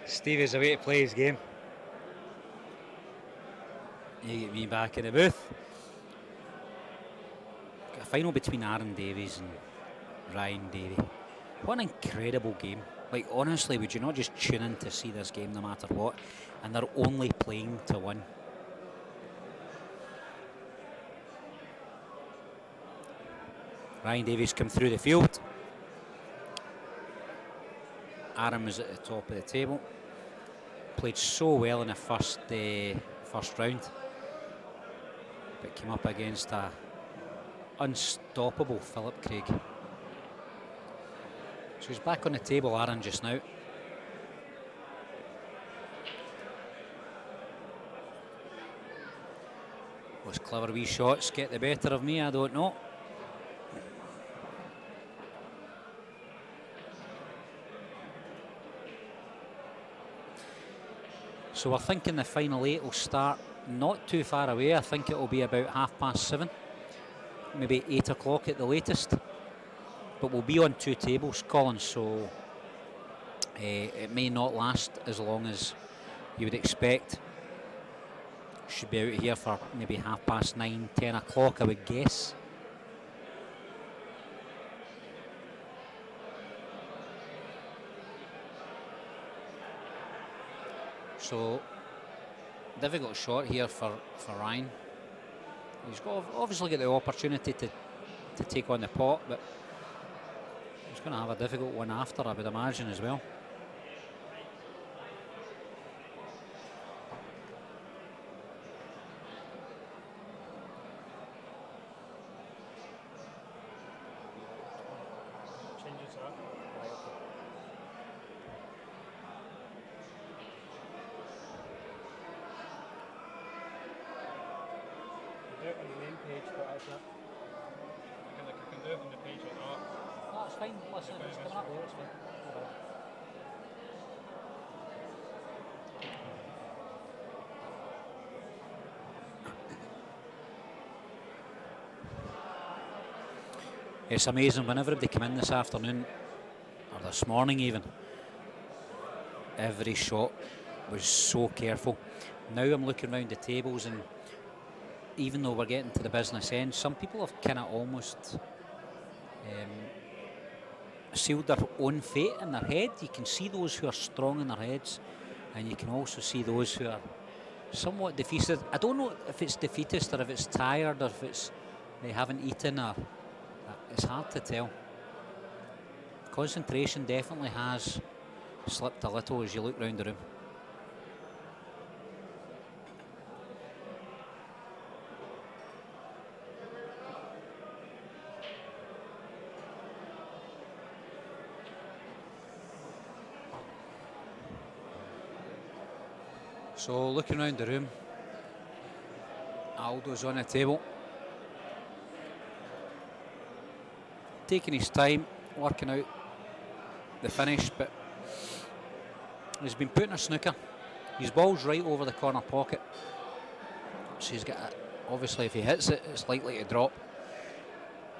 Stevie's away to play his game. You get me back in the booth. Got a final between Aaron Davies and Ryan Davey. What an incredible game. Like, honestly, would you not just tune in to see this game no matter what? And they're only playing to win. Ryan Davies come through the field. Aaron was at the top of the table. Played so well in the first round, but came up against a unstoppable Philip Craig. So he's back on the table, Aaron, just now. Was clever wee shots get the better of me? I don't know. So we're thinking the final 8 will start not too far away. I think it will be about 7:30, maybe 8 o'clock at the latest. But we'll be on 2 tables, Colin, so it may not last as long as you would expect. Should be out here for maybe 9:30, 10 o'clock, I would guess. So, difficult shot here for Ryan. He's obviously got the opportunity to take on the pot, but he's going to have a difficult one after, I would imagine, as well. It's amazing when everybody came in this afternoon, or this morning even, every shot was so careful. Now I'm looking around the tables, and even though we're getting to the business end, some people have kind of almost sealed their own fate in their head. You can see those who are strong in their heads, and you can also see those who are somewhat defeated. I don't know if it's defeatist or if it's tired or if it's they haven't eaten, or it's hard to tell. Concentration definitely has slipped a little as you look round the room. So looking around the room, Aldo's on the table, taking his time, working out the finish, but he's been putting a snooker. His ball's right over the corner pocket, so he's got it. Obviously if he hits it, it's likely to drop,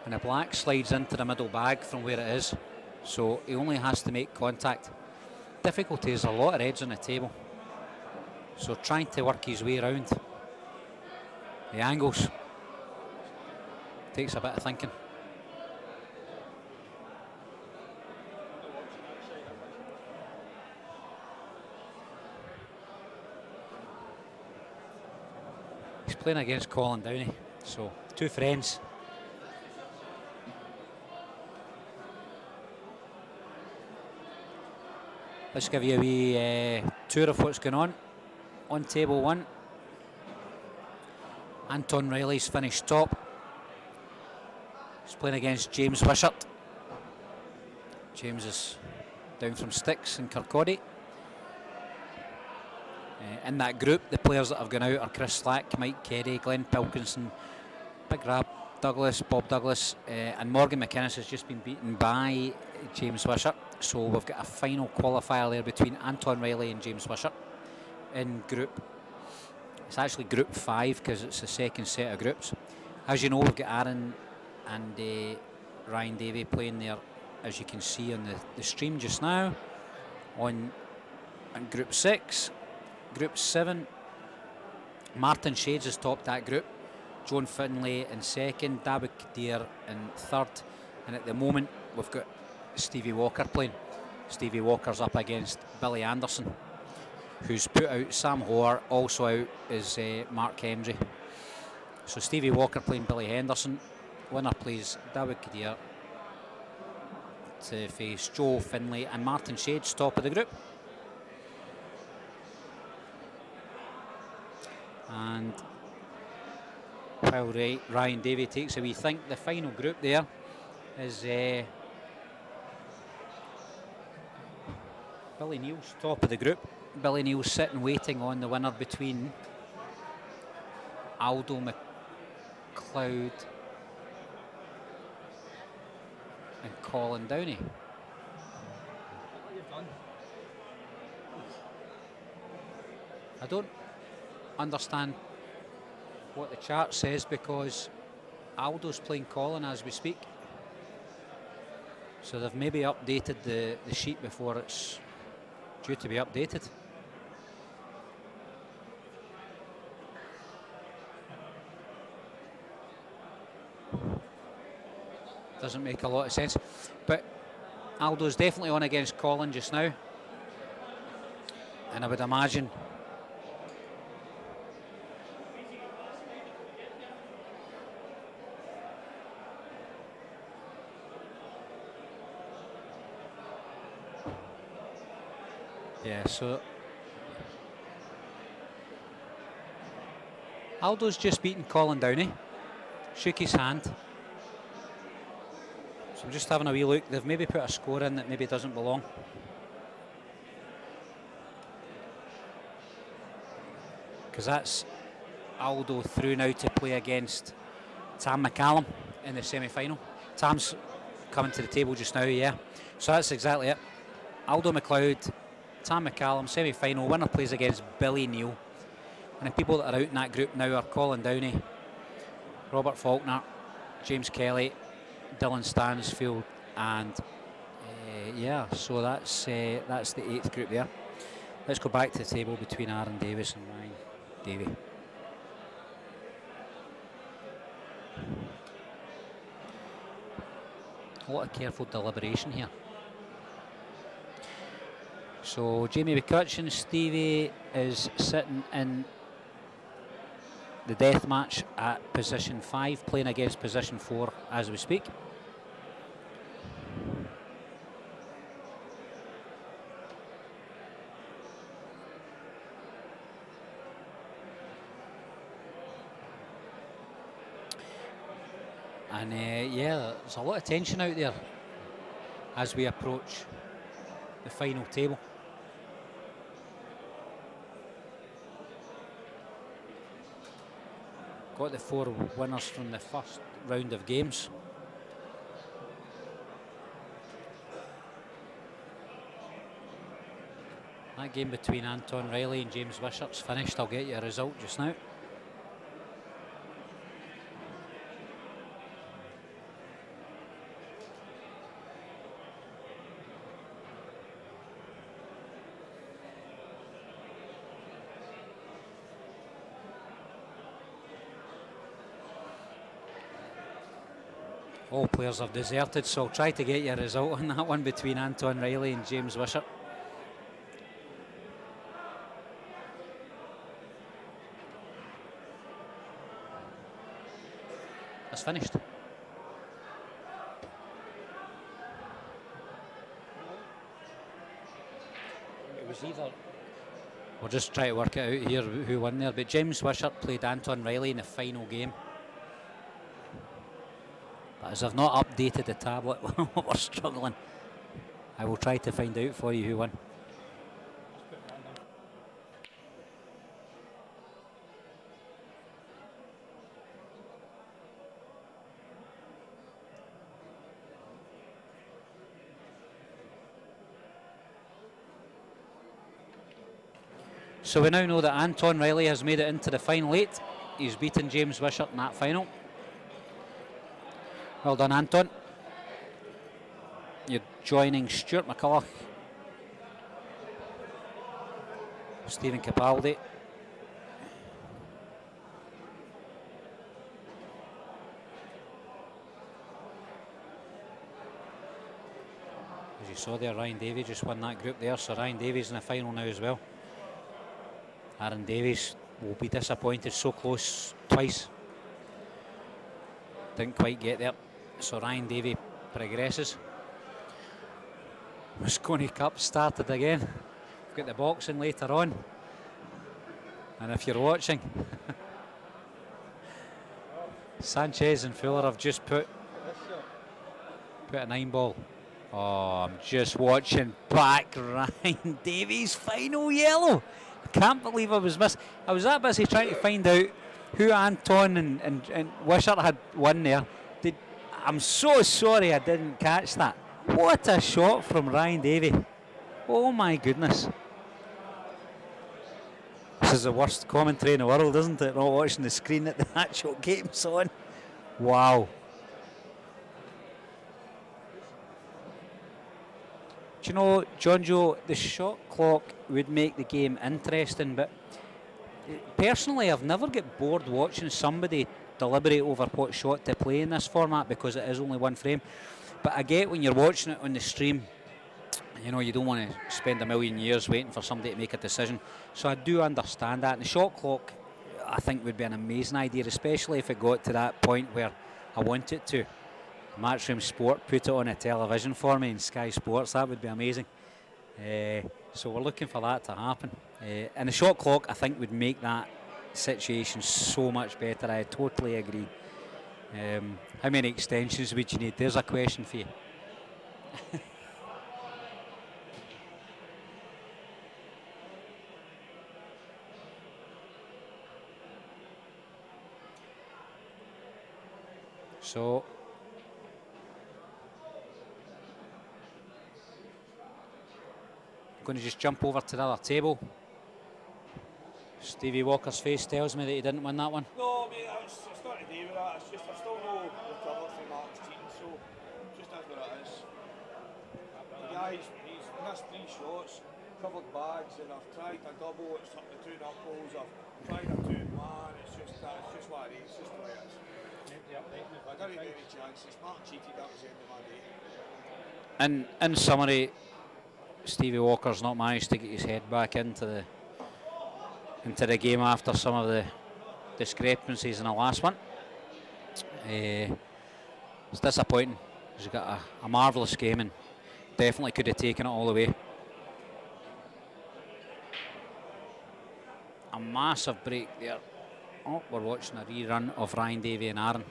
and the black slides into the middle bag from where it is, so he only has to make contact. Difficulty is a lot of reds on the table, so trying to work his way around the angles takes a bit of thinking. He's playing against Colin Downey, so 2 friends. Let's give you a wee tour of what's going on. On table 1, Anton Riley's finished top. He's playing against James Wishart. James is down from Sticks in Kirkcaldy. In that group, the players that have gone out are Chris Slack, Mike Carey, Glenn Pilkinson, Big Rab Douglas, Bob Douglas, and Morgan McInnes has just been beaten by James Wishart. So we've got a final qualifier there between Anton Riley and James Wishart in group. It's actually group 5 because it's the second set of groups. As you know, we've got Aaron and Ryan Davey playing their as you can see on the stream just now, on Group 6. Group 7, Martin Shades has topped that group. Joan Finlay in second, David Kadir in third, and at the moment we've got Stevie Walker playing. Stevie Walker's up against Billy Anderson, who's put out Sam Hoare. Also out is Mark Hendry. So Stevie Walker playing Billy Henderson. Winner plays David Kadir to face Joe Finlay and Martin Shades, top of the group. And while Ryan Davey takes a wee think, the final group there is Billy Neal's top of the group. Billy Neal's sitting waiting on the winner between Aldo McLeod and Colin Downey. I don't understand what the chart says, because Aldo's playing Colin as we speak. So they've maybe updated the sheet before it's due to be updated. Doesn't make a lot of sense. But Aldo's definitely on against Colin just now. And I would imagine so Aldo's just beaten Colin Downey, shook his hand. So I'm just having a wee look. They've maybe put a score in that maybe doesn't belong. Because that's Aldo through now to play against Tam McCallum in the semi-final. Tam's coming to the table just now, yeah. So that's exactly it. Aldo McLeod, Tam McCallum, semi-final. Winner plays against Billy Neal. And the people that are out in that group now are Colin Downey, Robert Faulkner, James Kelly, Dylan Stansfield, and so that's the 8th group there. Let's go back to the table between Aaron Davis and Ryan Davey. A lot of careful deliberation here. So Jamie McCutcheon, Stevie is sitting in the death match at position 5, playing against position 4 as we speak. And there's a lot of tension out there as we approach the final table. Got the 4 winners from the first round of games. That game between Anton Riley and James Wishart's finished. I'll get you a result just now. All players have deserted, so I'll try to get you a result on that one between Anton Riley and James Wishart. That's finished. It was either... We'll just try to work it out here who won there, but James Wishart played Anton Riley in the final game. As I've not updated the tablet, we're struggling. I will try to find out for you who won. So we now know that Anton Riley has made it into the final 8. He's beaten James Wishart in that final. Well done, Anton. You're joining Stuart McCulloch, Stephen Capaldi, as you saw there, Ryan Davies just won that group there, so Ryan Davies in the final now as well. Aaron Davies will be disappointed, so close twice, didn't quite get there, so Ryan Davies progresses. Moscone Cup started again. We've got the boxing later on, and if you're watching, Sanchez and Fuller have just put a 9 ball. Oh, I'm just watching back Ryan Davies' final yellow. I can't believe I was missed. I was that busy trying to find out who Anton and Wishart had won there. I'm so sorry I didn't catch that. What a shot from Ryan Davies. Oh my goodness. This is the worst commentary in the world, isn't it? Not watching the screen that the actual game's on. Wow. Do you know, John Joe, the shot clock would make the game interesting, but personally I've never get bored watching somebody deliberate over what shot to play in this format because it is only one frame. But I get when you're watching it on the stream, you know, you don't want to spend a million years waiting for somebody to make a decision. So I do understand that. And the shot clock, I think, would be an amazing idea, especially if it got to that point where I want it to. Matchroom Sport put it on a television for me in Sky Sports. That would be amazing. So we're looking for that to happen. And the shot clock, I think, would make that situation so much better. I totally agree. How many extensions would you need? There's a question for you. So I'm going to just jump over to the other table. Stevie Walker's face tells me that he didn't win that one. No, mate, it's not to do with that. It's just I've still no recovered from Mark's team, so just that's what it is. The guy's he's missed 3 shots, covered bags, and I've tried a double, it's up to 2 knuckles, I've tried a 2-1, it's just what it is, it's just the way it is. I didn't get any chances. Mark cheated, that was the end of my day. And in summary, Stevie Walker's not managed to get his head back into the game after some of the discrepancies in the last one. It's disappointing. He's got a marvellous game and definitely could have taken it all the way. A massive break there. Oh, we're watching a rerun of Ryan Davies and Aaron.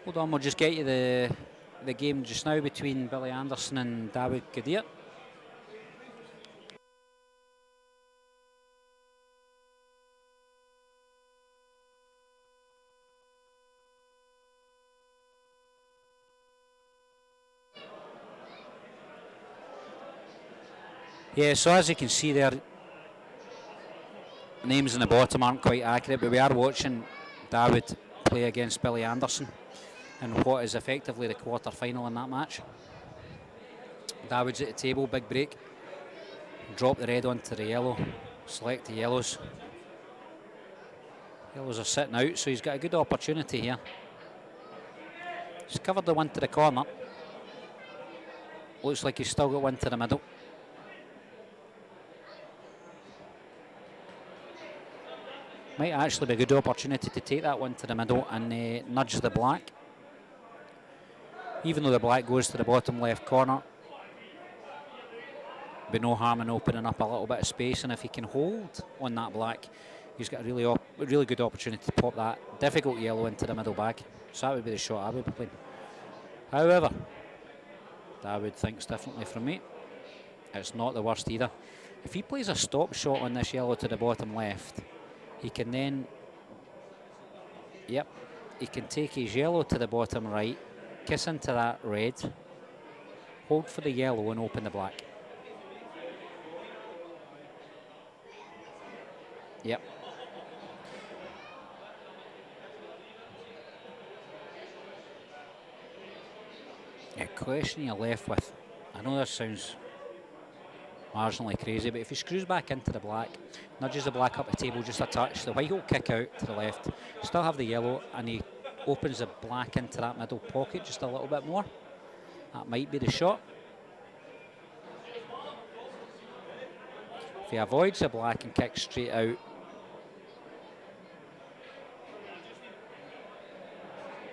Hold on, we'll just get you the game just now between Billy Anderson and David Kadir. Yeah, so as you can see there, names in the bottom aren't quite accurate, but we are watching David play against Billy Anderson in what is effectively the quarter-final in that match. David's at the table, big break. Drop the red onto the yellow, select the yellows. Yellows are sitting out, so he's got a good opportunity here. He's covered the one to the corner. Looks like he's still got one to the middle. Might actually be a good opportunity to take that one to the middle and nudge the black. Even though the black goes to the bottom left corner, be no harm in opening up a little bit of space, and if he can hold on that black, he's got a really good opportunity to pop that difficult yellow into the middle bag. So that would be the shot I would be playing. However, David thinks differently from me. It's not the worst either. If he plays a stop shot on this yellow to the bottom left, he can then, he can take his yellow to the bottom right, kiss into that red, hold for the yellow and open the black. Yep. Yeah, question you're left with. I know this sounds marginally crazy, but if he screws back into the black, nudges the black up the table just a touch, the white will kick out to the left, still have the yellow, and he opens the black into that middle pocket just a little bit more. That might be the shot. If he avoids the black and kicks straight out,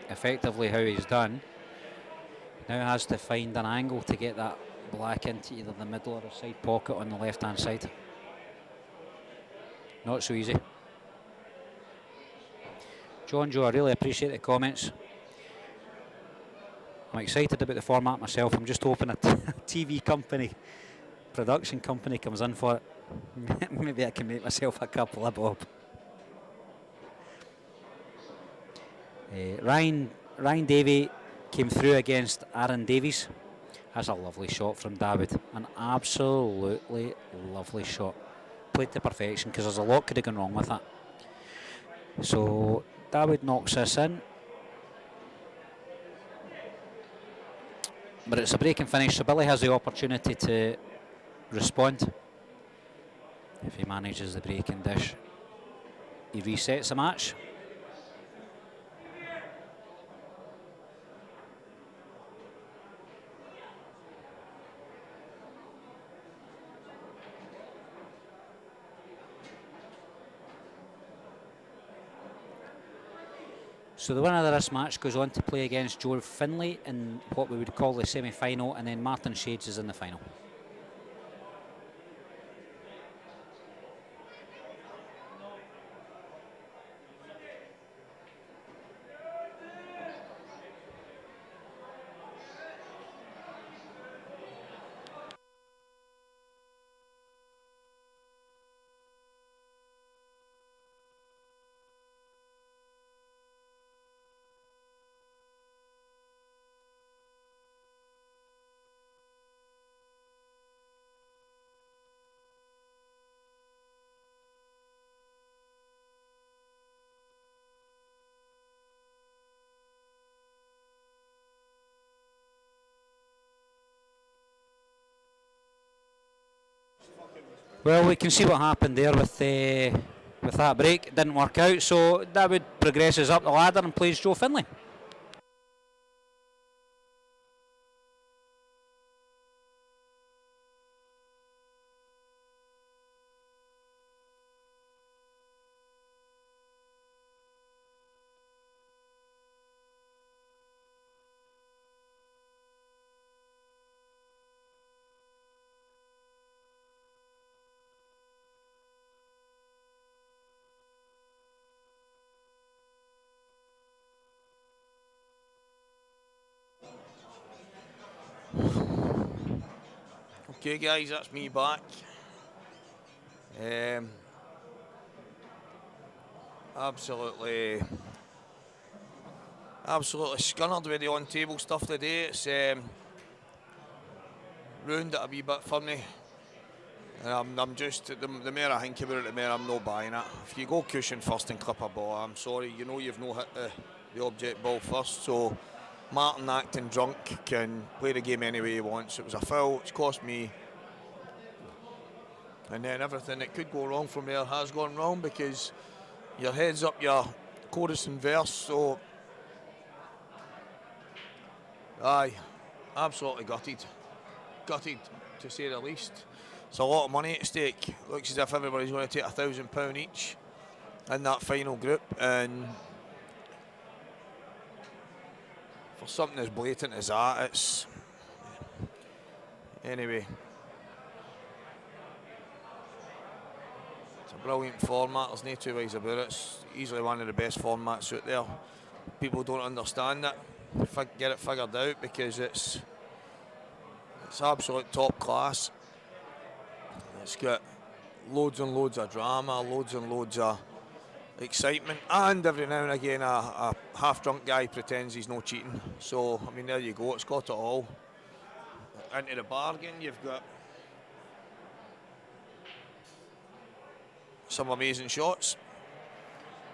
effectively how he's done, now has to find an angle to get that black into either the middle or the side pocket on the left hand side. Not so easy. John Joe, I really appreciate the comments. I'm excited about the format myself. I'm just hoping a TV company, production company comes in for it. Maybe I can make myself a couple of bob. Ryan Davey came through against Aaron Davies. That's a lovely shot from David. An absolutely lovely shot. Played to perfection because there's a lot could have gone wrong with that. So David knocks this in. But it's a break and finish, so Billy has the opportunity to respond. If he manages the break and dish, he resets the match. So the winner of this match goes on to play against Joe Finlay in what we would call the semi-final, and then Martin Shades is in the final. Well, we can see what happened there with that break. It didn't work out, so David progresses up the ladder and plays Joe Finlay. Okay guys, that's me back. Absolutely scunnered with the on-table stuff today. It's ruined it a wee bit for me. And I'm just, the more I think about it, the more I'm not buying it. If you go cushion first and clip a ball, I'm sorry, you know you've no hit the object ball first, so Martin acting drunk can play the game any way he wants. It was a foul, it's cost me. And then everything that could go wrong from there has gone wrong because your head's up your chorus and verse, so aye, absolutely gutted. Gutted, to say the least. It's a lot of money at stake. Looks as if everybody's going to take £1,000 each in that final group, and for something as blatant as that, it's... Anyway. It's a brilliant format, there's no two ways about it. It's easily one of the best formats out there. People don't understand it, get it figured out, because it's absolute top class. It's got loads and loads of drama, loads and loads of excitement, and every now and again a half-drunk guy pretends he's not cheating. So, I mean, there you go, it's got it all. Into the bargain, you've got some amazing shots,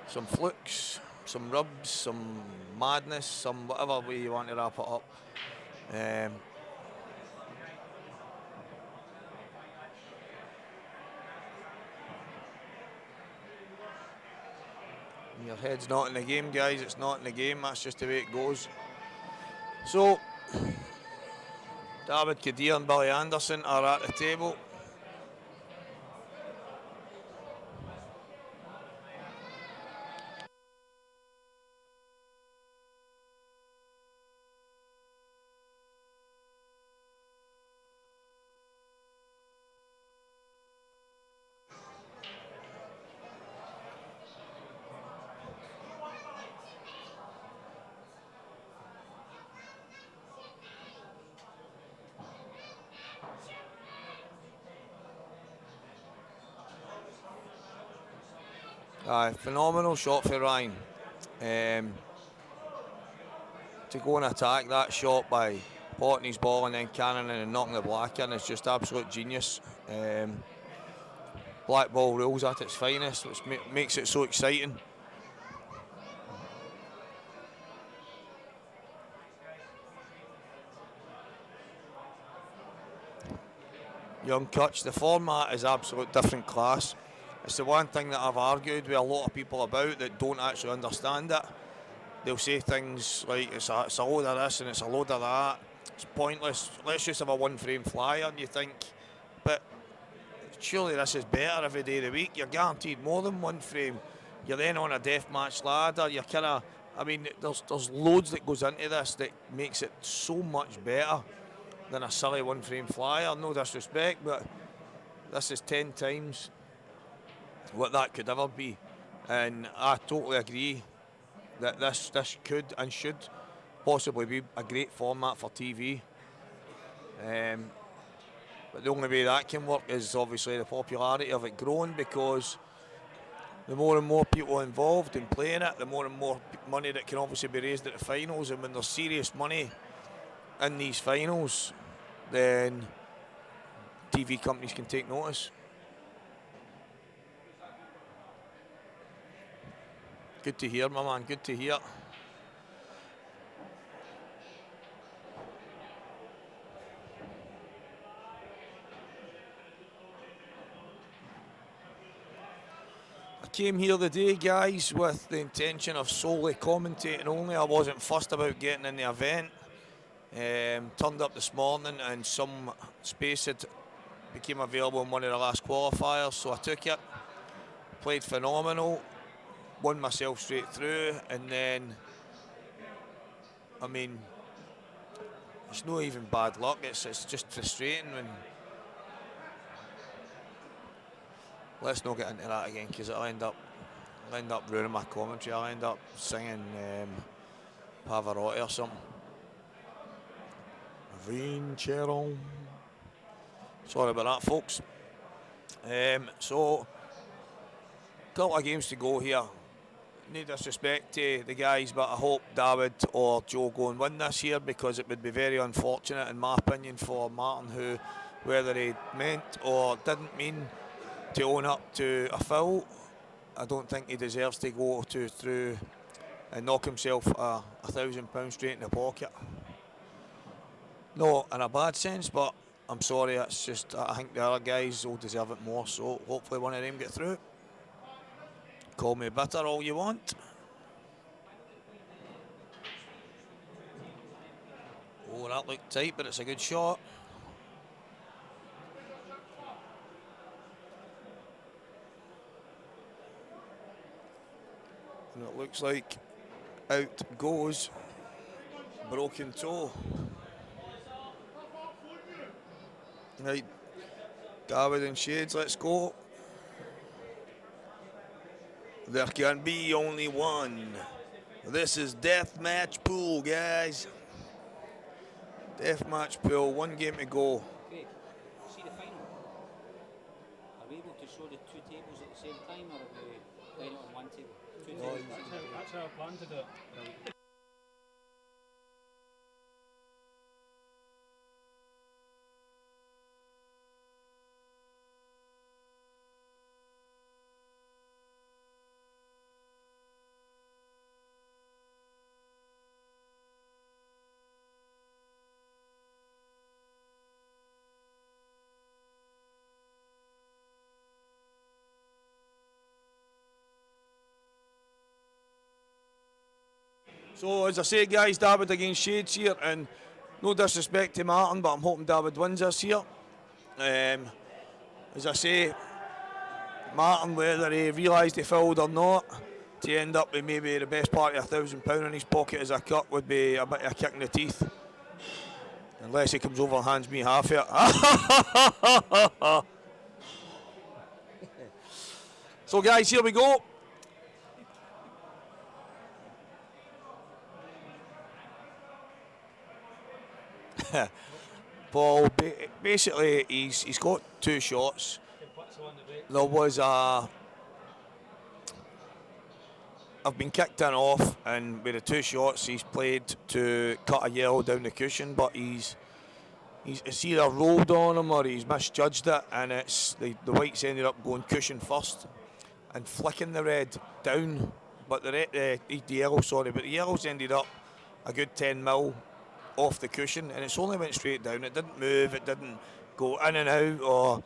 some flukes, some rubs, some madness, some whatever way you want to wrap it up. Your head's not in the game, guys. It's not in the game. That's just the way it goes. So, David Kadir and Billy Anderson are at the table. Phenomenal shot for Ryan. To go and attack that shot by potting his ball and then cannoning and knocking the black in is just absolute genius. Black ball rules at its finest, which makes it so exciting. Young Kutch, the format is absolute different class. It's the one thing that I've argued with a lot of people about that don't actually understand it. They'll say things like it's a load of this and it's a load of that. It's pointless. Let's just have a one frame flyer. And you think, but surely this is better every day of the week. You're guaranteed more than one frame. You're then on a deathmatch ladder. You're kind of, I mean, there's loads that goes into this that makes it so much better than a silly one frame flyer. No disrespect, but this is 10 times what that could ever be. And I totally agree that this could and should possibly be a great format for TV. But the only way that can work is obviously the popularity of it growing, because the more and more people involved in playing it, the more and more money that can obviously be raised at the finals. And when there's serious money in these finals, then TV companies can take notice. Good to hear, my man, good to hear. I came here today, guys, with the intention of solely commentating only. I wasn't fussed about getting in the event. Turned up this morning and some space had became available in one of the last qualifiers, so I took it. Played phenomenal. Won myself straight through, and then, I mean, it's not even bad luck, it's just frustrating when... Let's not get into that again, because I'll end up ruining my commentary. I'll end up singing Pavarotti or something. Vincero. Sorry about that, folks. So, couple of games to go here. No disrespect to the guys, but I hope David or Joe go and win this year, because it would be very unfortunate, in my opinion, for Martin, who, whether he meant or didn't mean to own up to a foul, I don't think he deserves to go through and knock himself £1,000 straight in the pocket. No, in a bad sense, but I'm sorry, it's just, I think the other guys will deserve it more, so hopefully one of them get through. Call me bitter all you want. Oh, that looked tight, but it's a good shot. And it looks like out goes broken toe. Right, David and Shades, let's go. There can be only one. This is Deathmatch Pool, guys. Deathmatch Pool, one game to go. Okay, see the final. Are we able to show the two tables at the same time, or are we playing it on one table? Two tables. That's how I plan to do it. So as I say, guys, David against Shades here, and no disrespect to Martin, but I'm hoping David wins this here. As I say, Martin, whether he realised he fouled or not, to end up with maybe the best part of £1,000 in his pocket as a cut would be a bit of a kick in the teeth. Unless he comes over and hands me half it. So guys, here we go. Paul, basically he's got 2 shots. There was a... I've been kicked in off, and with the 2 shots he's played to cut a yellow down the cushion, but it's either rolled on him or he's misjudged it, and it's the whites ended up going cushion first and flicking the red down, but the yellow, sorry, but the yellows ended up a good 10 mil off the cushion, and it's only went straight down. It didn't move, it didn't go in and out, or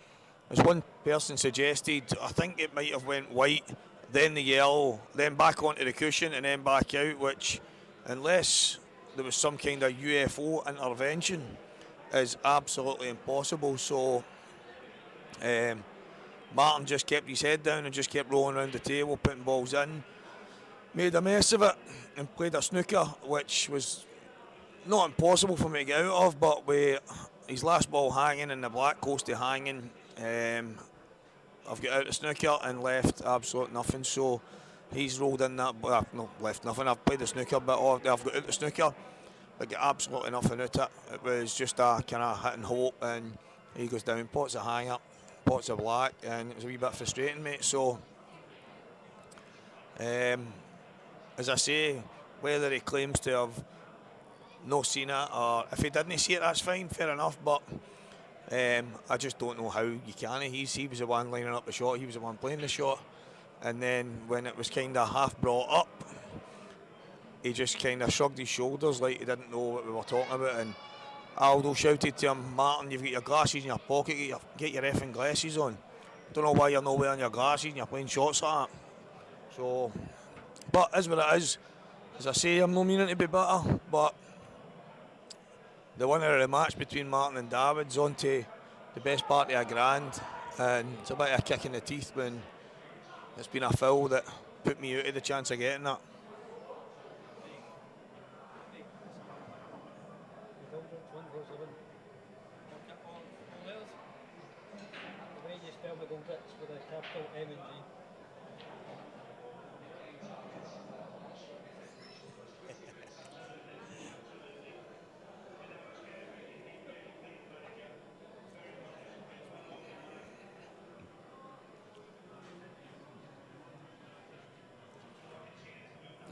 as one person suggested, I think it might have went white, then the yellow, then back onto the cushion and then back out, which, unless there was some kind of UFO intervention, is absolutely impossible. So Martin just kept his head down and just kept rolling around the table, putting balls in, made a mess of it and played a snooker, which was not impossible for me to get out of, but with his last ball hanging and the black coastie hanging, I've got out the snooker and left absolute nothing. So he's rolled in that, no, left nothing. I've played the snooker bit off, I've got out the snooker, but got absolutely nothing out of it. It was just a kind of hit and hope, and he goes down, pots of hang up, pots of black, and it was a wee bit frustrating, mate. So as I say, whether he claims to have not seen it, or if he didn't see it, that's fine, fair enough, but I just don't know how you can. He was the one lining up the shot, he was the one playing the shot, and then when it was kind of half brought up, he just kind of shrugged his shoulders like he didn't know what we were talking about, and Aldo shouted to him, Martin, you've got your glasses in your pocket, get your effing glasses on. Don't know why you're not wearing your glasses and you're playing shots like that. So, but is what it is. As I say, I'm not meaning to be bitter, but the winner of the match between Martin and David's on to the best part of a grand, and it's a bit of a kick in the teeth when it's been a foul that put me out of the chance of getting that.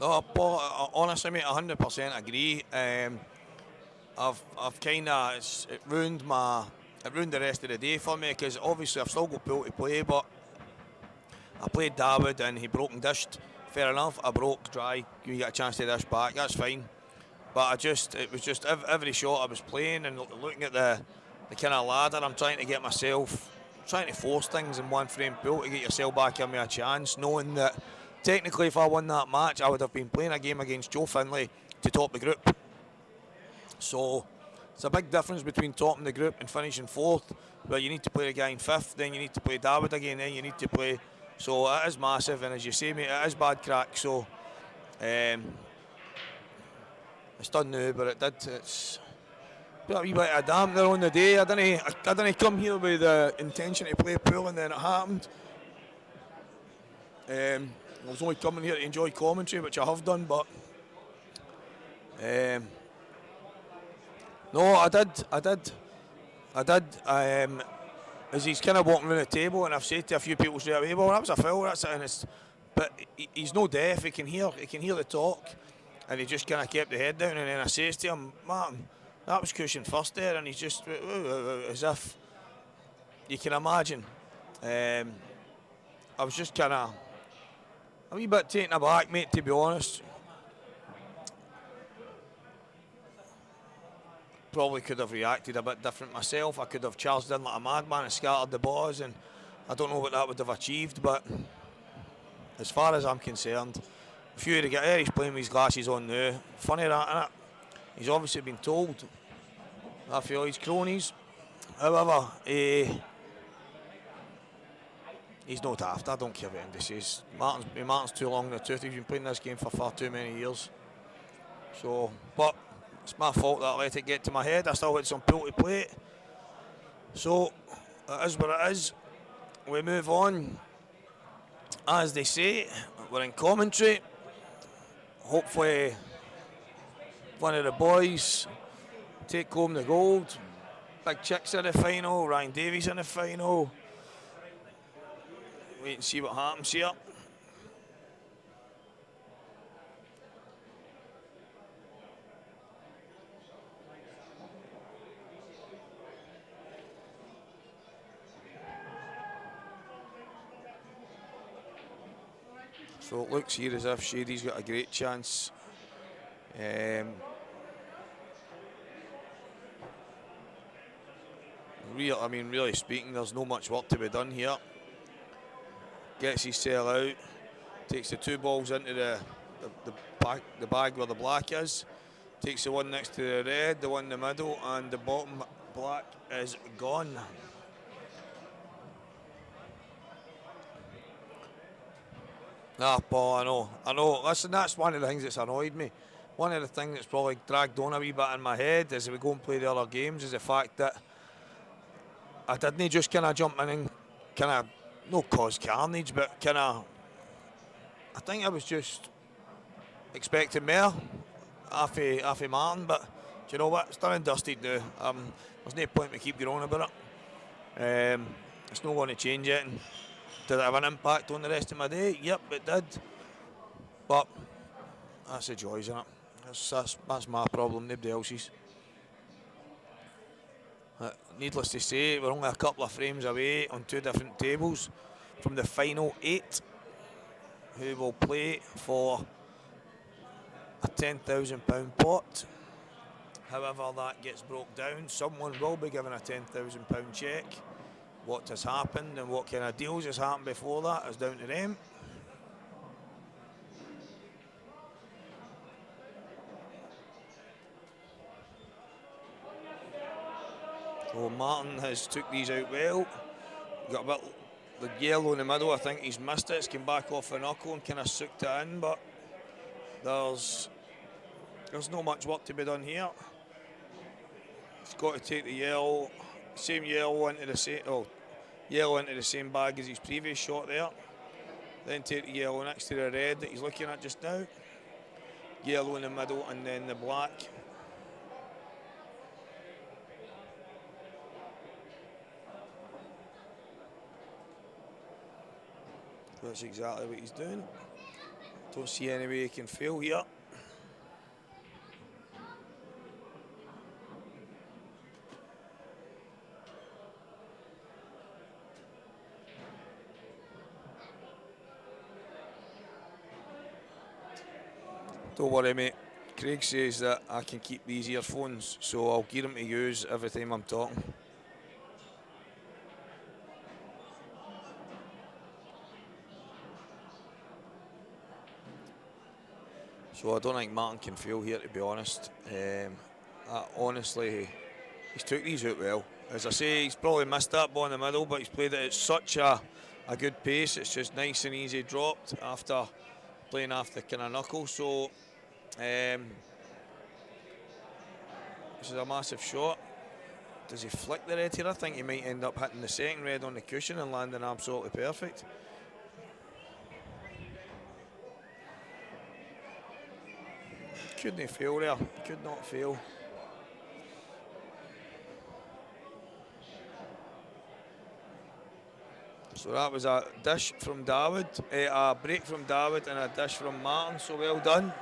No, Paul, honestly, mate, 100% agree. I've kind of it ruined the rest of the day for me, because obviously I've still got pool to play, but I played David and he broke and dished. Fair enough, I broke dry. You get a chance to dish back, that's fine. But it was just every shot I was playing and looking at the kind of ladder I'm trying to get myself, trying to force things in one frame pool to get yourself back in with a chance, knowing that technically, if I won that match, I would have been playing a game against Joe Finlay to top the group. So it's a big difference between topping the group and finishing 4th, where you need to play the guy in 5th, then you need to play David again, then you need to play. So it is massive, and as you say, mate, it is bad crack. So it's done now, but it did. It's put a wee bit of dampener on the day. I didn't come here with the intention to play pool, and then it happened. I was only coming here to enjoy commentary, which I have done, but no, I did. As he's kind of walking around the table, and I've said to a few people straight away, well, that was a foul, that's it. And but he's no deaf, he can hear the talk, and he just kind of kept the head down. And then I says to him, Martin, that was cushion first there, and he's just as if you can imagine. I was just kind of a wee bit taken aback, mate, to be honest. Probably could have reacted a bit different myself. I could have charged in like a madman and scattered the balls, and I don't know what that would have achieved, but as far as I'm concerned, few to get there. He's playing with his glasses on now. Funny that, innit? He's obviously been told. I feel his cronies. However, he's not daft. I don't care what anybody says. Martin's too long in the tooth. He's been playing this game for far too many years. So, but it's my fault that I let it get to my head. I still had some pull to play it. So, it is what it is. We move on. As they say, we're in commentary. Hopefully, one of the boys take home the gold. Big Chick's in the final. Ryan Davies in the final. Wait and see what happens here. So it looks here as if Shady's got a great chance. Really speaking, there's no much work to be done here. Gets his cell out, takes the 2 balls into the bag where the black is, takes the one next to the red, the one in the middle, and the bottom black is gone. Paul, I know. Listen, that's one of the things that's annoyed me. One of the things that's probably dragged on a wee bit in my head as we go and play the other games is the fact that I didn't just kind of jump in and kind of, no cause carnage, but kind of, I think I was just expecting more off of Martin, but do you know what? It's done and dusted now. There's no point me keep going on about it. It's not going to change it. And did it have an impact on the rest of my day? Yep, it did. But that's the joys, isn't it? That's my problem, nobody else's. Needless to say, we're only a couple of frames away on 2 different tables from the final 8, who will play for a £10,000 pot. However, that gets broke down. Someone will be given a £10,000 cheque. What has happened and what kind of deals has happened before that is down to them. So Martin has took these out well. Got a bit the yellow in the middle. I think he's missed it. It's come back off the knuckle and kind of soaked it in, but there's not much work to be done here. He's got to take the yellow, same yellow into the same yellow into the same bag as his previous shot there. Then take the yellow next to the red that he's looking at just now. Yellow in the middle and then the black. That's exactly what he's doing. Don't see any way he can fail here. Don't worry, mate. Craig says that I can keep these earphones, so I'll gear them to use every time I'm talking. So I don't think Martin can fail here, to be honest. Honestly, he's took these out well. As I say, he's probably missed that ball in the middle, but he's played it at such a good pace. It's just nice and easy dropped after playing after kind of knuckle. So this is a massive shot. Does he flick the red here? I think he might end up hitting the second red on the cushion and landing absolutely perfect. Couldn't fail there. Could not fail. So that was a dish from David, a break from David and a dish from Martin, so well done.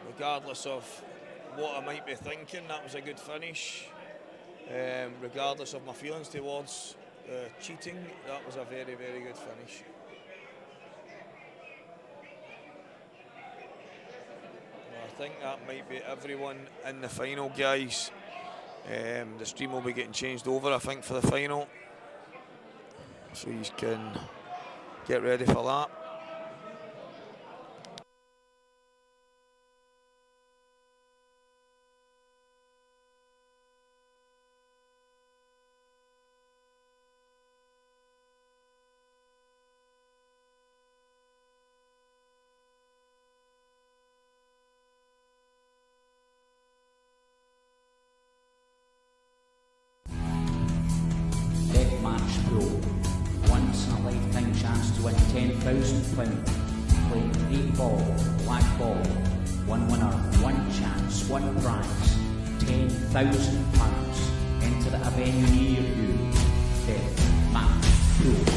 Regardless of what I might be thinking, that was a good finish. Regardless of my feelings towards cheating, that was a very, very good finish. I think that might be everyone in the final, guys. The stream will be getting changed over, I think, for the final. So you can get ready for that. Deathmatch pool. Once in a lifetime chance to win £10,000. Play 8 ball, black ball. One winner, one chance, one prize. £10,000. Enter at a venue near you. Deathmatch pool.